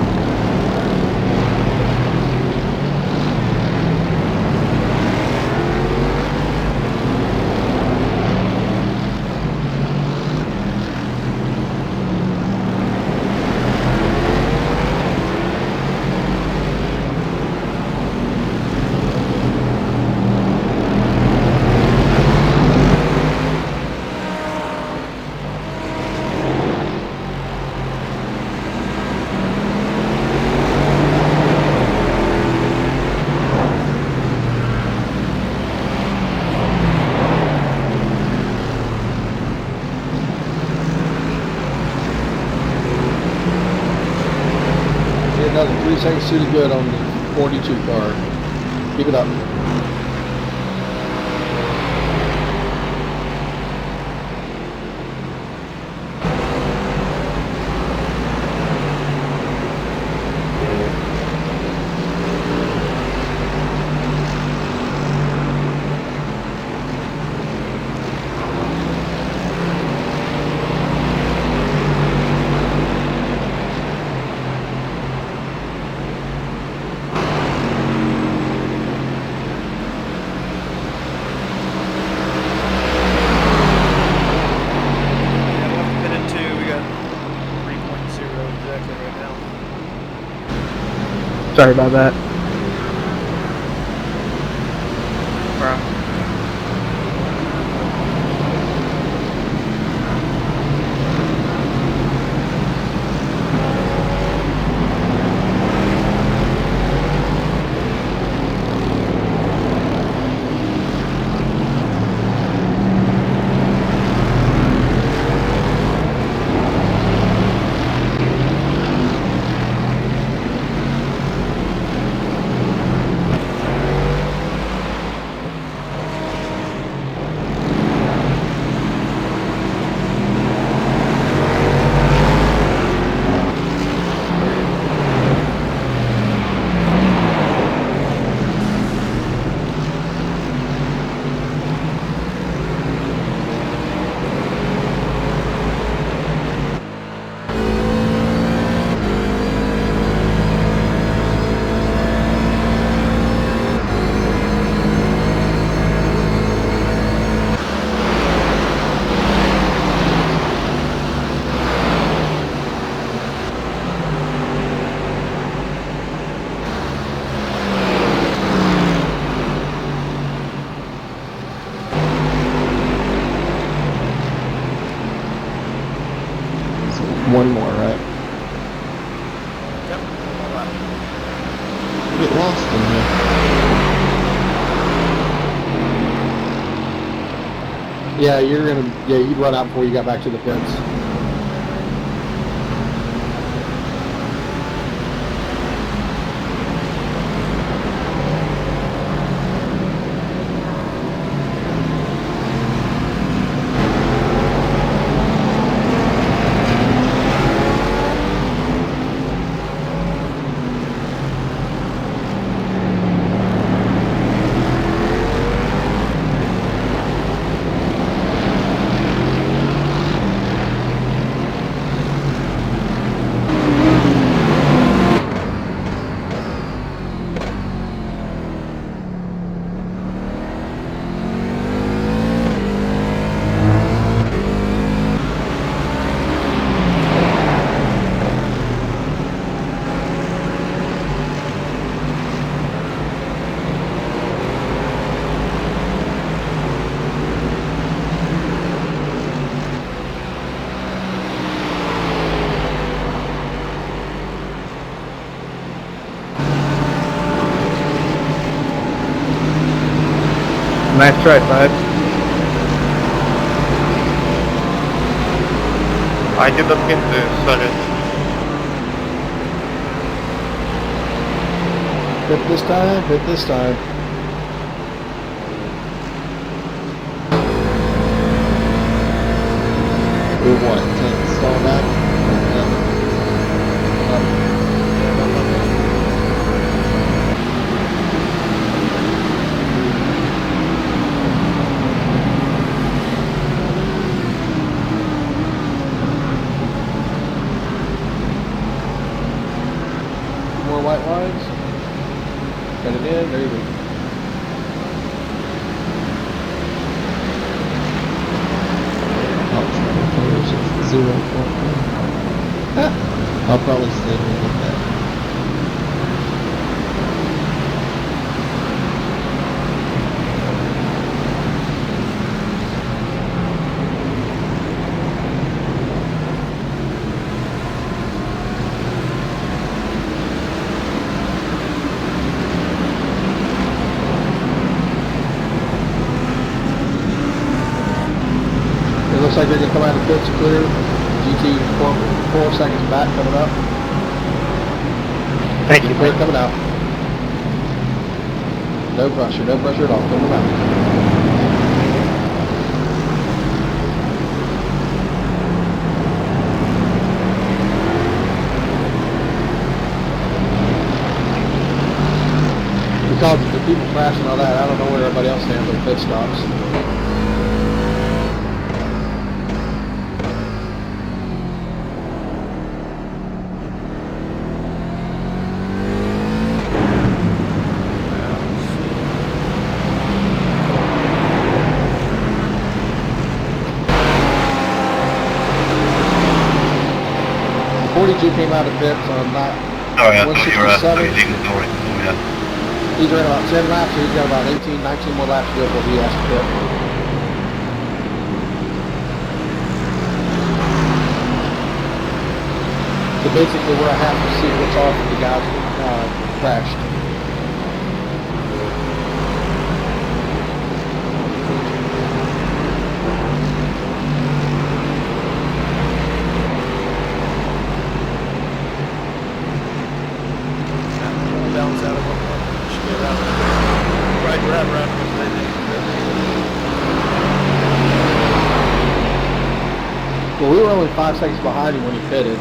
30 seconds to the good on the 42 car. Keep it up. Sorry about that. One more, right? Yep. Get lost in here. Yeah, you'd run out before you got back to the pits. Nice try, Five. I did not mean to, sorry. Hit this time, hit this time. We're what, 10 stall back? More white lines. Cut it in, there you go. I'll probably stay with that. It looks like they're going to come out of the pits clear. GT 4 seconds back coming up. Thank you. Keep brake coming out. No pressure at all. Coming out. Because of the people crashing and all that, I don't know where everybody else stands on pit stops. The 42 came out of pits on that. Sorry, I thought you were leaving the door in. He's running about 10 laps, so he's got about 18, 19 more laps to go before he has to pit. So basically we're a half to see what's off of the guys that crashed. Balance out of one point. Should get out. Right around because they did. Well, we were only 5 seconds behind him when he pitted.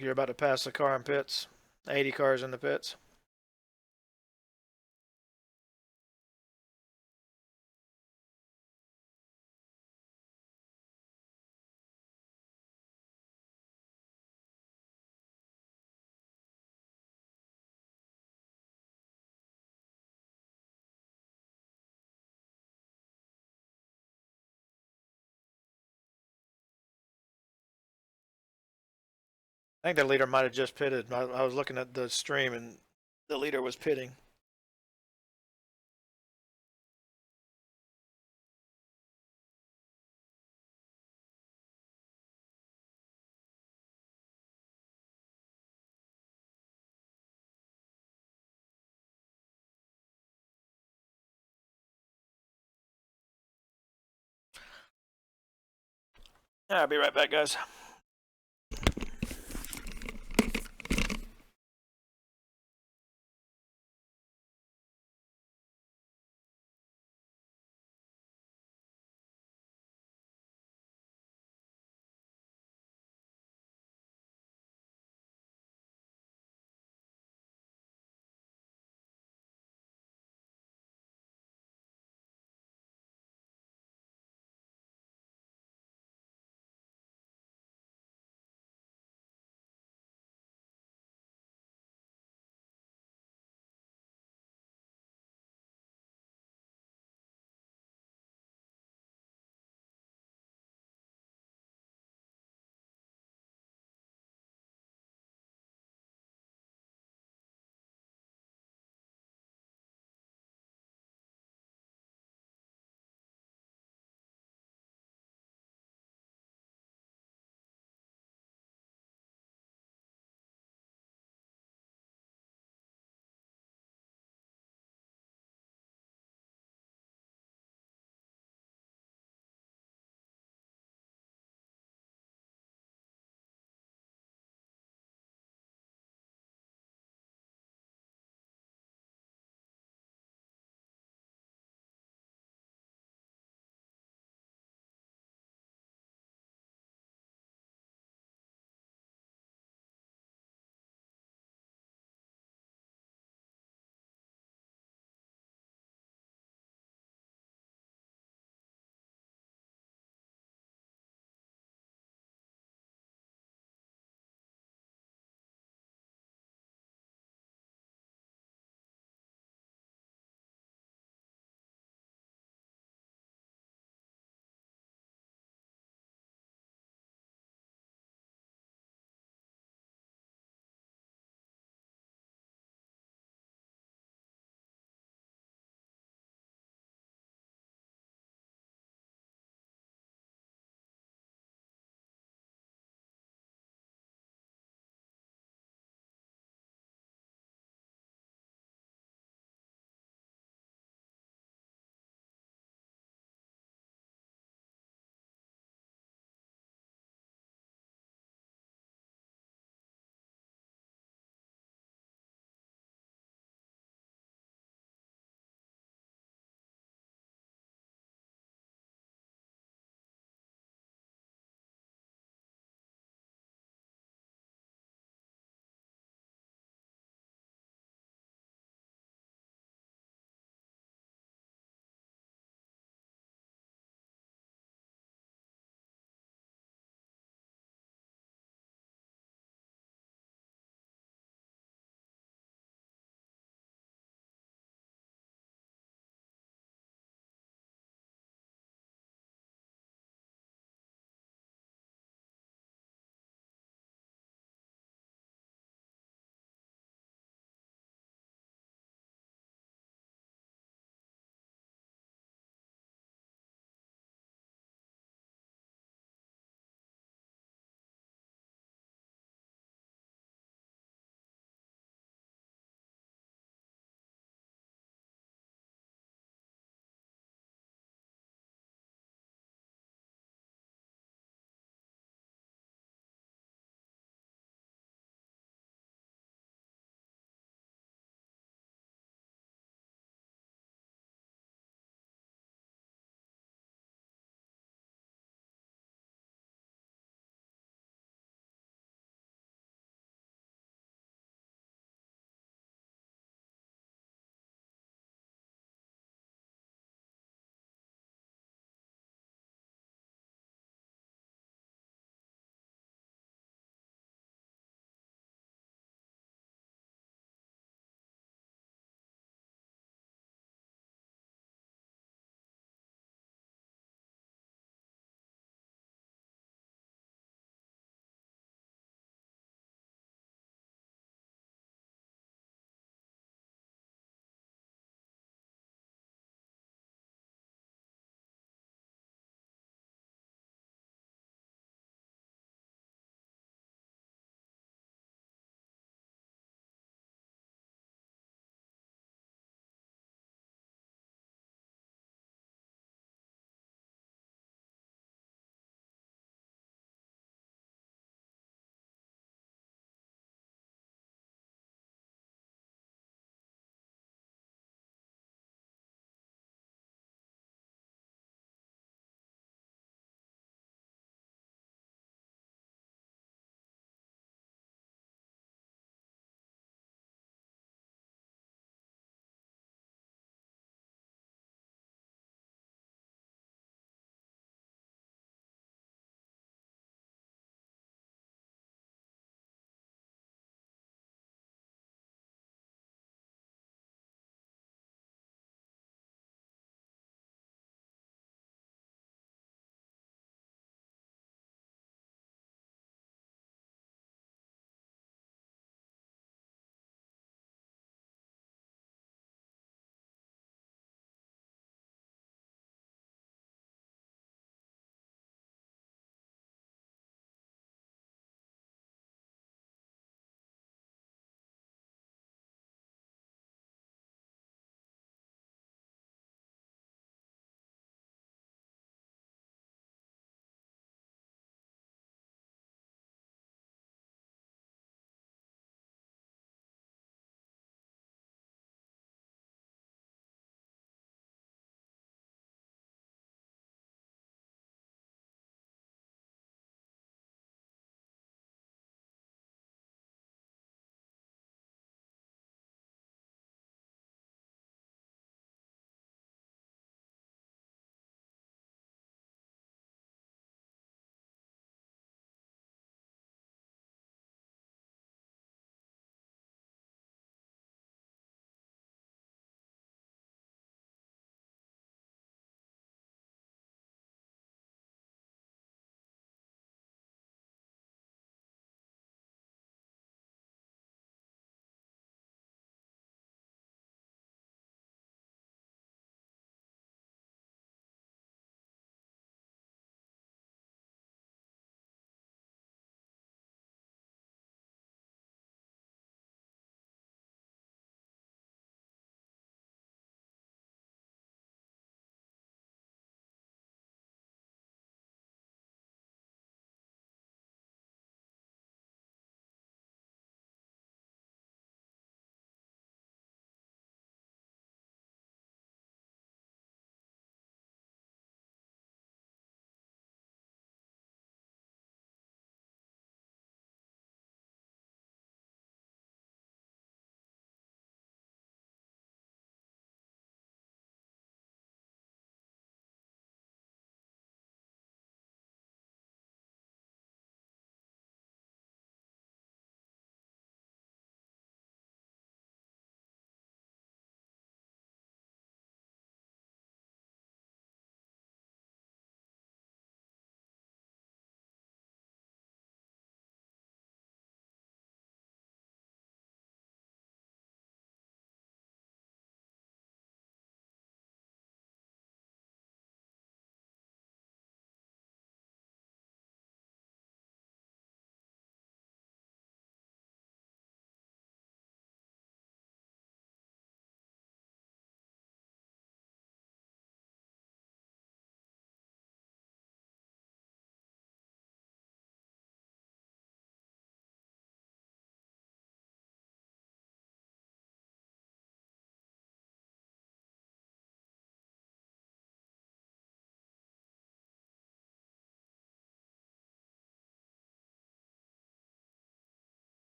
You're about to pass the car in pits. 80 cars in the pits. I think the leader might have just pitted. I was looking at the stream and the leader was pitting. Yeah, I'll be right back, guys.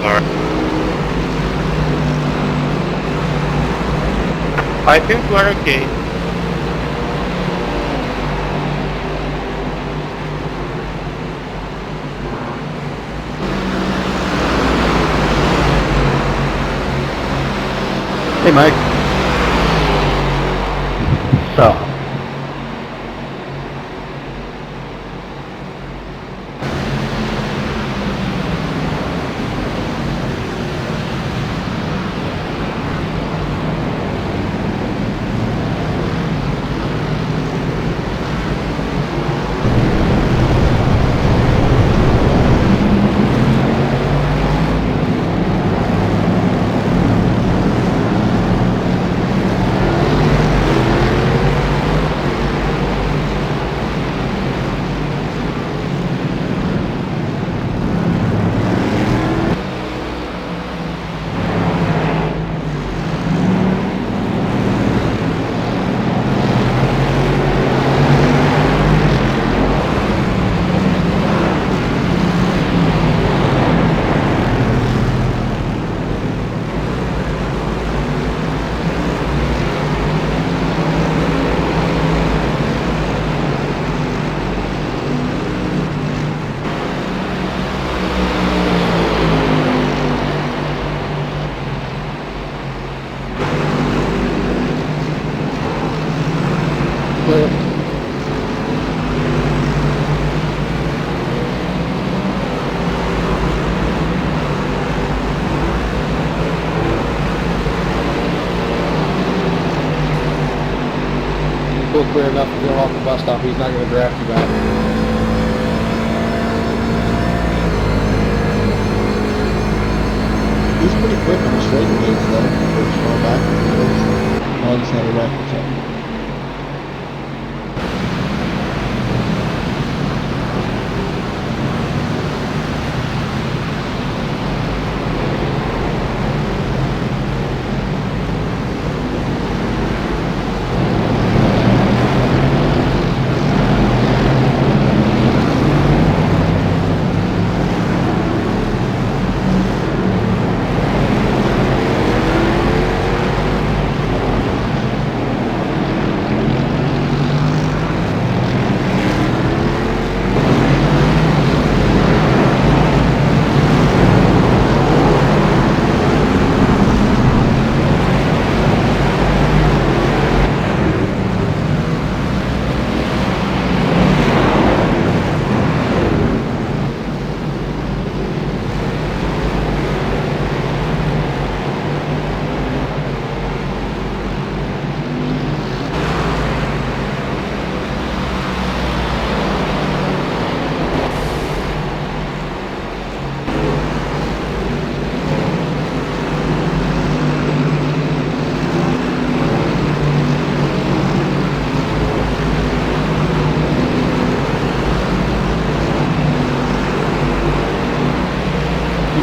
Alright. I think we're okay. Hey, Mike. So, Feel clear enough to get off the bus stop. He's not going to draft you back. He's pretty quick on the straightaways though, for small back wheels. I just had a rifle check.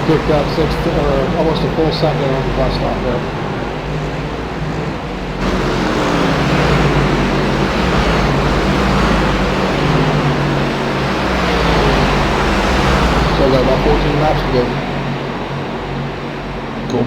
Picked up almost a full second on the bus stop there. So got about 14 laps to go. Cool.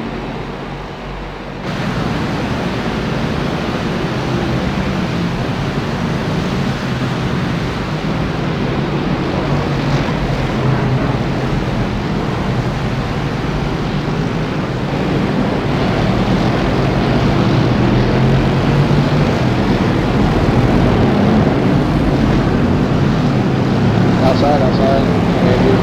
Outside. Andrew.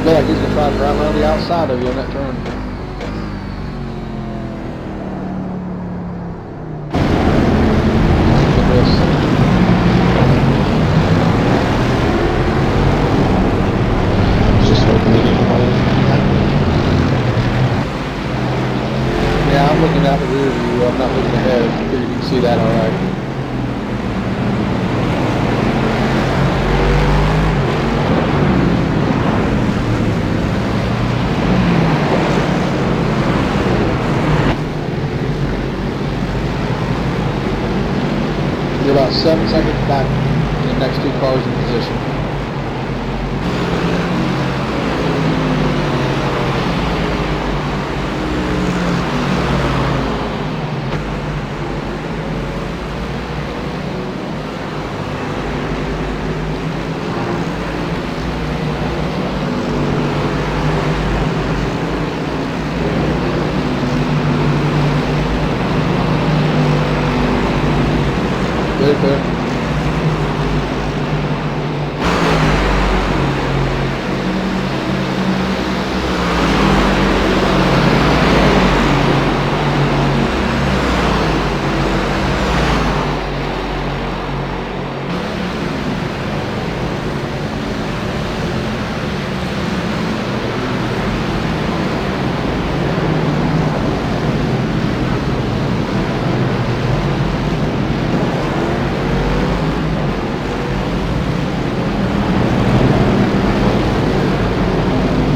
Look like he's gonna try to drive around the outside of you on that turn. Just hoping to get home. Yeah, I'm looking out the rear view. I'm not looking ahead. I figured you can see that all right. You're about 7 seconds back in the next two cars in position.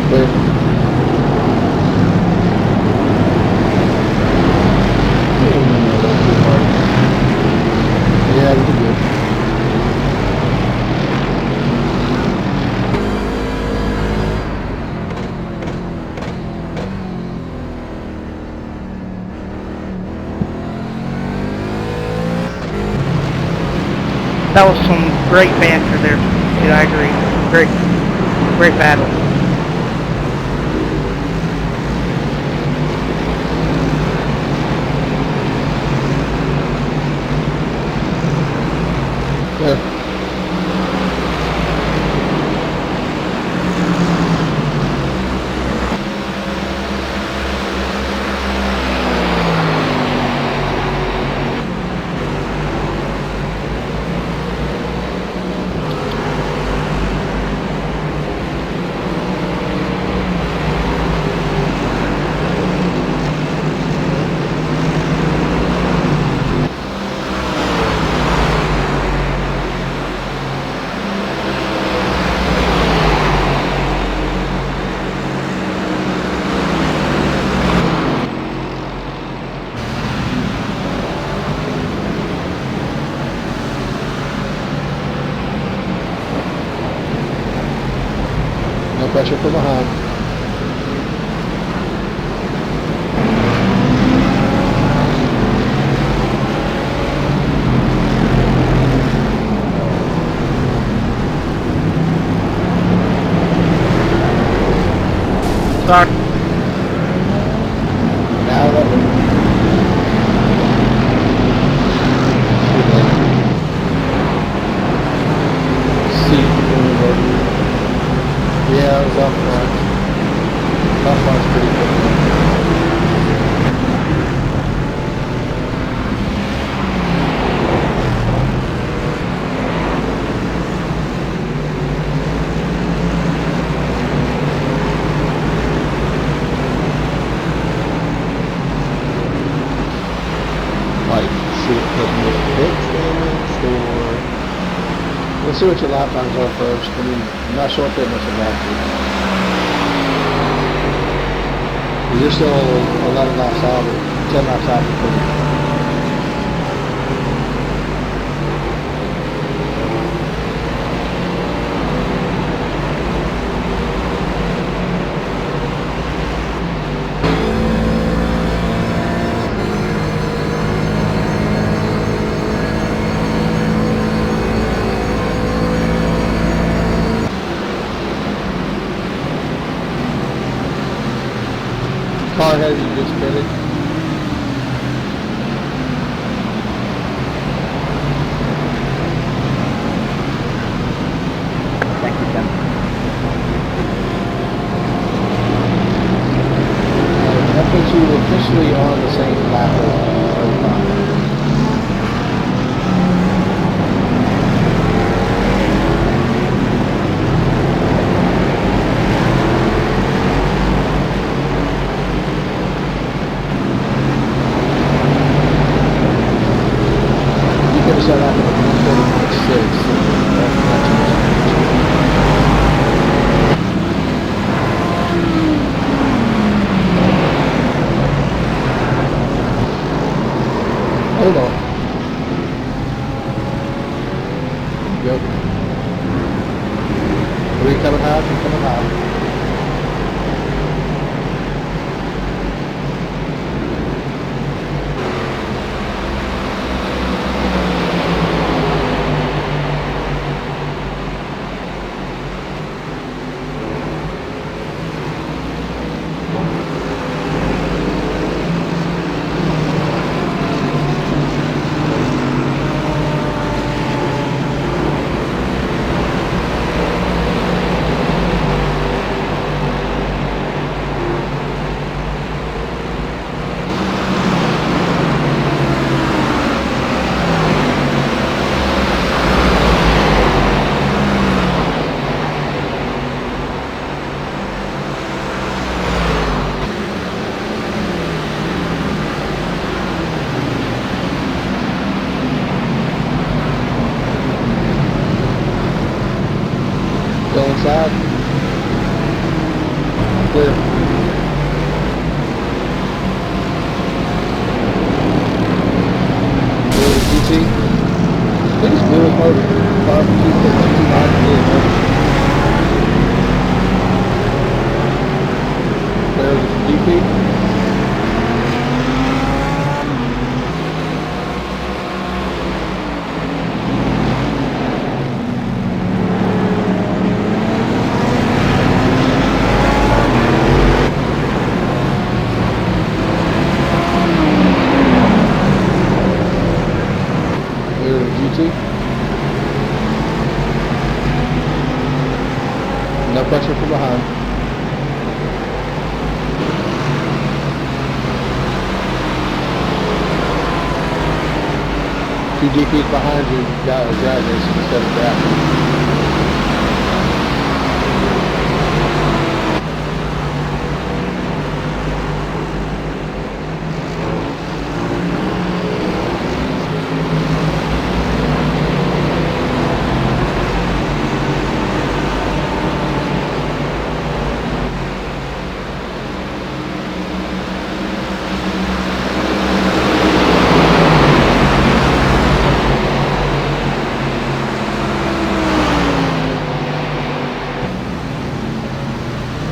Clear. Yeah, we can do it. That was some great banter there. Yeah, I agree. Great battle. Clear. No pressure from behind. Sorry. Now that yeah, it was up front. Up front's pretty good. Like, should it put more pits damage or? Let's see what your lap times are first. I mean, I'm not sure if they're much of that. You're still 11 laps out or 10 laps out before you. Car ahead of you just pitted. Thank you, Tim. put you officially on the same lap as 35. Set up at 140.6. Hold on. Go. Are you coming high? You're coming high. Go inside. Clear. Clear the GT. I think it's Lewis Motor. Barbecue 259 Lewis Motor. Clear the GP. No pressure from behind. Two GPs behind you got a drag racing instead of drafting.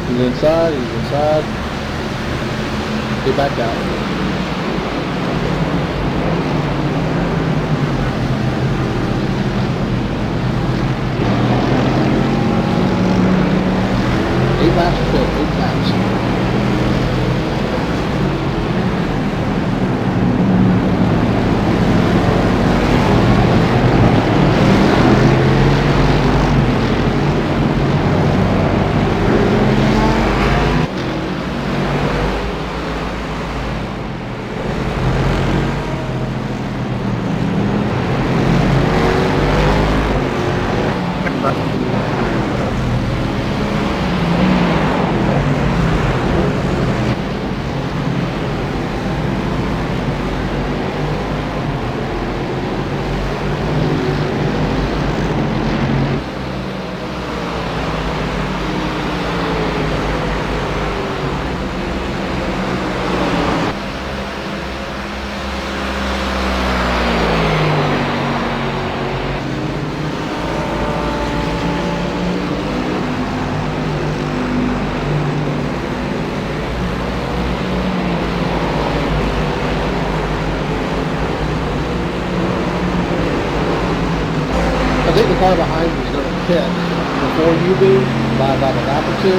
He's inside. Get back out. Eight laps to go, 8 laps. I think the car behind you is going to hit before you do by about a lap or two.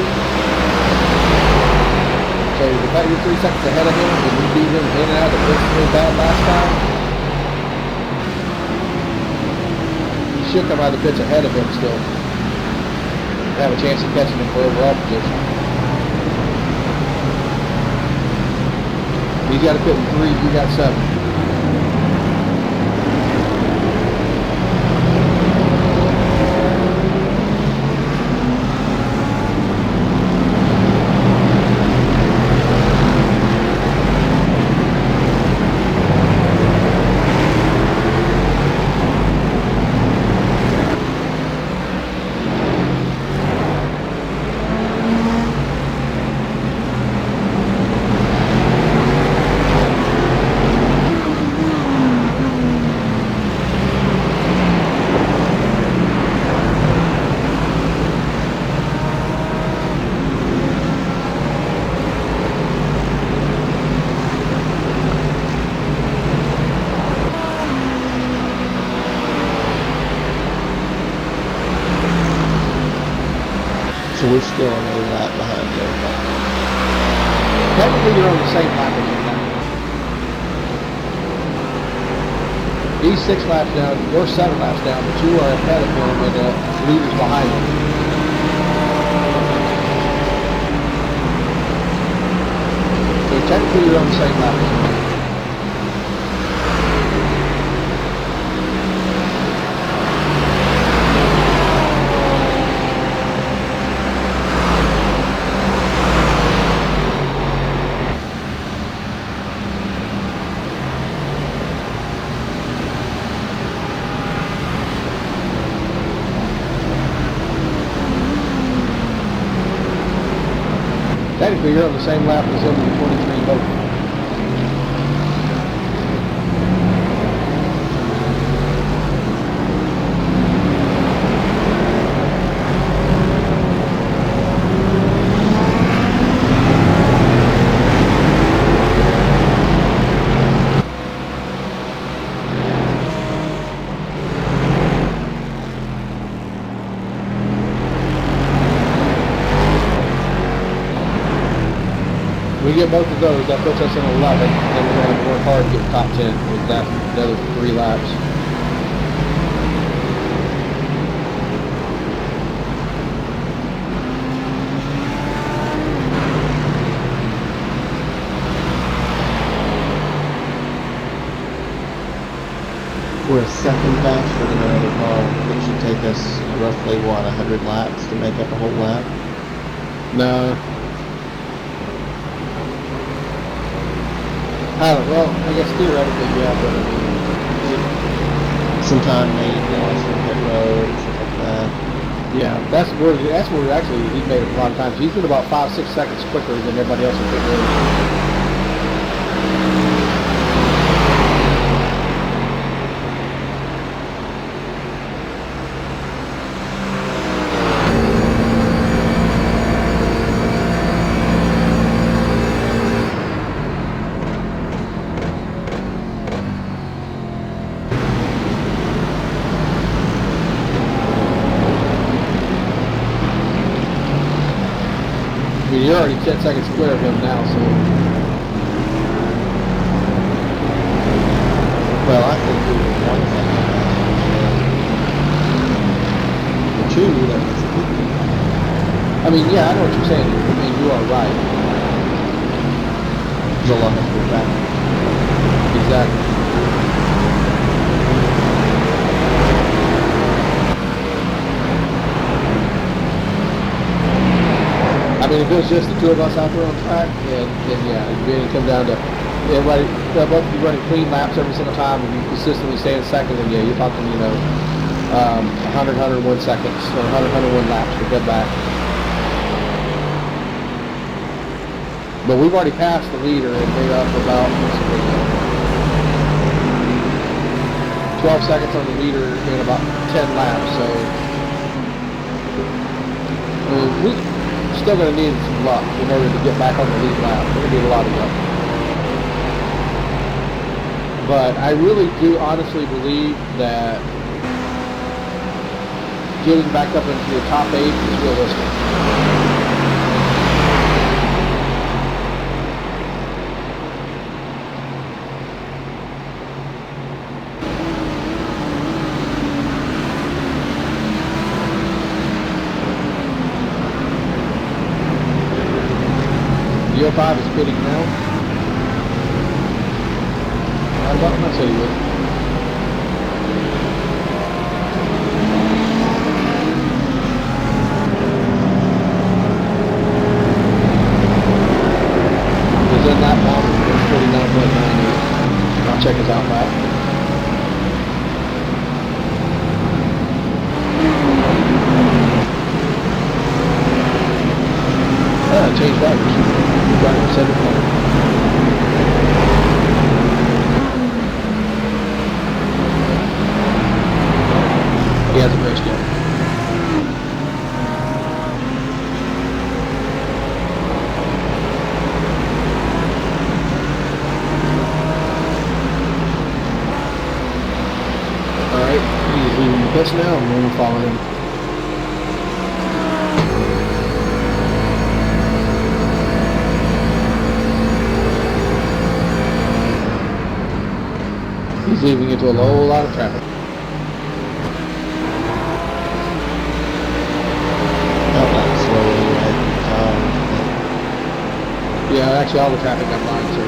So the fact you're 3 seconds ahead of him and you beat him in and out of the pits really bad last time, you should come out of the pits ahead of him still. Have a chance of catching him for overall position. He's got to pit in 3, you got 7. So we're still on a lap behind everybody. Technically, you're on the same lap as him now. He's 6 laps down, you're 7 laps down, but you are ahead of him and the leader's behind him. So technically, you're on the same lap as him. Technically, you're on the same lap as him in the 23 boat. We get both of those, that puts us in 11, and then we're going to have to work hard to get top 10 with that, the other 3 laps. We're a second faster than another car. It should take us roughly, what, 100 laps to make up a whole lap? No. I don't know. I guess theoretically, yeah, but I mean, sometime made lost from pit road and stuff like that. Yeah, that's where actually he's made it a lot of times. He's been about 5-6 seconds quicker than everybody else in pit road. You're already 10 seconds clear of him now, so. Well, I think we were 1 second faster. 2, that was 50. I mean, yeah, I know what you're saying. I mean, you are right. There's a lot of good back. Exactly. I mean, if it was just the 2 of us out there on track, and yeah, it'd come down to everybody, both of you running clean laps every single time, and you consistently stay in second, and yeah, you're talking, 100, 101 seconds, or 100, 101 laps to get back. But we've already passed the leader, and they're up about 12 seconds on the leader in about 10 laps, so we still going to need some luck in order to get back on the lead lap. We're going to need a lot of luck. But I really do honestly believe that getting back up into the top 8 is realistic. The 05 is pitting now. excited about him? I said he would. He's in that bomb. It's 49.98. I'll check his out back. Change drivers. Driver 7 corner. He hasn't raced yet. Alright, he's leaving the pits now, and we're going to follow him. He's leaving into a whole lot of traffic. Yeah, actually all the traffic got lined, so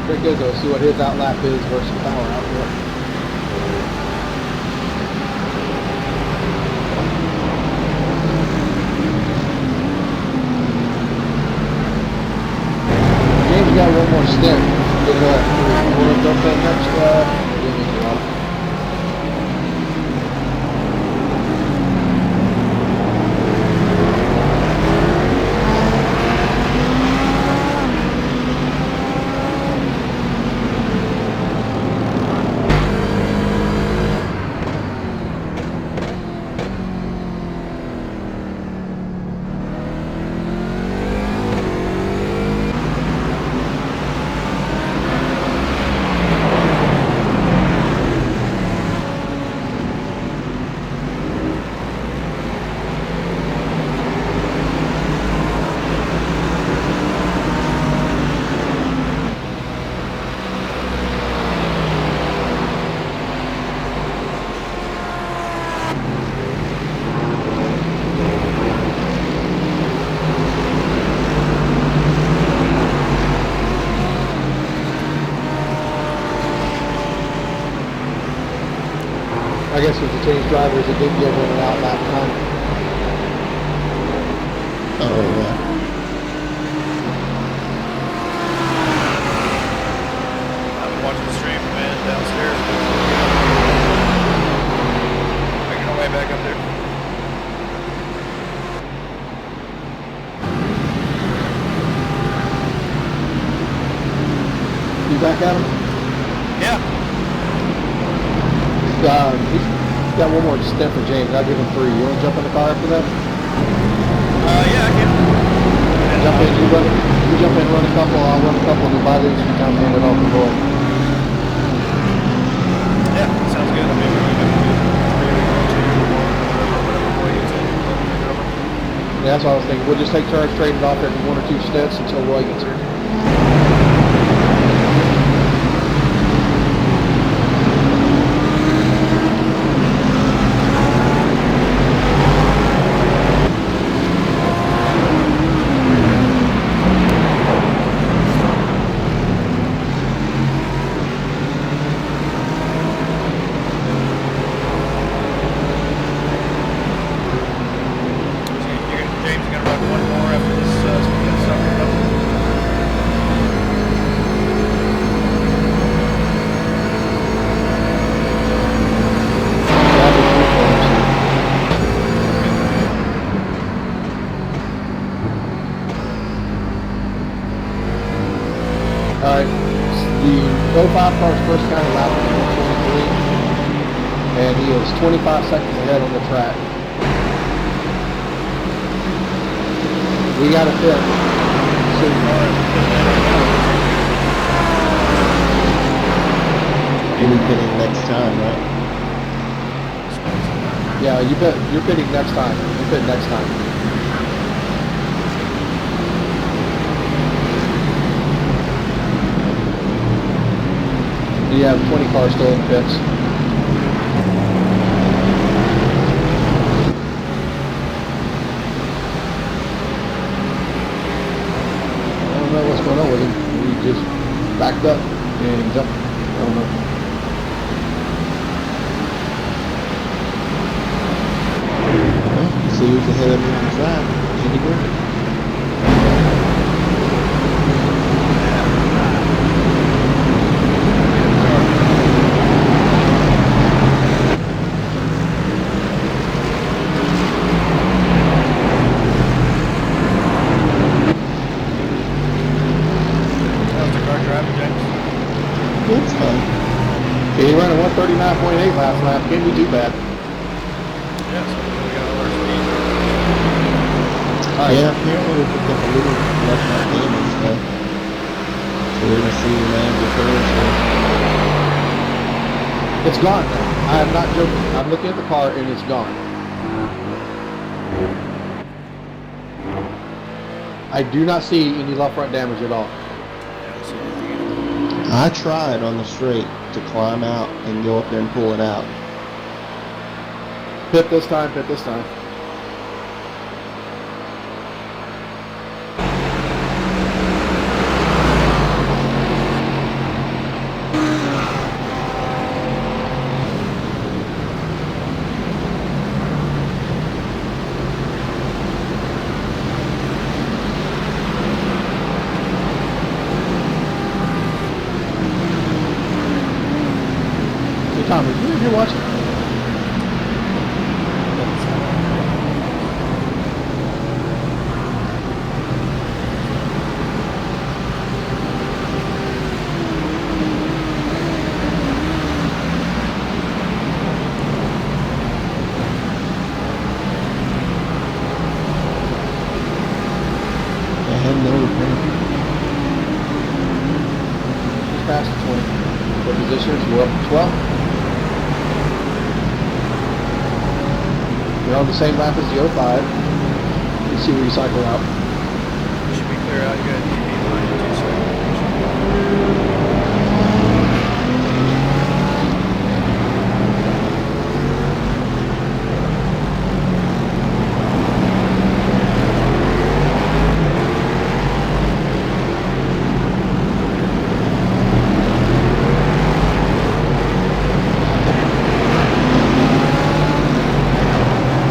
pretty good though, see what his outlap is versus power output. James got one more stint. You want to jump in next? I guess with the change drivers, it did give him an outlap time. Oh, yeah. I've been watching the stream, man, downstairs. Making our way back up there. You back at him? Yeah. He's got one more stint for James. I'll give him 3. You want to jump in the car after that? Yeah, I can. Jump in, you jump in, run a couple, I'll run a couple, and by then you can hand it off the board. Yeah, sounds good. I mean, we're going to do 3 or 2 or whatever way you take it over. Yeah, that's what I was thinking. We'll just take turns, trade it off every 1 or 2 stints until Roy gets here. Alright, the 05 car's first county lap was 123, and he is 25 seconds ahead on the track. We got a pit. You'll be pitting next time, right? Yeah, you're pitting next time. You pit next time. You have 20 cars still in the pits. know what's going on with him. He just backed up and jumped. I don't know. Well, see who's ahead of me on the track. Andy Griffin. It's fine. He ran a 139.8 last lap. Can't be too bad. Yeah, apparently we picked up a little left nut damage though. So we're gonna see the man repairs here. It's gone now. I am not joking. I'm looking at the car and it's gone. I do not see any left front damage at all. I tried on the straight to climb out and go up there and pull it out. Pit this time, pit this time. Tom, are you in here watching? I had no repair. Just past the 20. What positions? We're up to 12. You're on the same lap as the 05. Let's see where you cycle out. Should be clear out. You got DB line in 2 seconds.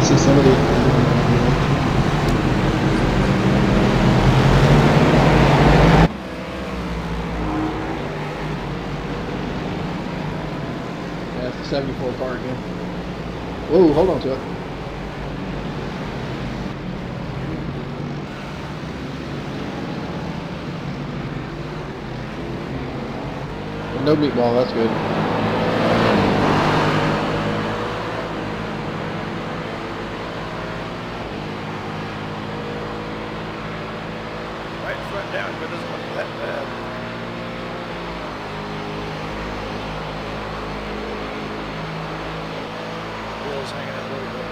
See somebody. That's the 74 car again. Whoa, hold on to it. No meatball, that's good. Right front down, but it doesn't look that bad. Wheels hanging out a little bit.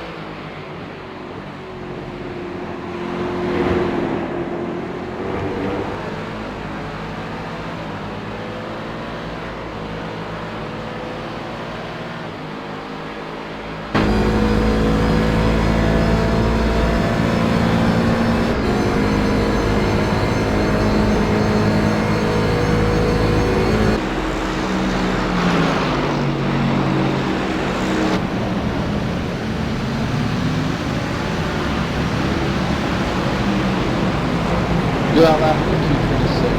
Do out lap at 226.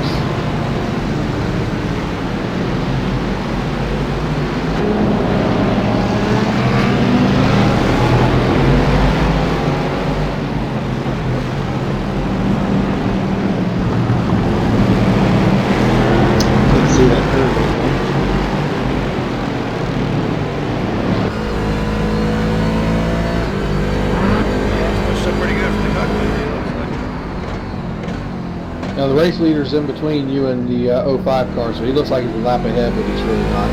Let's see that curve. Pushed up pretty good for the cockpit, it looks like. Now the race leader's in between you and the 05 car, so he looks like he's a lap ahead, but he's really not.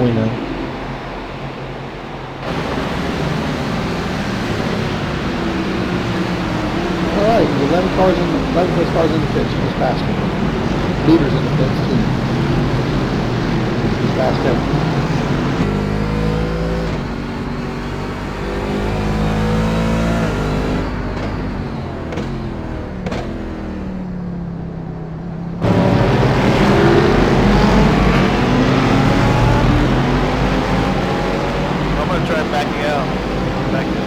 We know. All right, 11 place cars in the pits. You just passed me. Leaders in the pits too. Just passed him. I'm gonna try backing out.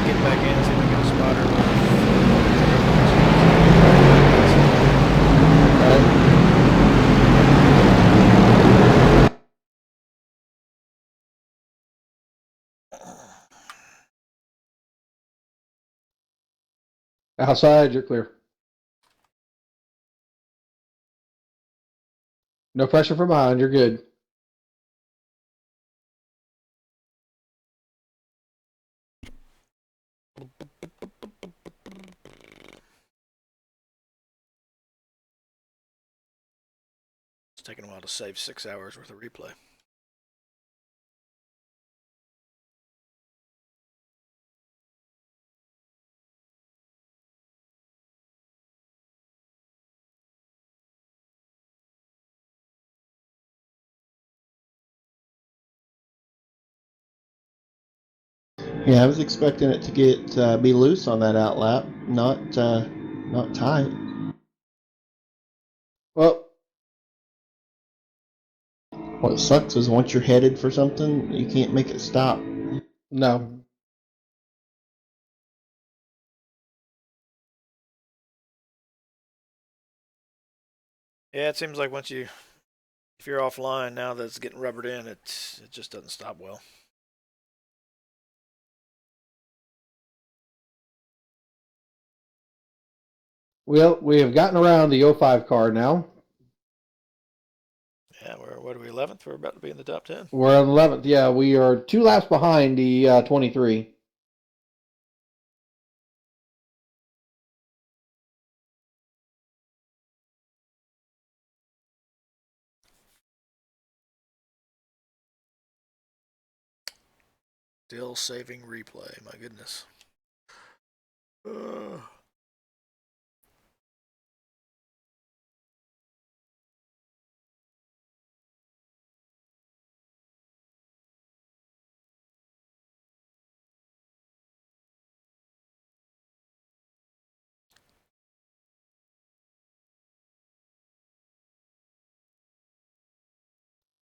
Get back in, see if I get a spotter. Outside, you're clear. No pressure from behind. You're good. It's taking a while to save 6 hours worth of replay. Yeah, I was expecting it to get be loose on that outlap, not tight. Well, what sucks is once you're headed for something, you can't make it stop. No. Yeah, it seems like if you're offline now that it's getting rubbered in, it just doesn't stop well. Well, we have gotten around the 05 car now. Yeah, what are we, 11th? We're about to be in the top 10. We're on 11th. Yeah, we are 2 laps behind the 23. Still saving replay. My goodness.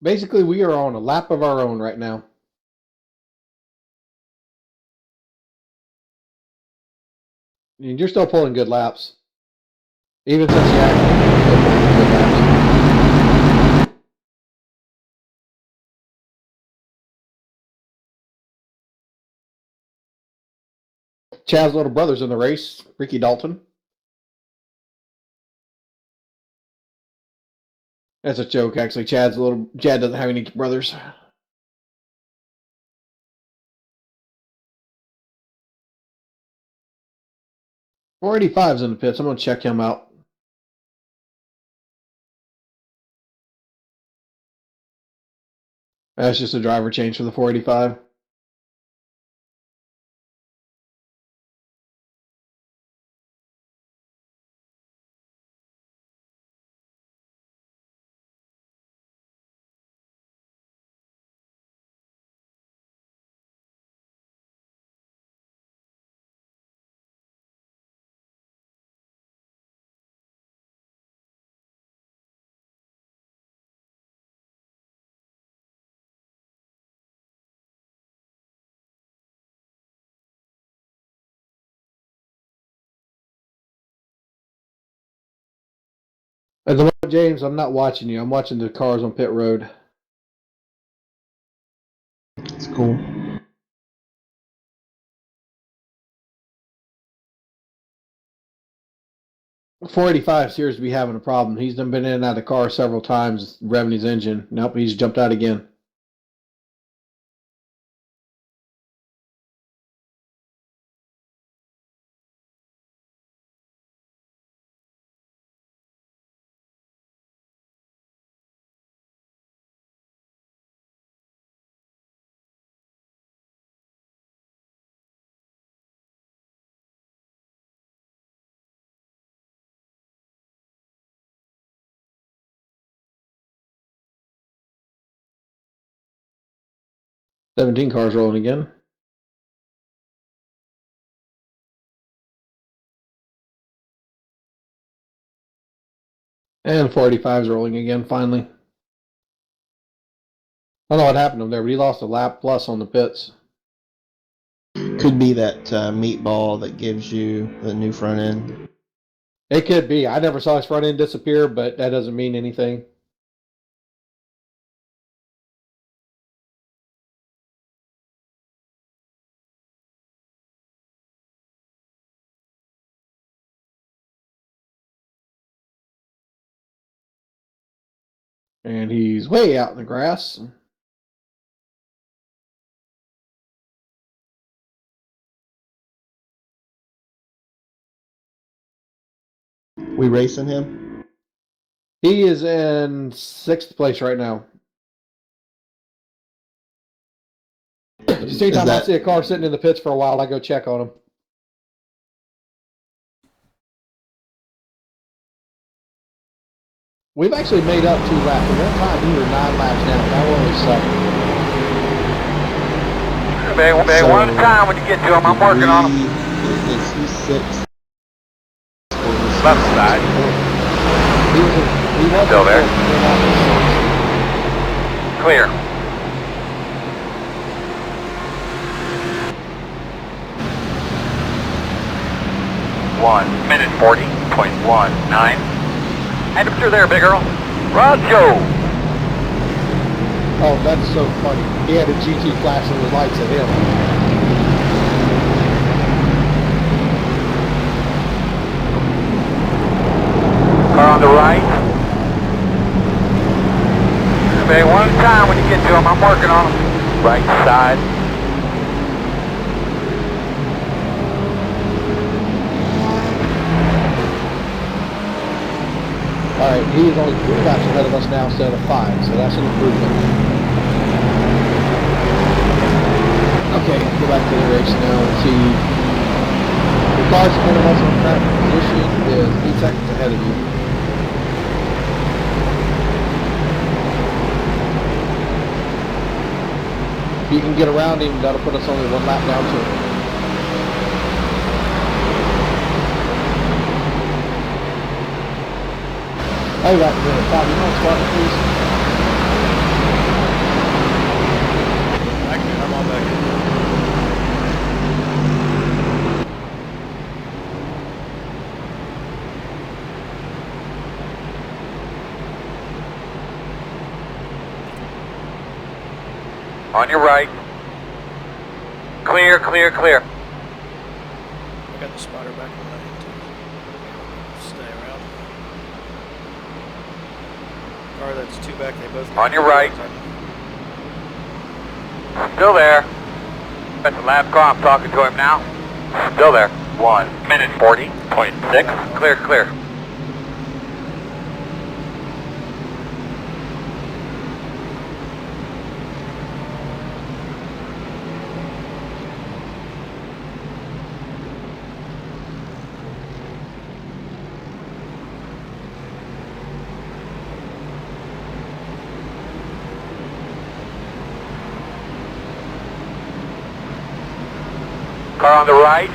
Basically, we are on a lap of our own right now. And you're still pulling good laps. Even since the accident, you're still pulling good laps. Chad's little brother's in the race, Ricky Dalton. That's a joke, actually. Chad doesn't have any brothers. .485's in the pits. I'm going to check him out. That's just a driver change for the 485. At the moment, James, I'm not watching you. I'm watching the cars on pit road. It's cool. .485 appears to be having a problem. He's been in and out of the car several times, revving his engine. Nope, he's jumped out again. 17 cars rolling again. And 485 is rolling again, finally. I don't know what happened to him there, but he lost a lap plus on the pits. Could be that meatball that gives you the new front end. It could be. I never saw his front end disappear, but that doesn't mean anything. And he's way out in the grass. We racing him? He is in 6th place right now. Just anytime I see a car sitting in the pits for a while, I go check on him. We've actually made up 2 laps. At one time, we were 9 laps down. Now we're only 7. They one at a time when you get to them. I'm working on them. Is he 6th? Left side. He was still there. Clear. One minute 40.19. And if you're there, big girl. Rojo. Oh, that's so funny. He had a GT flashing his lights at him. Car on the right. Survey one at a time when you get to them. I'm working on them. Right side. Alright, he is only 3 laps ahead of us now instead of 5, so that's an improvement. Okay, go back to the race now and see. The cars ahead of us on track position is 8 seconds ahead of you. If you can get around him, that'll put us only 1 lap down to him. Hey, right there. Bob, you want to start, please? I'm all back in. On your right. Clear, clear, clear. I got the spotter back on that end too. Stay around. Car that's 2 back, they both on your right. Still there. That's the last car, I'm talking to him now. Still there. 1 minute 40.6. Clear, clear. Car on the right.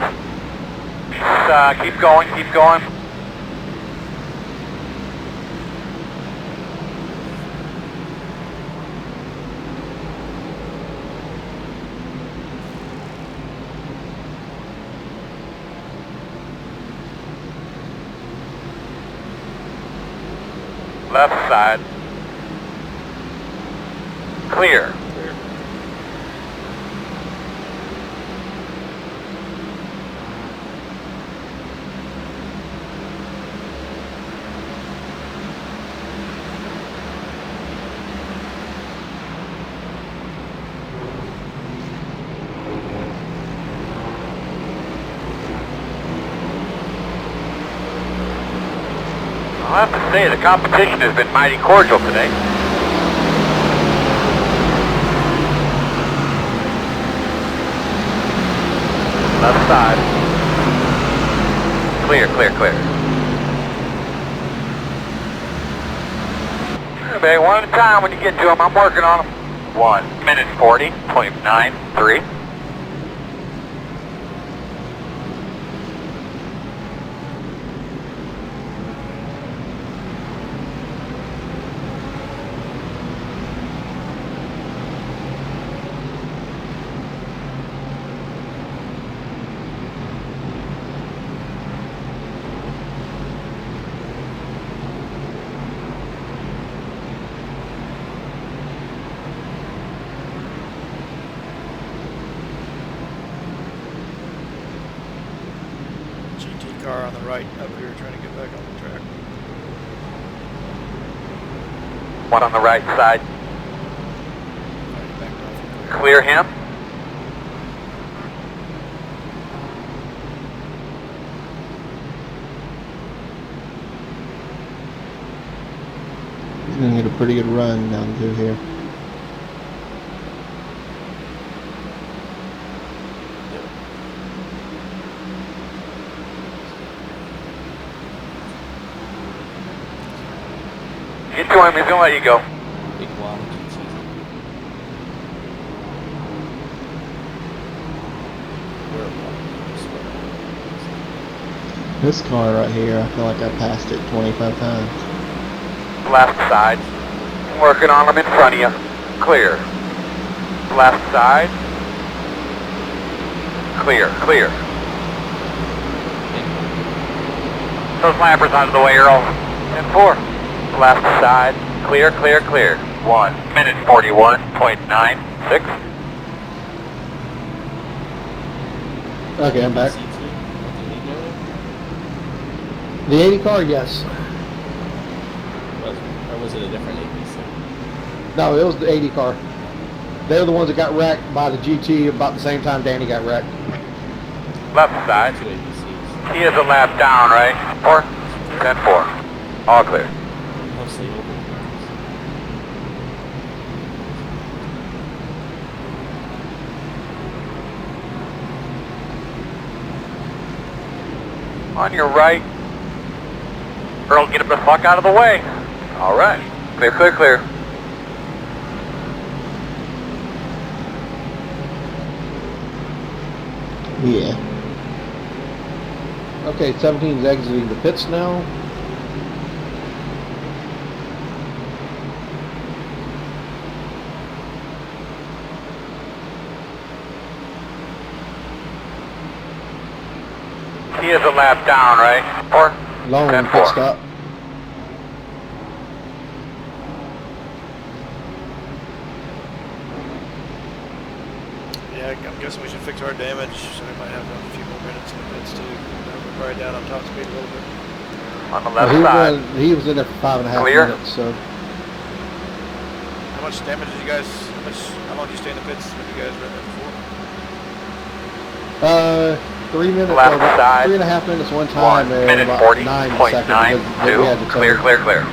Keep going, keep going. Left side. Clear. I'll have to say, the competition has been mighty cordial today. Left side. Clear, clear, clear. Survey one at a time when you get to them. I'm working on them. 1 minute 40.93. Car on the right up here trying to get back on the track. One on the right side. Clear him. He's gonna get a pretty good run down through here. Get to him, he's gonna let you go. Big wall. This car right here, I feel like I passed it 25 times. Left side. Working on him in front of you. Clear. Left side. Clear, clear. Those lampers out of the way, Earl. 10-4. Left side. Clear, clear, clear. 1 minute 41.96. Okay, I'm back. The 80 car, yes. Or was it a different APC? No, it was the 80 car. They're the ones that got wrecked by the GT about the same time Danny got wrecked. Left side. He is a lap down, right? 4? 10-4. All clear. Mostly over. On your right. Earl, get him the fuck out of the way. All right. Clear, clear, clear. Yeah. Okay, 17's exiting the pits now. He is a lap down, right? 4? Long 10-4. pit stop. Yeah, I'm guessing we should fix our damage, so we might have a few more minutes in the pits too. We're probably down on top speed a little bit. On the left side. He was in there for 5.5 Clear. minutes, so. How much damage did you guys, how long did you stay in the pits when you guys were there before? 3 minutes, Left about side. 3.5 minutes one time, 1 and minute about 9 seconds. 40.92. because we had to Clear, tow. clear, clear.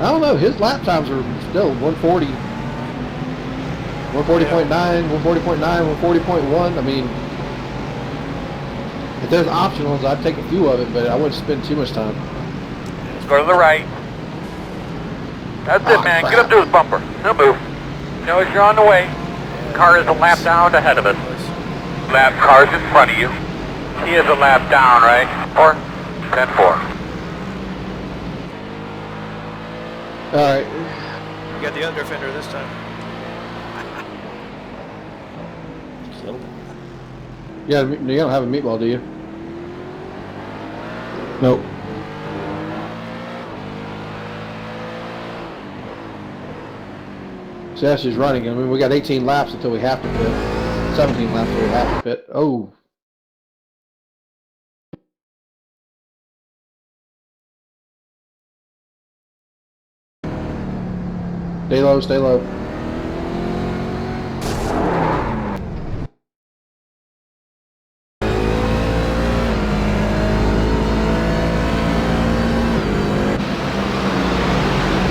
I don't know, his lap times are still 140. 140.9, 140.9, 140.1. I mean, if there's optionals, I'd take a few of it, but I wouldn't spend too much time. Let's go to the right. That's it, man. crap. Get up to his bumper. No move. Notice you're on the way. Car is a lap down ahead of us. Lap car's in front of you. He is a lap down, right? 4? 10-4. Alright. You got the under fender this time. Yeah, you don't have a meatball, do you? Nope. So that's just running. I mean, we got 18 laps until we have to pit. 17 laps until we have to pit. Oh. Stay low, stay low.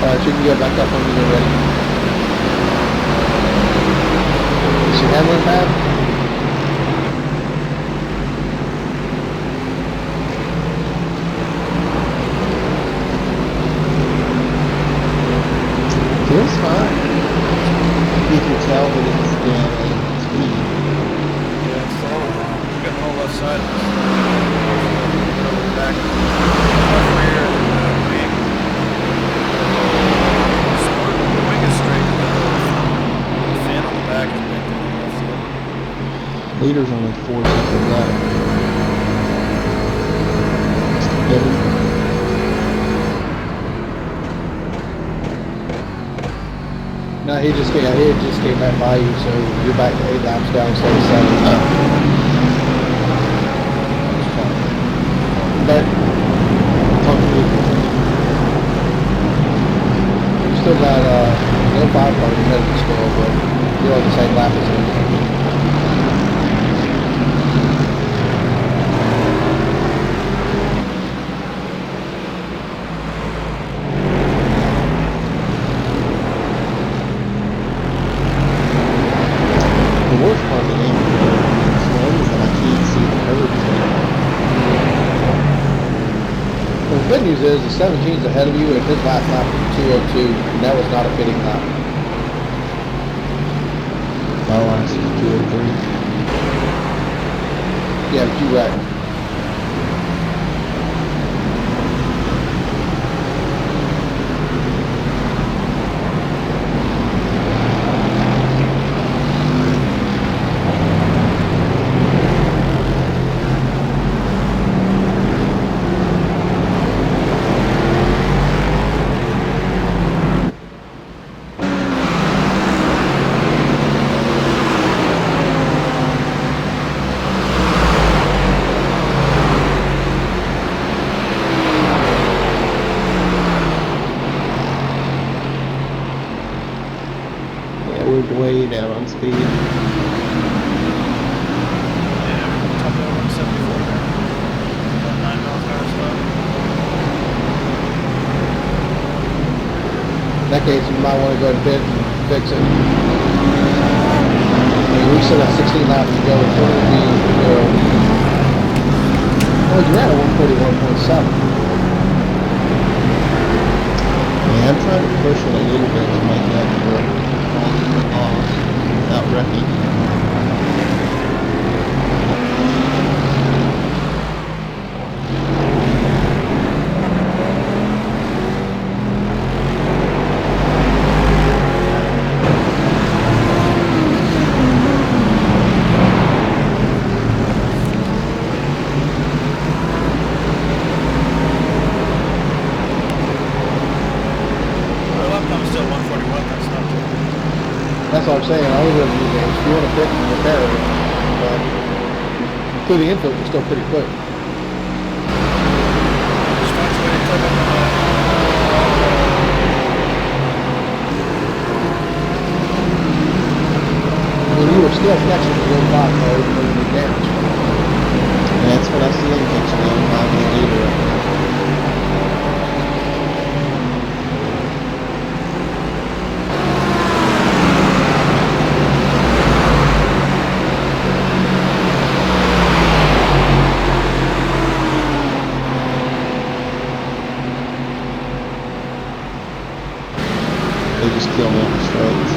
Alright, you can get back up when you get ready. Is your handling pad? It was fine. You can tell that it's speed. Yeah, it's all got the whole left side of this. Back, left rear, wing. The wing is straight. The fin on the back is bent on the left side. Leader's only 4 seconds left. Steady. No, he just came back by you, so you're back to 8 laps down instead of 7. But you still got no 5 cars ahead of you still, but you're on the same lap as him. The worst part of the game is slow is that I can't see the curves anymore. Well, the good news is the 17's ahead of you, and his last lap was 2:02, and that was not a pitting lap. My last is 2:03. Yeah, but you wrecked. We're way down on speed. Yeah, top of 174 there. About 9 miles an hour slow. In that case, you might want to go to pit and fix it. I mean, we still got 16 laps to go. It's going to be, well, you're at a 141.7. Yeah, I'm trying to push it a little bit to make up for all the loss without wrecking. That's what I'm saying. All we're going to do is if you want to pick and repair it, but through the infield, you're still pretty quick. I mean, you were still catching the 1.5 car even though you were damaged. That's what I see him catching the 1.5 in the leader. They just kill me on the straights.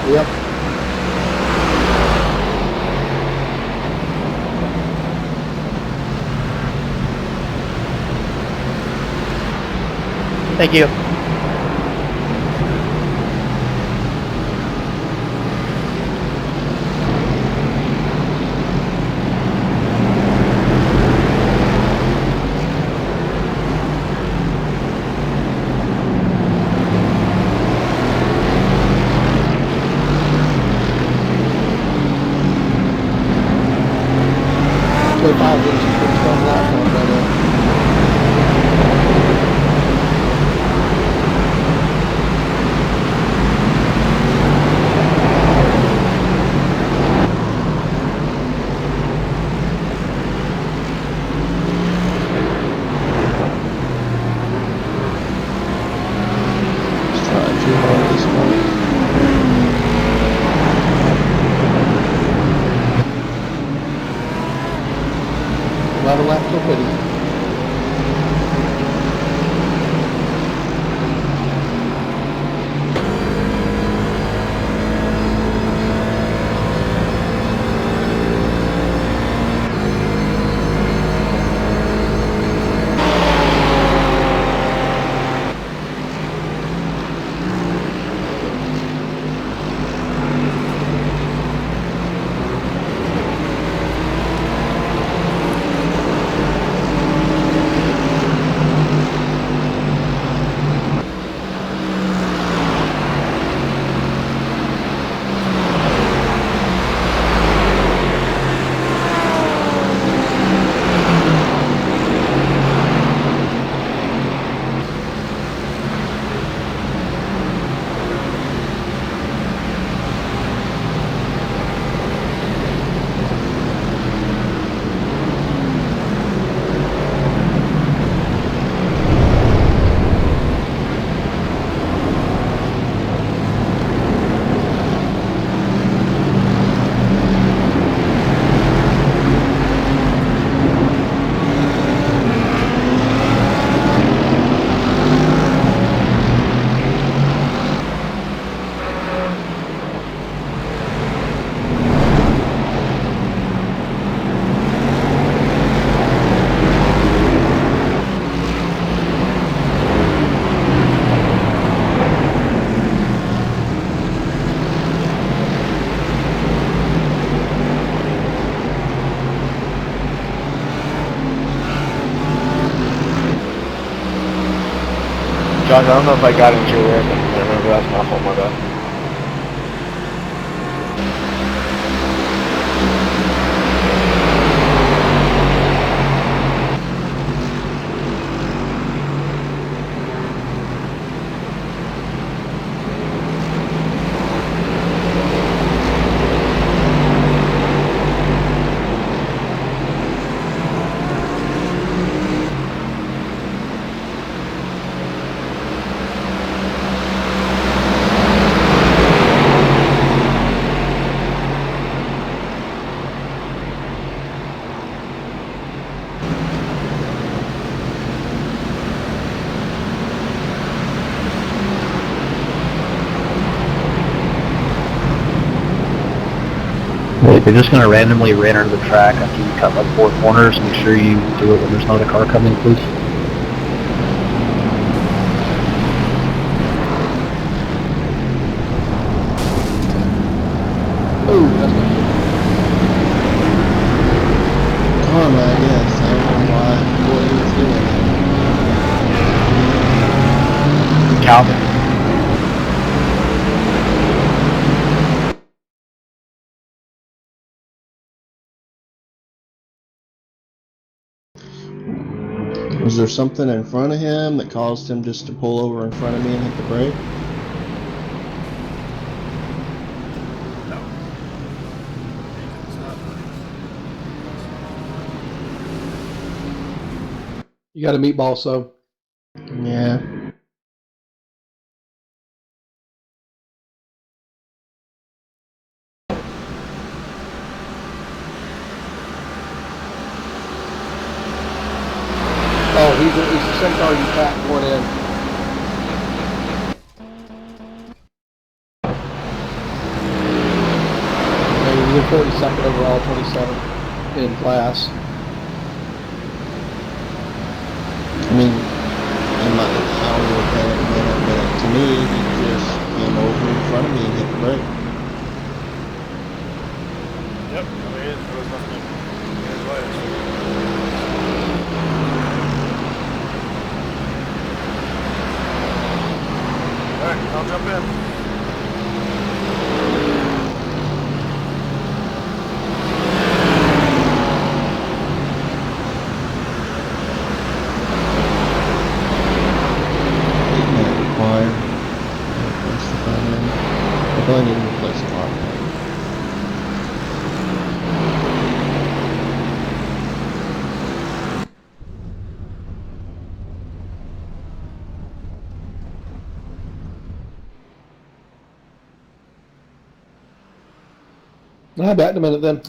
Yep. Thank you. Another lap till pity. Josh, I don't know if I got into your air, but I remember that's my fault, my bad. If you're just going to randomly re-enter the track after you cut like 4 corners, make sure you do it when there's not a car coming, please. Oh, that's not good. Karma, I guess. I don't know what he was doing. Calvin. Was there something in front of him that caused him just to pull over in front of me and hit the brake? You got a meatball, so. Yeah. Oh, he's the same car you packed one in. 42nd overall, 27 in class. I mean, I'll look at it in a minute, but to me, he just came over in front of me and hit the brake. Yep, there was nothing in his way. Alright, I'll jump in. I probably need to replace a lot. Back in a minute then.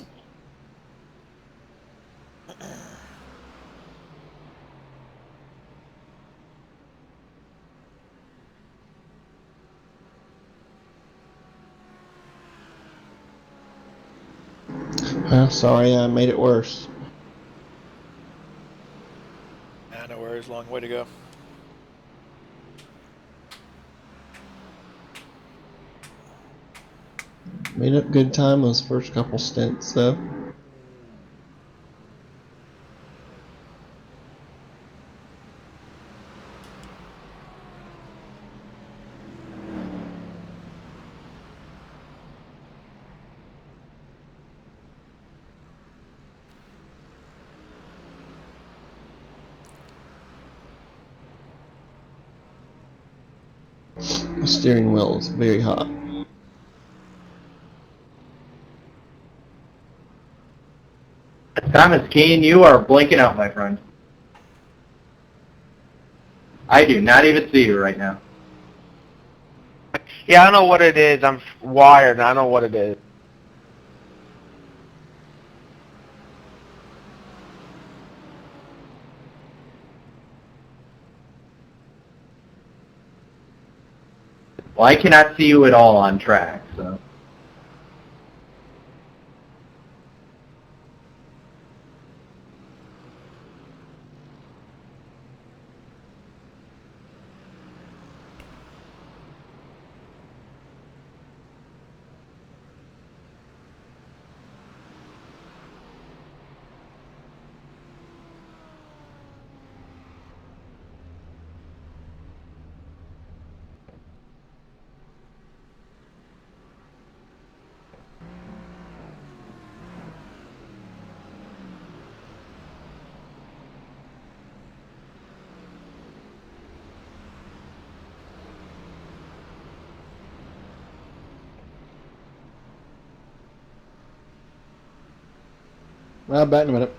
Sorry, I made it worse. Yeah, no worries. Long way to go. Made up good time those first couple stints, though. The steering wheel is very hot. Thomas Keane, you are blinking out, my friend. I do not even see you right now. Yeah, I know what it is. I'm wired, and I know what it is. Well, I cannot see you at all on track, so. Back in a minute.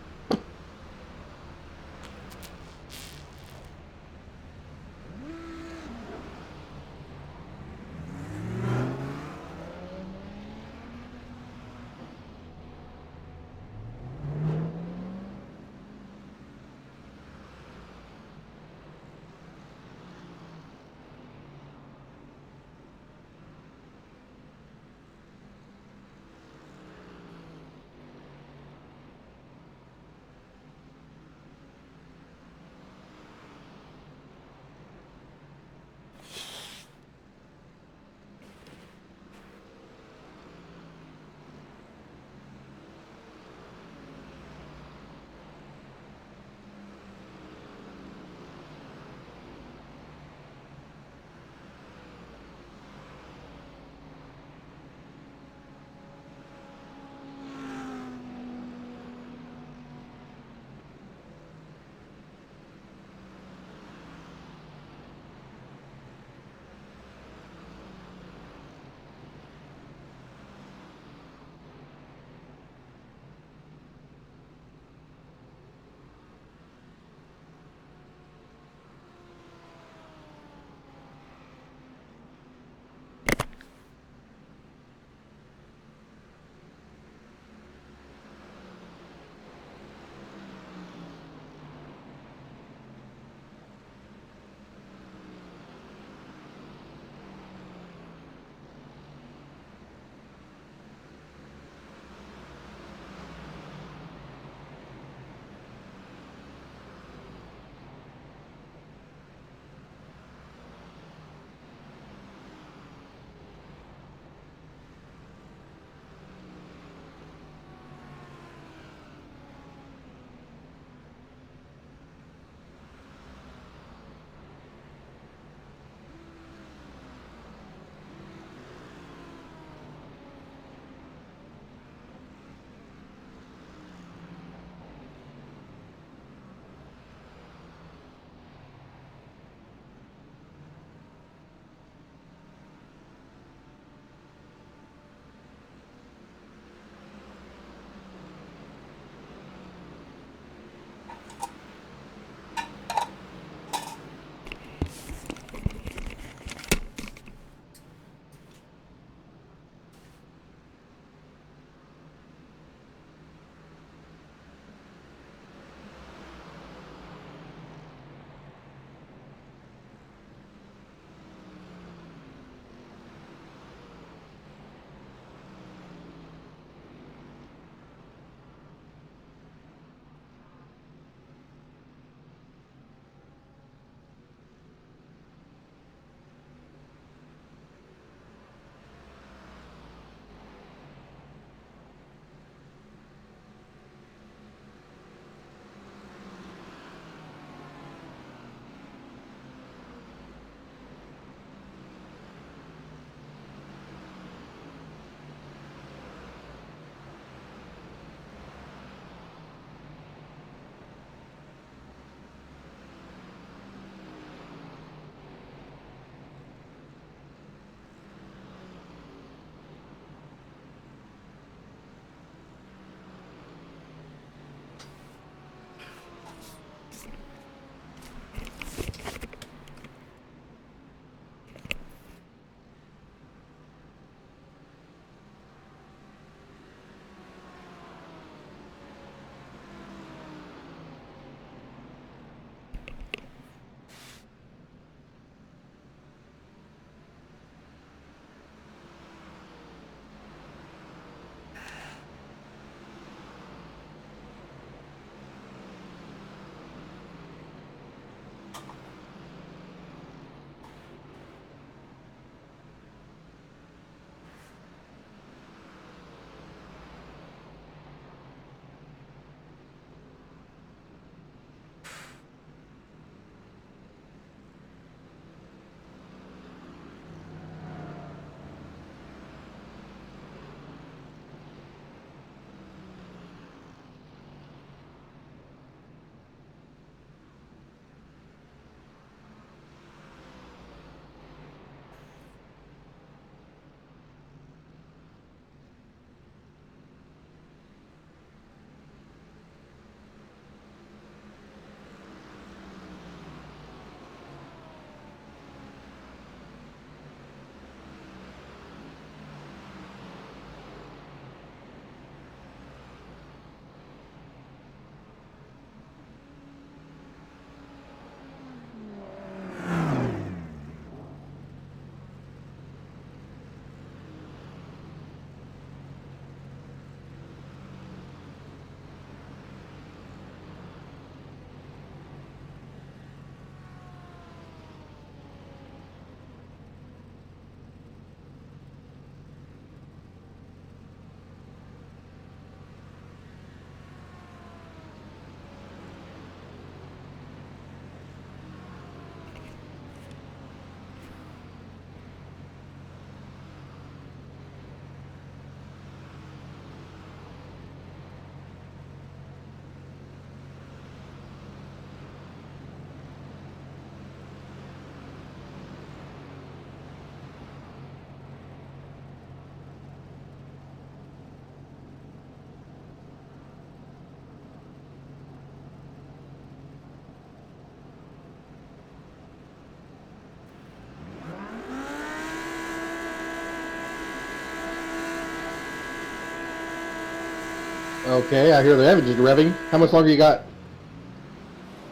Okay, I hear the engine revving. How much longer you got?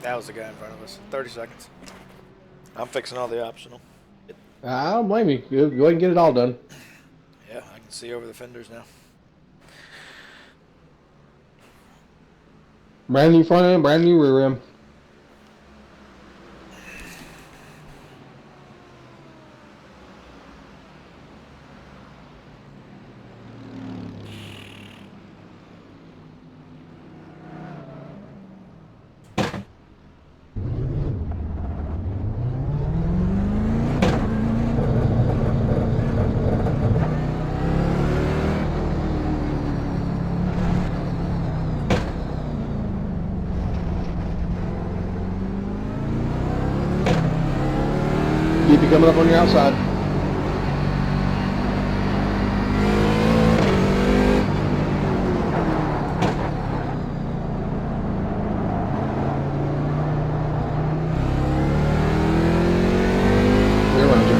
That was the guy in front of us. 30 seconds. I'm fixing all the optional. I don't blame you. Go ahead and get it all done. Yeah, I can see over the fenders now. Brand new front end, brand new rear end. Keep you coming up on your outside. Rear around you.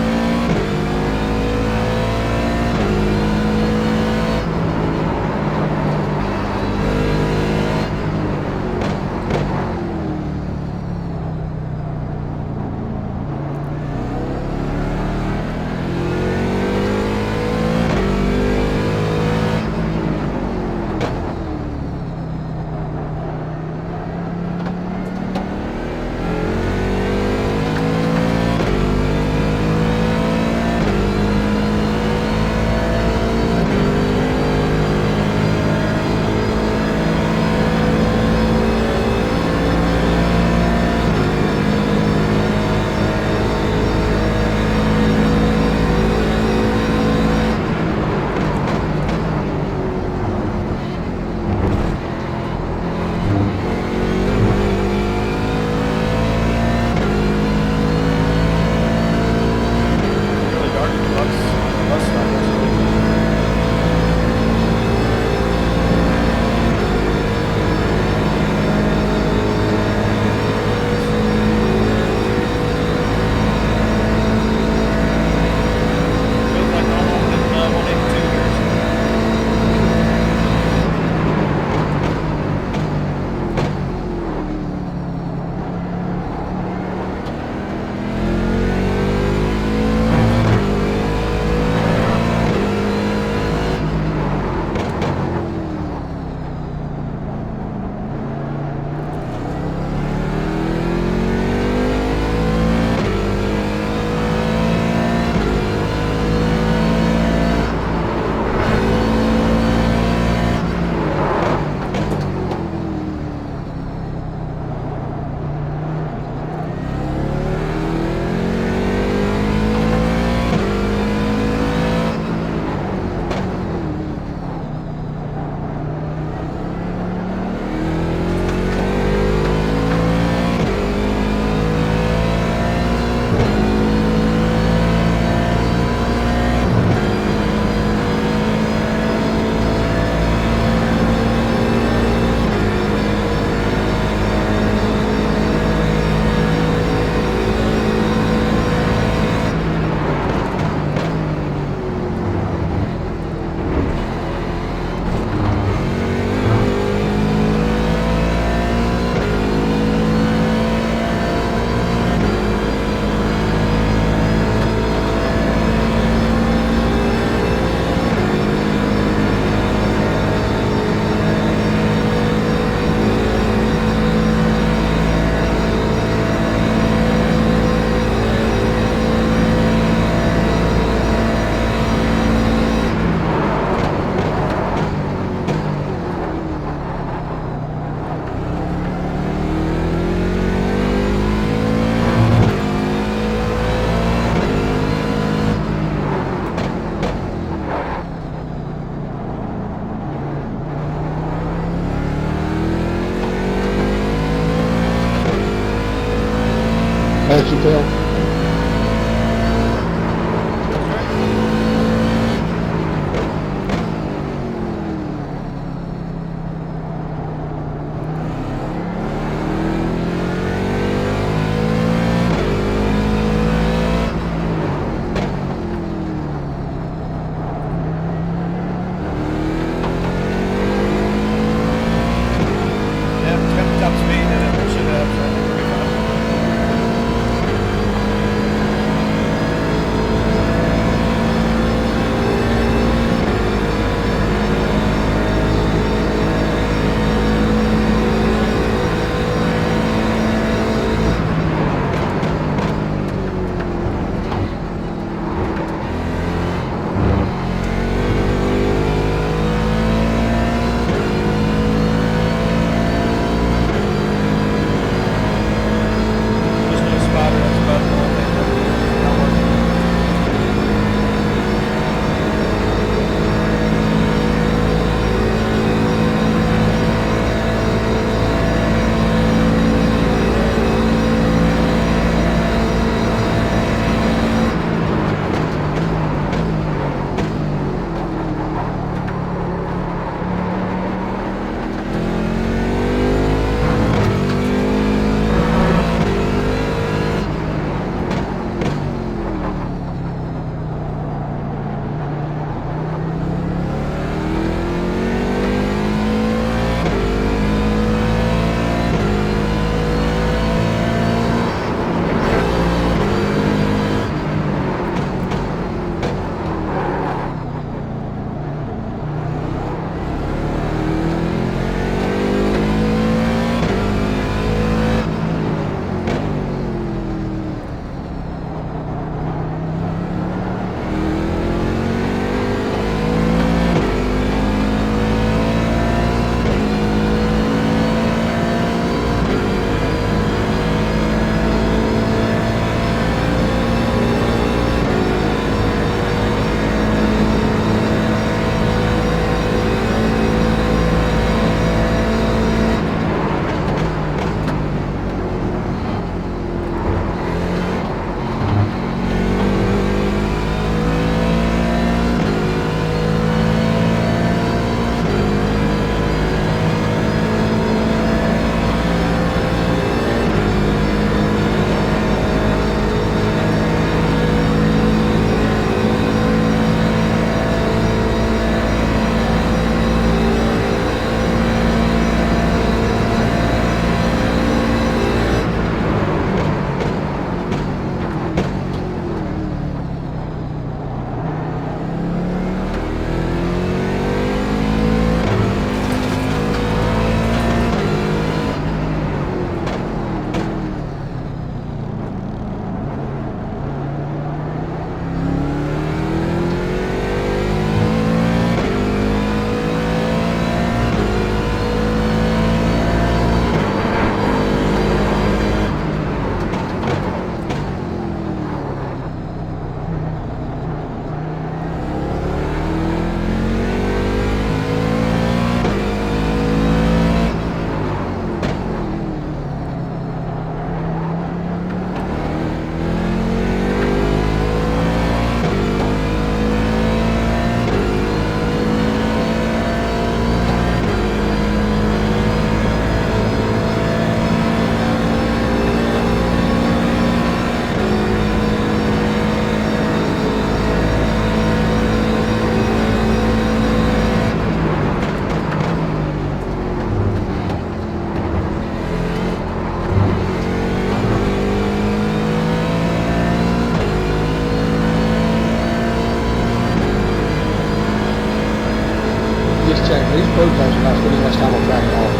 just checked. These prototypes are not spending much time on track at all.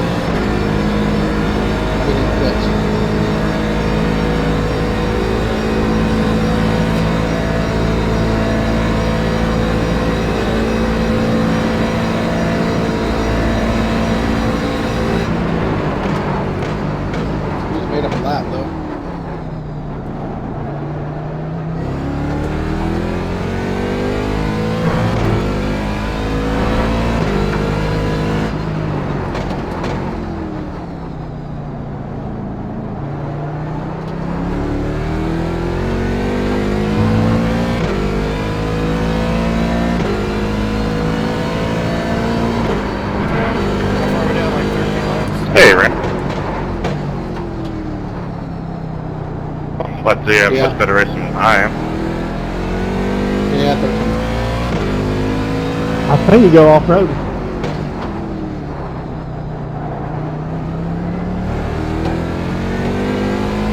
I mean, it fits. He's made up a lap, though. Hey, Ren. But they have much better racing than I am. Yeah, I think you go off-road.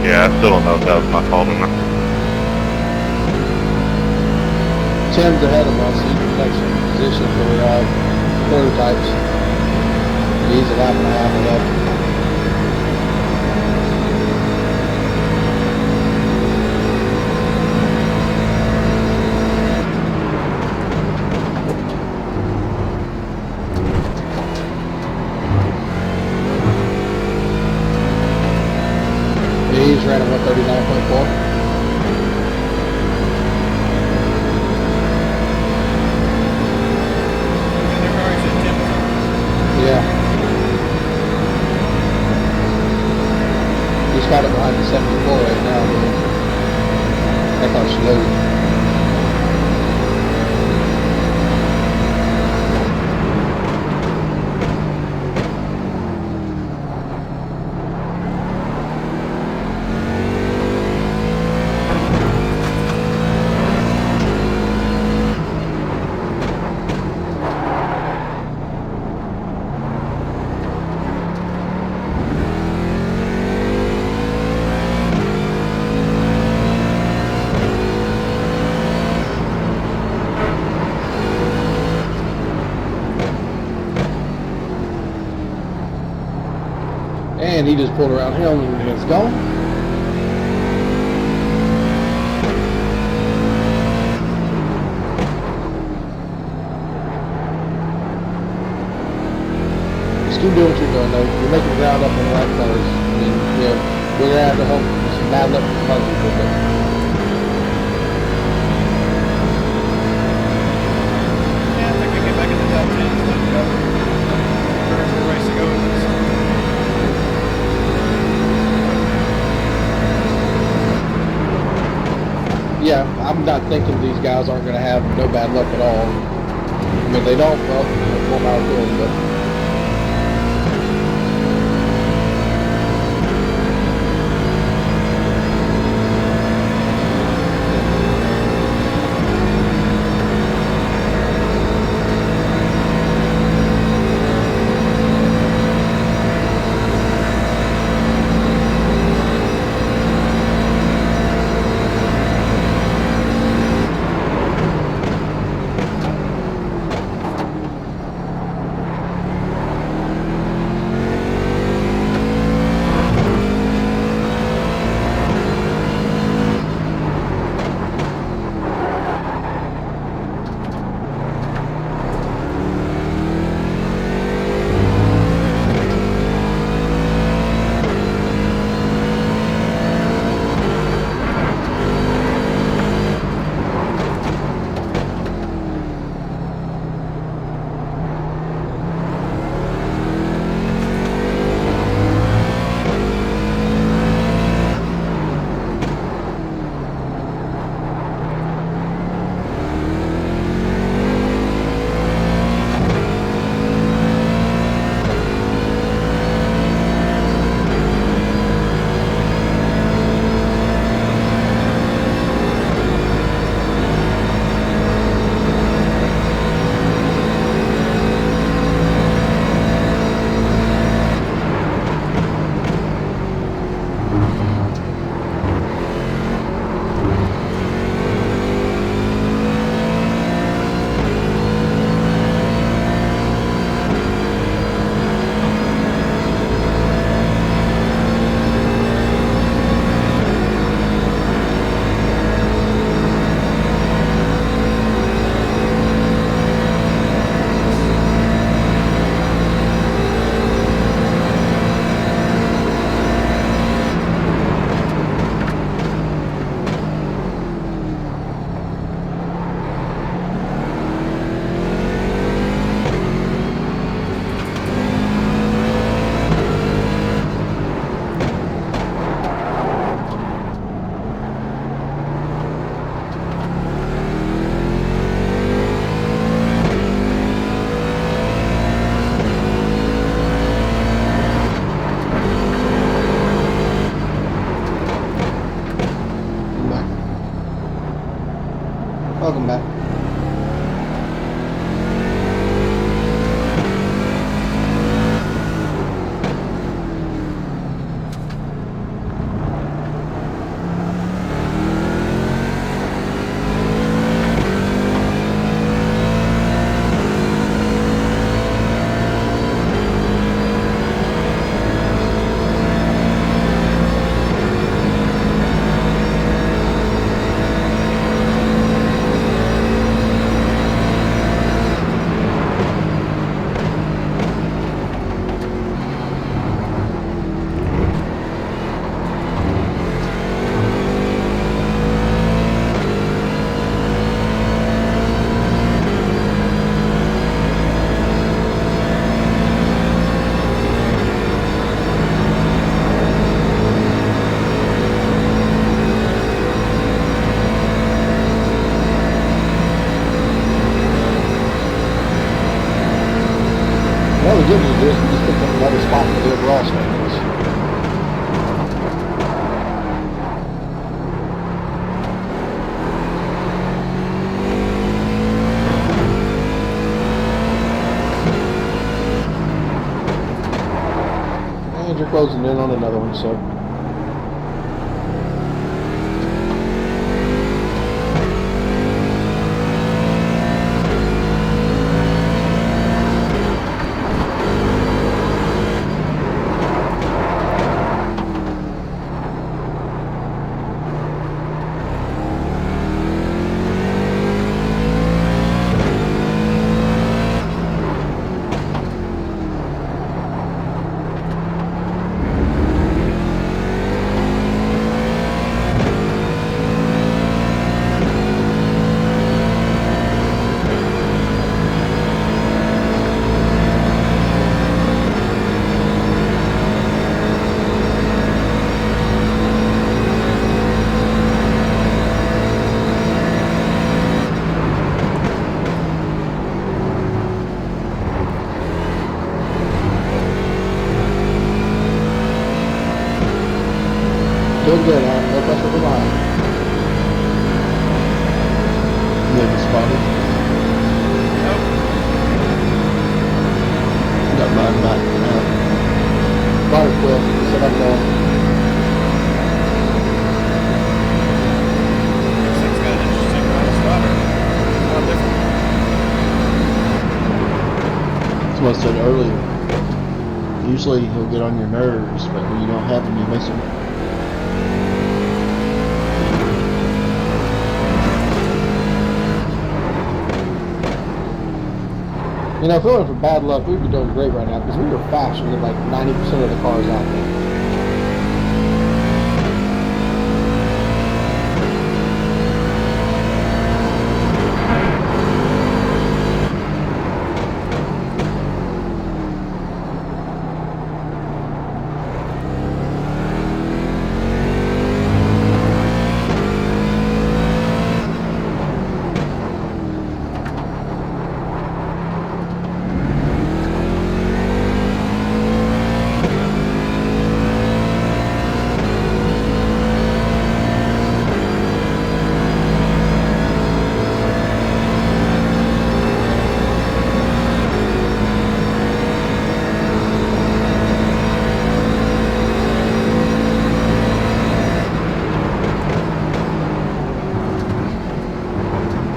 Yeah, I still don't know if that was my fault or not. Tim's ahead of us. He's in the next position for prototypes. He's a lap and a half ahead. He's ran a 139.4. Yeah. He's got it behind the 74 right now. That car's slow. And he just pulled around him and it's gone. Just keep doing what you're doing though. You're making ground up on the right cars. I mean, yeah, we're gonna have to help some bad luck from cars a little bit. Yeah, I think we get back in the top 10. There's a race to go with this. Yeah, I'm not thinking these guys aren't going to have no bad luck at all. I mean, they don't, well, more power to them, but... good news is we just picked up another spot for the overall standings. And you're closing in on another one, so. Doing good, no pressure from behind. You have a spotted? Nope. Got mine back now. Spotted quick, you said I'm going. This thing's got an interesting kind of spotter. A lot different. That's what I said earlier. Usually he'll get on your nerves, but when you don't have him, you miss him. You know, if it wasn't for bad luck, we'd be doing great right now because we were faster than like 90% of the cars out there.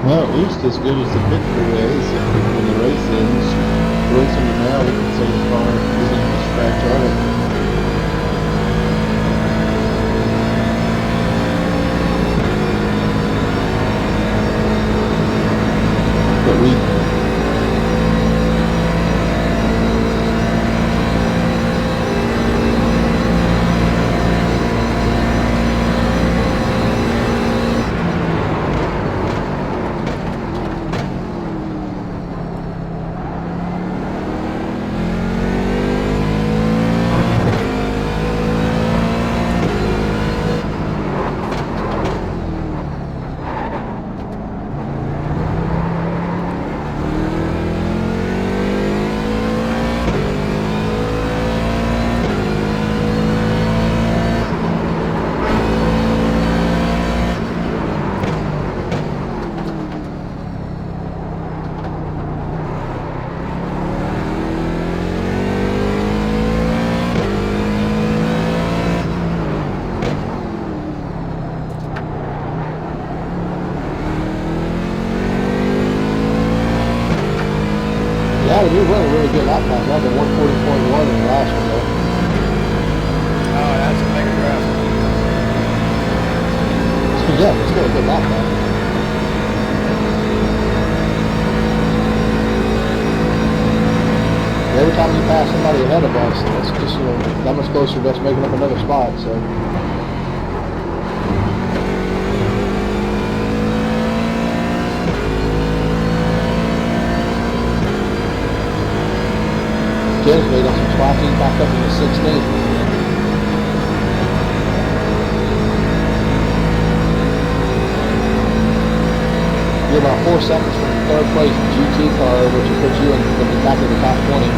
Well, at least as good as the victory is. When the race ends, racing it now, we can say the car isn't a scratch on it. But we Yeah, you're running really good lap time. You're at 140.1 in the last one, though. Oh, that's a mega draft. Yeah, it's still a good lap time. Every time you pass somebody ahead of us, it's just, you know, that much closer to us making up another spot, so. Jen's made up some spots, he's back up in the 16th. You're about 4 seconds from third place GT car, which will put you in the back of the top 20.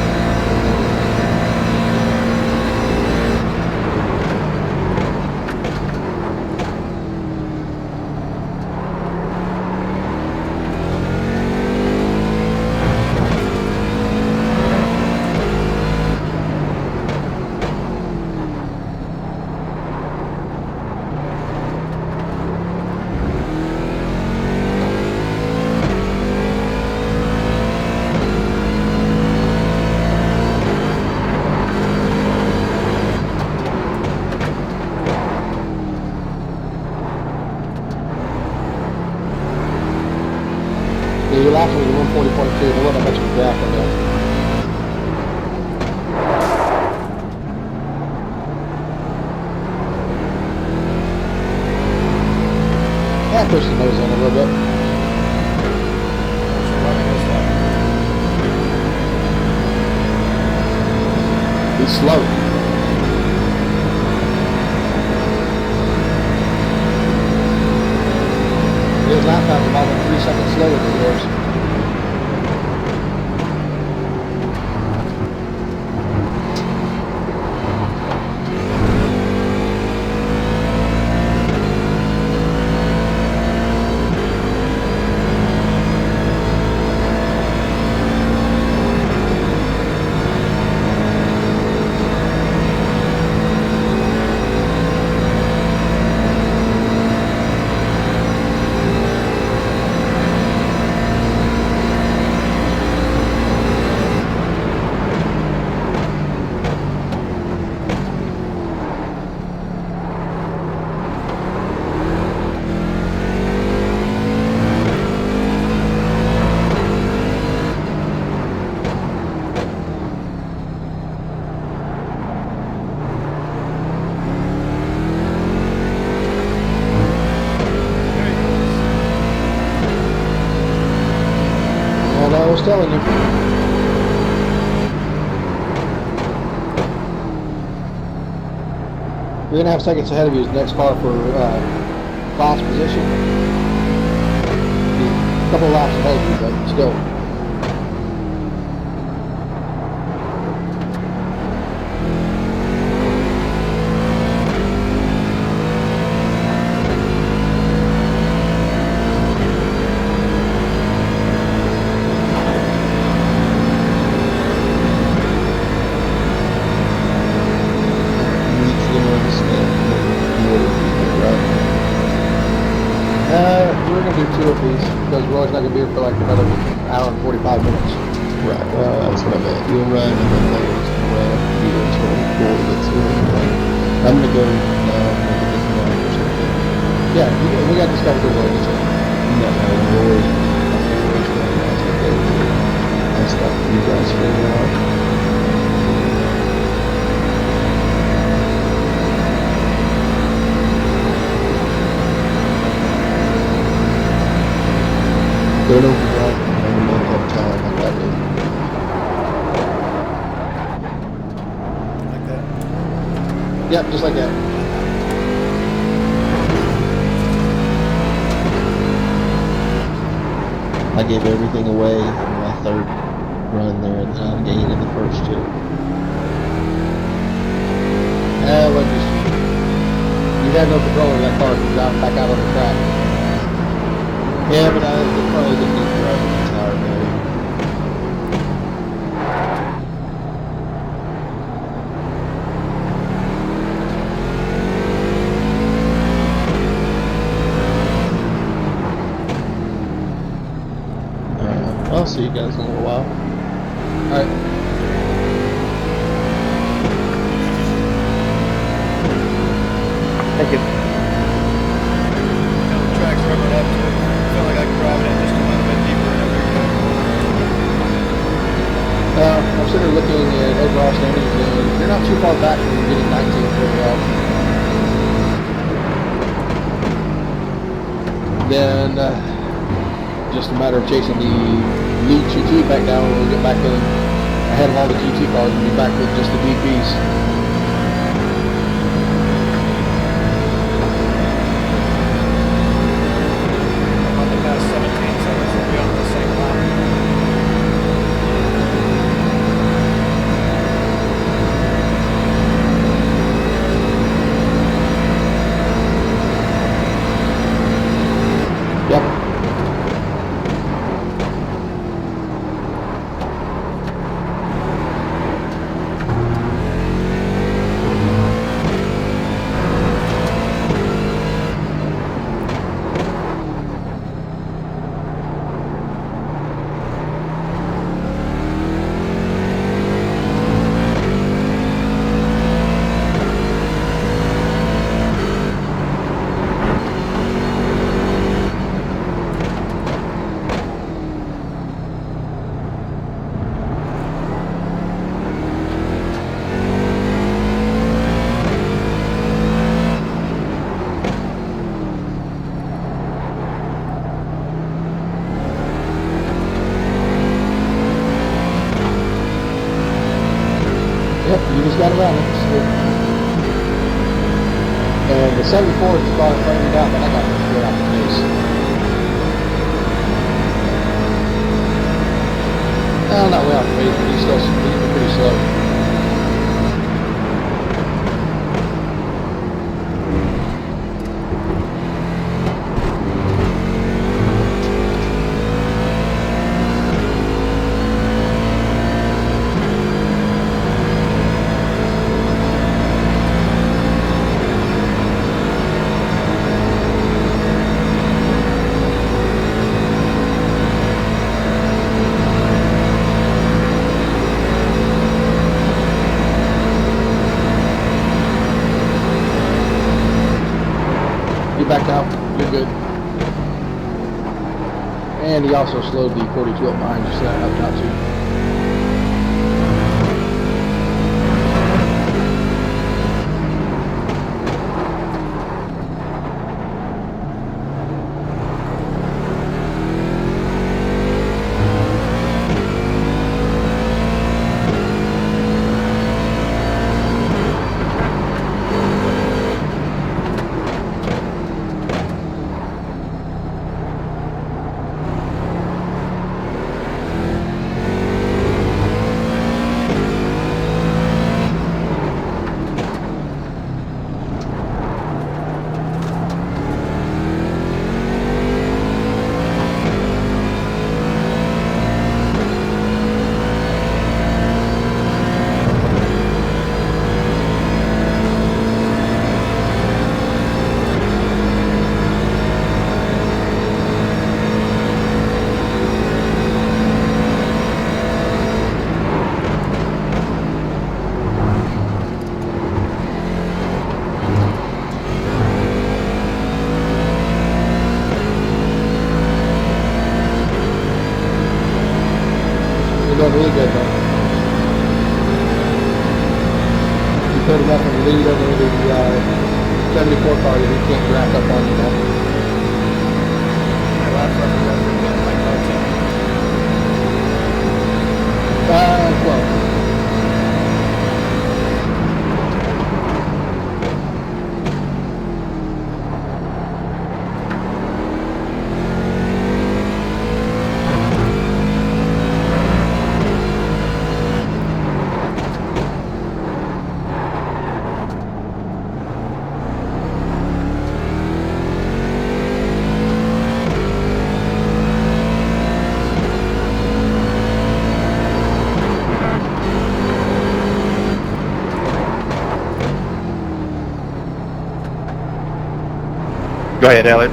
Yeah, your last one was 140.2. There wasn't much of a draft on that. Yeah, push the nose in a little bit. He's slow. His lap time was about 3 seconds slower than yours. I was telling you. You're going to have seconds ahead of you as the next car for class position. A couple of laps ahead of you, but still. We're going to do 2 of these because Roy's not going to be here for like another hour and 45 minutes. Right, that's what I meant. You'll run and then Larry's going to run. You guys will record it. So I'm going to go now. I'm going to get the line or something. Yeah, we got Discovery Roy. No, Roy. Roy's going to have to go. I'll stop you guys for a while. Don't overdrive and make up time like that is. Like that? Yep, just like that. I gave everything away in my 3rd run there, and then I gained in the first 2. Well, you had no control of that car from driving back out on the track. Yeah, but I probably didn't need to drive the entire day. I'll see you guys in a little while. Alright. Thank you. The track's rubbered up to it. I feel like I can drive it in just a little bit deeper and everything. I'm sitting here looking at overall standings, and you're not too far back from getting 19th overall. Then, just a matter of chasing the lead GT back down when we get back in ahead of all the GT cars and be back with just the DPs. On the past 17 seconds, we'll be on the same line. You just got around it. And the 74 is the car that framed me out, but I got good out the face. Well, not way out the face, but he's pretty slow. Backed out, you're good. And he also slowed the 42 up behind you, so that helped out too. Doing really good though. You put enough of a lead over the 74 car that he can't rack up on you now. My last record got pretty good, like 12. Go ahead, Elliot.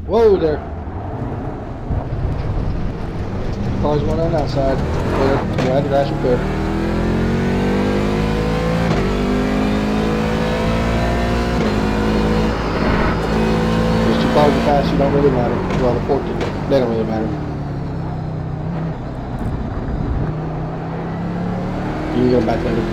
Whoa there. Cars went on that side. Clear. Yeah, the dash are clear. There's two cars that pass you don't really matter. Well, the 14, they don't really matter. You can get them back later.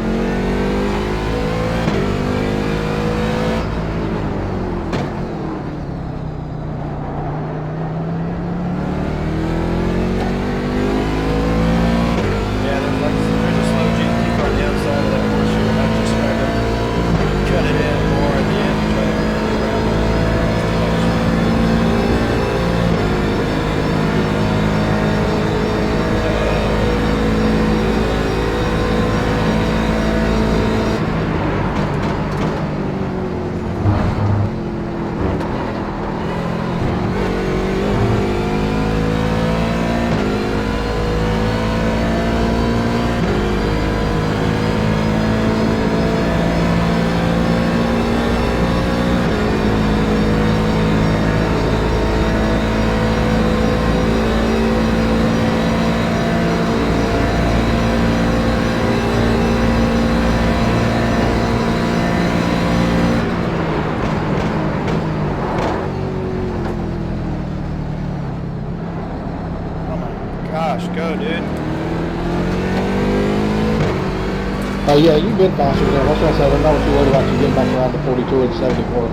Oh yeah, you've been faster than that. That's what I said. I'm not too worried about you getting back around to 42 or 74.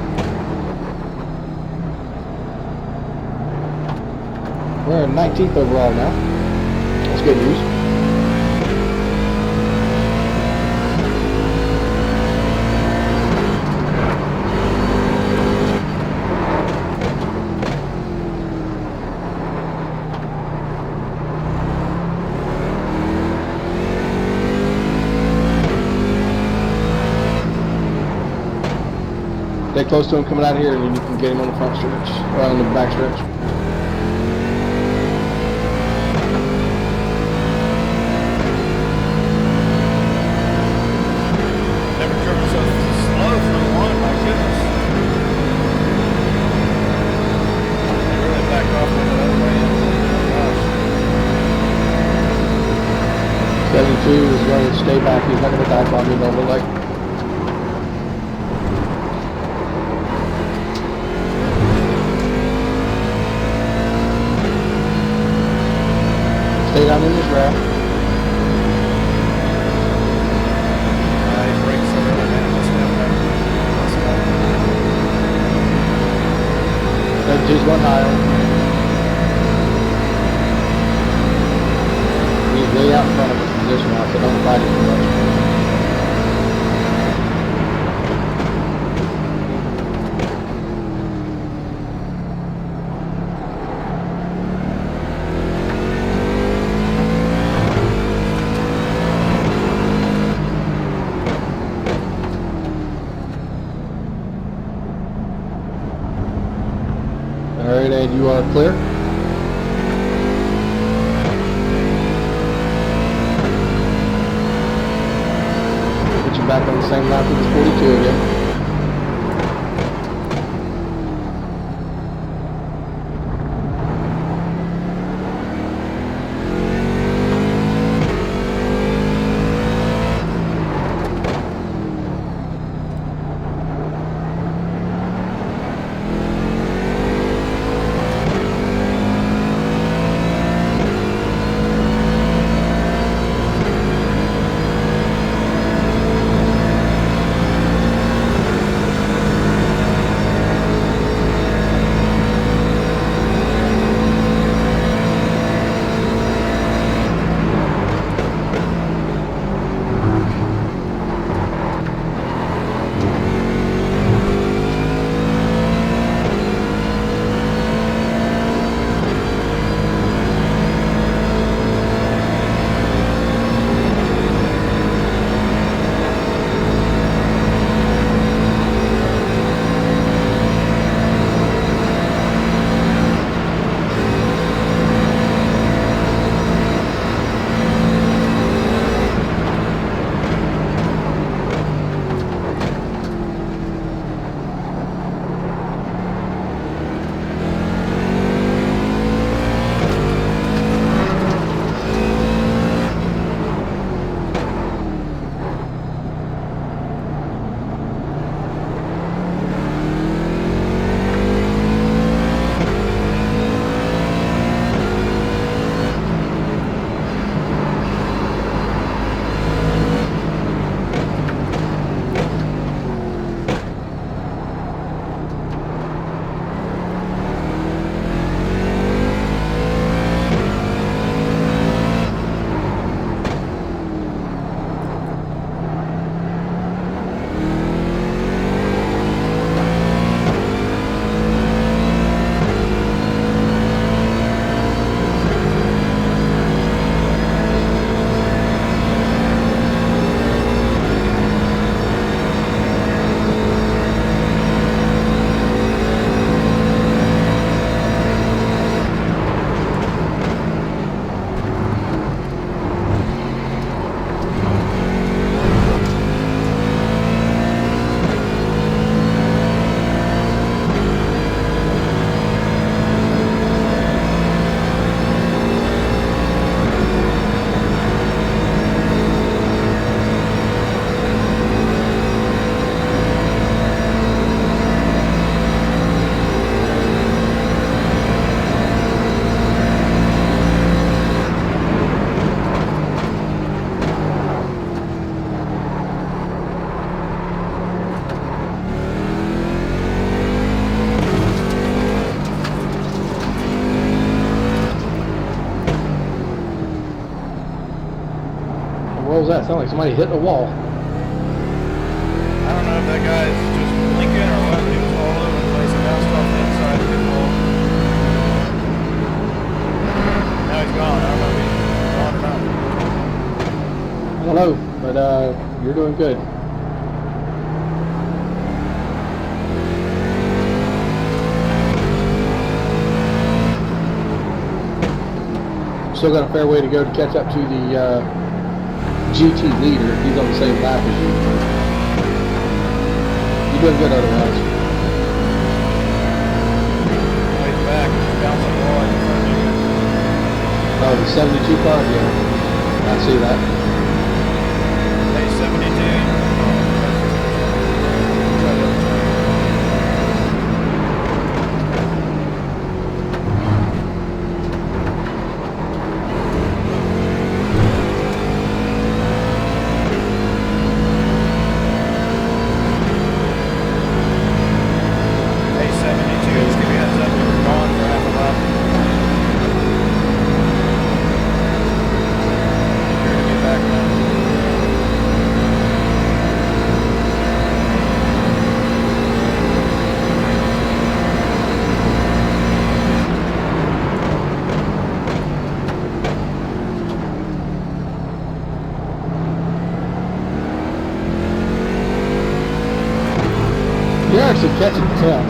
We're in 19th overall now. That's good news. Stay close to him coming out here, and then you can get him on the front stretch, or on the back stretch. Never drove so slow for the one, my goodness. They really back off on the other way in. Oh my gosh. 72 is going to stay back. He's not going to dive on me over leg. Stay down in this raft. He breaks over the man. Let's go. 72's going higher. He's way out in front of his position now, so don't fight it too much. Alright, and you are clear. Put you back on the same lap as 42 again. that? Sound like somebody hit a wall. I don't know if that guy's just blinking or what, but he was all over the place and bounced off the inside of the wall. Now he's gone. I don't know if he's gone or not. I don't know, but you're doing good. Still got a fair way to go to catch up to the GT leader. He's on the same lap as you. You're doing good otherwise. He's back. He's bouncing the wall in front of you. Oh, the 72 car? Yeah. I see that. Hey, 72. You're actually catching the tail.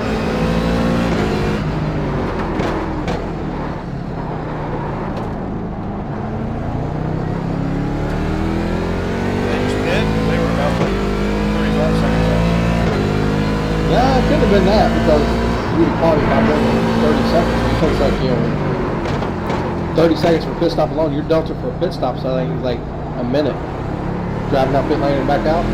Yeah, it could have been that because you probably got more than 30 seconds. It looks like, you know, 30 seconds for pit stop alone. Your delta for a pit stop, so I think it's like a minute. Driving out pit lane and back out.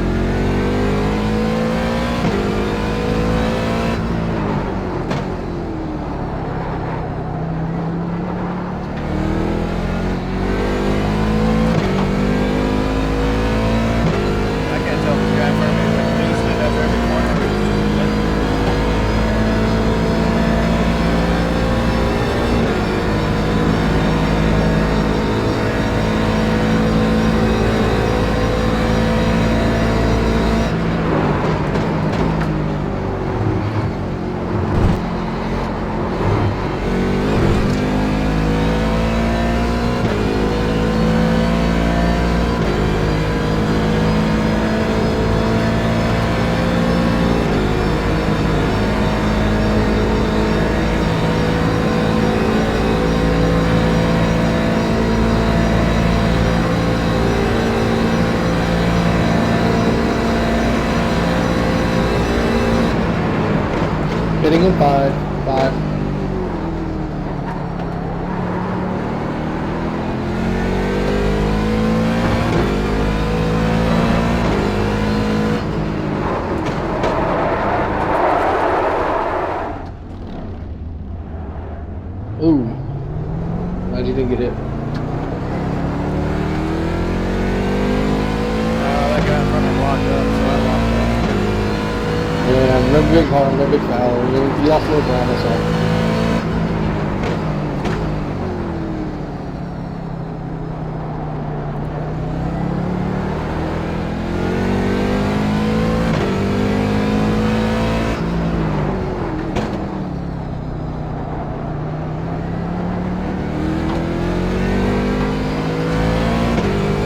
Hitting in 5, 5. Ooh. Glad you didn't get hit. That guy in front of me locked up, so I locked up. Yeah, no big harm, no big foul. You lost a little ground, that's all.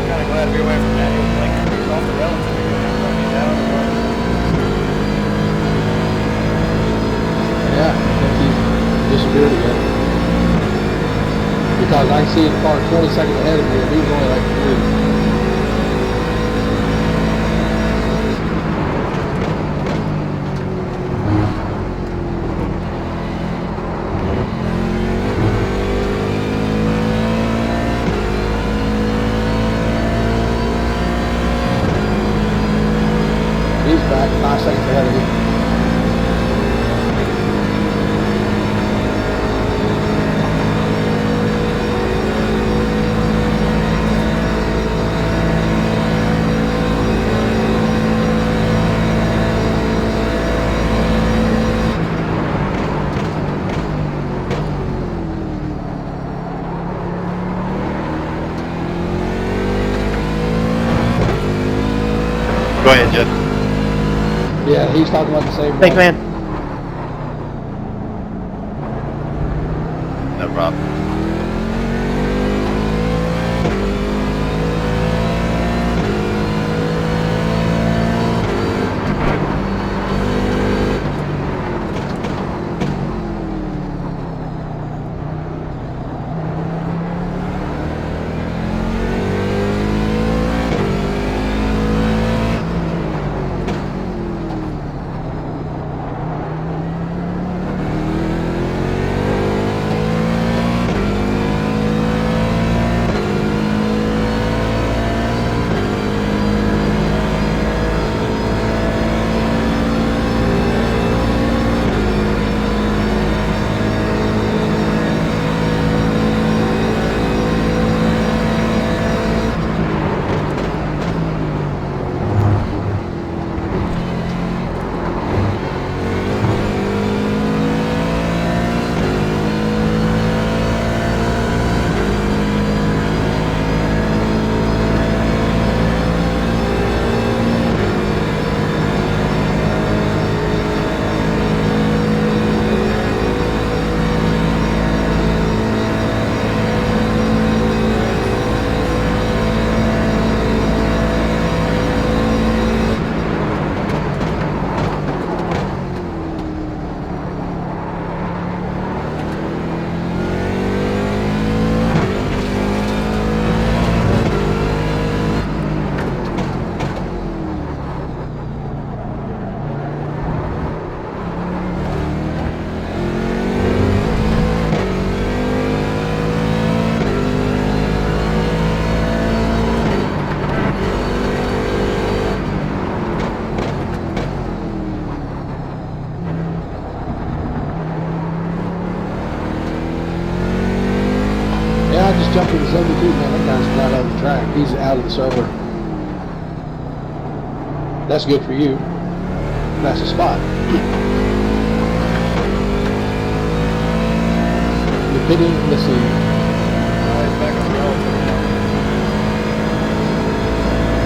Kind of glad to be away from that. He was blinking off the relative again. Let me down or what? Yeah, I think he disappeared again. Because I see the car 20 seconds ahead of me, and he was only like 3. He's back 5 seconds ahead of me. Go ahead, Jeff. Yeah, he's talking about the same Thanks, one. man. No problem. I just jumped to the 72, man. That guy's flat out of the track. He's out of the server. That's good for you. That's a spot. You're pitting, let's see.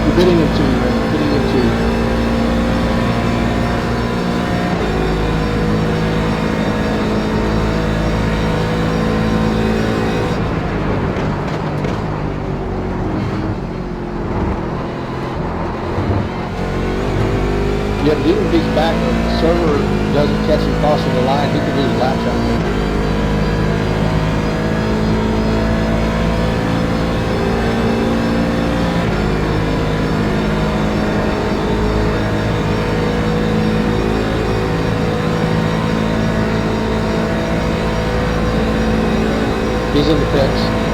You're bidding into, yeah, but even if he's back, the server doesn't catch him crossing the line, he can lose a lap shot. He's in the pits.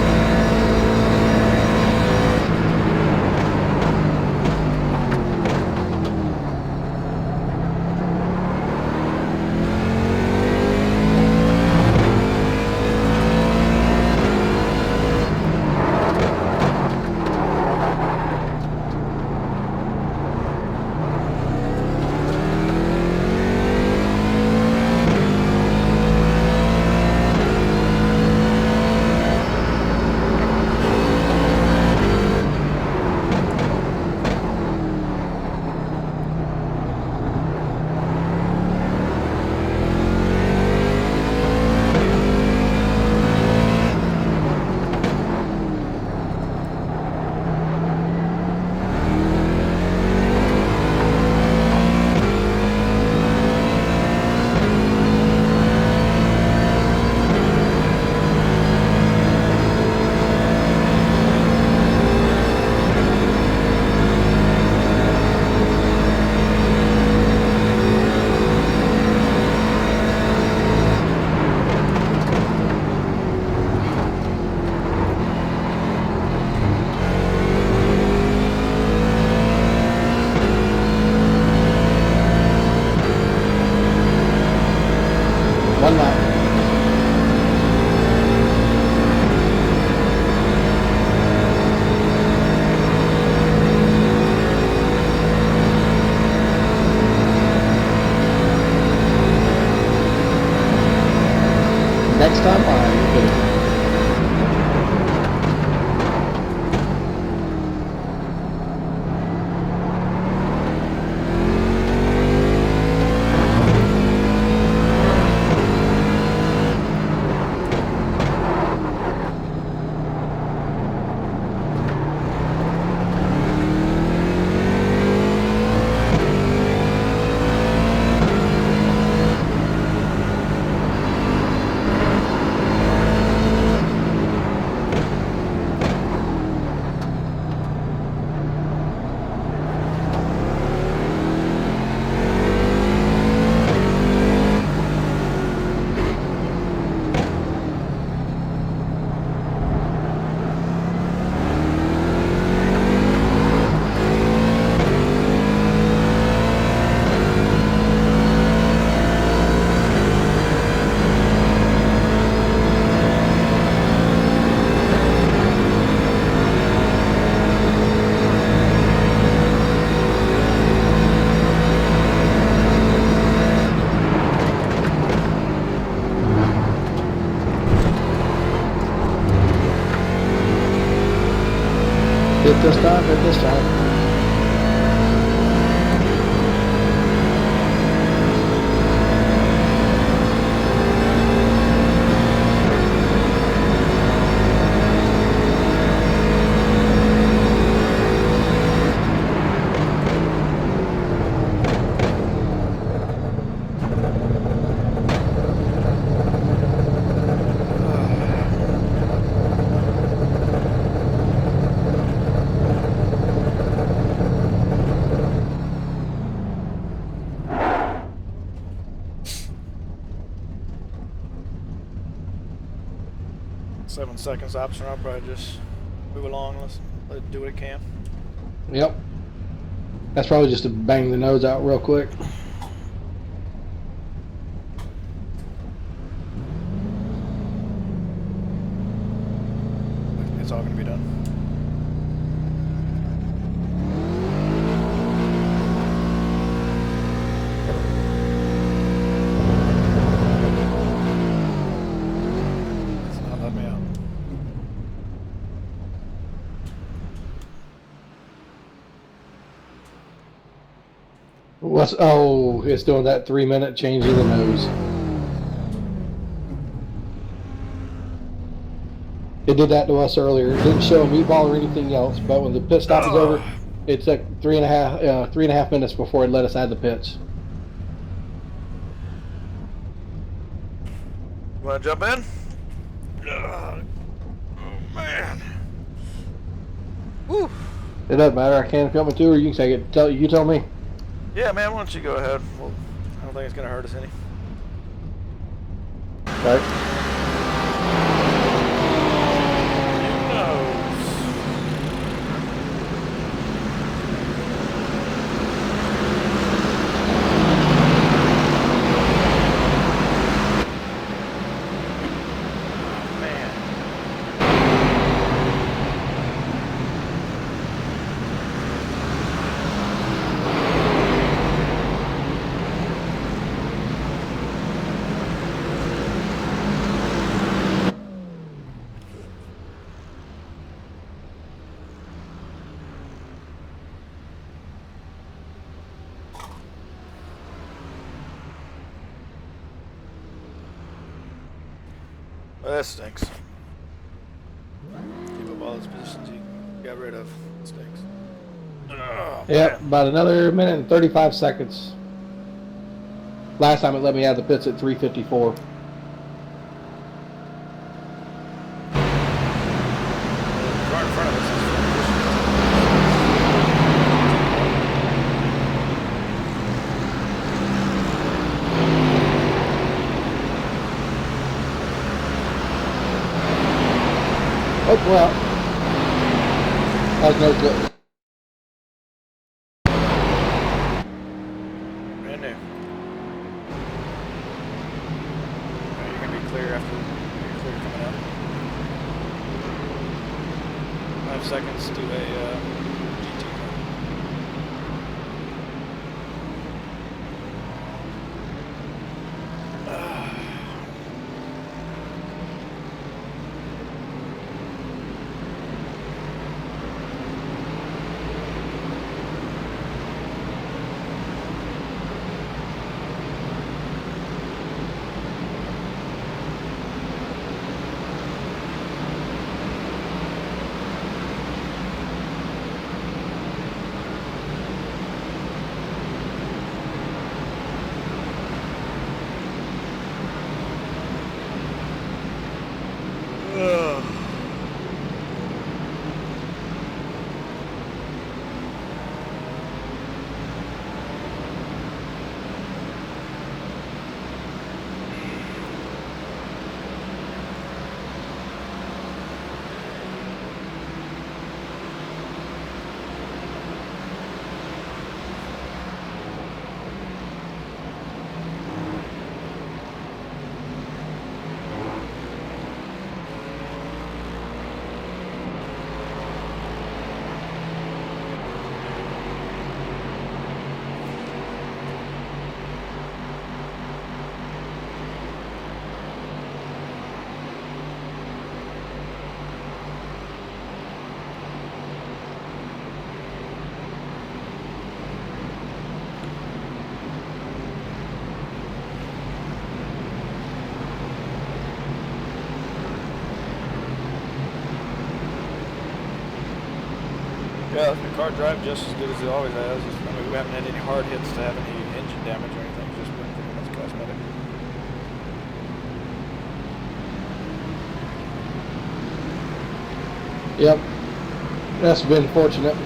Hit this time, hit this time. Seconds option. I'll probably just move along. Let's let it do what it can. Yep. That's probably just to bang the nose out real quick. It's all gonna be done. It's not letting me out. What's, oh, it's doing that 3-minute change of the nose. It did that to us earlier. It didn't show a meatball or anything else, but when the pit stop is over, it took 3.5 minutes before it let us add the pits. You wanna jump in? Oh man. Woo. It doesn't matter. I can if you want me to, or you can take it. You tell me. Yeah, man. Why don't you go ahead? Well, I don't think it's gonna hurt us any. Okay. Well, that stinks. Keep up all those positions you got rid of. It stinks. Oh, Yep, about another minute and 35 seconds. Last time it let me add the pits at 3:54. Right in front of us. Oh, well. That was no good. Brand new. Right, you're going to be clear after you're clear coming out. 5 seconds to a GT car. Yeah, the car drives just as good as it always has. I mean, we haven't had any hard hits to have any engine damage or anything. It's just been pretty much cosmetic. Yep. That's been fortunate.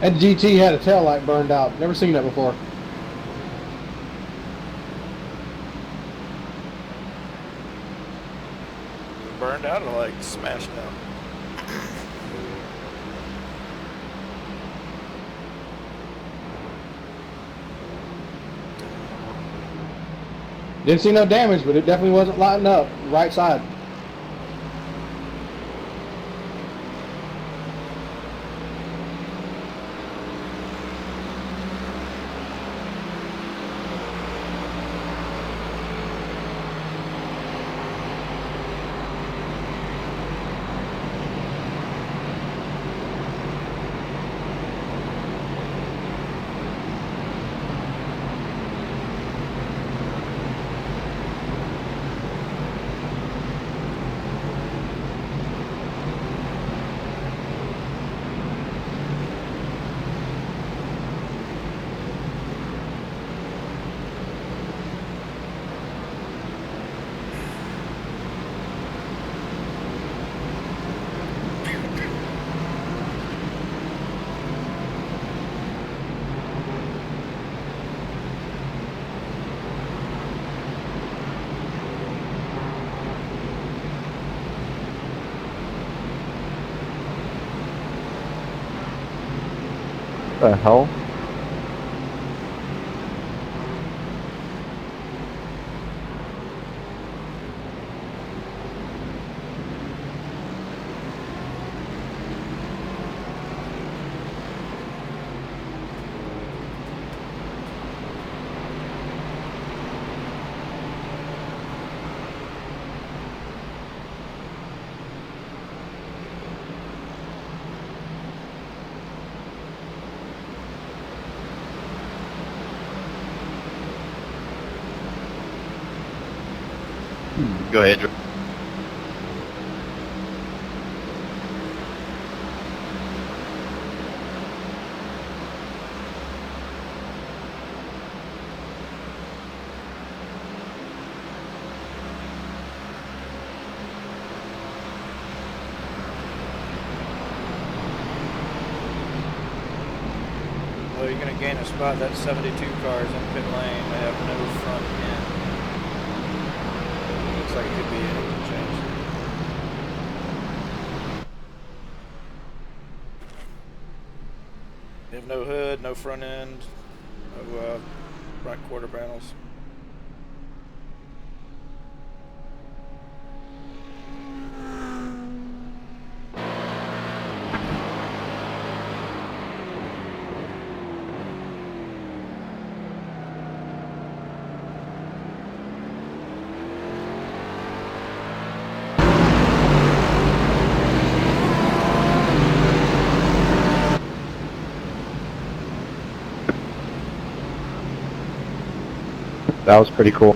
That GT had a tail light burned out. Never seen that before. Burned out or like smashed out? Didn't see no damage, but it definitely wasn't lighting up. Right side. What the hell? Go ahead, Drew. Well, you're going to gain a spot. That 72 car is in pit lane. They have no front end. Looks like it could be an engine change. They have no hood, no front end, no front quarter panels. That was pretty cool.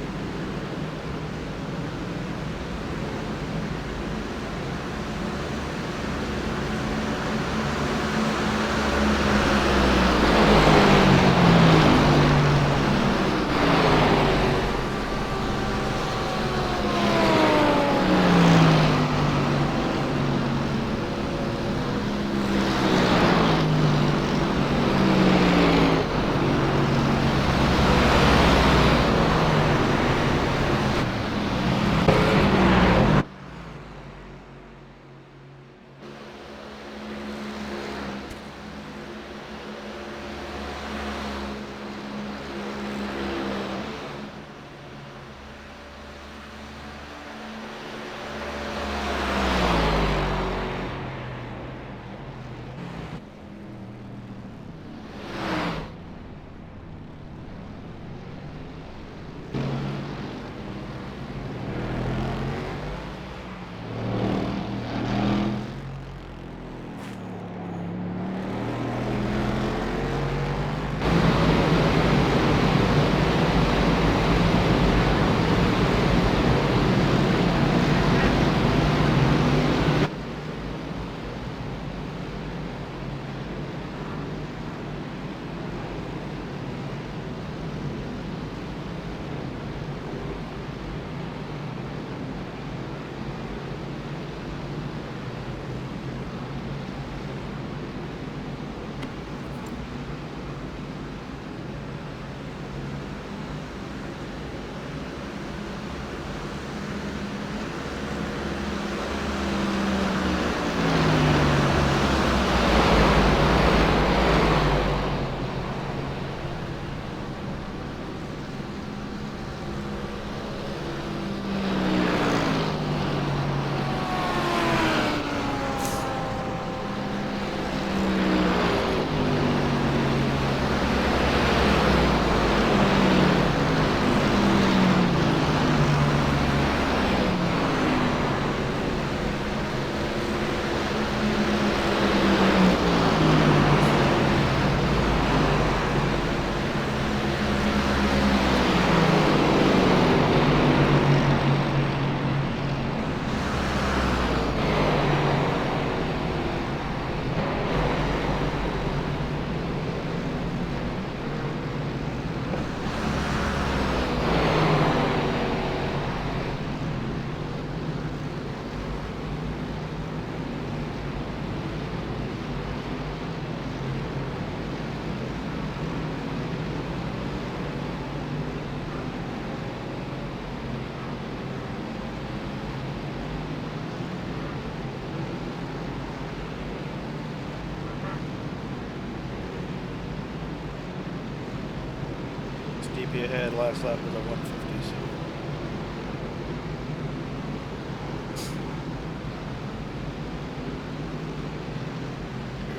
keep you ahead. Last lap was a 150.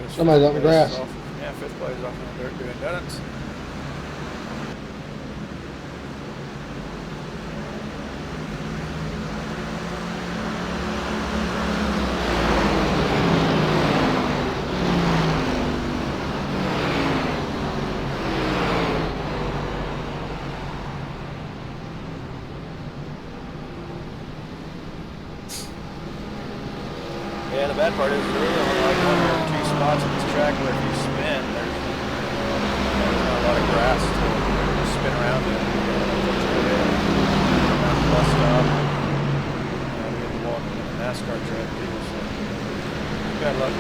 So. Somebody's on the grass. Yeah, fifth place off on the dirt doing donuts. Yeah, the bad part is there really only like 1 or 2 spots on this track where if you spin, there's not a lot of grass to spin around in. Around the bus stop. We had to walk in the NASCAR track too, so bad luck.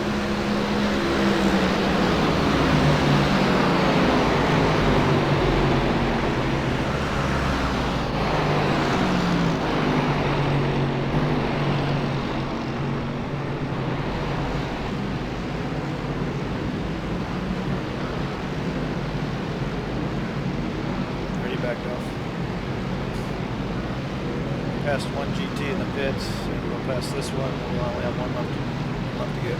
Backed off. Passed one GT in the pits, and we'll pass this one, and we'll only have one left to go.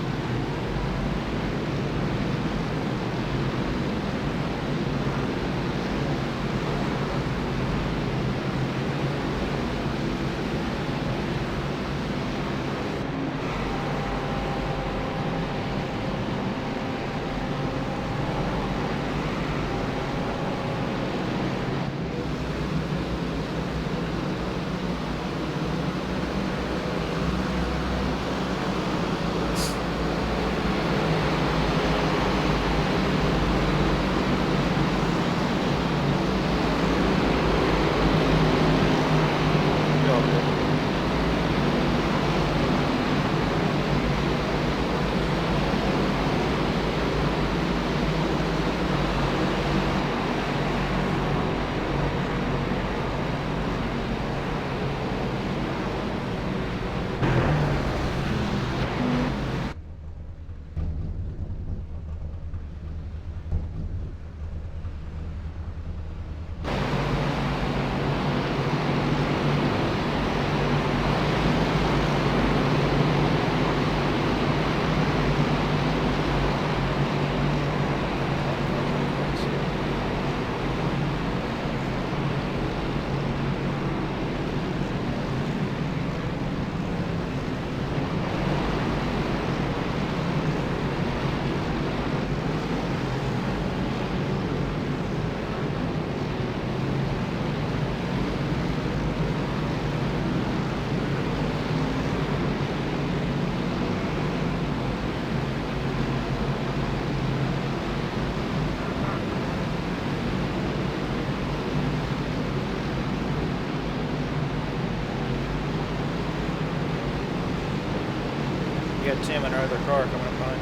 You got Tim in our other car coming up behind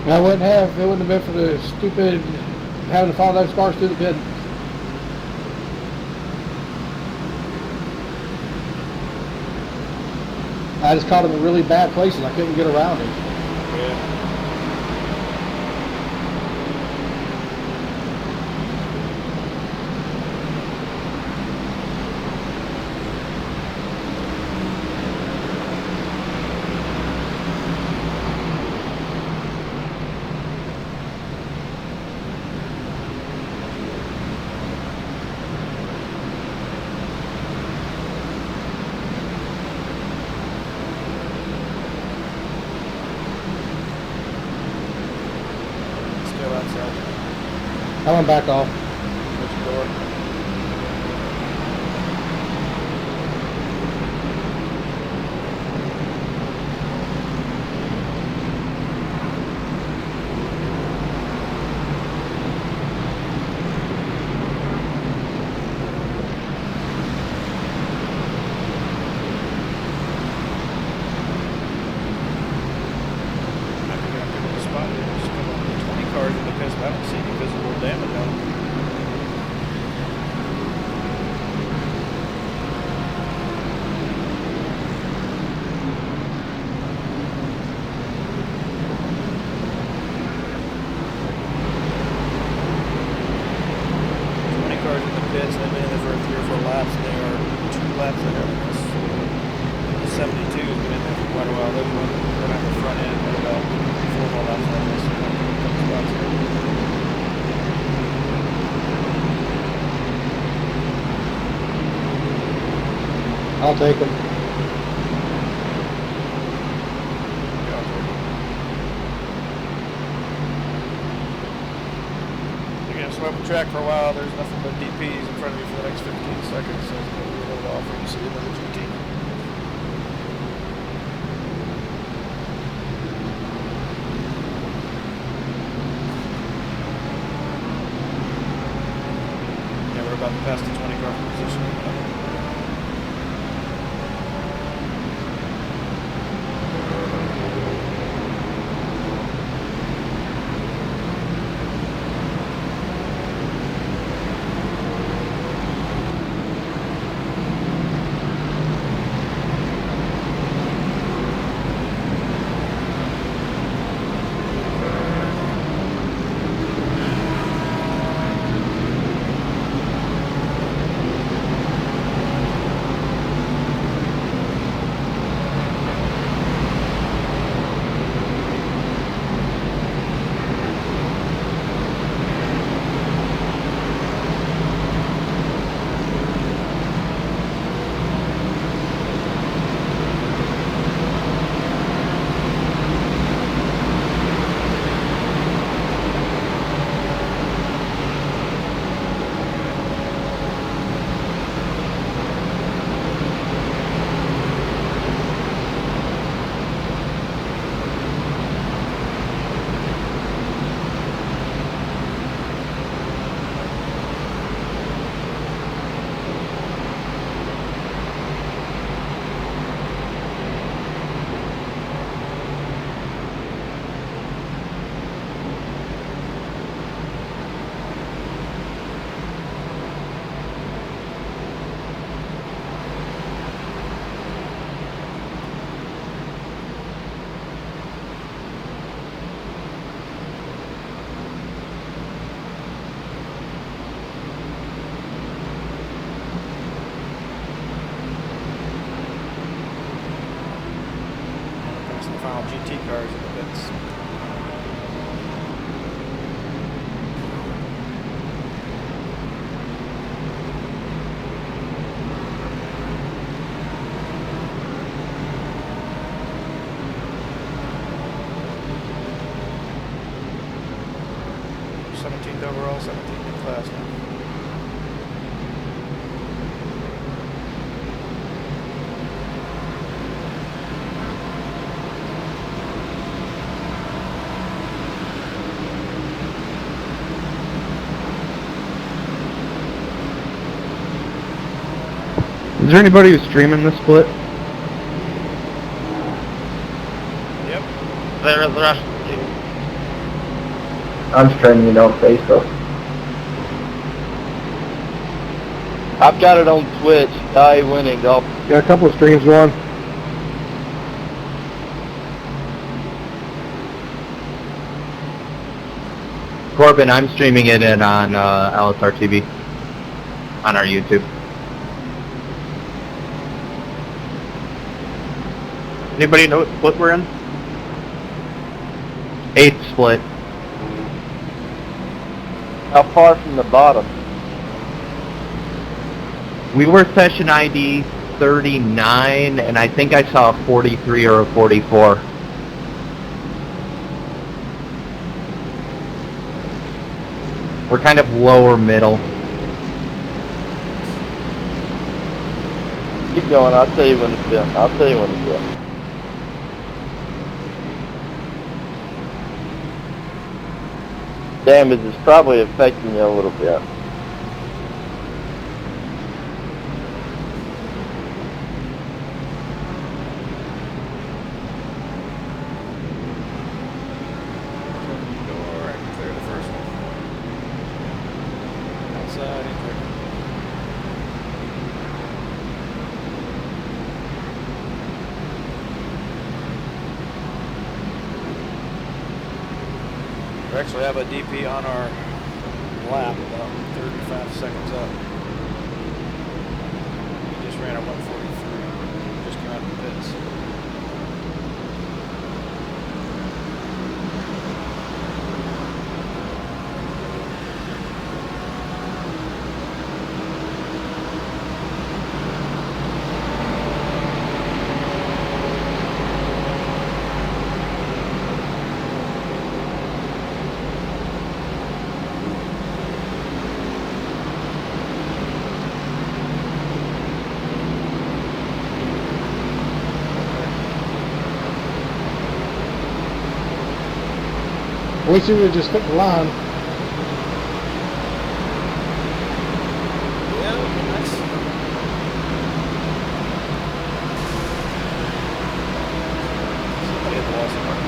you. I wouldn't have, if it wouldn't have been for the stupid having to follow those cars through the pit. I just caught him in really bad places. I couldn't get around him. Yeah. I went back off. Which door? I don't see any visible damage on them. 72 has been in there for quite a while. Those run out the front end, but about 4 more laps on this. I'll take him. Swim the track for a while, there's nothing but DPs in front of you for the next 15 seconds, so it's going to be a little while for you to see another GT. Yeah, we're about to pass the 20 car position. Final GT cars in the pits. Overall, 17th in class now. Is there anybody who's streaming this split? Yep. I'm streaming it on Facebook. I've got it on Twitch. Die winning golf. Got a couple of streams going. Corbin, I'm streaming it in on LSR TV on our YouTube. Anybody know what split we're in? 8th split. How far from the bottom? We were session ID 39, and I think I saw a 43 or a 44. We're kind of lower middle. Keep going, I'll tell you when it's done. I'll tell you when it's done. Damage is probably affecting you a little bit. We actually have a DP on our lap about 35 seconds up. He just ran a 143. Just came out of the pits. I wish you would have just took the line. Yeah, that'd be nice. Somebody hit the wall somewhere.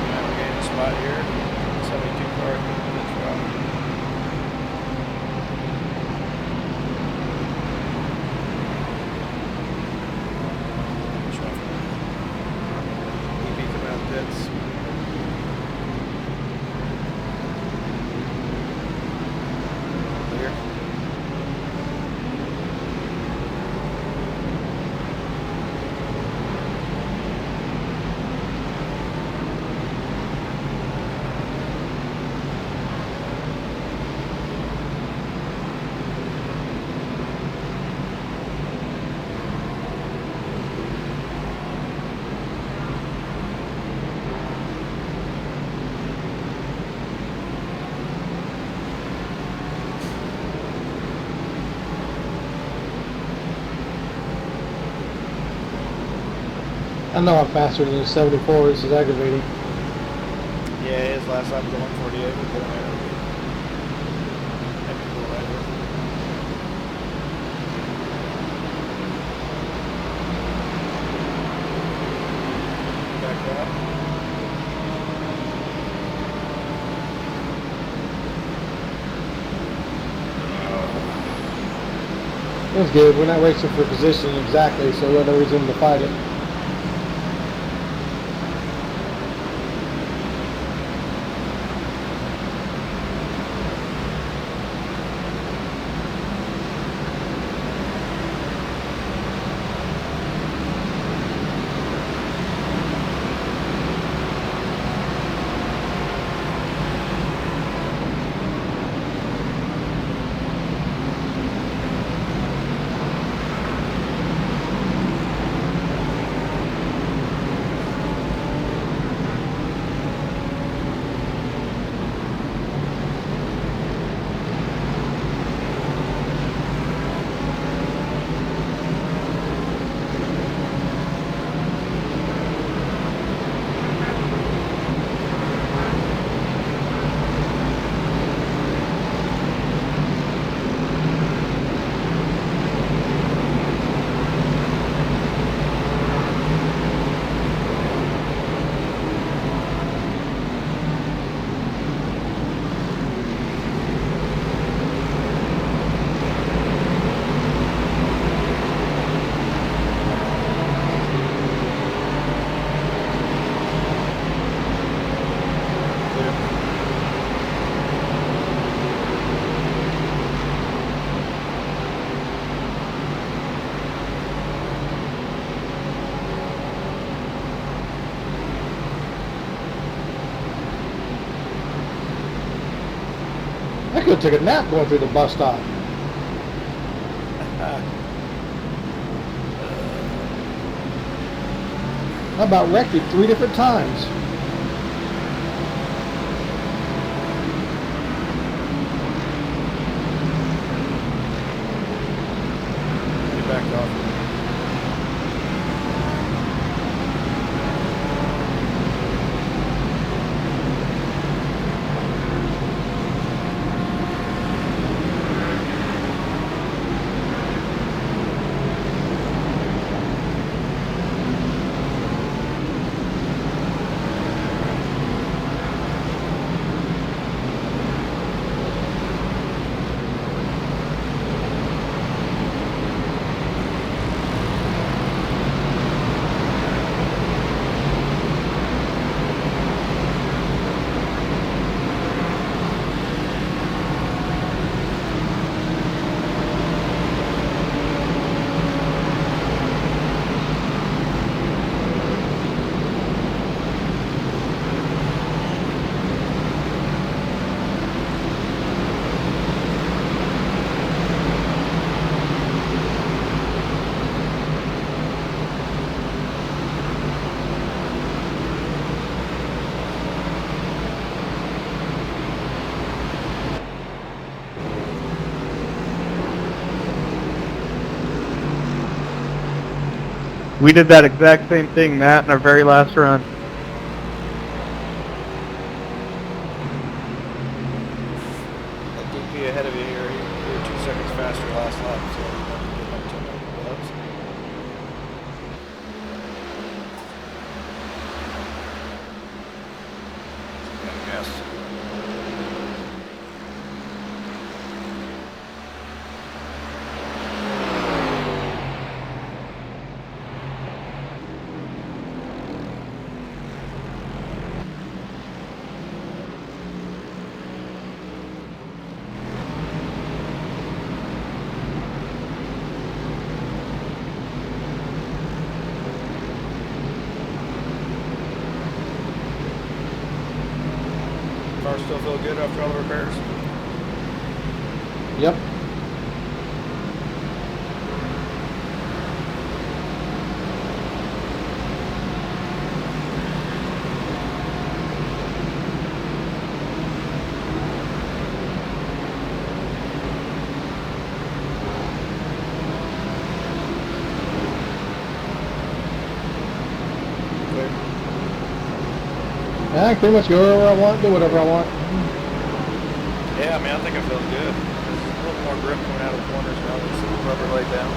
Yeah, we're getting a spot here. 72 cars moving this route. I know I'm faster than the 74. This is aggravating. Yeah, his last lap was a 148 with the winner. That'd be cool, right? Back up. That's good. We're not racing for position exactly, so we have no reason to fight it. I could have took a nap going through the bus stop. I about wrecked it 3 different times. Get back off. We did that exact same thing, Matt, in our very last run. That DP ahead of you here, you were 2 seconds faster last lap, so you get up to gloves. Yes. Car still feel good after all the repairs? Yep. I can pretty much go wherever I want, do whatever I want. Yeah, I mean, I think it feels good. There's a little more grip coming out of the corners now. There's some rubber laid down.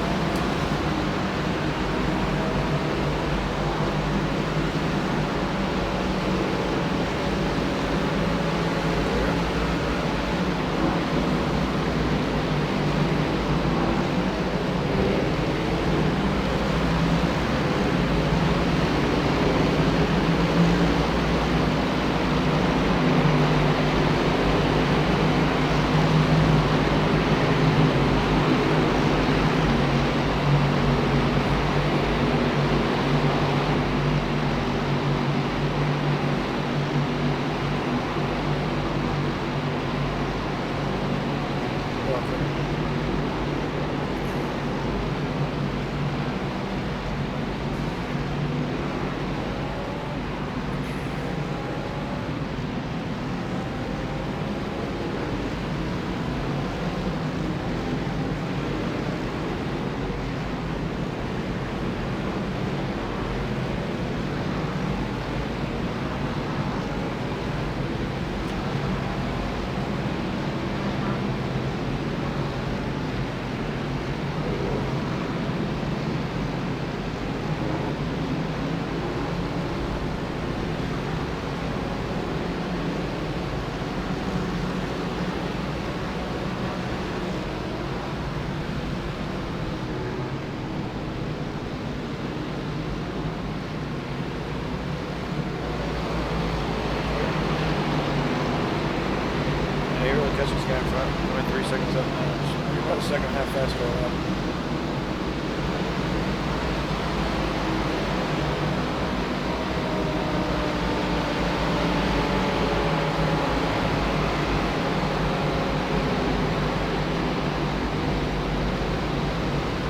Catch this guy in front. Only 3 seconds up now. You're about a second and a half faster on that.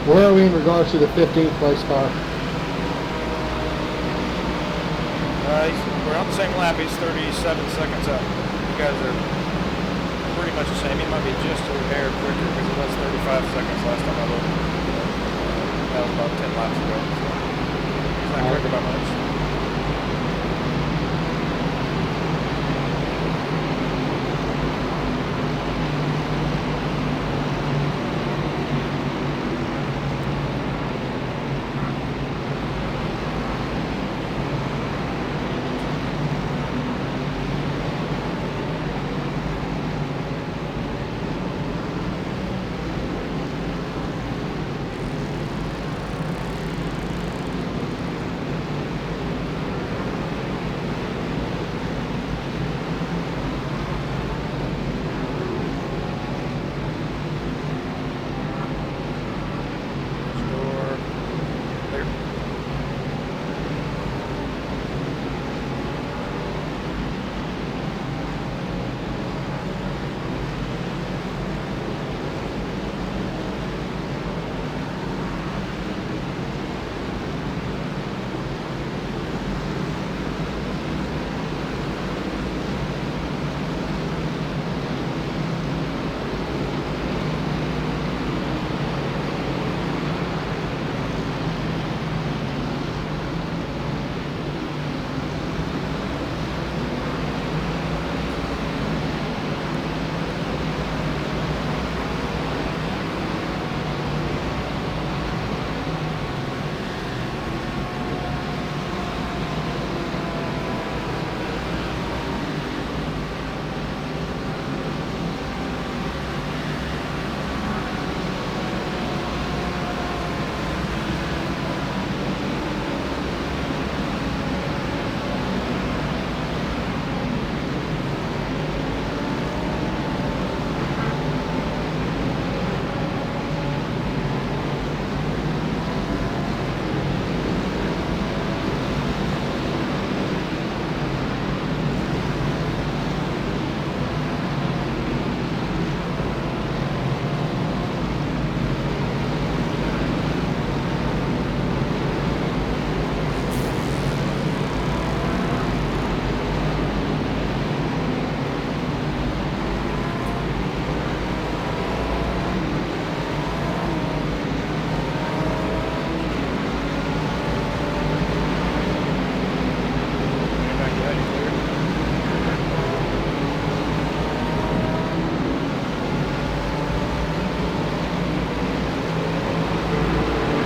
Where are we in regards to the 15th place car? We're on the same lap. He's 37 seconds up. You guys are pretty much the same. He might be just a hair quicker because it was 35 seconds last time I looked. That was about 10 laps ago. So he's not quicker by much.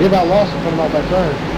You about lost it coming off that turn.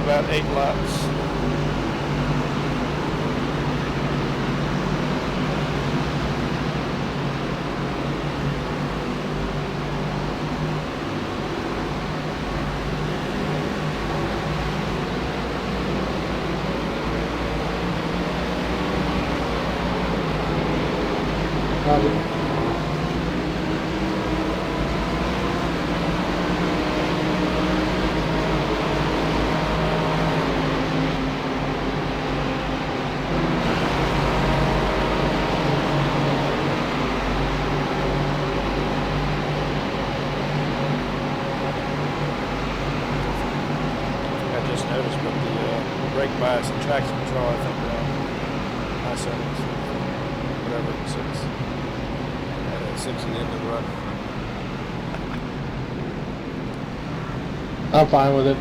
About 8 laps. Notice, but the brake bias and traction control, I think, high settings, whatever, 6. At 6 at the end of the run. I'm fine with it.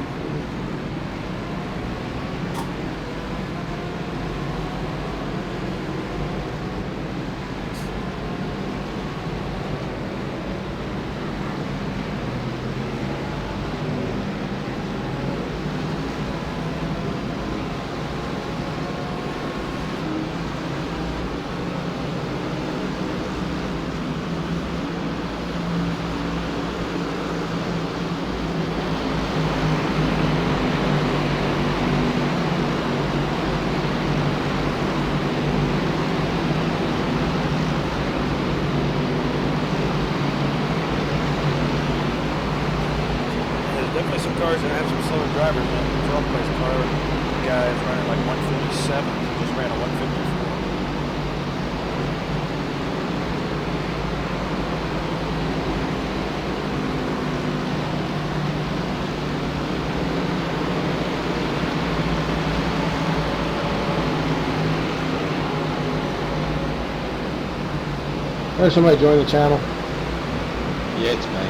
definitely some cars that have some slower drivers. Man, the 12th place car guy is running like 157. He just ran a 154. There's somebody join the channel. Yeah, it's me.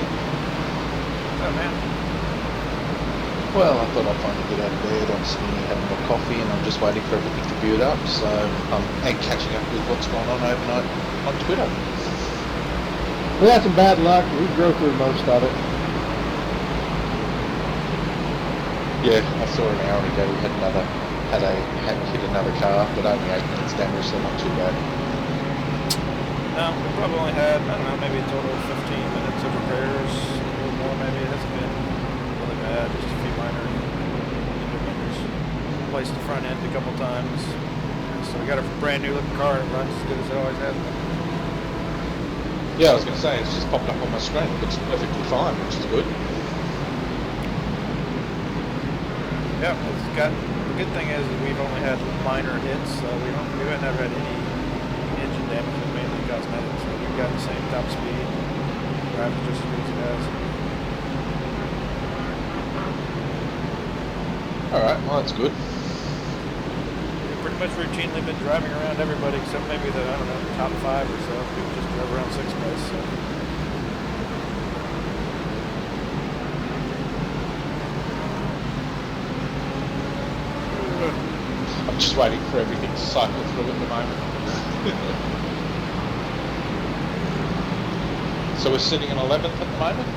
What's up, man? Well, I thought I'd finally get out of bed. I'm sitting here having my coffee and I'm just waiting for everything to build up. So and catching up with what's going on overnight on Twitter. We had some bad luck. We drove through most of it. Yeah, I saw an hour ago we had hit another car, but only 8 minutes damage, so not too bad. No, we probably only had, I don't know, maybe a total of 15 minutes of repairs, a little more maybe. It hasn't been really bad, just a few minor indicators. Replaced the front end a couple times. So we got a brand new looking car and it runs as good as it always has been. Yeah, I was going to say, it's just popped up on my screen. It looks perfectly fine, which is good. Yeah, it's got, the good thing is we've only had minor hits, so we haven't ever had any engine damage, but mainly cosmetic. So we've got the same top speed, drives just as good as it has. Alright, well that's good. We've pretty much routinely been driving around everybody except maybe the, I don't know, top 5 or so. People just drove around 6th place, so. I'm just waiting for everything to cycle through at the moment. So we're sitting in 11th at the moment?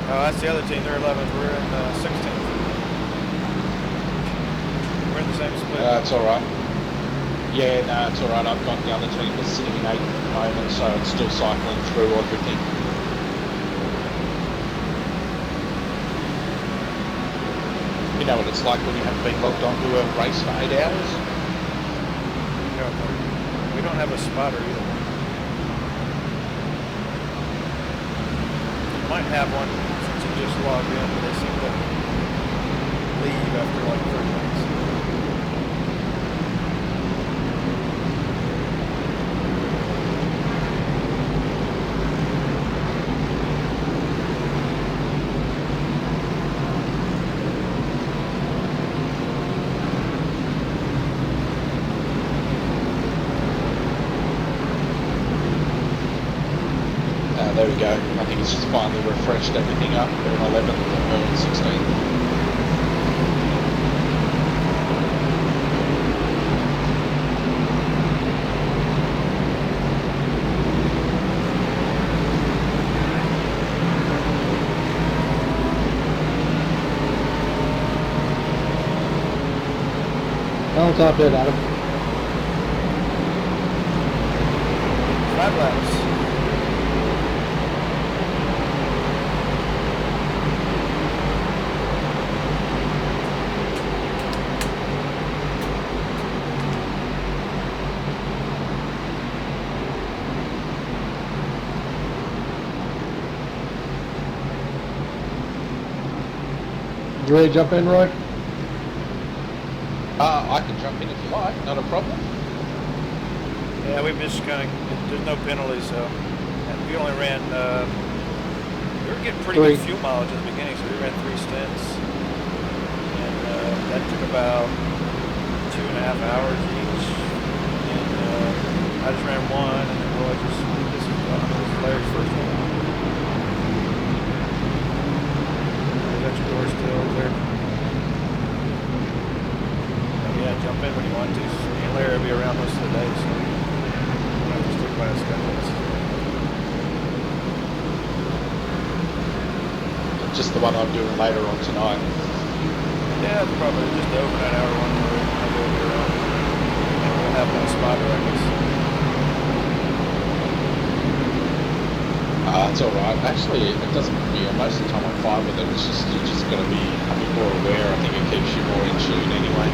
Oh, that's the other team. They're 11th. We're in 16th. We're in the same split. It's alright. Yeah, no, it's alright. I've got the other team that's sitting in 8th at the moment, so it's still cycling through everything. You know what it's like when you haven't been logged onto a race for 8 hours? Yeah, we don't have a spotter either. We might have one since you just logged in, but they seem to leave after like 30 minutes. There we go. I think it's just finally refreshed everything up. We're in 11th and we're in 16th. On top there, Adam. 5 laps. You ready to jump in, Roy? I can jump in if you like, not a problem. Yeah, we've just kind of, there's no penalty, so. And we only ran, we were getting pretty good fuel mileage in the beginning, so we ran 3 stints. And that took about 2.5 hours each. And I just ran 1, and then Roy just, this was Larry's first one. Got your door still there. Yeah, jump in when you want to. Me and Larry will be around most of the day, so we'll have to stick by our schedules. Just the one I'm doing later on tonight. Yeah, it's probably just the overnight hour one where I'll be around. And we'll have one spotter, I guess. It's alright. Actually, it doesn't put me, most of the time I'm fine with it. It's just, you're just got to be a bit more aware. I think it keeps you more in tune anyway.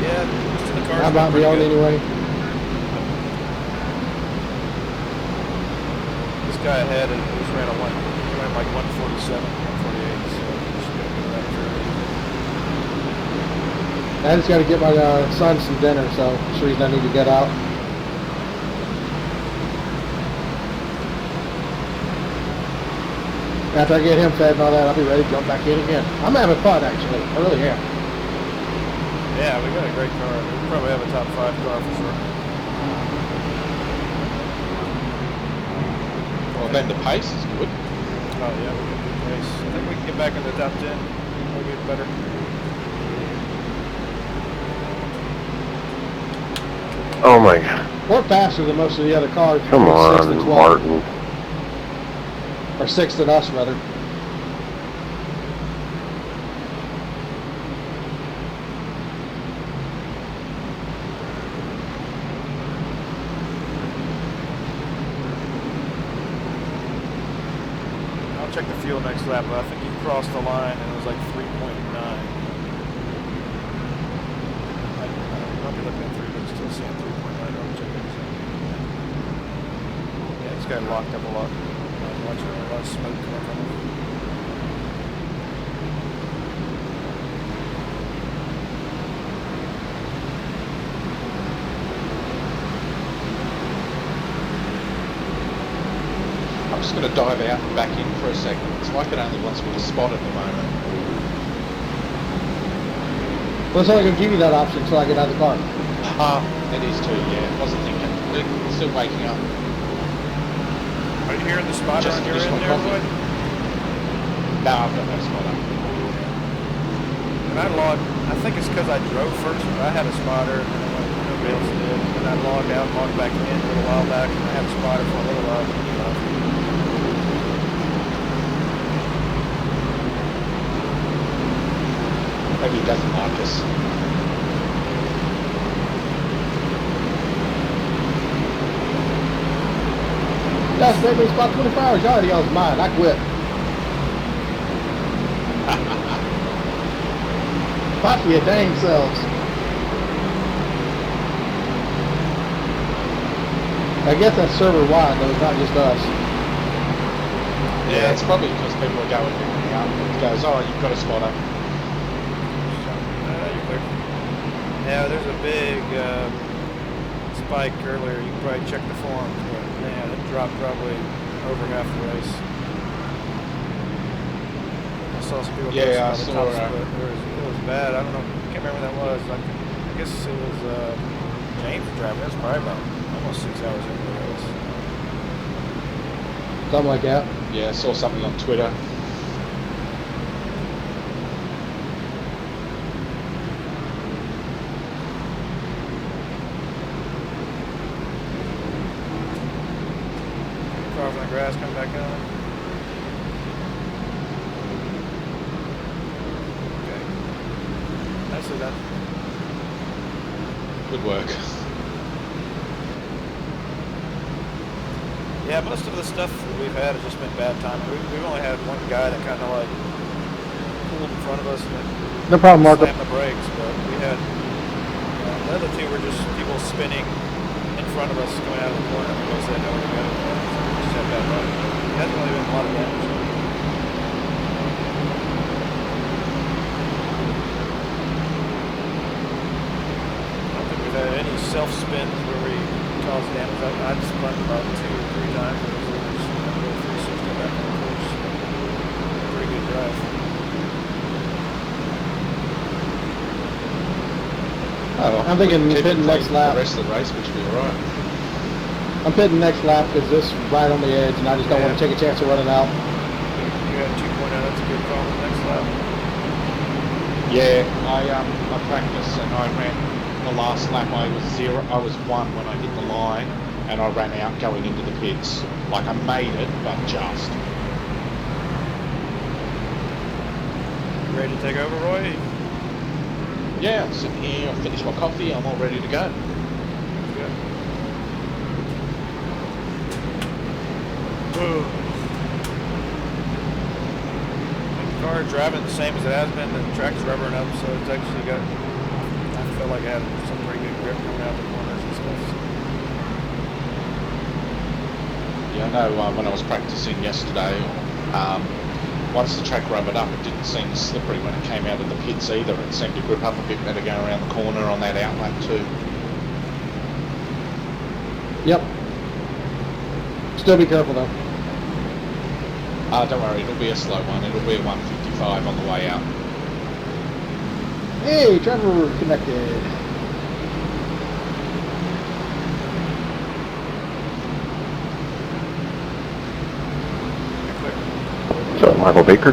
Yeah, most of the cars. How about me on anyway? This guy ahead, he ran like 140 147, 148, so we should be able to do that fairly easy. I just got to get my son some dinner, so I'm sure he's not need to get out. After I get him fed and all that, I'll be ready to jump back in again. I'm having fun, actually. I really am. Yeah, we got a great car. We probably have a top 5 car for sure. Well, then the pace is good. Oh yeah, we got a good pace. I think we can get back in the top 10. Maybe it's better. Oh my god. We're faster than most of the other cars. Come Between 6 on, and 12. Martin. Or 6 than us, rather. I'll check the fuel next lap, but I think you crossed the line and it was like 3.9. I'll be looking at 3, but still seeing 3.9. I'll check it. Yeah, this guy locked up a lot. I'm watching a lot of smoke coming from him. I'm just going to dive out and back in for a second. It's like it only wants me to spot at the moment. Well, it's only going to give you that option until I get out of the car. It is too, yeah. Wasn't thinking. Still waking up. Are you hearing the spotter Just on your finished end my there, coffee. Boyd? No, I've got no spotter. And I logged, I think it's because I drove first, but I had a spotter and then nobody else did. And I logged out, logged back in a little while back, and I had a spotter for a little while. Maybe he doesn't like us. That's maybe it's about 24 hours. Y'all already on mine. I quit. Fuck your dang selves. I guess that's server wide, though. It's not just us. Yeah, it's probably because people are going in and out. It goes, oh, you've got a spotter. Yeah, there's a big spike earlier. You can probably check the forums, but man, it dropped probably over half the race. I saw some people posting Yeah, I on the saw top split. It was bad. I don't know. I can't remember who that was. I guess it was James driving. That's probably about almost 6 hours into the race. Something like that. Yeah, I saw something on Twitter. Car from the grass coming back on. Okay. Nicely done. Good work. Yeah, most of the stuff that we've had has just been bad timing. We've only had one guy that kind of like pulled in front of us and then No problem, Marco. slammed the brakes, but we had the other two were just people spinning in front of us coming out of the corner because they know where to go. We just had bad luck. It hasn't really been a lot of damage. I don't think we've had any self-spins where we caused damage. I just spun about 2 or 3 times. It was just 360 back on the course. Pretty good drive. Oh, I'm thinking pitting next lap. The rest of the race, which will be alright. I'm pitting next lap because this is right on the edge, and I just don't want to take a chance of running out. You had 2.0. That's a good call on the next lap. Yeah, I practiced and I ran the last lap. I was 1 when I hit the line, and I ran out going into the pits. Like I made it, but just. You ready to take over, Roy? Yeah, I'm sitting here. I finished my coffee. I'm all ready to go. Good. The car driving the same as it has been. The track's rubbering up, so it's actually got. I feel like I had some pretty good grip coming out the corners and stuff. Yeah, I know when I was practicing yesterday, once the track rubbered up, it didn't seem slippery when it came out of the pits either. It seemed to grip up a bit better going around the corner on that outlap too. Yep. Still be careful though. Don't worry, it'll be a slow one. It'll be a 155 on the way out. Hey, Trevor connected. What's up, Michael Baker?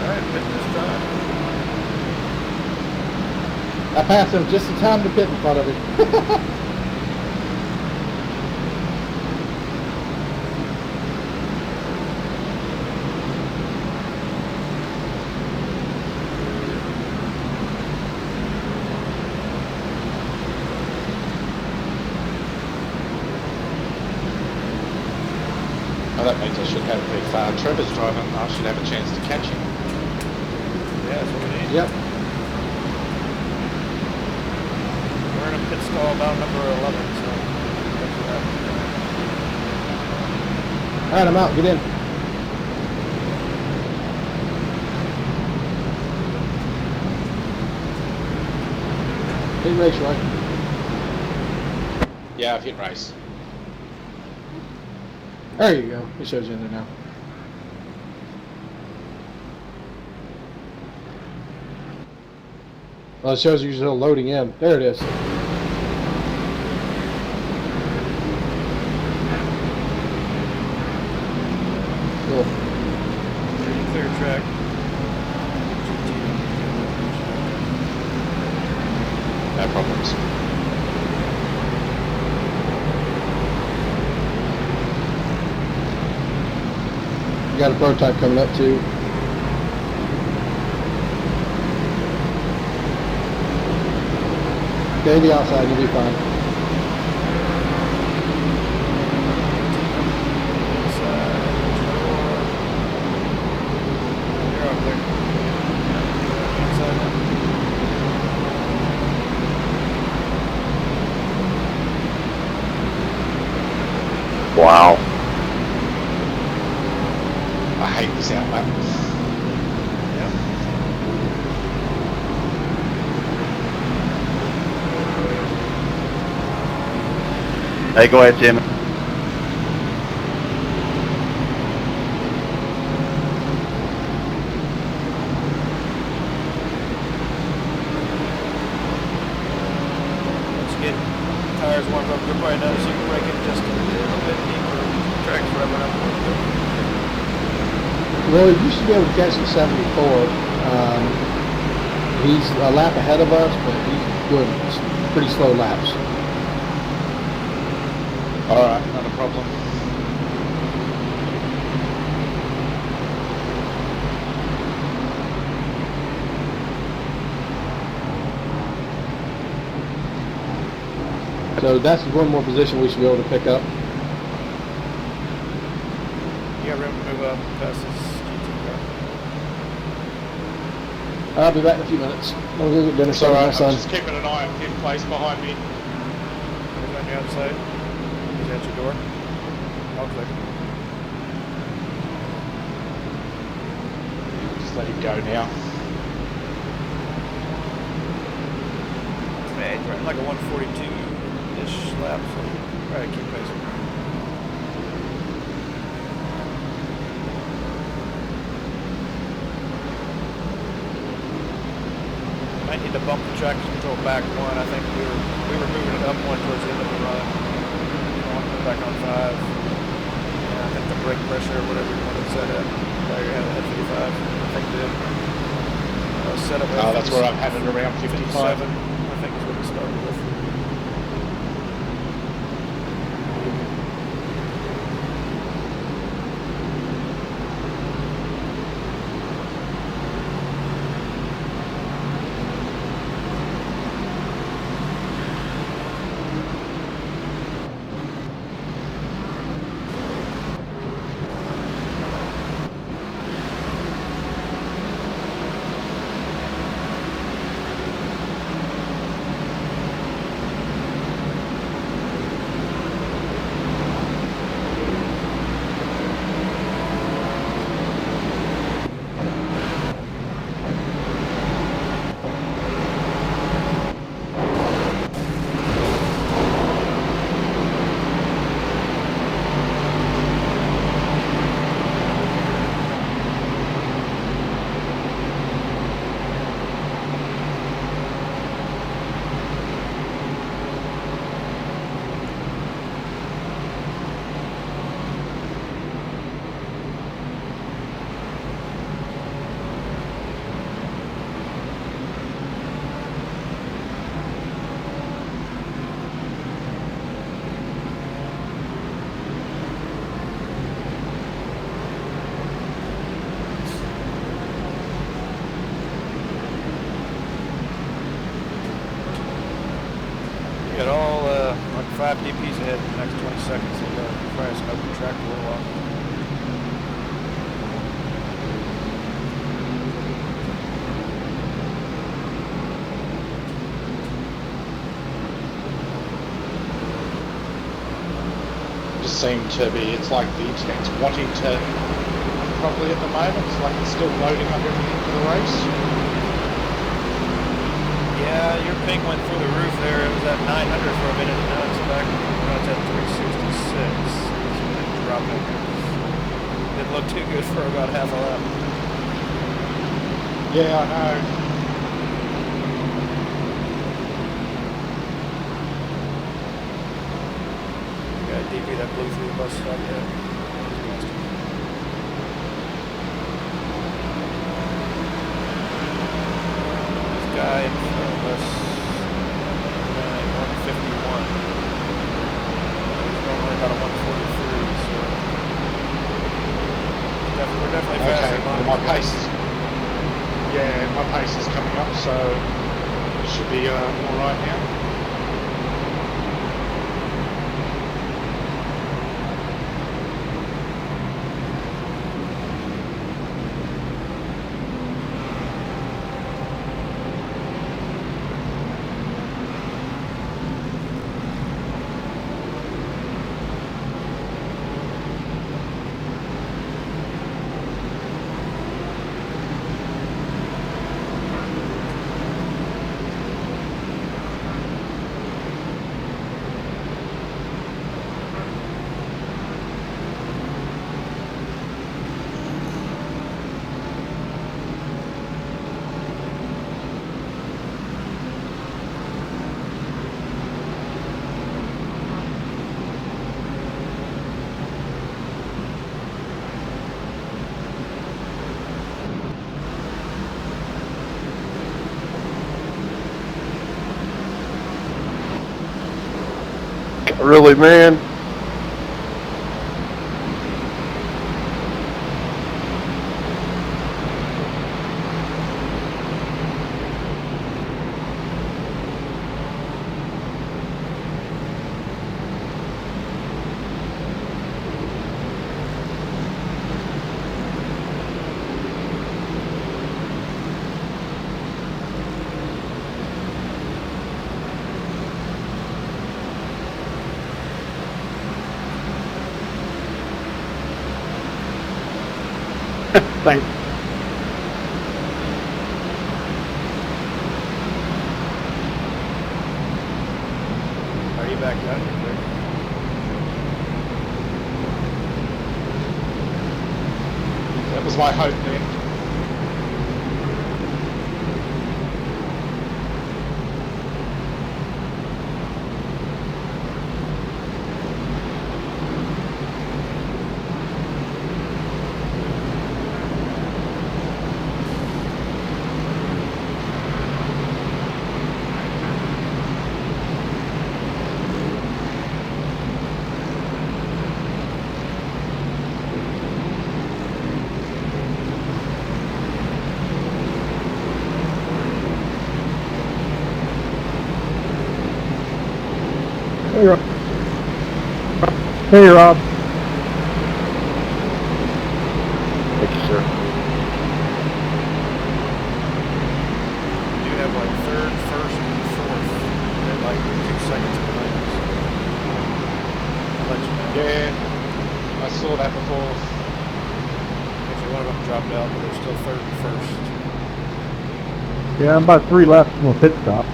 Alright, business time. I passed him just in time to pit in front of him. Oh, that means I should have if Trevor's driving, I should have a chance to catch him. Yeah, that's what we need. Yep. We're in a pit stall about number 11, so that's what happened. Alright, I'm out. Get in. Hit race, right? Yeah, I've hit race. There you go. It shows you in there now. Well, it shows you still loading in. There it is. Cool. Pretty clear track. No problems. You got a prototype coming up too. Stay the outside, you'll be fine. You're up there. Inside now. Wow. I hate this outlap. Hey, go ahead, Jim. Once you get tires warmed up, you'll probably notice you can break it just a little bit deeper. Track's rubbing up a little bit. Well, you used to be able to catch the 74. He's a lap ahead of us, but he's doing pretty slow laps. Alright, not a problem. So that's one more position we should be able to pick up. You got room to move up past this GT car. I'll be back in a few minutes. I'll go get dinner It's started with alright, my I'm son. just keeping an eye on him place behind me. He's on the outside. He's at your door. I'll click. Just let him go now. Man, he's running like a 142-ish lap, so try to keep pace. Might need to bump the traction control back one. I think we were moving it up one towards the end of the run. You don't want to go back on 5. Yeah, I think the brake pressure or whatever you want to set at. There you have it at 55. I think the setup. Oh, that's where I'm having around 55. 57, I think is what it started with. seconds. So you got to fast up the track for a little while. Just seem to be, it's like the internet's wanting to properly at the moment. It's like it's still loading up everything for the race. Yeah, your ping went through the roof there. It was at 900 for a minute, and now it's back. Now it's at 366. It's been dropping. Didn't look too good for about half a lap. Yeah, I know. Got a DB that blew through the bus stop there. This guy in front of us, 151. He's normally about a 143, so we're definitely faster. Okay, my pace is, yeah, my pace is coming up, so it should be all right now. Really, man? Thanks. Are you back out here, quick? That was my hope then. Hey, Rob. Hey, Rob. Thank you, sir. You do have like third, first, and fourth. They're like 2 seconds behind us. I'll let you know. Yeah, I saw that before. Actually, one of them dropped out, but they're still third and first. Yeah, I'm about 3 left from a pit stop.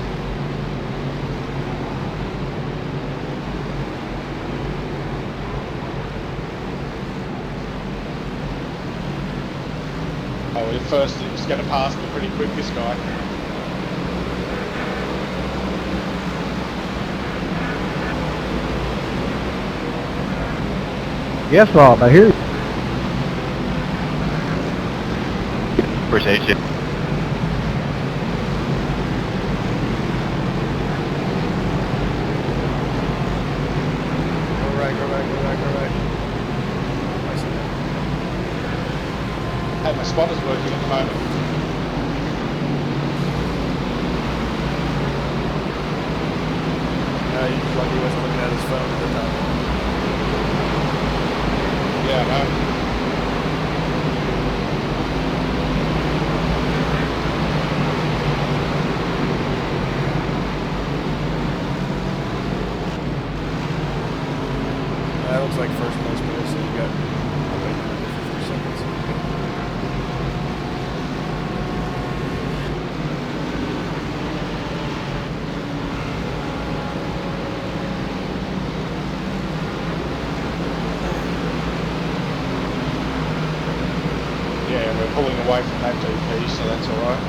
Oh, at first it was going to pass me pretty quick, this guy. Yes, Rob, I hear you. Appreciate you. Go right, go right, go right, go right. Hey, my spotter's working at the moment. He's like he wasn't looking at his phone at the time. looks like first place, but so you got I'll wait for 3 seconds. Yeah, we're pulling away from that DP, so that's alright.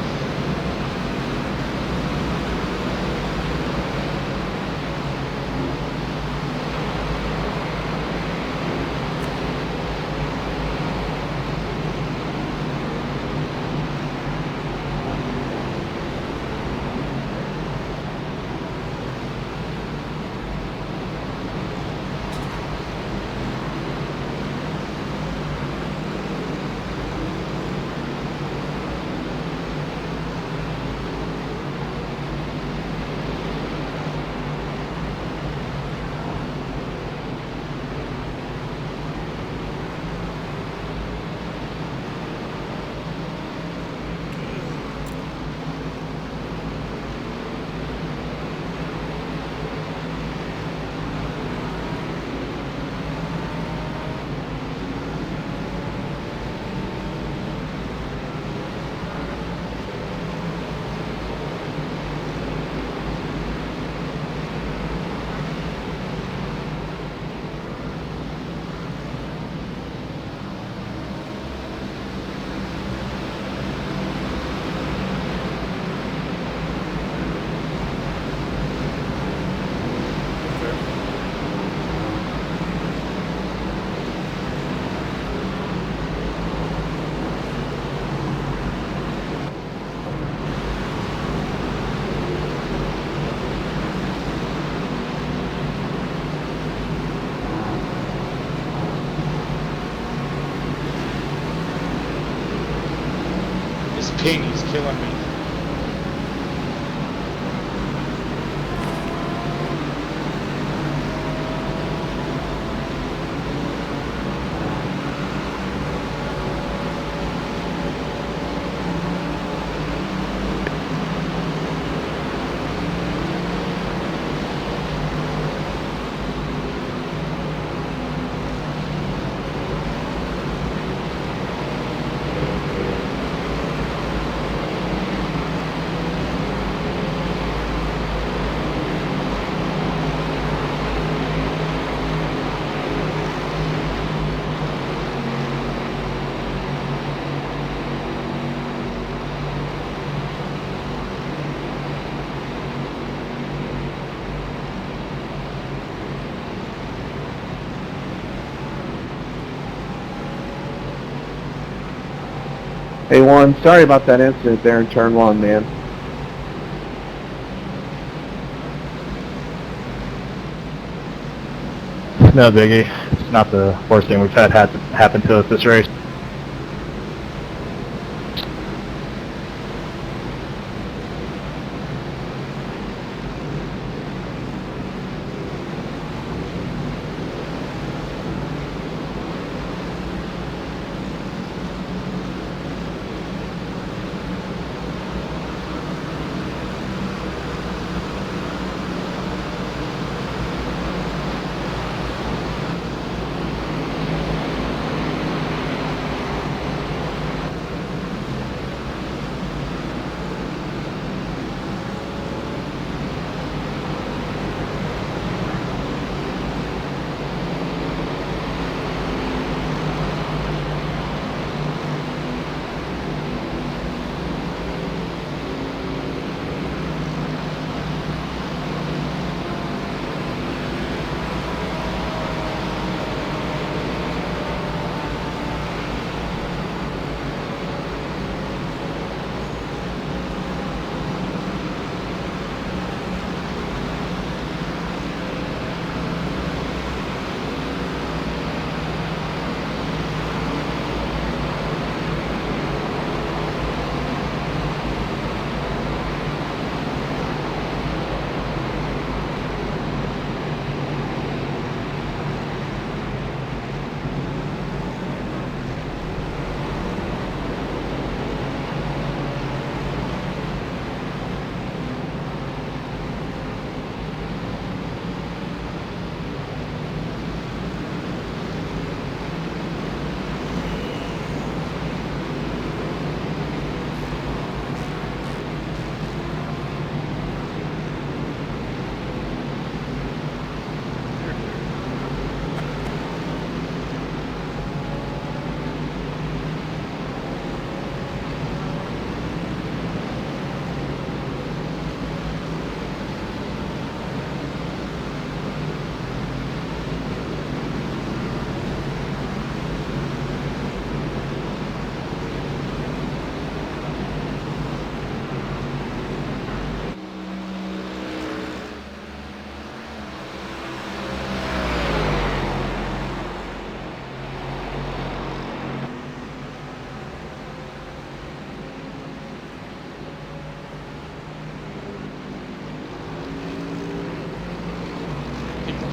This ping is killing me. Hey Juan, sorry about that incident there in turn 1, man. No biggie. It's not the worst thing we've had happen to us this race.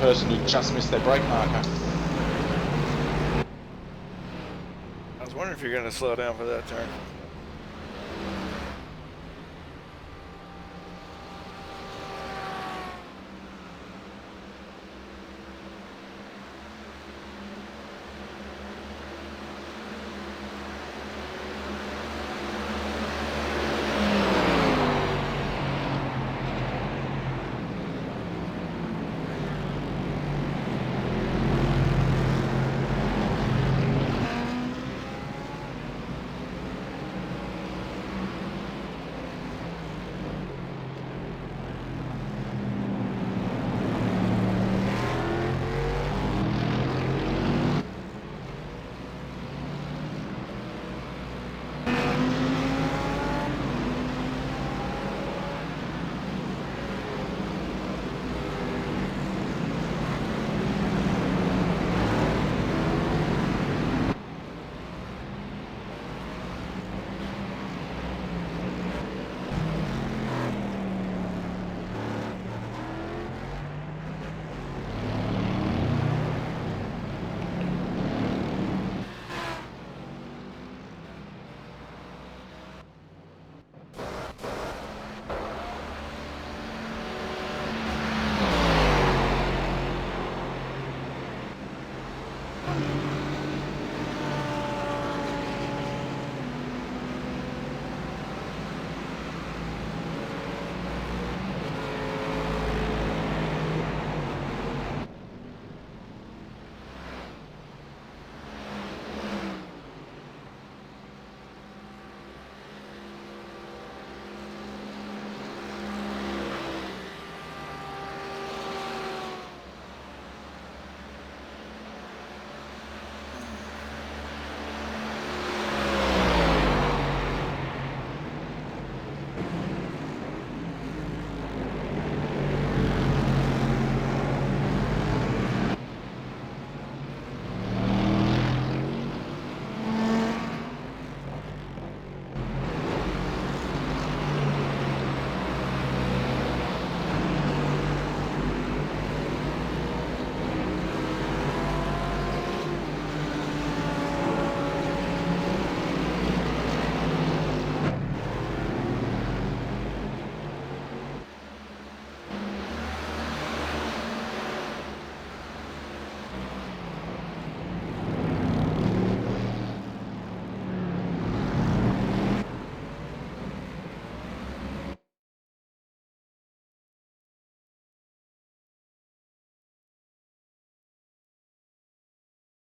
person who just missed their brake marker. I was wondering if you're going to slow down for that turn.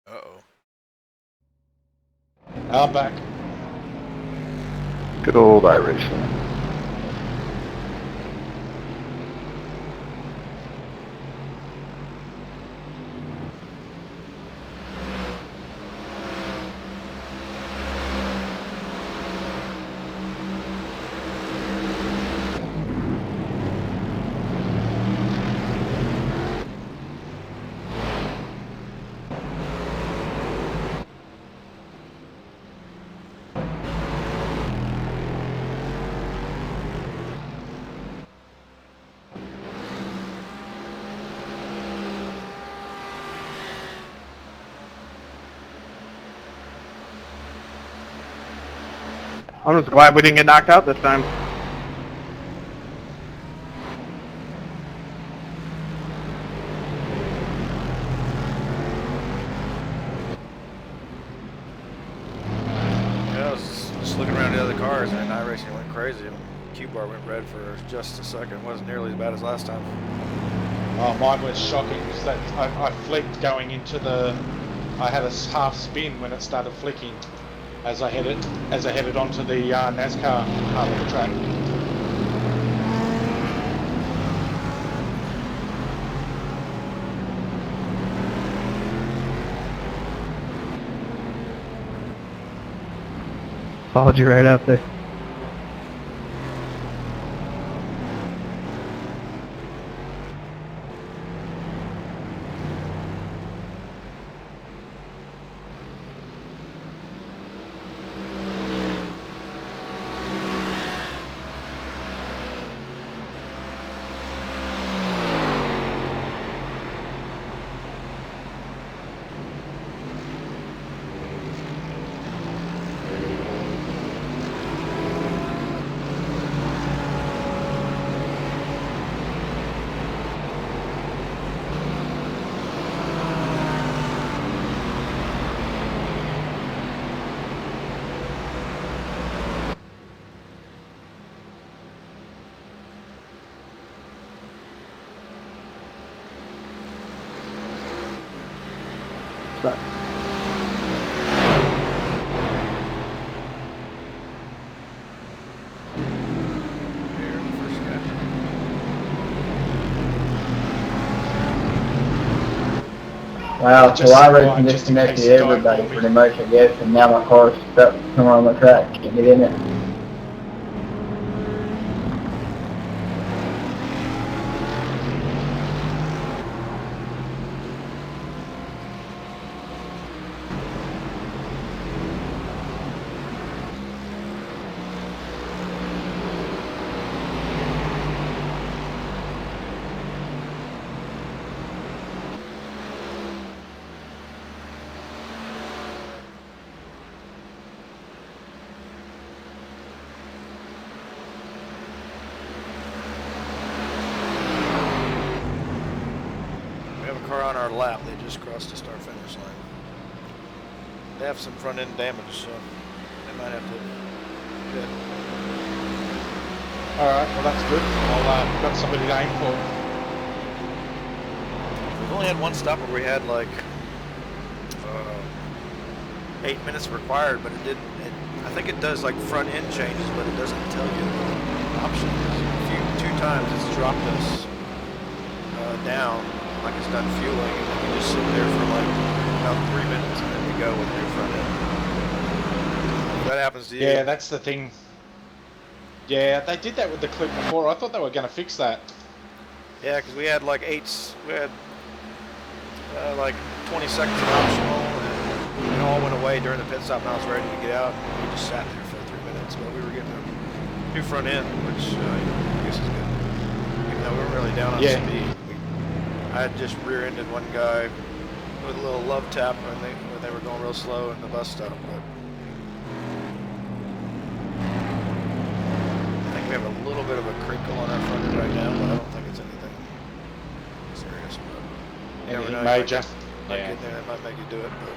Uh-oh. I'm back. Good old iRacing. I'm just glad we didn't get knocked out this time. Yeah, I was just looking around the other cars, and iRacing went crazy. Q-bar went red for just a second. It wasn't nearly as bad as last time. Oh, mine was shocking because that I flicked going into the. I had a half spin when it started flicking as I headed onto the NASCAR part of the track. Followed you right out there. Start. Wow, so I already disconnected everybody pretty much, I guess, and now my car's stuck somewhere on the track. Can't get in it. On our lap, they just crossed the start finish line. They have some front end damage, so they might have to pit. Alright, well that's good. I'll got somebody to aim for. We've only had one stop where we had like 8 minutes required, but it didn't. I think it does like front end changes, but it doesn't tell you the options. Two times it's dropped us down. Like it's done fueling, and then we just sit there for like about 3 minutes, and then we go with new front end. If that happens to you. Yeah, that's the thing. Yeah, they did that with the clip before. I thought they were going to fix that. Yeah, because we had like like 20 seconds of optional, and it all went away during the pit stop, and I was ready to get out. And we just sat there for 3 minutes, but we were getting a new front end, which I guess is good. Even though we were really down on speed. I had just rear-ended one guy with a little love tap when they were going real slow in the bus stop. But I think we have a little bit of a crinkle on our front end right now, but I don't think it's anything serious. But anything major? Might get there, it might make you do it. But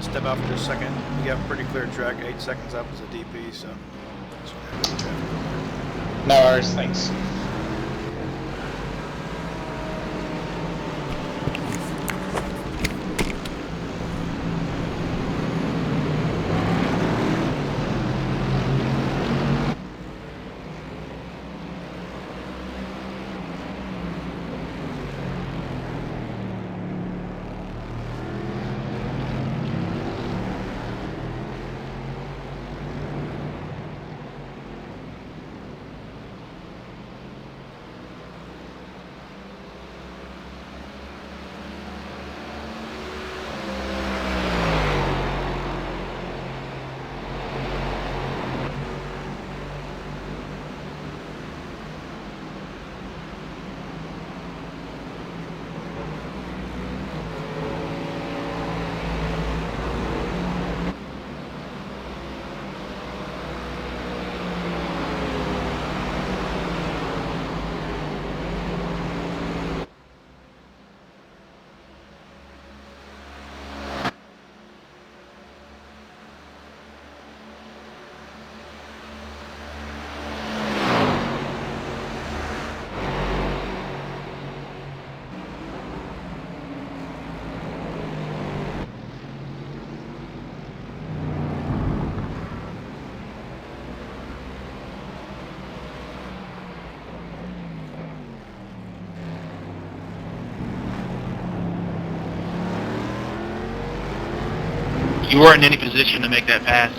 step out for just a second. You got pretty clear track. 8 seconds up is a DP, so. No worries, thanks. You weren't in any position to make that pass.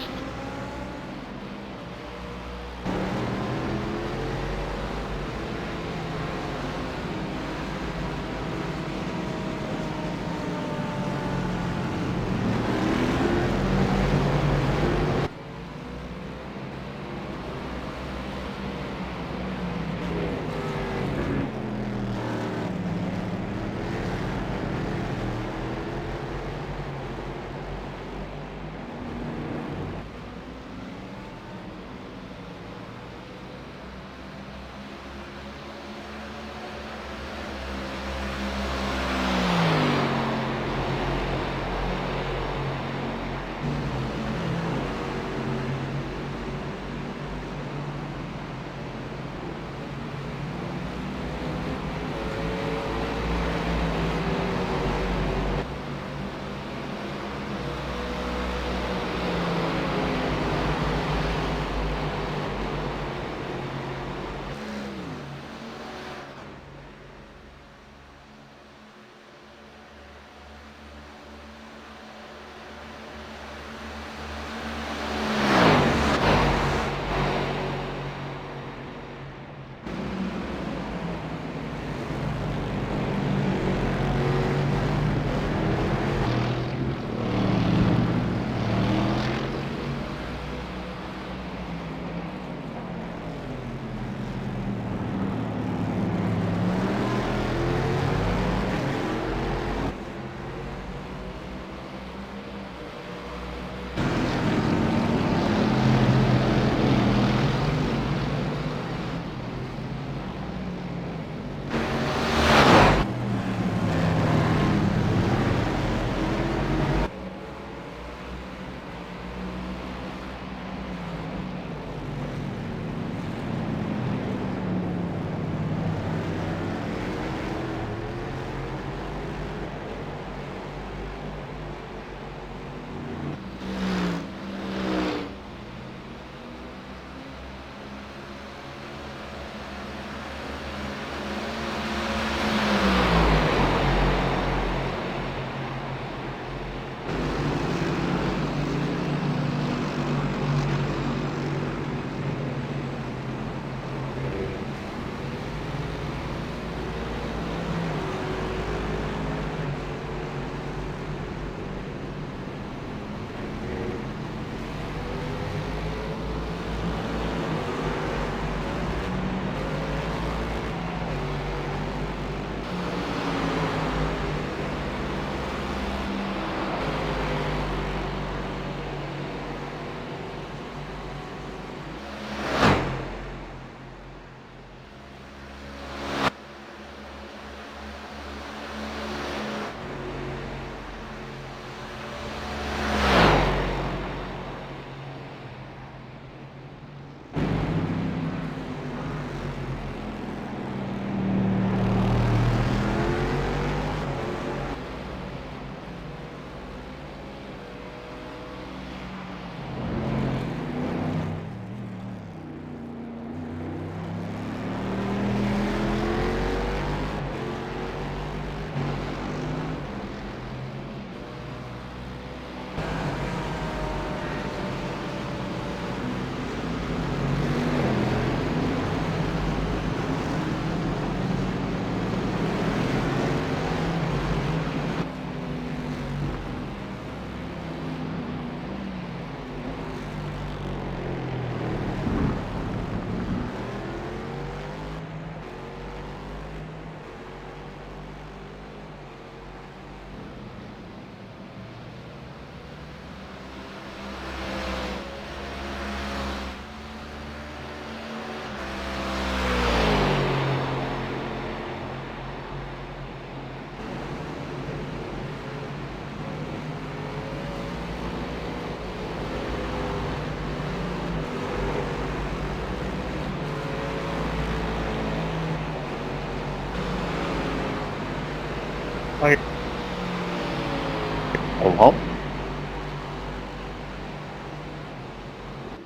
Oh,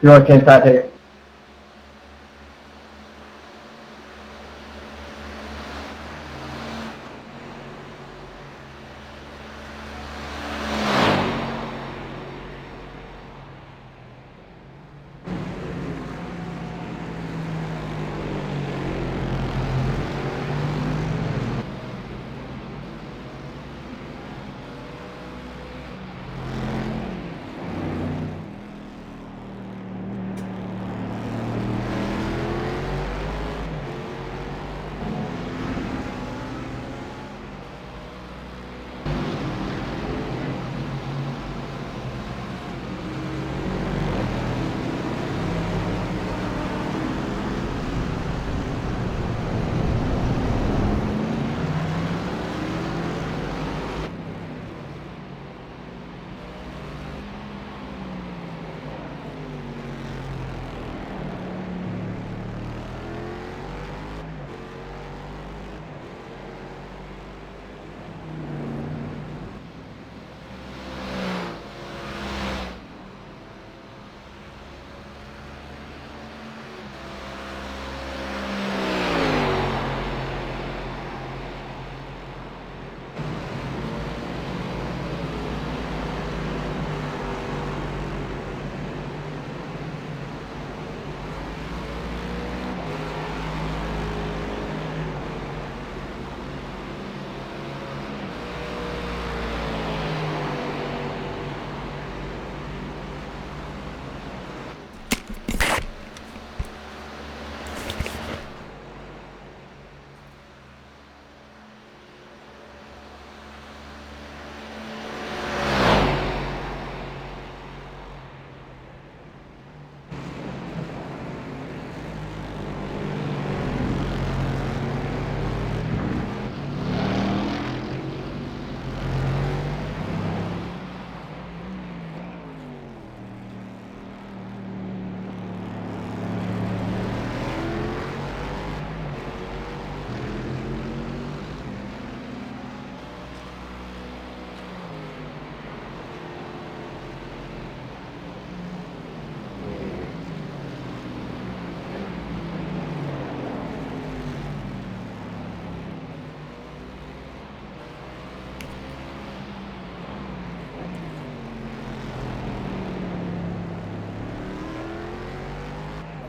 North inside here.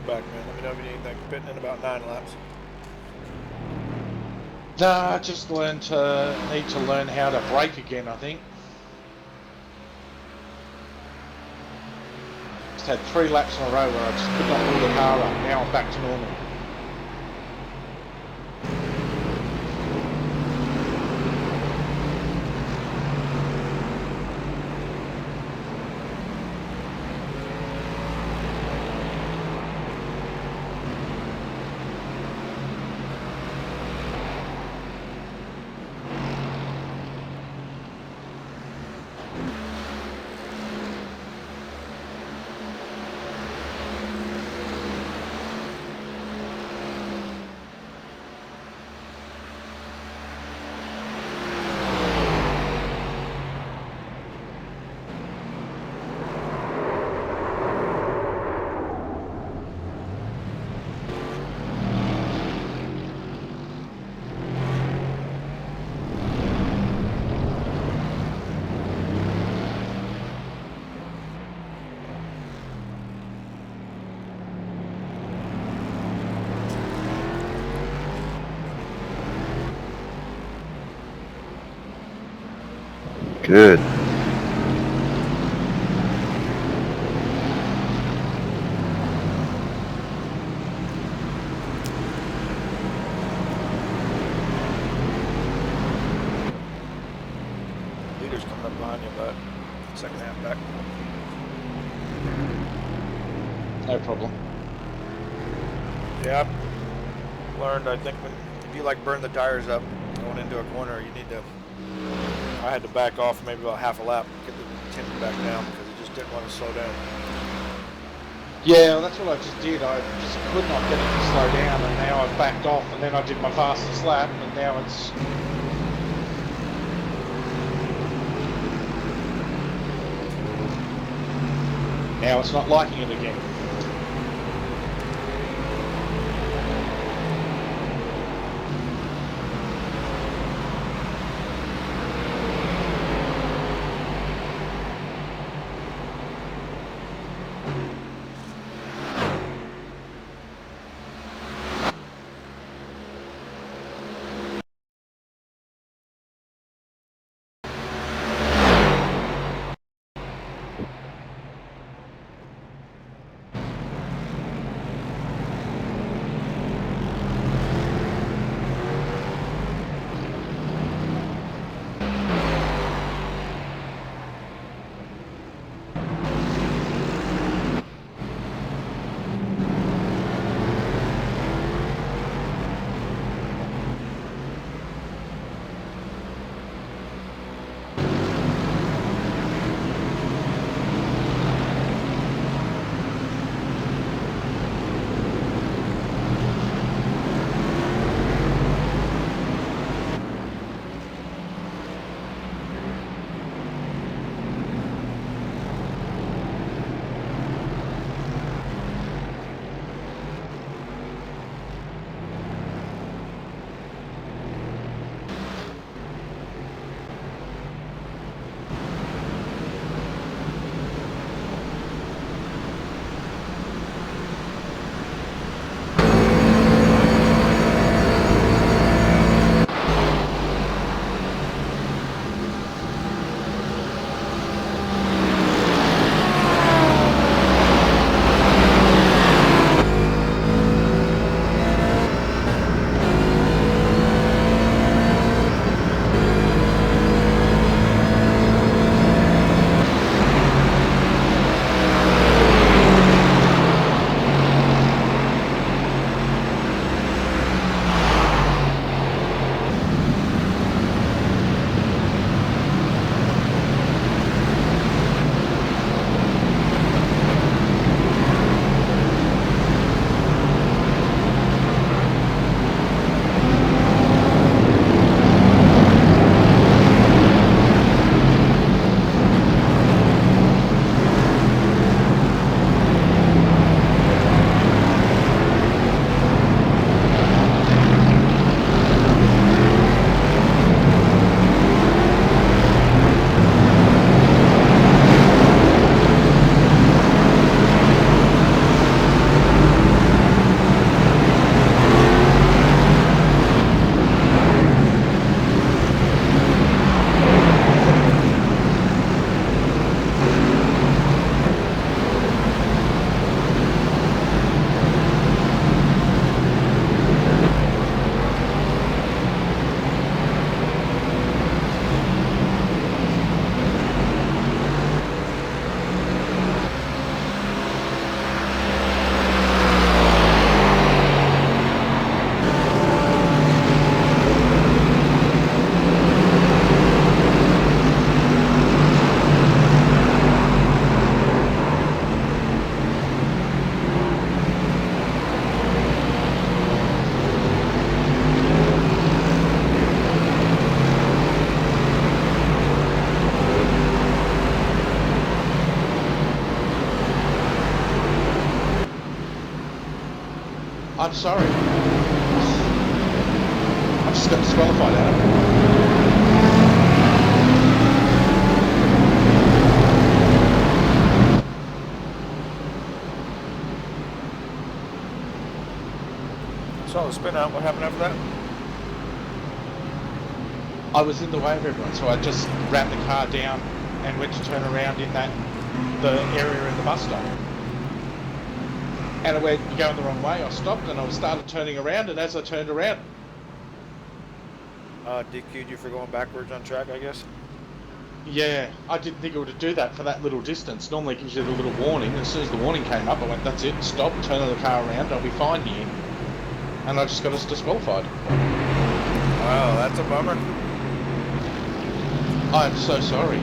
Back, man. Let me know if you need anything. Pitting in about 9 laps. Nah, I just need to learn how to brake again, I think. Just had 3 laps in a row where I just could not pull the car up. Now I'm back to normal. Good. Leader's coming up behind you, but second half back. No problem. Yeah, I've learned, I think, if you like burn the tires up going into a corner, you need to, I had to back off maybe about half a lap, get the tint back down because it just didn't want to slow down. Yeah, well, that's what I just did. I just could not get it to slow down, and now I've backed off, and then I did my fastest lap, and now it's... Now it's not liking it again. I'm sorry. I just got disqualified, Adam. Saw the spin out. What happened after that? I was in the way of everyone, so I just rammed the car down and went to turn around in the area in the bus stop. And I went going the wrong way. I stopped and I started turning around, and as I turned around, DQ'd you for going backwards on track, I guess? yeah, I didn't think it would do that for that little distance. Normally it gives you the little warning. As soon as the warning came up, I went, that's it, stop, turn the car around, I'll be fine here. And I just got us disqualified. Wow, that's a bummer. I'm so sorry.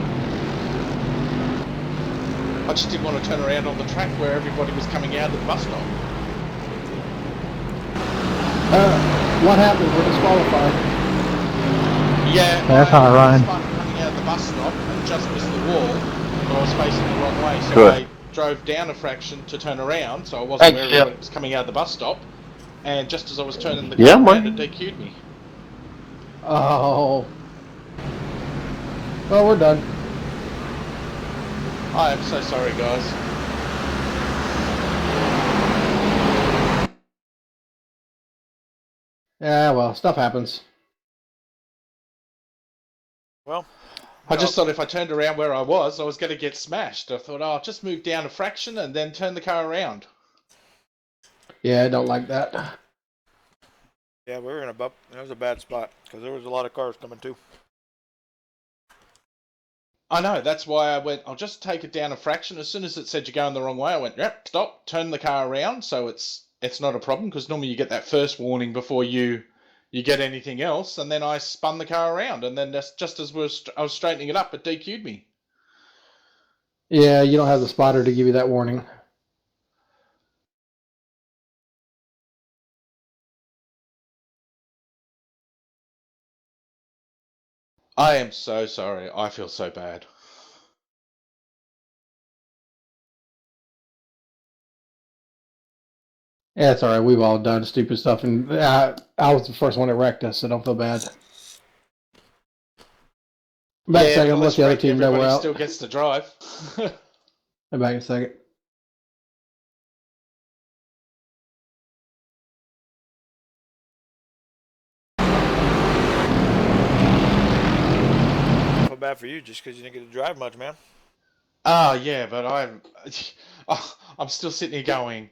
I just didn't want to turn around on the track where everybody was coming out of the bus stop. What happened? We're disqualified. Yeah, that's all right. I started coming out of the bus stop and just missed the wall, but I was facing the wrong way, so Good. I drove down a fraction to turn around, so I wasn't where everyone was coming out of the bus stop. And just as I was turning the car around, it DQ'd me. Oh. Well, we're done. I am so sorry, guys. Yeah, well, stuff happens. Well, I just thought if I turned around where I was going to get smashed. I thought, I'll just move down a fraction and then turn the car around. Yeah, I don't like that. Yeah, we were in a that was a bad spot because there was a lot of cars coming too. I know, that's why I went, I'll just take it down a fraction. As soon as it said you're going the wrong way, I went, yep, stop, turn the car around, so it's not a problem, because normally you get that first warning before you get anything else, and then I spun the car around, and then just as I was straightening it up, it DQ'd me. Yeah, you don't have the spotter to give you that warning. I am so sorry. I feel so bad. Yeah, it's alright. We've all done stupid stuff, and I was the first one that wrecked us, so don't feel bad. Back a second, let the other team know we're out. Still gets to drive. Back in a second. I feel bad for you just because you didn't get to drive much, man. Oh, yeah, but I'm still sitting here going,